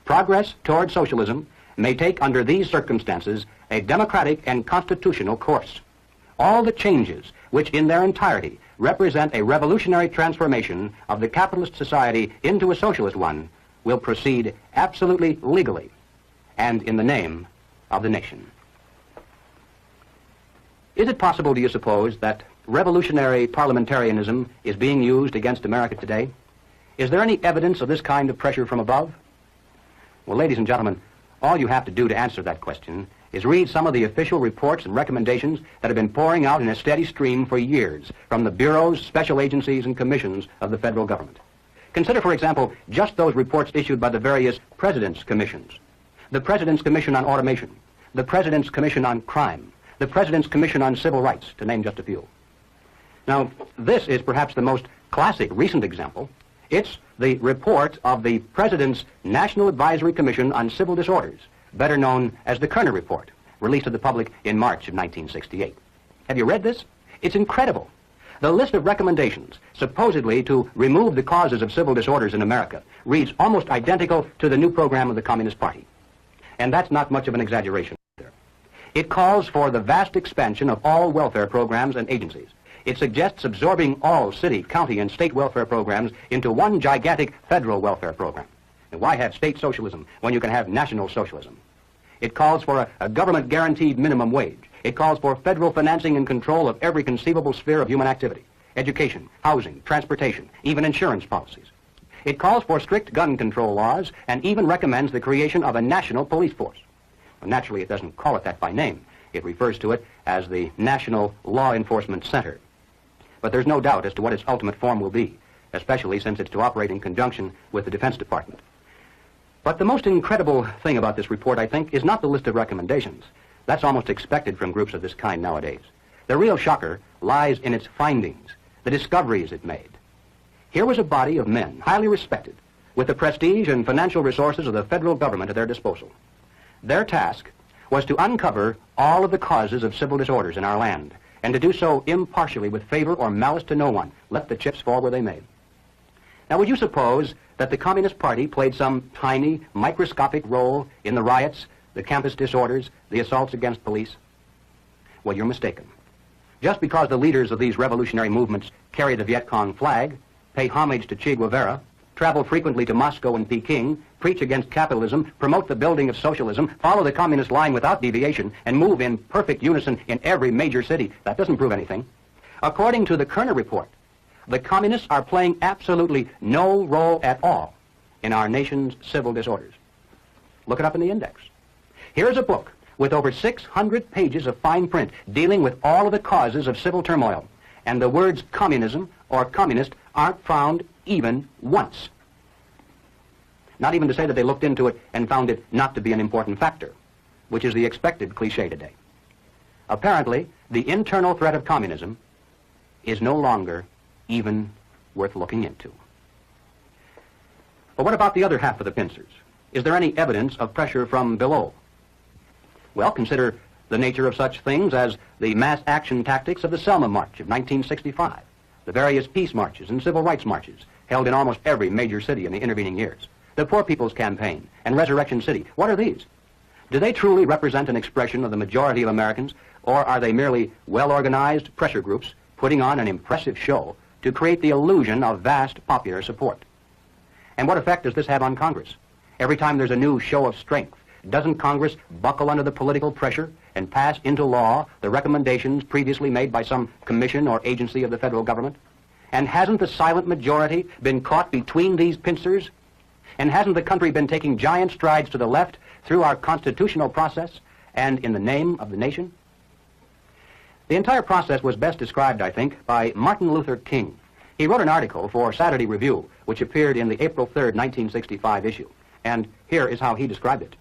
Progress toward socialism may take, under these circumstances, a democratic and constitutional course. All the changes, which in their entirety represent a revolutionary transformation of the capitalist society into a socialist one, will proceed absolutely legally and in the name of the nation. Is it possible, do you suppose, that revolutionary parliamentarianism is being used against America today? Is there any evidence of this kind of pressure from above? Well, ladies and gentlemen, all you have to do to answer that question is read some of the official reports and recommendations that have been pouring out in a steady stream for years from the bureaus, special agencies, and commissions of the federal government. Consider, for example, just those reports issued by the various President's Commissions. The President's Commission on Automation, the President's Commission on Crime, the President's Commission on Civil Rights, to name just a few. Now, this is perhaps the most classic recent example. It's the report of the President's National Advisory Commission on Civil Disorders, better known as the Kerner Report, released to the public in March of 1968. Have you read this? It's incredible. The list of recommendations, supposedly to remove the causes of civil disorders in America, reads almost identical to the new program of the Communist Party. And that's not much of an exaggeration either. It calls for the vast expansion of all welfare programs and agencies. It suggests absorbing all city, county, and state welfare programs into one gigantic federal welfare program. And why have state socialism when you can have national socialism? It calls for a government-guaranteed minimum wage. It calls for federal financing and control of every conceivable sphere of human activity: education, housing, transportation, even insurance policies. It calls for strict gun control laws and even recommends the creation of a national police force. Well, naturally, it doesn't call it that by name. It refers to it as the National Law Enforcement Center. But there's no doubt as to what its ultimate form will be, especially since it's to operate in conjunction with the Defense Department. But the most incredible thing about this report, I think, is not the list of recommendations. That's almost expected from groups of this kind nowadays. The real shocker lies in its findings, the discoveries it made. Here was a body of men, highly respected, with the prestige and financial resources of the federal government at their disposal. Their task was to uncover all of the causes of civil disorders in our land, and to do so impartially with favor or malice to no one, let the chips fall where they may. Now, would you suppose that the Communist Party played some tiny, microscopic role in the riots, the campus disorders, the assaults against police? Well, you're mistaken. Just because the leaders of these revolutionary movements carry the Viet Cong flag, pay homage to Che Guevara, travel frequently to Moscow and Peking, preach against capitalism, promote the building of socialism, follow the communist line without deviation, and move in perfect unison in every major city, that doesn't prove anything. According to the Kerner Report, the communists are playing absolutely no role at all in our nation's civil disorders. Look it up in the index. Here's a book with over 600 pages of fine print dealing with all of the causes of civil turmoil, and the words communism or communist aren't found even once. Not even to say that they looked into it and found it not to be an important factor, which is the expected cliche today. Apparently, the internal threat of communism is no longer even worth looking into. But what about the other half of the pincers? Is there any evidence of pressure from below? Well, consider the nature of such things as the mass action tactics of the Selma March of 1965, the various peace marches and civil rights marches held in almost every major city in the intervening years, the Poor People's Campaign and Resurrection City. What are these? Do they truly represent an expression of the majority of Americans, or are they merely well-organized pressure groups putting on an impressive show to create the illusion of vast popular support? And what effect does this have on Congress? Every time there's a new show of strength, doesn't Congress buckle under the political pressure and pass into law the recommendations previously made by some commission or agency of the federal government? And hasn't the silent majority been caught between these pincers? And hasn't the country been taking giant strides to the left through our constitutional process and in the name of the nation? The entire process was best described, I think, by Martin Luther King. He wrote an article for Saturday Review, which appeared in the April 3rd, 1965 issue. And here is how he described it.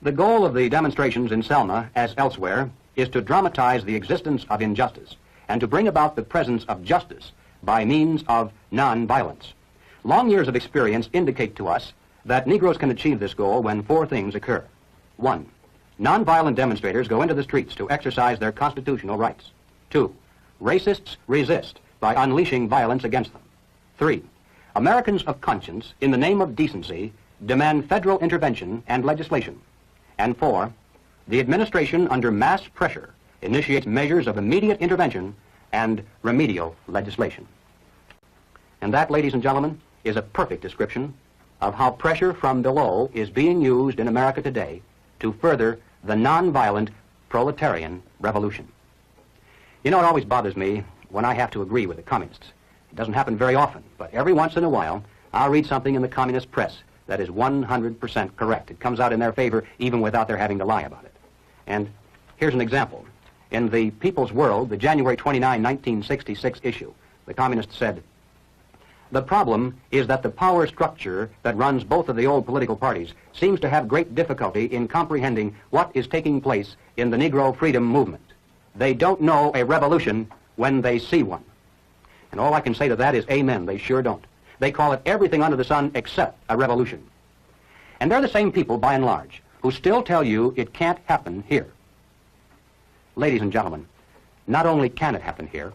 The goal of the demonstrations in Selma, as elsewhere, is to dramatize the existence of injustice and to bring about the presence of justice by means of non-violence. Long years of experience indicate to us that Negroes can achieve this goal when four things occur. 1. Nonviolent demonstrators go into the streets to exercise their constitutional rights. 2. Racists resist by unleashing violence against them. 3. Americans of conscience, in the name of decency, demand federal intervention and legislation. And 4. The administration, under mass pressure, initiates measures of immediate intervention and remedial legislation. And that, ladies and gentlemen, is a perfect description of how pressure from below is being used in America today to further the nonviolent proletarian revolution. You know, it always bothers me when I have to agree with the communists. It doesn't happen very often, but every once in a while, I'll read something in the communist press that is 100% correct. It comes out in their favor even without their having to lie about it. And here's an example. In the People's World, the January 29, 1966 issue, the communists said, "The problem is that the power structure that runs both of the old political parties seems to have great difficulty in comprehending what is taking place in the Negro freedom movement. They don't know a revolution when they see one." And all I can say to that is amen, they sure don't. They call it everything under the sun except a revolution. And they're the same people, by and large, who still tell you it can't happen here. Ladies and gentlemen, not only can it happen here,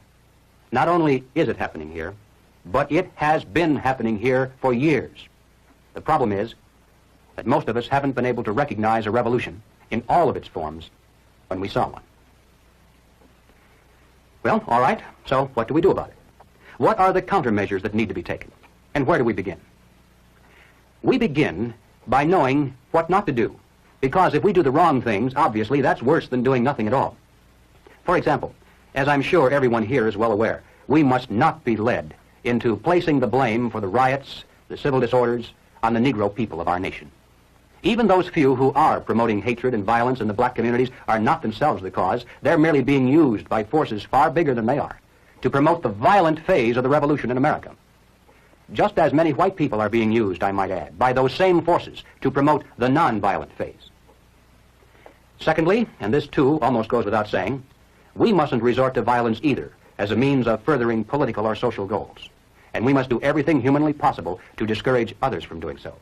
not only is it happening here, but it has been happening here for years. The problem is that most of us haven't been able to recognize a revolution in all of its forms when we saw one. Well, all right, so what do we do about it? What are the countermeasures that need to be taken? And where do we begin? We begin by knowing what not to do, because if we do the wrong things, obviously that's worse than doing nothing at all. For example, as I'm sure everyone here is well aware, we must not be led into placing the blame for the riots, the civil disorders, on the Negro people of our nation. Even those few who are promoting hatred and violence in the black communities are not themselves the cause. They're merely being used by forces far bigger than they are to promote the violent phase of the revolution in America. Just as many white people are being used, I might add, by those same forces to promote the nonviolent phase. Secondly, and this too almost goes without saying, we mustn't resort to violence either as a means of furthering political or social goals. And we must do everything humanly possible to discourage others from doing so.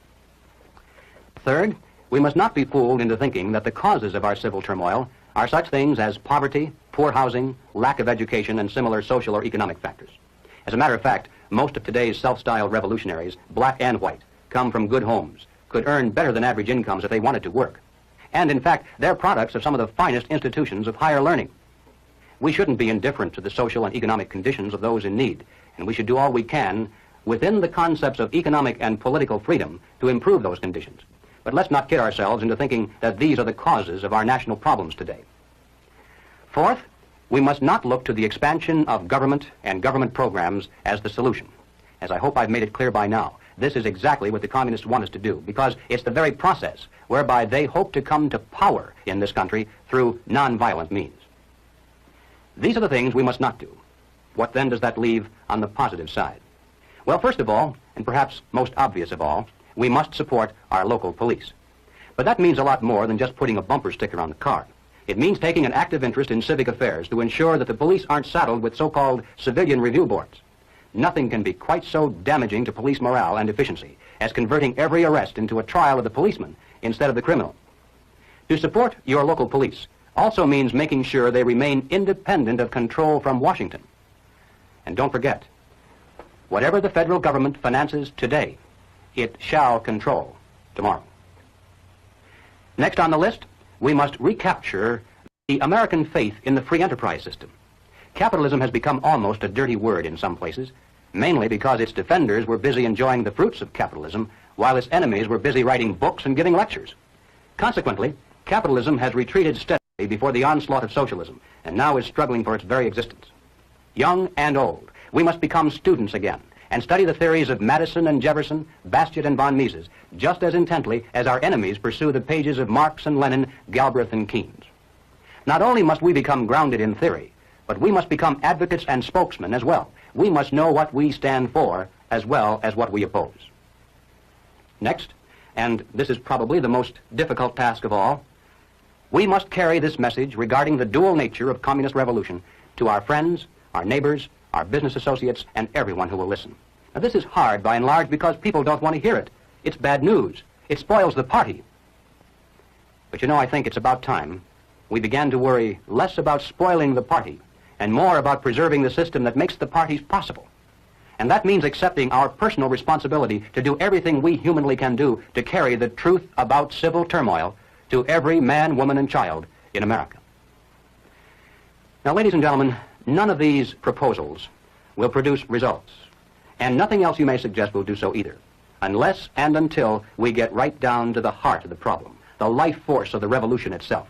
Third, we must not be fooled into thinking that the causes of our civil turmoil are such things as poverty, poor housing, lack of education, and similar social or economic factors. As a matter of fact, most of today's self-styled revolutionaries, black and white, come from good homes, could earn better than average incomes if they wanted to work. And in fact, they're products of some of the finest institutions of higher learning. We shouldn't be indifferent to the social and economic conditions of those in need, and we should do all we can within the concepts of economic and political freedom to improve those conditions. But let's not kid ourselves into thinking that these are the causes of our national problems today. Fourth, we must not look to the expansion of government and government programs as the solution. As I hope I've made it clear by now, this is exactly what the communists want us to do, because it's the very process whereby they hope to come to power in this country through nonviolent means. These are the things we must not do. What then does that leave on the positive side? Well, first of all, and perhaps most obvious of all, we must support our local police. But that means a lot more than just putting a bumper sticker on the car. It means taking an active interest in civic affairs to ensure that the police aren't saddled with so-called civilian review boards. Nothing can be quite so damaging to police morale and efficiency as converting every arrest into a trial of the policeman instead of the criminal. To support your local police also means making sure they remain independent of control from Washington. And don't forget, whatever the federal government finances today, it shall control tomorrow. Next on the list, we must recapture the American faith in the free enterprise system. Capitalism has become almost a dirty word in some places, mainly because its defenders were busy enjoying the fruits of capitalism, while its enemies were busy writing books and giving lectures. Consequently, capitalism has retreated steadily before the onslaught of socialism, and now is struggling for its very existence. Young and old, we must become students again, and study the theories of Madison and Jefferson, Bastiat and von Mises, just as intently as our enemies pursue the pages of Marx and Lenin, Galbraith and Keynes. Not only must we become grounded in theory, but we must become advocates and spokesmen as well. We must know what we stand for as well as what we oppose. Next, and this is probably the most difficult task of all, We must carry this message regarding the dual nature of communist revolution to our friends, our neighbors, our business associates, and everyone who will listen. Now, this is hard by and large because people don't want to hear it. It's bad news. It spoils the party. But you know, I think it's about time we began to worry less about spoiling the party and more about preserving the system that makes the parties possible. And that means accepting our personal responsibility to do everything we humanly can do to carry the truth about civil turmoil to every man, woman, and child in America. Now, ladies and gentlemen, none of these proposals will produce results, and nothing else you may suggest will do so either, unless and until we get right down to the heart of the problem, the life force of the revolution itself.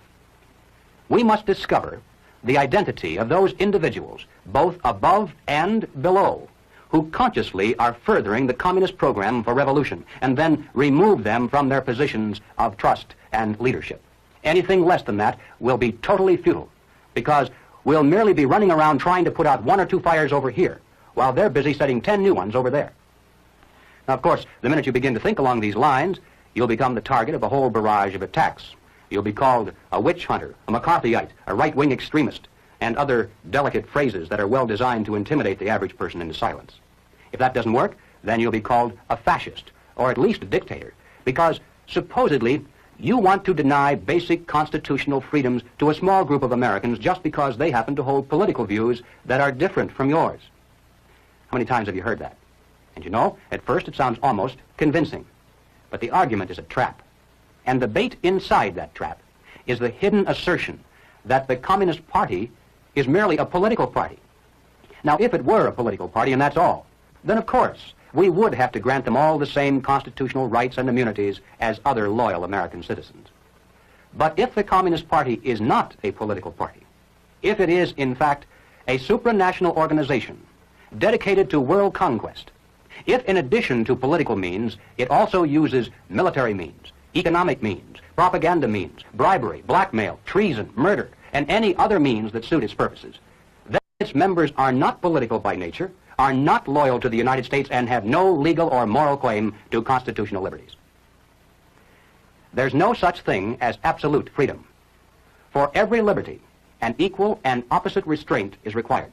We must discover the identity of those individuals, both above and below, who consciously are furthering the communist program for revolution, and then remove them from their positions of trust and leadership. Anything less than that will be totally futile, because we'll merely be running around trying to put out 1 or 2 fires over here, while they're busy setting 10 new ones over there. Now, of course, the minute you begin to think along these lines, you'll become the target of a whole barrage of attacks. You'll be called a witch hunter, a McCarthyite, a right-wing extremist, and other delicate phrases that are well designed to intimidate the average person into silence. If that doesn't work, then you'll be called a fascist, or at least a dictator, because supposedly you want to deny basic constitutional freedoms to a small group of Americans just because they happen to hold political views that are different from yours. How many times have you heard that? And you know, at first it sounds almost convincing, but the argument is a trap. And the bait inside that trap is the hidden assertion that the Communist Party is merely a political party. Now, if it were a political party and that's all, then of course we would have to grant them all the same constitutional rights and immunities as other loyal American citizens. But if the Communist Party is not a political party, if it is in fact a supranational organization dedicated to world conquest, if in addition to political means it also uses military means, economic means, propaganda means, bribery, blackmail, treason, murder, and any other means that suit its purposes, then its members are not political by nature, are not loyal to the United States, and have no legal or moral claim to constitutional liberties. There's no such thing as absolute freedom. For every liberty, an equal and opposite restraint is required.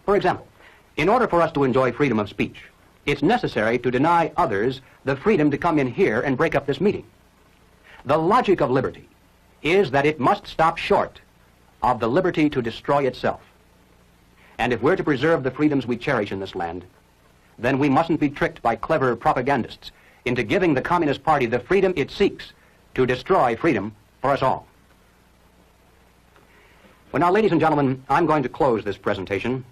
For example, in order for us to enjoy freedom of speech, it's necessary to deny others the freedom to come in here and break up this meeting. The logic of liberty is that it must stop short of the liberty to destroy itself. And if we're to preserve the freedoms we cherish in this land, then we mustn't be tricked by clever propagandists into giving the Communist Party the freedom it seeks to destroy freedom for us all. Well, now, ladies and gentlemen, I'm going to close this presentation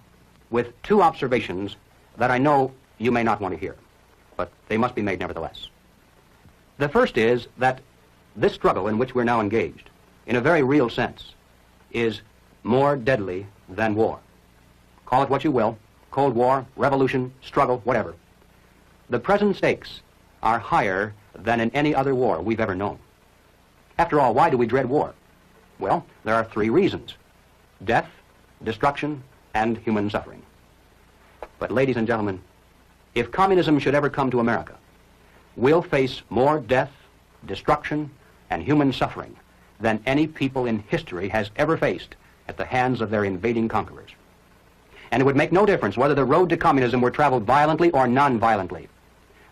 with 2 observations that I know you may not want to hear, but they must be made nevertheless. The first is that this struggle in which we're now engaged, in a very real sense, is more deadly than war. Call it what you will, Cold War, revolution, struggle, whatever. The present stakes are higher than in any other war we've ever known. After all, why do we dread war? Well, there are 3 reasons: death, destruction, and human suffering. But ladies and gentlemen, if communism should ever come to America, we'll face more death, destruction, and human suffering than any people in history has ever faced at the hands of their invading conquerors. And it would make no difference whether the road to communism were traveled violently or non-violently.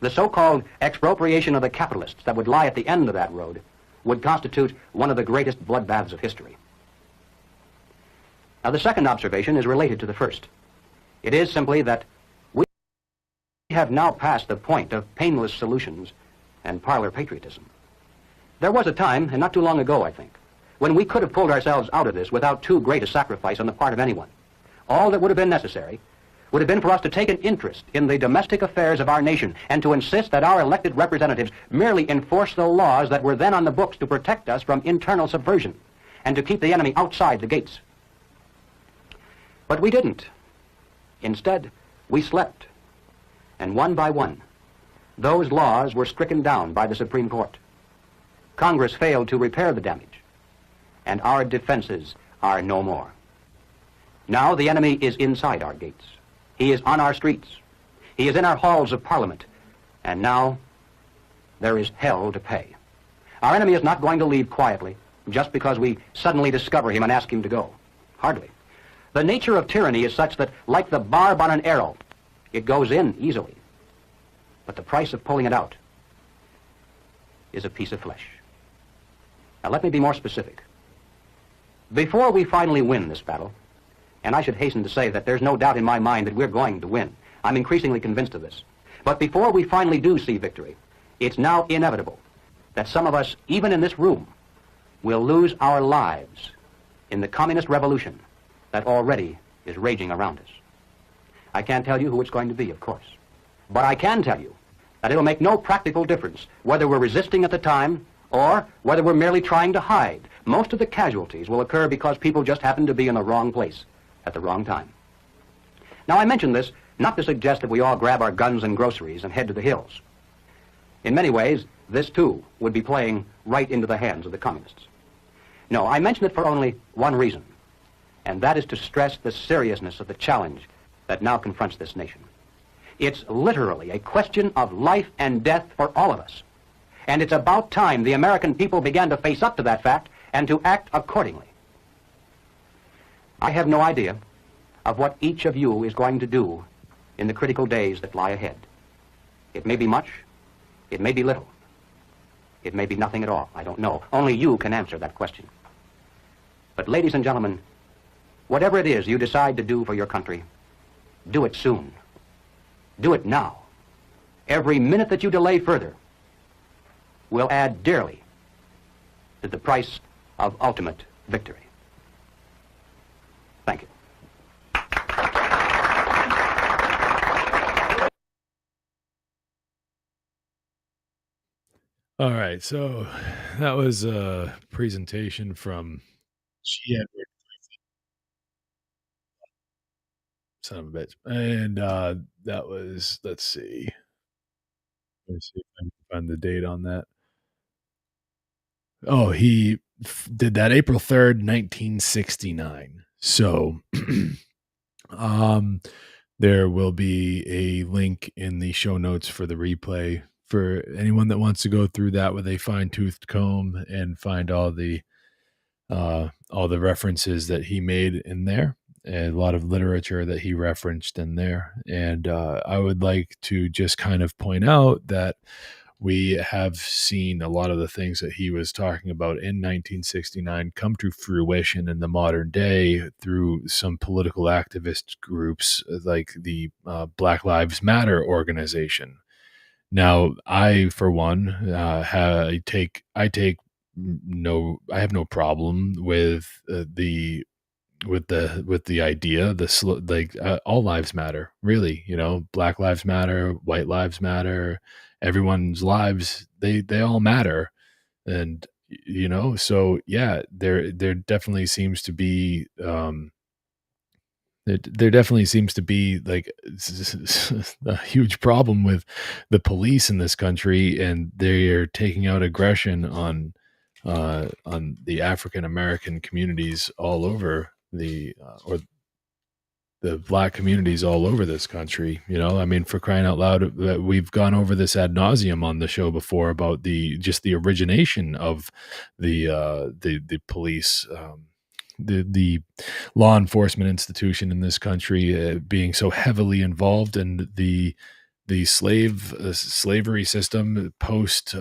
The so-called expropriation of the capitalists that would lie at the end of that road would constitute one of the greatest bloodbaths of history. Now, the second observation is related to the first. It is simply that we have now passed the point of painless solutions and parlor patriotism. There was a time, and not too long ago, I think, when we could have pulled ourselves out of this without too great a sacrifice on the part of anyone. All that would have been necessary would have been for us to take an interest in the domestic affairs of our nation and to insist that our elected representatives merely enforce the laws that were then on the books to protect us from internal subversion and to keep the enemy outside the gates. But we didn't. Instead, we slept. And one by one, those laws were stricken down by the Supreme Court. Congress failed to repair the damage, and our defenses are no more. Now the enemy is inside our gates. He is on our streets. He is in our halls of Parliament. And now there is hell to pay. Our enemy is not going to leave quietly. just because we suddenly discover him and ask him to go. Hardly. The nature of tyranny is such that, like the barb on an arrow, it goes in easily. But the price of pulling it out is a piece of flesh. Now let me be more specific. Before we finally win this battle, and I should hasten to say that there's no doubt in my mind that we're going to win. I'm increasingly convinced of this. But before we finally do see victory, it's now inevitable that some of us, even in this room, will lose our lives in the communist revolution that already is raging around us. I can't tell you who it's going to be, of course. But I can tell you that it'll make no practical difference whether we're resisting at the time or whether we're merely trying to hide. Most of the casualties will occur because people just happen to be in the wrong place at the wrong time. Now, I mention this not to suggest that we all grab our guns and groceries and head to the hills. In many ways, this too would be playing right into the hands of the communists. No, I mention it for only one reason, and that is to stress the seriousness of the challenge that now confronts this nation. It's literally a question of life and death for all of us. And it's about time the American people began to face up to that fact and to act accordingly. I have no idea of what each of you is going to do in the critical days that lie ahead. It may be much, it may be little, it may be nothing at all. I don't know. Only you can answer that question. But ladies and gentlemen, whatever it is you decide to do for your country, do it soon. Do it now. Every minute that you delay further will add dearly to the price of ultimate victory. Thank you. All right, so that was a presentation from G. Edward, son of a bitch, and that was, let's see if I can find the date on that. Oh, he did that April 3rd, 1969. So, there will be a link in the show notes for the replay for anyone that wants to go through that with a fine-toothed comb and find all the references that he made in there, and a lot of literature that he referenced in there. And I would like to just kind of point out that we have seen a lot of the things that he was talking about in 1969 come to fruition in the modern day through some political activist groups like the Black Lives Matter organization. Now, I, for one, I have no problem with the idea, all lives matter, really. You know, Black lives matter, white lives matter, everyone's lives, they all matter. And, you know, so yeah, there definitely seems to be, there definitely seems to be like a huge problem with the police in this country, and they're taking out aggression on the African American communities all over or the Black communities all over this country. You know, I mean, for crying out loud, we've gone over this ad nauseum on the show before about the origination of the police. The law enforcement institution in this country being so heavily involved in the slavery system post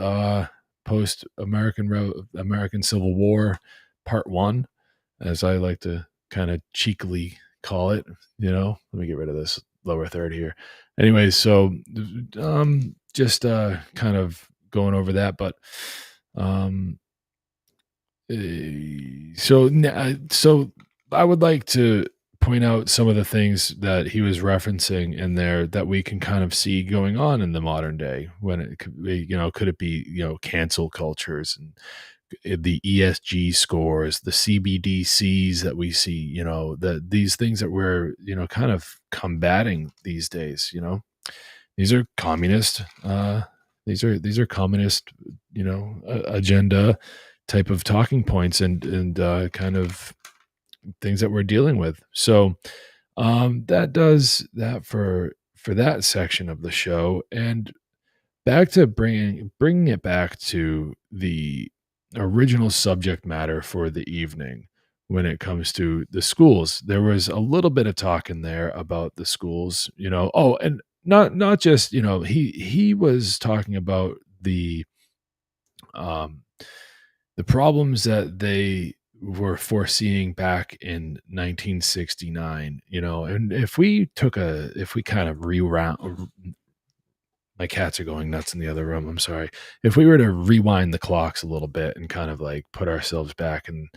American Civil War Part 1, as I like to kind of cheekily call it. You know, let me get rid of this lower third here. Anyways, so just kind of going over that, but so I would like to point out some of the things that he was referencing in there that we can kind of see going on in the modern day, when it could be, could it be, cancel cultures and the ESG scores, the CBDCs that we see, these things that we're, kind of combating these days. These are communist, these are communist, agenda type of talking points and kind of things that we're dealing with. So that does that for that section of the show. And back to bringing it back to the original subject matter for the evening when it comes to the schools. There was a little bit of talk in there about the schools, Oh, and not just, he was talking about um the problems that they were foreseeing back in 1969, and if we kind of reround, my cats are going nuts in the other room. I'm sorry. If we were to rewind the clocks a little bit and kind of like put ourselves back and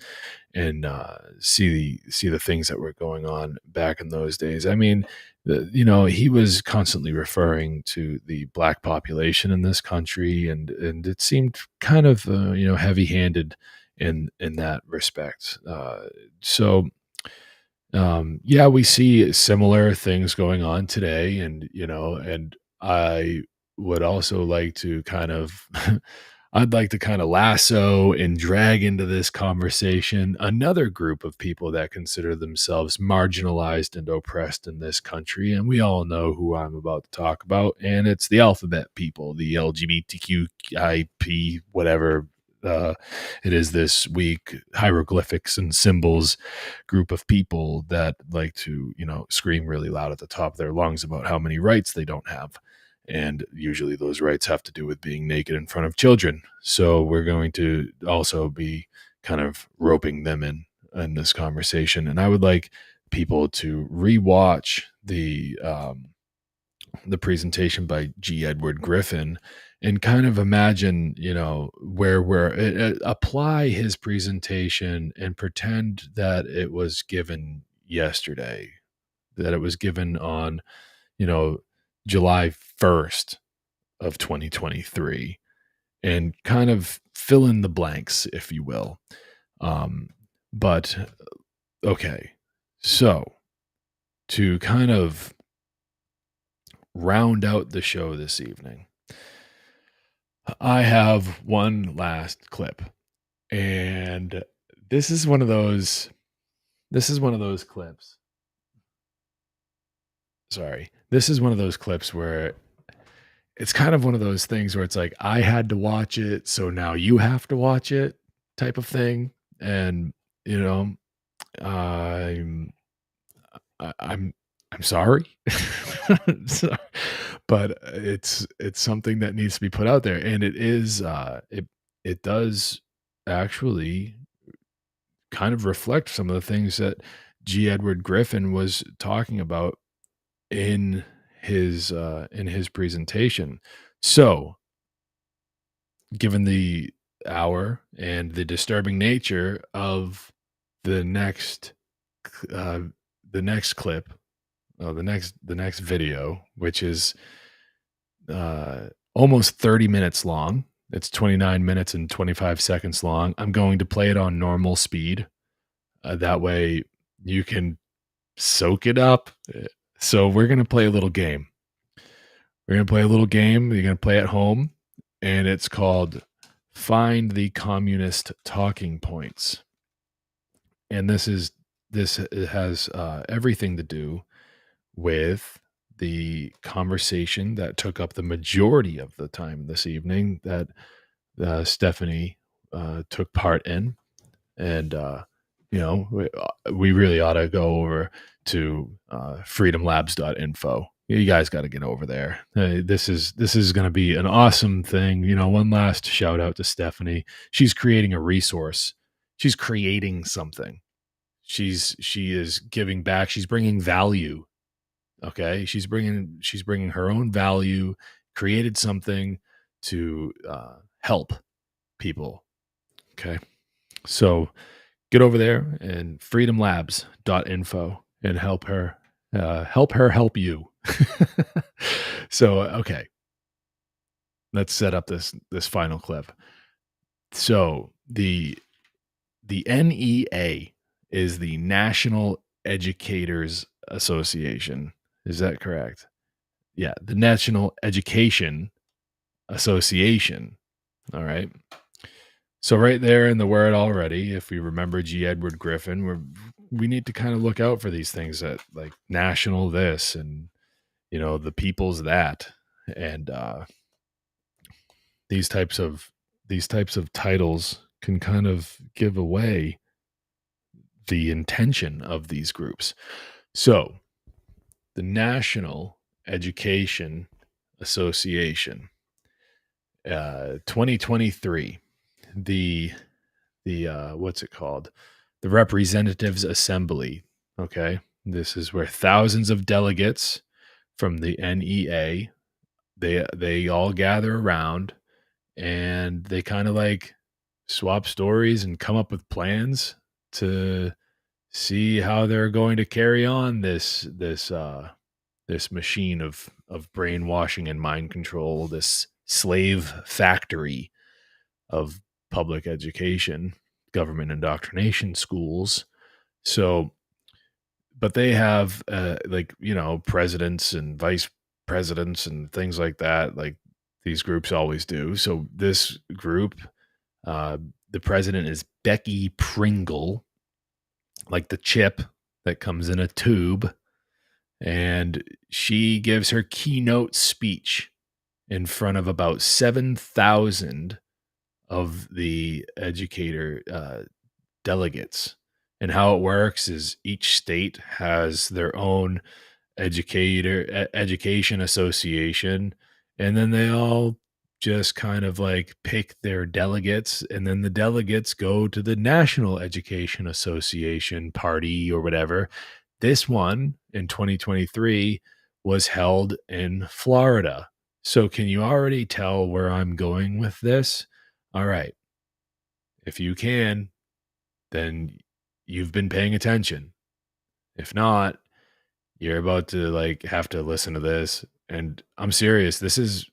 see the things that were going on back in those days. I mean, he was constantly referring to the black population in this country, and it seemed kind of heavy-handed in that respect. Yeah, we see similar things going on today, and I would also like to kind of I'd like to kind of lasso and drag into this conversation another group of people that consider themselves marginalized and oppressed in this country. And we all know who I'm about to talk about. And it's the alphabet people, the LGBTQIP, whatever it is this week, hieroglyphics and symbols group of people that like to, scream really loud at the top of their lungs about how many rights they don't have. And usually those rights have to do with being naked in front of children. So we're going to also be kind of roping them in this conversation. And I would like people to rewatch the presentation by G. Edward Griffin and kind of imagine, where apply his presentation and pretend that it was given yesterday, that it was given on, July 1st of 2023, and kind of fill in the blanks, if you will. But okay, so to kind of round out the show this evening, I have one last clip, and this is one of those clips. Sorry. This is one of those clips where it's kind of one of those things where it's like, I had to watch it, so now you have to watch it type of thing. And, I'm I'm sorry. So- but it's something that needs to be put out there. And it does actually kind of reflect some of the things that G. Edward Griffin was talking about in his presentation. So, given the hour and the disturbing nature of the next uh, clip, the next video, which is almost 30 minutes long. It's 29 minutes and 25 seconds long. I'm going to play it on normal speed. That way you can soak it up. So we're going to play a little game. You're going to play at home, and it's called Find the Communist Talking Points. And this has everything to do with the conversation that took up the majority of the time this evening that Stephanie took part in. And, we really ought to go over to freedomlabs.info. You guys got to get over there. This is going to be an awesome thing. One last shout out to Stephanie. She's creating a resource. She's creating something. She is giving back. She's bringing value. Okay. She's bringing her own value, created something to help people. Okay. So get over there and freedomlabs.info and help her help you. So, okay. Let's set up this final clip. So the NEA is the National Educators Association. Is that correct? Yeah, the National Education Association. All right. So right there in the word already, if we remember G. Edward Griffin, we need to kind of look out for these things that like national this and the people's that, and these types of titles can kind of give away the intention of these groups. So, the National Education Association, 2023, the what's it called? The Representatives Assembly. Okay, this is where thousands of delegates from the NEA, they all gather around, and they kind of like swap stories and come up with plans to see how they're going to carry on this machine of brainwashing and mind control, this slave factory of public education, government indoctrination schools. So, but they have presidents and vice presidents and things like that, like these groups always do. So this group, the president is Becky Pringle, like the chip that comes in a tube, and she gives her keynote speech in front of about 7,000 of the educator delegates. And how it works is each state has their own education association, and then they all just kind of like pick their delegates, and then the delegates go to the National Education Association party or whatever. This one in 2023 was held in Florida. So can you already tell where I'm going with this? All right. If you can, then you've been paying attention. If not, you're about to like have to listen to this. And I'm serious. This is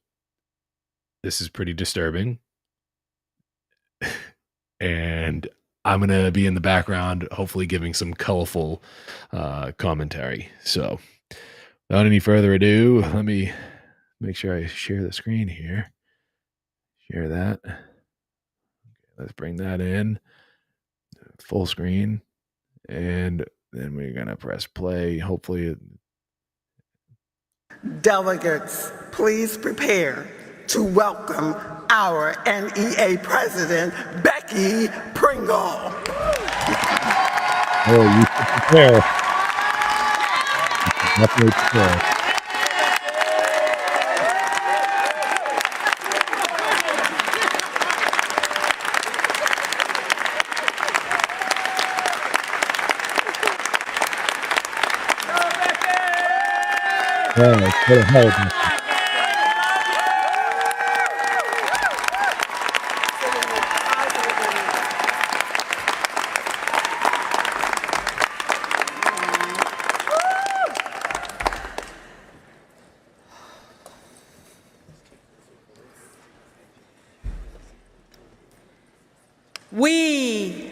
pretty disturbing. And I'm going to be in the background, hopefully giving some colorful commentary. So without any further ado, let me make sure I share the screen here. Share that. Okay, let's bring that in. Full screen. And then we're going to press play. Hopefully Delegates, please prepare to welcome our NEA President, Becky Pringle. Oh, you should prepare. You should definitely prepare. Yeah, go ahead. We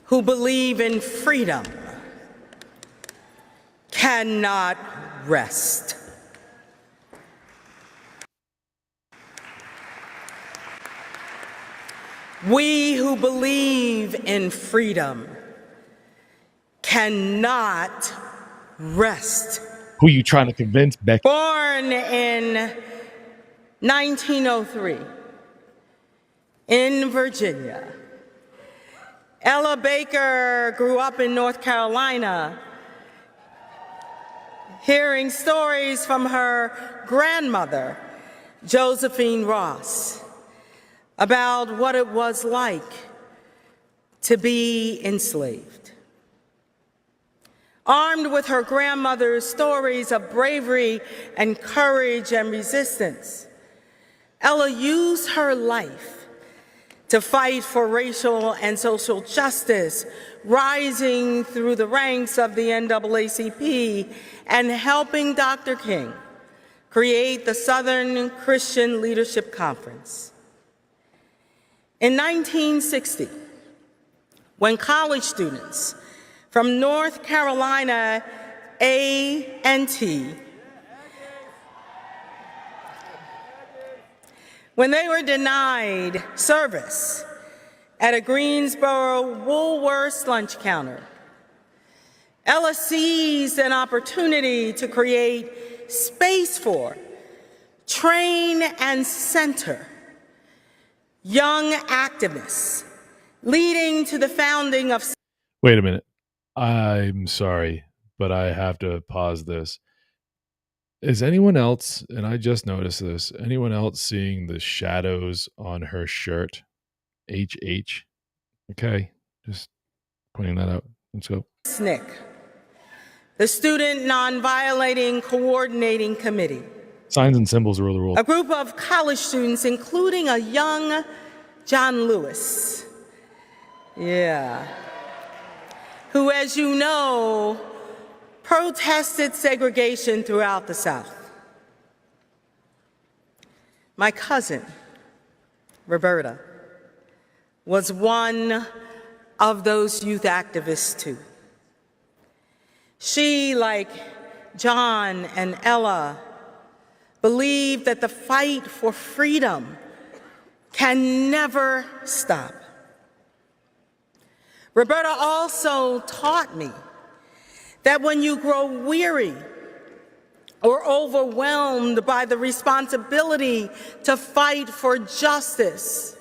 who believe in freedom cannot rest. We who believe in freedom cannot rest. Who are you trying to convince, Becky? Born in 1903 in Virginia, Ella Baker grew up in North Carolina, hearing stories from her grandmother, Josephine Ross, about what it was like to be enslaved. Armed with her grandmother's stories of bravery and courage and resistance, Ella used her life to fight for racial and social justice, rising through the ranks of the NAACP and helping Dr. King create the Southern Christian Leadership Conference. In 1960, when college students from North Carolina A&T, when they were denied service at a Greensboro Woolworths lunch counter, Ella seized an opportunity to create space for, train, and center young activists, leading to the founding of... Wait a minute. I'm sorry, but I have to pause this. Is anyone else, and I just noticed this, anyone else seeing the shadows on her shirt? HH. Okay, just pointing that out. Let's go. SNCC, the Student Non-Violating Coordinating Committee. Signs and symbols rule the world. A group of college students, including a young John Lewis. Yeah. Who, as you know, protested segregation throughout the South. My cousin, Roberta, was one of those youth activists too. She, like John and Ella, believed that the fight for freedom can never stop. Roberta also taught me that when you grow weary or overwhelmed by the responsibility to fight for justice,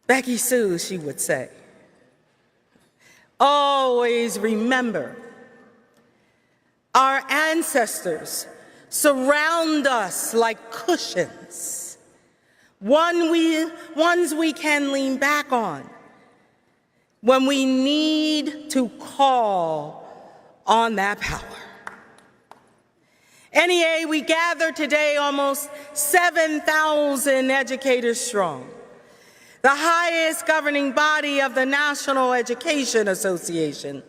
Becky Sue, she would say, always remember our ancestors surround us like cushions, ones we can lean back on when we need to call on that power. NEA, we gather today almost 7,000 educators strong, the highest governing body of the National Education Association,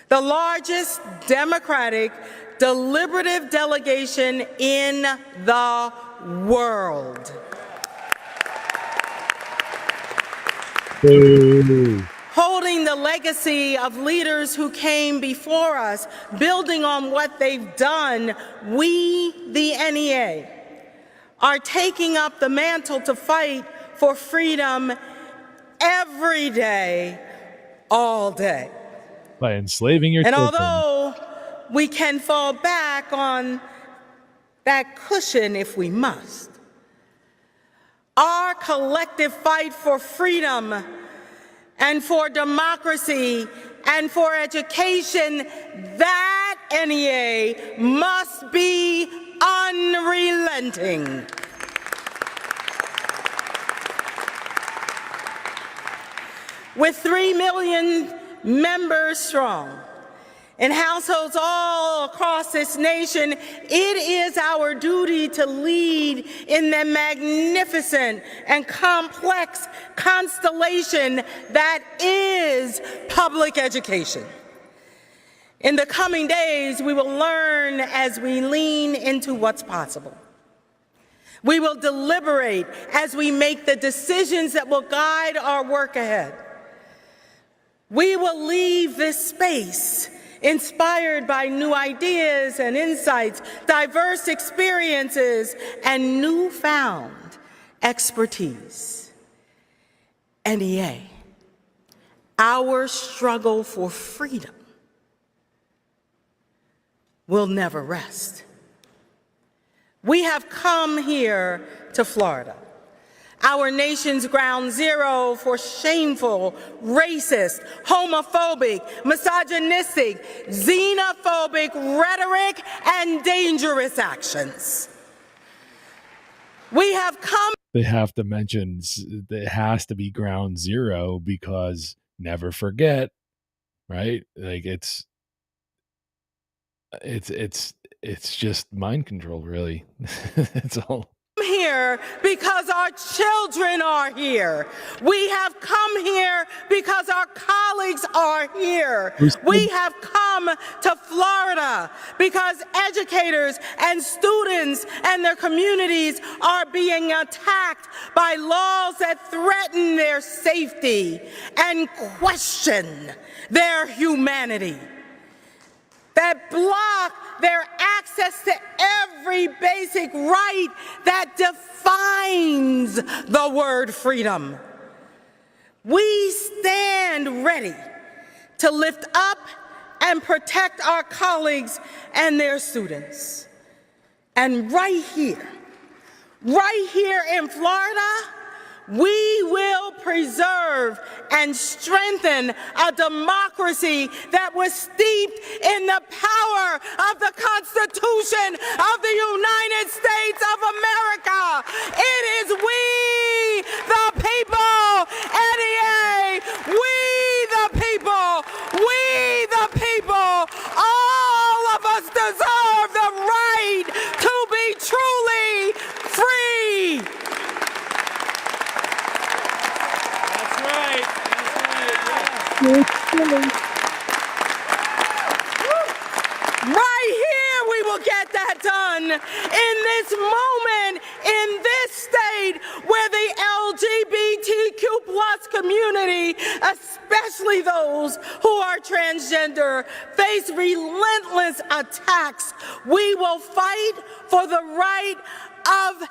the largest democratic deliberative delegation in the world. Ooh. Holding the legacy of leaders who came before us, building on what they've done, we, the NEA, are taking up the mantle to fight for freedom every day, all day. By enslaving your children. And although we can fall back on that cushion if we must, our collective fight for freedom and for democracy and for education, that NEA must be unrelenting. With 3 million members strong, in households all across this nation, it is our duty to lead in the magnificent and complex constellation that is public education. In the coming days, we will learn as we lean into what's possible. We will deliberate as we make the decisions that will guide our work ahead. We will leave this space inspired by new ideas and insights, diverse experiences, and newfound expertise. NEA, our struggle for freedom will never rest. We have come here to Florida, our nation's ground zero for shameful, racist, homophobic, misogynistic, xenophobic rhetoric and dangerous actions. We have come. They have to mention it has to be ground zero because never forget, right? Like it's just mind control, really. It's all. Here because our children are here. We have come here because our colleagues are here. We have come to Florida because educators and students and their communities are being attacked by laws that threaten their safety and question their humanity, that block their access to every basic right that defines the word freedom. We stand ready to lift up and protect our colleagues and their students. And right here, Right here in Florida, we will preserve and strengthen a democracy that was steeped in the power of the Constitution of the United States of America. It is we, the people, NEA, we the people, all of us deserve the right to be truly free. Right here we will get that done in this moment, in this state where the LGBTQ plus community, especially those who are transgender, face relentless attacks. We will fight for the right of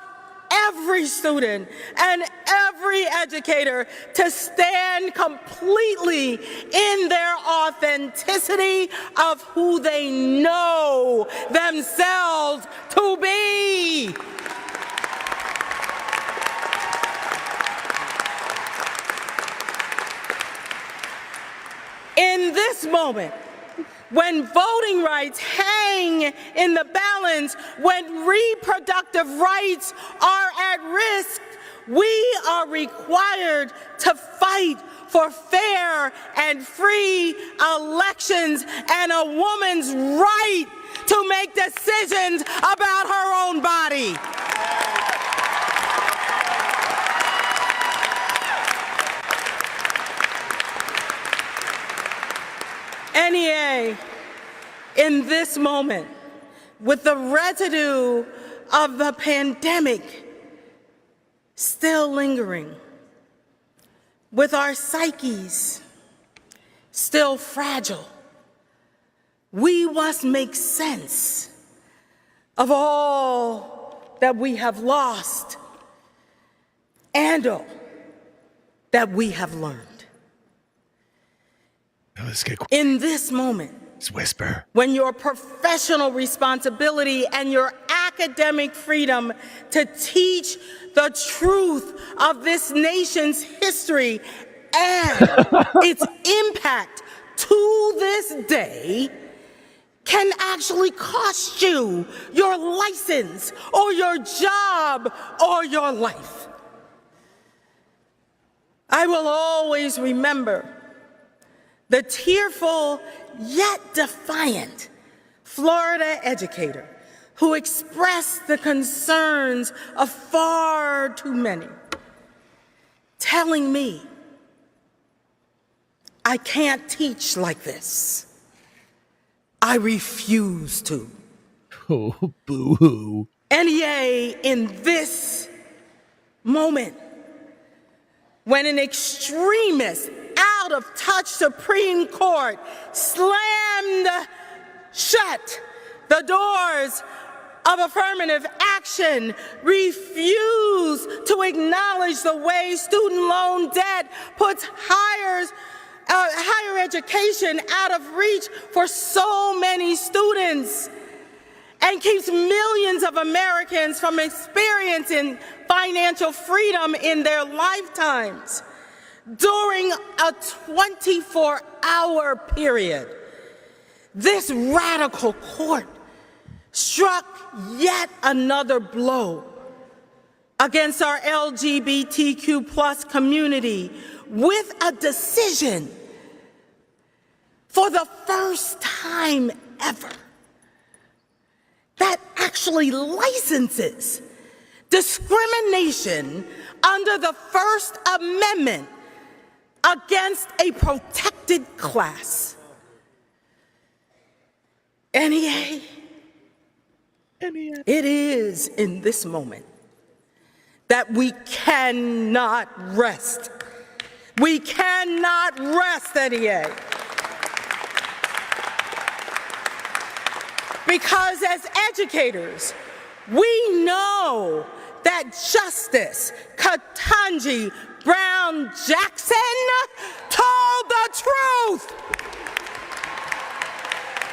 every student and every educator to stand completely in their authenticity of who they know themselves to be. In this moment, when voting rights hang in the balance, when reproductive rights are at risk, we are required to fight for fair and free elections and a woman's right to make decisions about her own body. NEA, in this moment, with the residue of the pandemic still lingering, with our psyches still fragile, we must make sense of all that we have lost and all that we have learned. Let's get in this moment. Let's whisper. When your professional responsibility and your academic freedom to teach the truth of this nation's history and its impact to this day can actually cost you your license or your job or your life. I will always remember the tearful yet defiant Florida educator who expressed the concerns of far too many, telling me, I can't teach like this. I refuse to. Oh, boo-hoo. NEA, in this moment, when an extremist out-of-touch Supreme Court slammed shut the doors of affirmative action, refused to acknowledge the way student loan debt puts higher education out of reach for so many students and keeps millions of Americans from experiencing financial freedom in their lifetimes. During a 24-hour period, this radical court struck yet another blow against our LGBTQ plus community with a decision for the first time ever that actually licenses discrimination under the First Amendment against a protected class. NEA, it is in this moment that we cannot rest. We cannot rest, NEA. Because as educators, we know that Justice Ketanji Brown Jackson told the truth.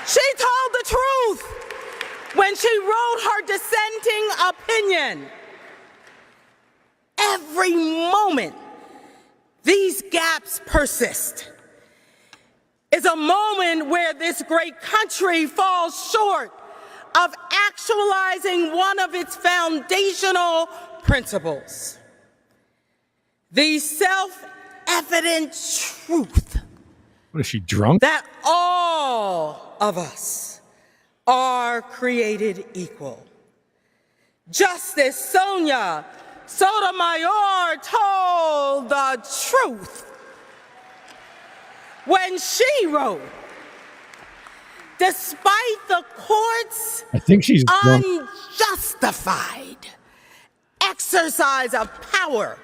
She told the truth when she wrote her dissenting opinion every moment these gaps persist is a moment where this great country falls short of actualizing one of its foundational principles. The self-evident truth. What is she, drunk? That all of us are created equal. Justice Sonia Sotomayor told the truth when she wrote, despite the court's I think she's drunk. unjustified exercise of power,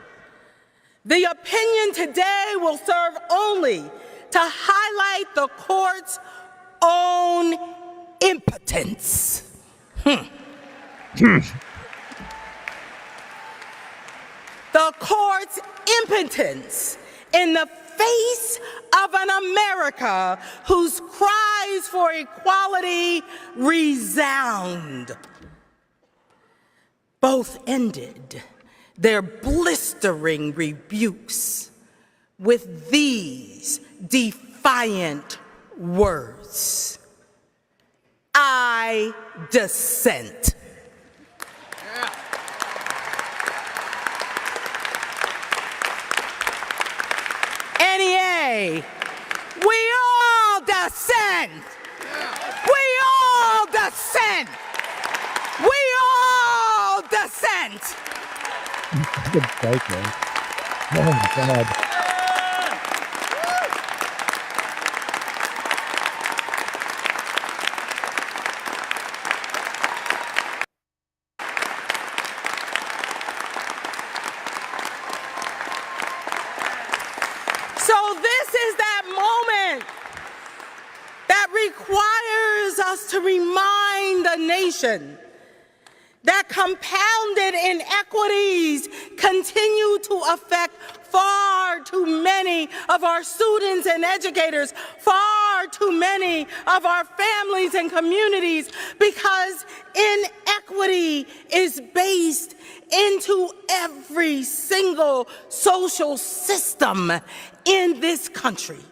the opinion today will serve only to highlight the court's own impotence. The court's impotence in the face of an America whose cries for equality resound. Both ended their blistering rebukes with these defiant words: I dissent. NEA, we all dissent. We all dissent. We all dissent. Good break, man. Oh my God. So this is that moment that requires us to remind the nation that compounded inequities continue to affect far too many of our students and educators, far too many of our families and communities, because inequity is based into every single social system in this country.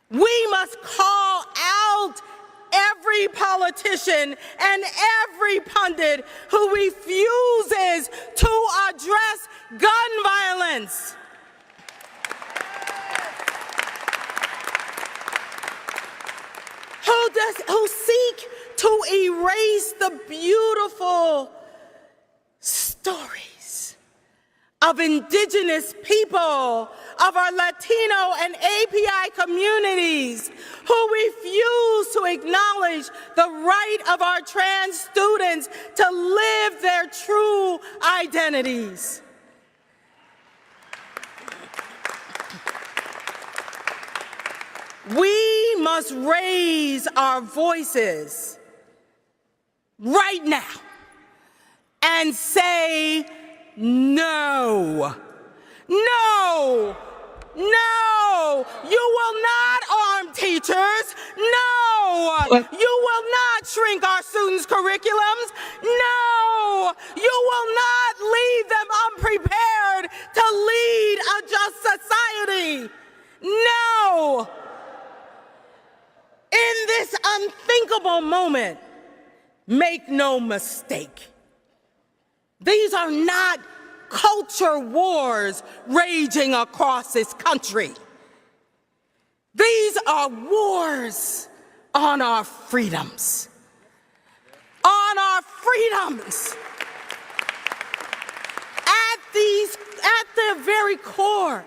We must call out every politician and every pundit who refuses to address gun violence. Who seek to erase the beautiful stories of indigenous people, of our Latino and API communities, who refuse to acknowledge the right of our trans students to live their true identities. We must raise our voices right now and say no. No! No! You will not arm teachers. No! You will not shrink our students' curriculums. No! You will not leave them unprepared to lead a just society. No! In this unthinkable moment, make no mistake, these are not culture wars raging across this country. These are wars on our freedoms. On our freedoms. At their very core,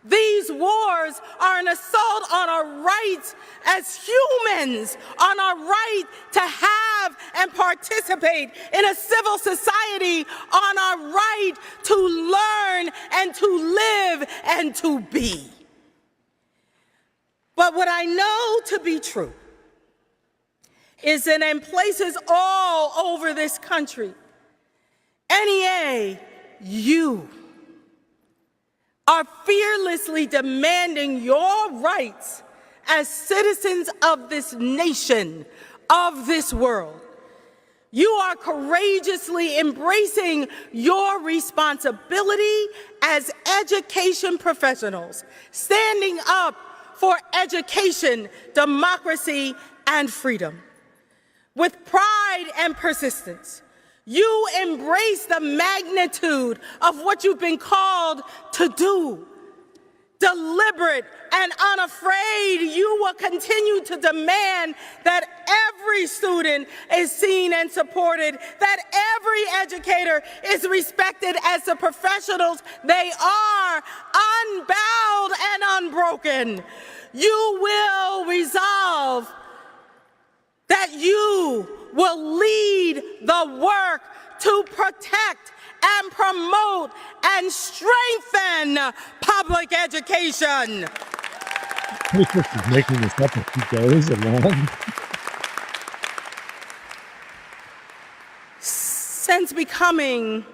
these wars are an assault on our rights as humans, on our right to have and participate in a civil society, on our right to learn and to live and to be. But what I know to be true is that in places all over this country, NEA, you are fearlessly demanding your rights as citizens of this nation, of this world. You are courageously embracing your responsibility as education professionals, standing up for education, democracy, and freedom. With pride and persistence, you embrace the magnitude of what you've been called to do. Deliberate and unafraid, you will continue to demand that every student is seen and supported, that every educator is respected as the professionals they are, unbowed and unbroken. You will resolve that you will lead the work to protect and promote and strengthen public education. He's making this up as he goes along. Since becoming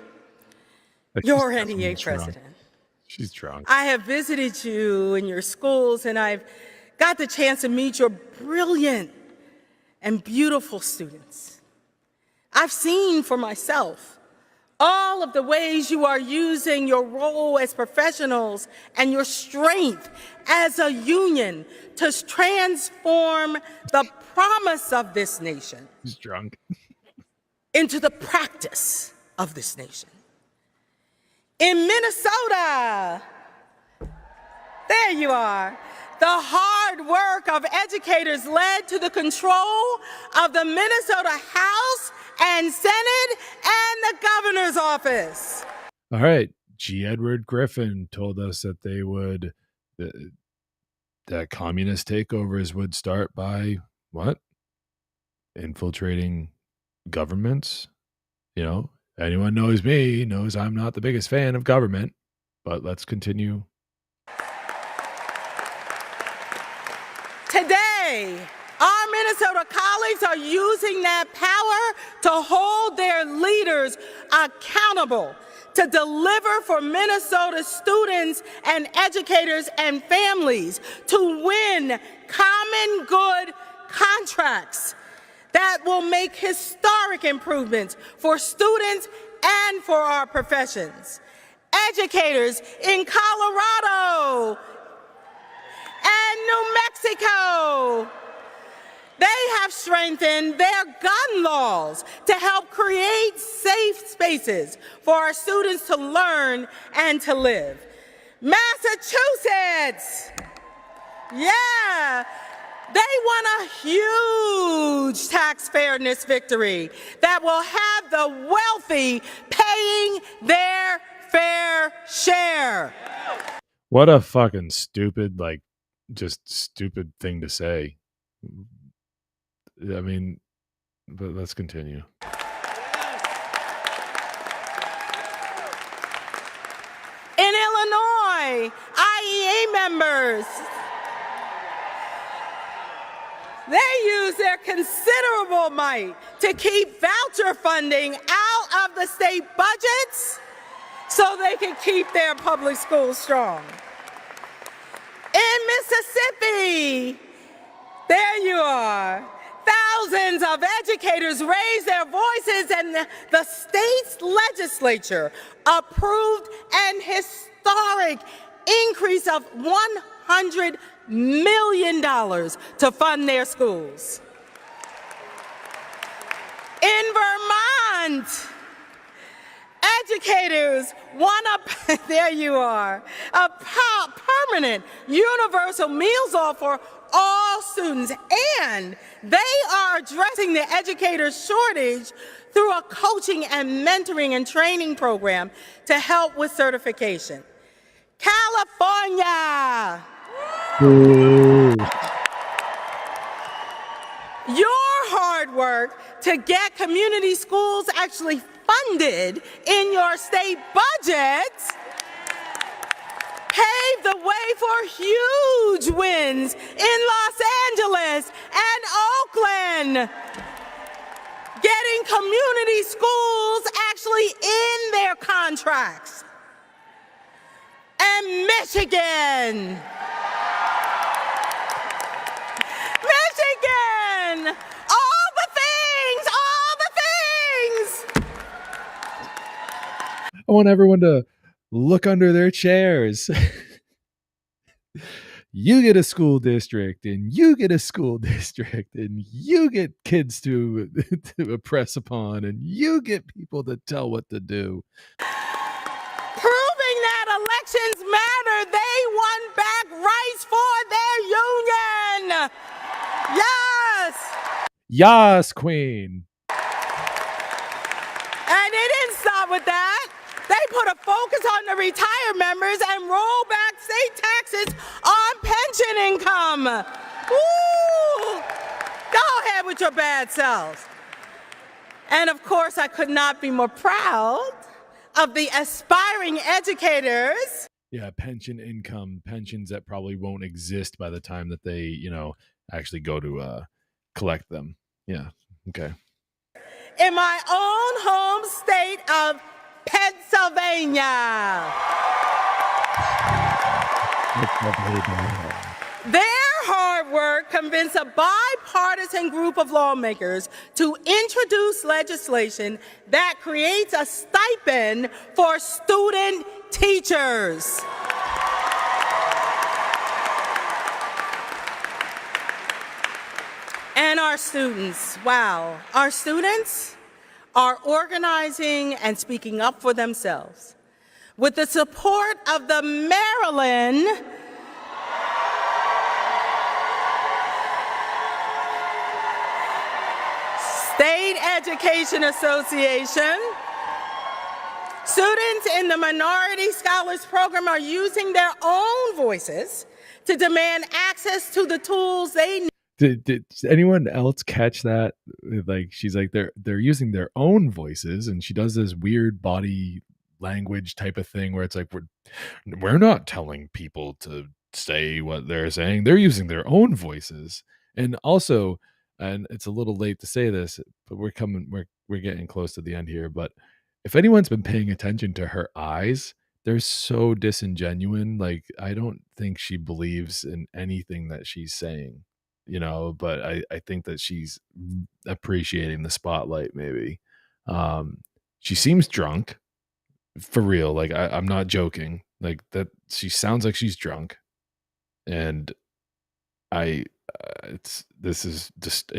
your NEA president, she's drunk. I have visited you in your schools, and I've got the chance to meet your brilliant and beautiful students. I've seen for myself all of the ways you are using your role as professionals and your strength as a union to transform the promise of this nation He's drunk. into the practice of this nation. In Minnesota, there you are. The hard work of educators led to the control of the Minnesota House and Senate and the governor's office. All right. G. Edward Griffin told us that that communist takeovers would start by what? Infiltrating governments. You know, anyone knows me knows I'm not the biggest fan of government, but let's continue. Today, our Minnesota colleagues are using that power to hold their leaders accountable, to deliver for Minnesota students and educators and families, to win common good contracts that will make historic improvements for students and for our professions. Educators in Colorado and New Mexico, they have strengthened their gun laws to help create safe spaces for our students to learn and to live. Massachusetts, yeah, they won a huge tax fairness victory that will have the wealthy paying their fair share. What a fucking stupid, just stupid thing to say. I mean, but let's continue. In Illinois, IEA members, they use their considerable might to keep voucher funding out of the state budgets so they can keep their public schools strong. In Mississippi, there you are. Thousands of educators raised their voices, and the state's legislature approved an historic increase of $100 million to fund their schools. In Vermont, educators want there you are, a permanent universal meals offer for all students, and they are addressing the educator shortage through a coaching and mentoring and training program to help with certification. California. Ooh. Your hard work to get community schools actually funded in your state budget paved the way for huge wins in Los Angeles and Oakland, getting community schools actually in their contracts. And Michigan. Michigan, all the want everyone to look under their chairs. You get a school district, and you get a school district, and you get kids to oppress upon, and you get people to tell what to do. Proving that elections matter, they won back rights for their union. Yes. Yas, Queen. And it didn't stop with that. They put a focus on the retired members and rolled back state taxes on pension income. Woo! Go ahead with your bad selves. And of course, I could not be more proud of the aspiring educators. Yeah, pension income, pensions that probably won't exist by the time that they, actually go to collect them. Yeah, okay. In my own home state of Pennsylvania. Their hard work convinced a bipartisan group of lawmakers to introduce legislation that creates a stipend for student teachers. And our students, wow, our students are organizing and speaking up for themselves. With the support of the Maryland State Education Association, students in the Minority Scholars Program are using their own voices to demand access to the tools they need. Did anyone else catch that? Like, she's like, they're using their own voices, and she does this weird body language type of thing where it's like, we're not telling people to say what they're saying. They're using their own voices. And also, and it's a little late to say this, but we're getting close to the end here. But if anyone's been paying attention to her eyes, they're so disingenuine. Like, I don't think she believes in anything that she's saying. But I think that she's appreciating the spotlight, maybe. She seems drunk, for real. Like, I'm not joking. Like, that she sounds like she's drunk, and it's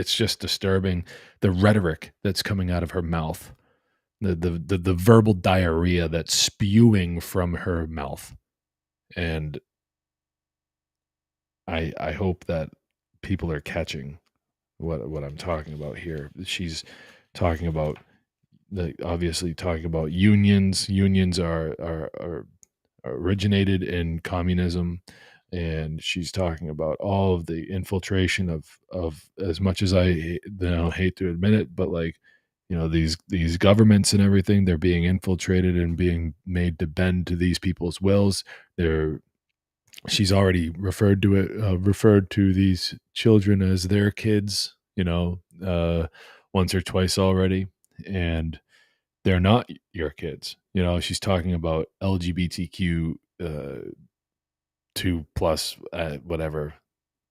just disturbing, the rhetoric that's coming out of her mouth, the verbal diarrhea that's spewing from her mouth, and I hope that people are catching what I'm talking about here. She's talking about obviously talking about unions. Unions are originated in communism, and she's talking about all of the infiltration of, as much as I hate to admit it, but like, these governments and everything, they're being infiltrated and being made to bend to these people's wills. She's already referred to these children as their kids, once or twice already, and they're not your kids. She's talking about LGBTQ 2+, whatever,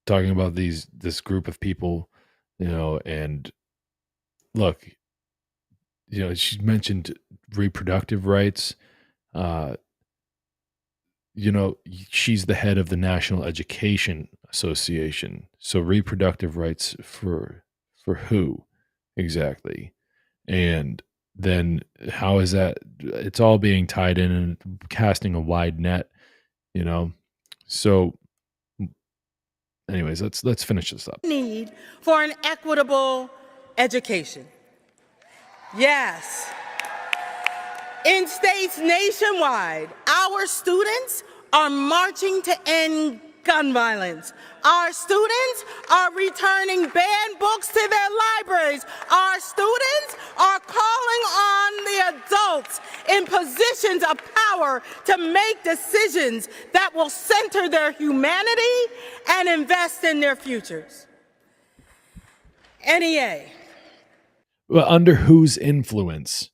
talking about this group of people, and look, she mentioned reproductive rights. She's the head of the National Education Association. So reproductive rights for who exactly? And then how is that? It's all being tied in and casting a wide net, So anyways, let's finish this up. Need for an equitable education. Yes. In states nationwide, our students are marching to end gun violence. Our students are returning banned books to their libraries. Our students are calling on the adults in positions of power to make decisions that will center their humanity and invest in their futures. NEA. Well, under whose influence?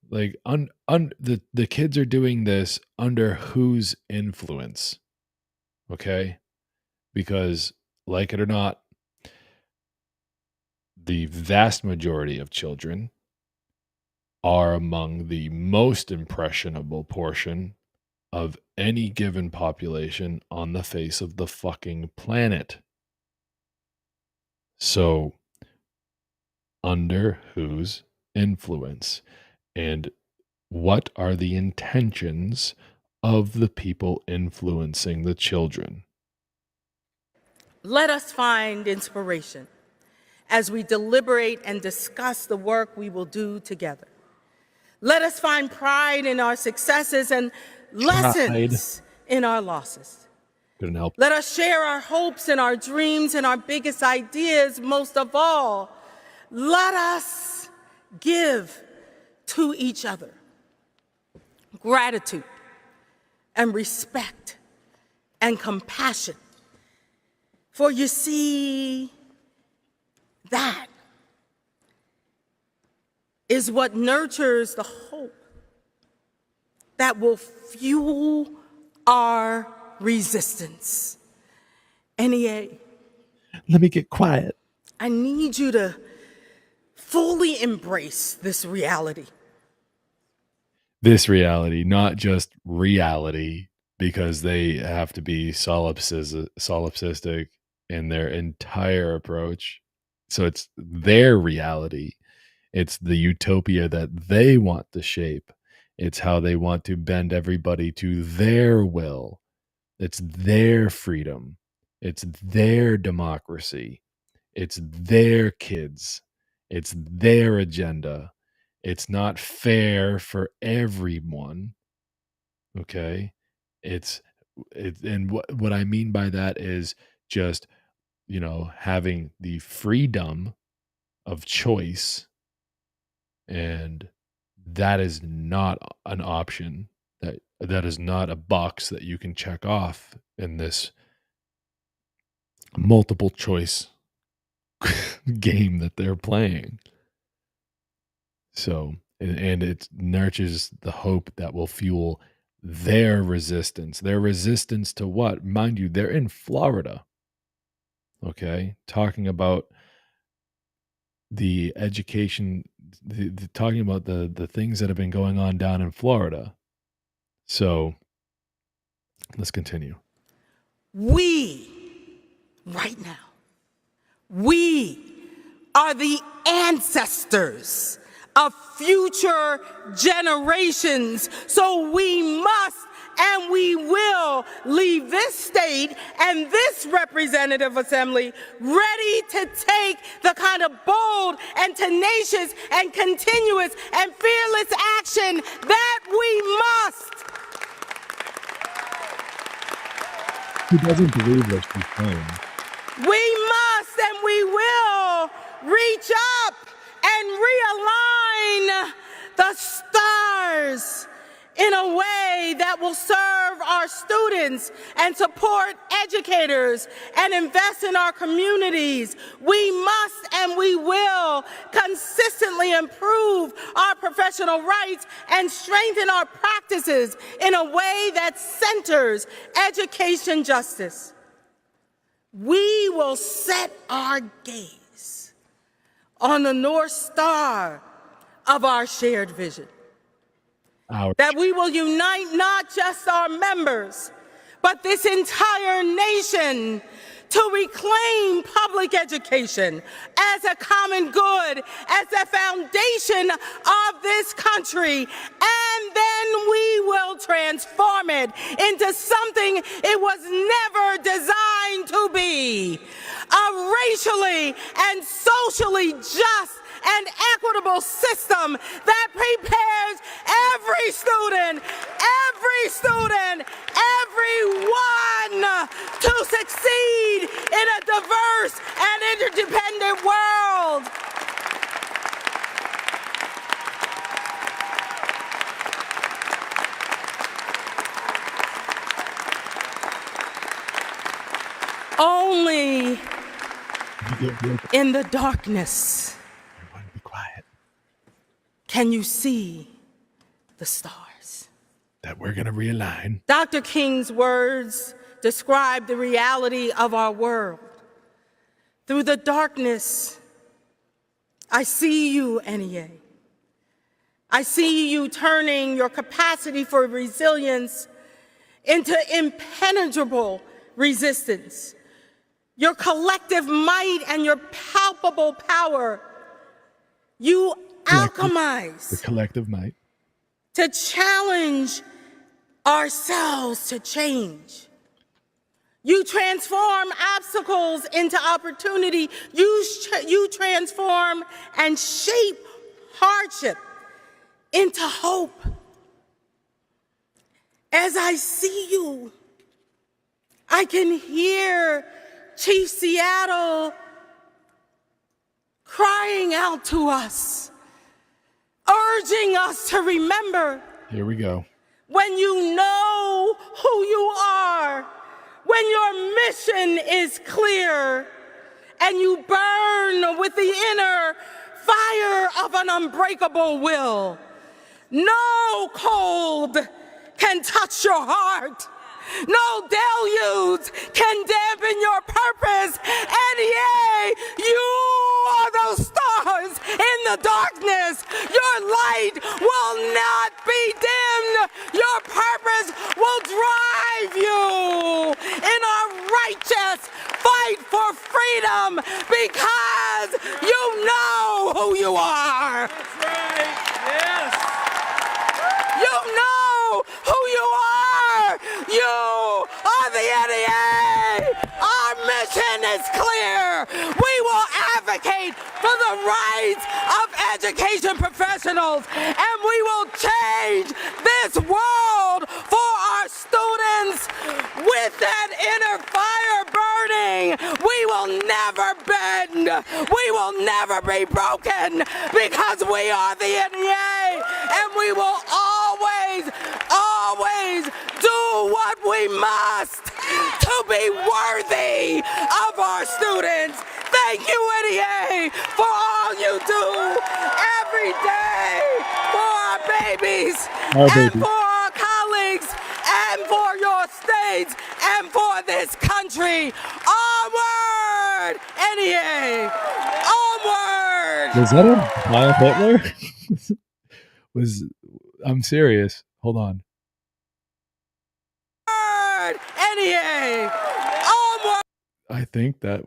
Like, the kids are doing this under whose influence? Okay? Because, like it or not, the vast majority of children are among the most impressionable portion of any given population on the face of the fucking planet. So, under whose influence? And what are the intentions of the people influencing the children? Let us find inspiration as we deliberate and discuss the work we will do together. Let us find pride in our successes and lessons in our losses. Couldn't help. Let us share our hopes and our dreams and our biggest ideas. Most of all, let us give to each other gratitude and respect and compassion. For you see, that is what nurtures the hope that will fuel our resistance. NEA. Let me get quiet. I need you to fully embrace this reality. This reality, not just reality, because they have to be solipsistic in their entire approach. So it's their reality. It's the utopia that they want to shape. It's how they want to bend everybody to their will. It's their freedom. It's their democracy. It's their kids. It's their agenda. It's not fair for everyone. Okay? And what I mean by that is just, having the freedom of choice, and that is not an option. That is not a box that you can check off in this multiple choice game that they're playing. So, and it nurtures the hope that will fuel their resistance. Their resistance to what? Mind you, they're in Florida. Okay? Talking about the education, talking about the things that have been going on down in Florida. So, let's continue. We, right now, we are the ancestors of future generations. So we must and we will leave this state and this representative assembly ready to take the kind of bold and tenacious and continuous and fearless action that we must. He doesn't believe what she's saying. We must and we will reach up and realign the stars in a way that will serve our students and support educators and invest in our communities. We must and we will consistently improve our professional rights and strengthen our practices in a way that centers education justice. We will set our gaze on the North Star of our shared vision. That we will unite not just our members, but this entire nation to reclaim public education as a common good, as the foundation of this country, and then we will transform it into something it was never designed to be, a racially and socially just and equitable system that prepares every student, everyone to succeed in a diverse and interdependent world. Only in the darkness can you see the stars. That we're going to realign. Dr. King's words describe the reality of our world. Through the darkness, I see you, NEA. I see you turning your capacity for resilience into impenetrable resistance. Your collective might and your palpable power, you alchemize the collective might to challenge ourselves to change. You transform obstacles into opportunity. You transform and shape hardship into hope. As I see you, I can hear Chief Seattle crying out to us, urging us to remember. Here we go. When you know who you are, when your mission is clear, and you burn with the inner fire of an unbreakable will, no cold can touch your heart. No deluge can dampen your purpose. And yea, you are those stars in the darkness. Your light will not be dimmed. Your purpose will drive you in a righteous fight for freedom because you know who you are. That's right. Yes. You know who you are. You are the NEA. Our mission is clear. We will advocate for the rights of education professionals, and we will change this world for our students with that inner fire burning. We will never bend. We will never be broken because we are the NEA, and we will always do what we must to be worthy of our students. Thank you, NEA, for all you do every day for our babies, and for our colleagues, and for your states, and for this country. Onward, NEA! Onward! Was that a Heil Hitler? I'm serious. Hold on. NEA! Onward! I think that.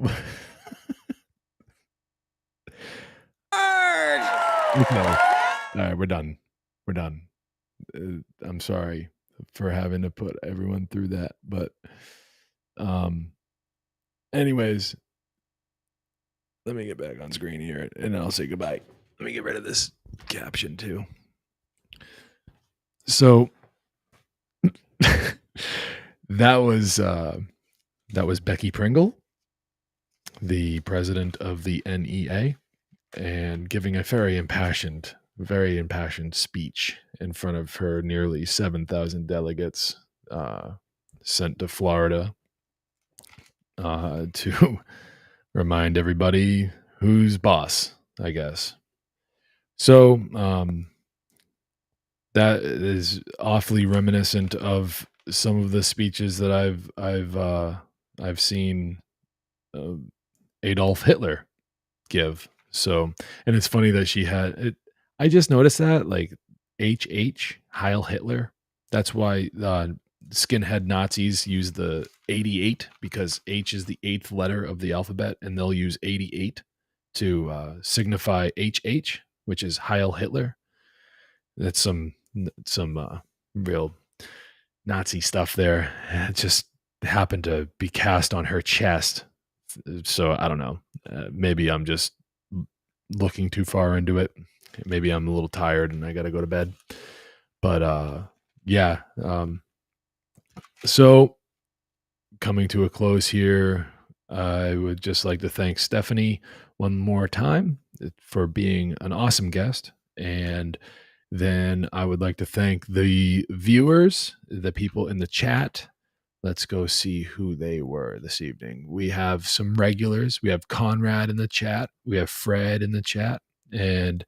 Okay. All right, we're done. We're done. I'm sorry for having to put everyone through that, but anyways, let me get back on screen here and I'll say goodbye. Let me get rid of this caption too. So that was Becky Pringle, the president of the NEA, and giving a very impassioned speech in front of her nearly 7,000 delegates sent to Florida to remind everybody who's boss, I guess. So that is awfully reminiscent of some of the speeches that I've seen Adolf Hitler give. So, and it's funny that she had it. I just noticed that, like, HH, Heil Hitler. That's why skinhead Nazis use the 88, because H is the 8th letter of the alphabet, and they'll use 88 to signify HH, which is Heil Hitler. That's some real Nazi stuff there. It just happened to be cast on her chest. So I don't know. Maybe I'm just looking too far into it. Maybe I'm a little tired and I got to go to bed. But yeah. So coming to a close here, I would just like to thank Stephanie one more time for being an awesome guest. And then I would like to thank the viewers, the people in the chat. Let's go see who they were this evening. We have some regulars. We have Conrad in the chat. We have Fred in the chat. And,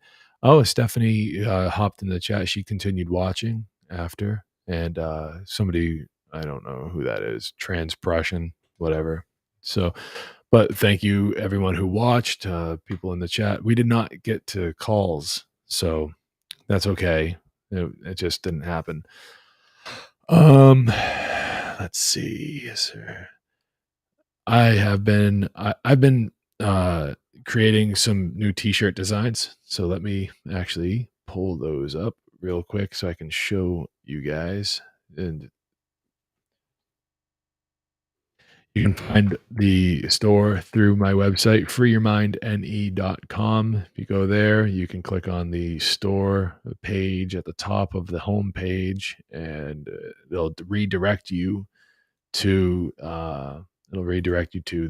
Stephanie hopped in the chat. She continued watching after. And somebody, I don't know who that is, Transpression, whatever. So, but thank you, everyone who watched, people in the chat. We did not get to calls. So that's okay. It just didn't happen. Let's see, sir. I've been creating some new t-shirt designs. So let me actually pull those up real quick so I can show you guys. And you can find the store through my website, freeyourmindne.com. If you go there, you can click on the store page at the top of the home page, and they'll redirect you to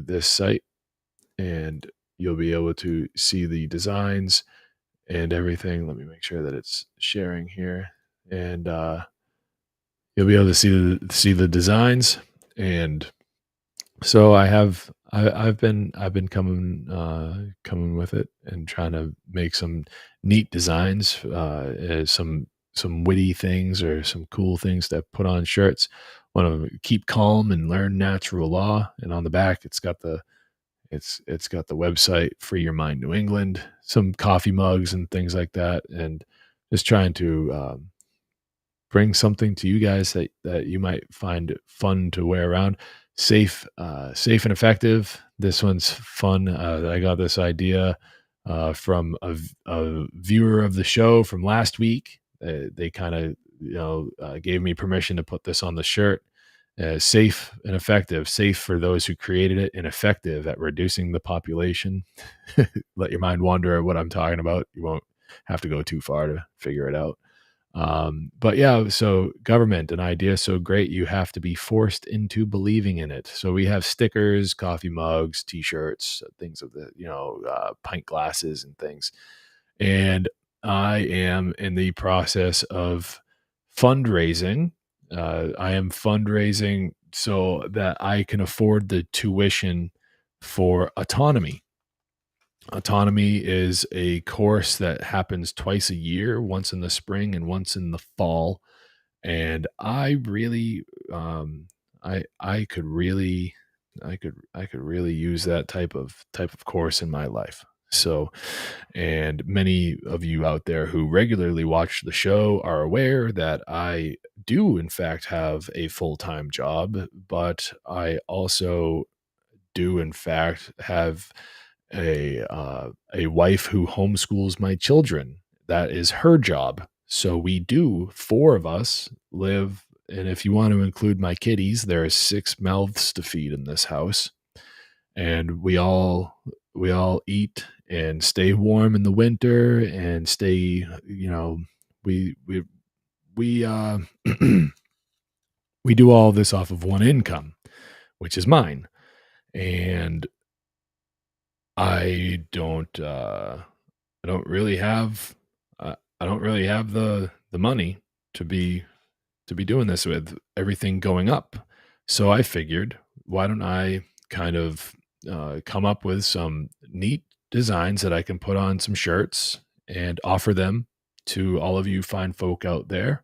this site, and you'll be able to see the designs and everything. Let me make sure that it's sharing here, and you'll be able to see the designs. And so I've been coming with it and trying to make some neat designs, some witty things or some cool things to put on shirts. Want to keep calm and learn natural law, and on the back it's got the website Free Your Mind New England, some coffee mugs and things like that, and just trying to bring something to you guys that you might find fun to wear around. Safe and effective. This one's fun. I got this idea from a viewer of the show from last week. They kind of gave me permission to put this on the shirt. Safe and effective. Safe for those who created it, and effective at reducing the population. Let your mind wander at what I'm talking about. You won't have to go too far to figure it out. But yeah, so government, an idea so great you have to be forced into believing in it. So we have stickers, coffee mugs, t-shirts, things of the pint glasses and things. And I am in the process of fundraising. I am fundraising so that I can afford the tuition for autonomy. Autonomy is a course that happens twice a year, once in the spring and once in the fall. And I really, I could really, I could really use that type of course in my life. So, and many of you out there who regularly watch the show are aware that I do in fact have a full-time job, but I also do in fact have a wife who homeschools my children. That is her job. So we do, four of us live, and if you want to include my kitties, there are 6 mouths to feed in this house, and we all eat and stay warm in the winter and stay, we we do all this off of one income, which is mine. And I don't really have the money to be doing this with everything going up. So I figured, why don't I kind of come up with some neat designs that I can put on some shirts and offer them to all of you fine folk out there.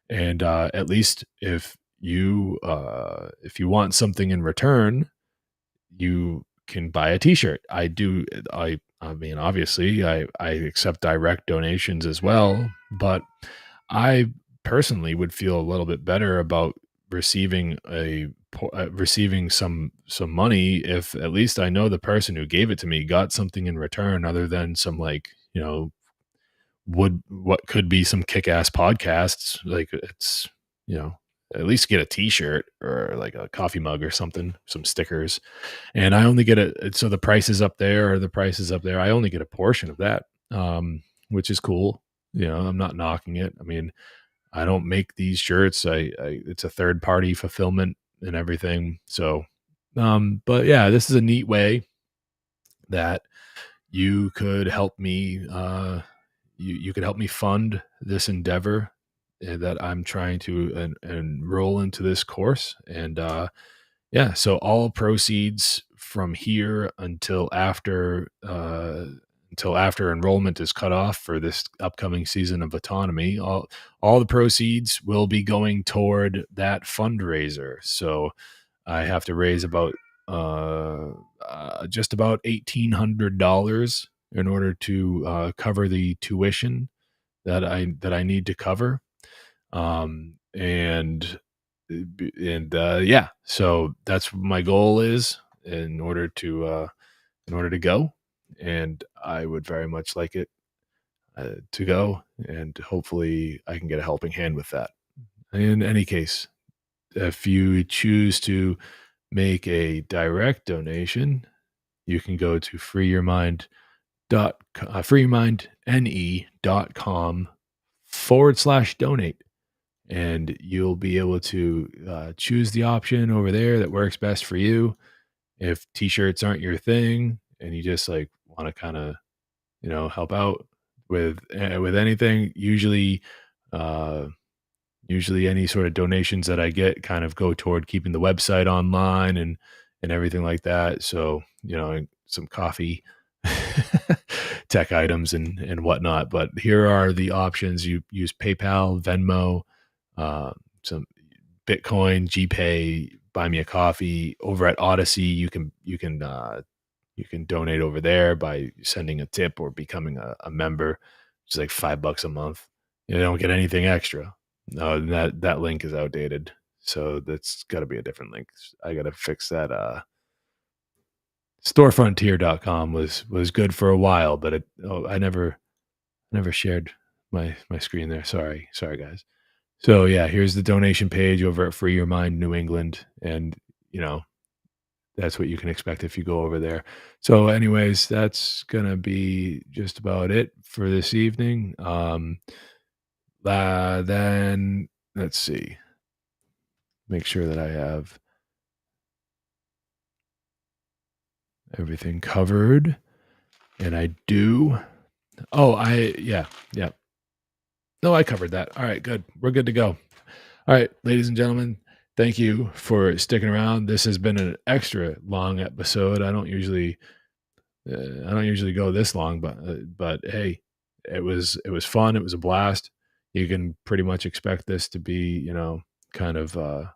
And at least if you want something in return, you can buy a t-shirt. I mean, obviously I accept direct donations as well, but I personally would feel a little bit better about receiving some money if at least I know the person who gave it to me got something in return, other than some what could be some kick-ass podcasts. Like, it's, at least get a t-shirt or like a coffee mug or something, some stickers. And I only get so the price is up there, I only get a portion of that, which is cool. I'm not knocking it. I mean, I don't make these shirts. It's a third party fulfillment and everything. So, but yeah, this is a neat way that you could help me, you could help me fund this endeavor that I'm trying to enroll into this course. And yeah, so all proceeds from here until after enrollment is cut off for this upcoming season of autonomy, all the proceeds will be going toward that fundraiser. So I have to raise about just about $1,800 in order to cover the tuition that I need to cover. Yeah, so that's what my goal is in order to go, and I would very much like it to go, and hopefully I can get a helping hand with that. In any case, if you choose to make a direct donation, you can go to freeyourmindne.com/donate, and you'll be able to choose the option over there that works best for you. If t-shirts aren't your thing and you just like want to kind of, help out with anything, usually any sort of donations that I get kind of go toward keeping the website online and everything like that. So, some coffee, tech items and whatnot. But here are the options. You use PayPal, Venmo, some Bitcoin, GPay, buy me a coffee. Over at Odyssey, you can donate over there by sending a tip or becoming a member. It's like $5 a month. You don't get anything extra. No, that link is outdated. So that's got to be a different link. I got to fix that. Storefrontier.com was good for a while, but I never shared my screen there. Sorry guys. So yeah, here's the donation page over at Free Your Mind New England, and that's what you can expect if you go over there. So anyways, that's gonna be just about it for this evening. Then let's see. Make sure that I have everything covered, and I do. Oh, yeah. No, I covered that. All right, good. We're good to go. All right, ladies and gentlemen, thank you for sticking around. This has been an extra long episode. I don't usually go this long, but hey, it was fun. It was a blast. You can pretty much expect this to be, kind of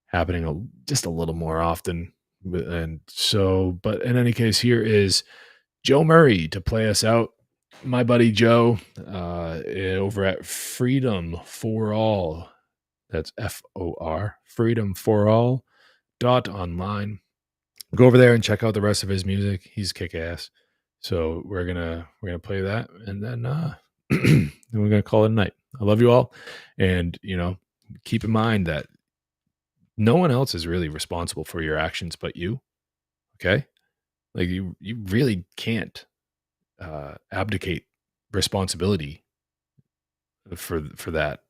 happening just a little more often. And so, but in any case, here is Joe Murray to play us out. My buddy Joe, over at Freedom for All. That's FOR, Freedom for All .online. Go over there and check out the rest of his music. He's kick ass. So we're gonna play that, and then then we're gonna call it a night. I love you all, and keep in mind that no one else is really responsible for your actions but you. Okay, like you really can't abdicate responsibility for that,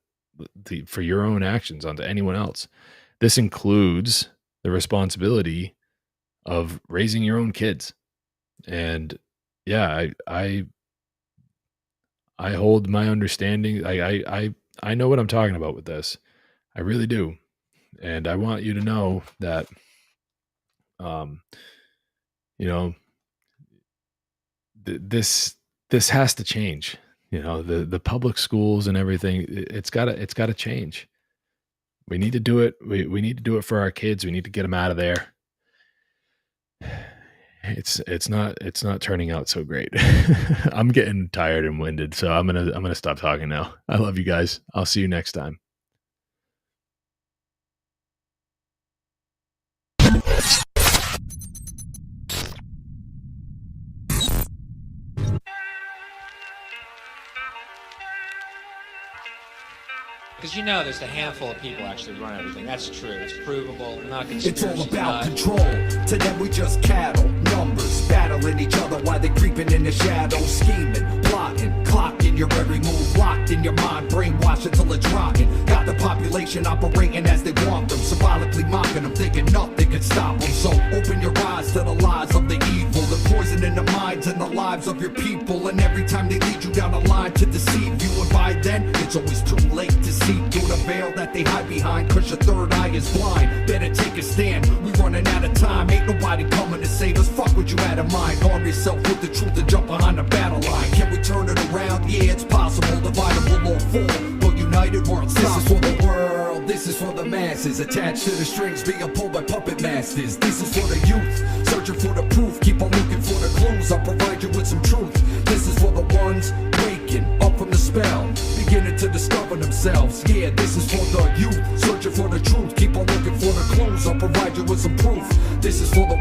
for your own actions onto anyone else. This includes the responsibility of raising your own kids. And yeah, I hold my understanding. I know what I'm talking about with this. I really do. And I want you to know that, this has to change. The public schools and everything, it's gotta change. We need to do it. We need to do it for our kids. We need to get them out of there. It's not turning out so great. I'm getting tired and winded, so I'm gonna stop talking now. I love you guys. I'll see you next time. Because there's a handful of people actually run everything. That's true. It's provable. Not conspiracy. It's all about control. To them we just cattle, numbers, battling each other while they creeping in the shadows, scheming, plotting, clocking your every move, locked in your mind, brainwashed until it's rocking. Got the population operating as they want them, symbolically mocking them, thinking nothing can stop them. So open your eyes to the lies of the evil, the poison in the minds and the lives of your people. And every time they lead you down a line to deceive you, and by then it's always too late to see through the veil that they hide behind, cause your third eye is blind. Better take a stand, we running out of time. Ain't nobody coming to save us, fuck what you had in mind. Arm yourself with the truth and jump behind the battle line. Can we turn it around? Yeah, it's possible. Divided we'll all fall, but united we're unstoppable. This is for the world, this is for the masses, attached to the strings being pulled by puppet masters. This is for the youth, searching for the proof, keep on looking for the clues. I'll provide you with some truth. This is for the ones waking up from the spell, beginning to discover themselves. Yeah, this is for the youth, searching for the truth. Keep on looking for the clues, I'll provide you with some proof. This is for the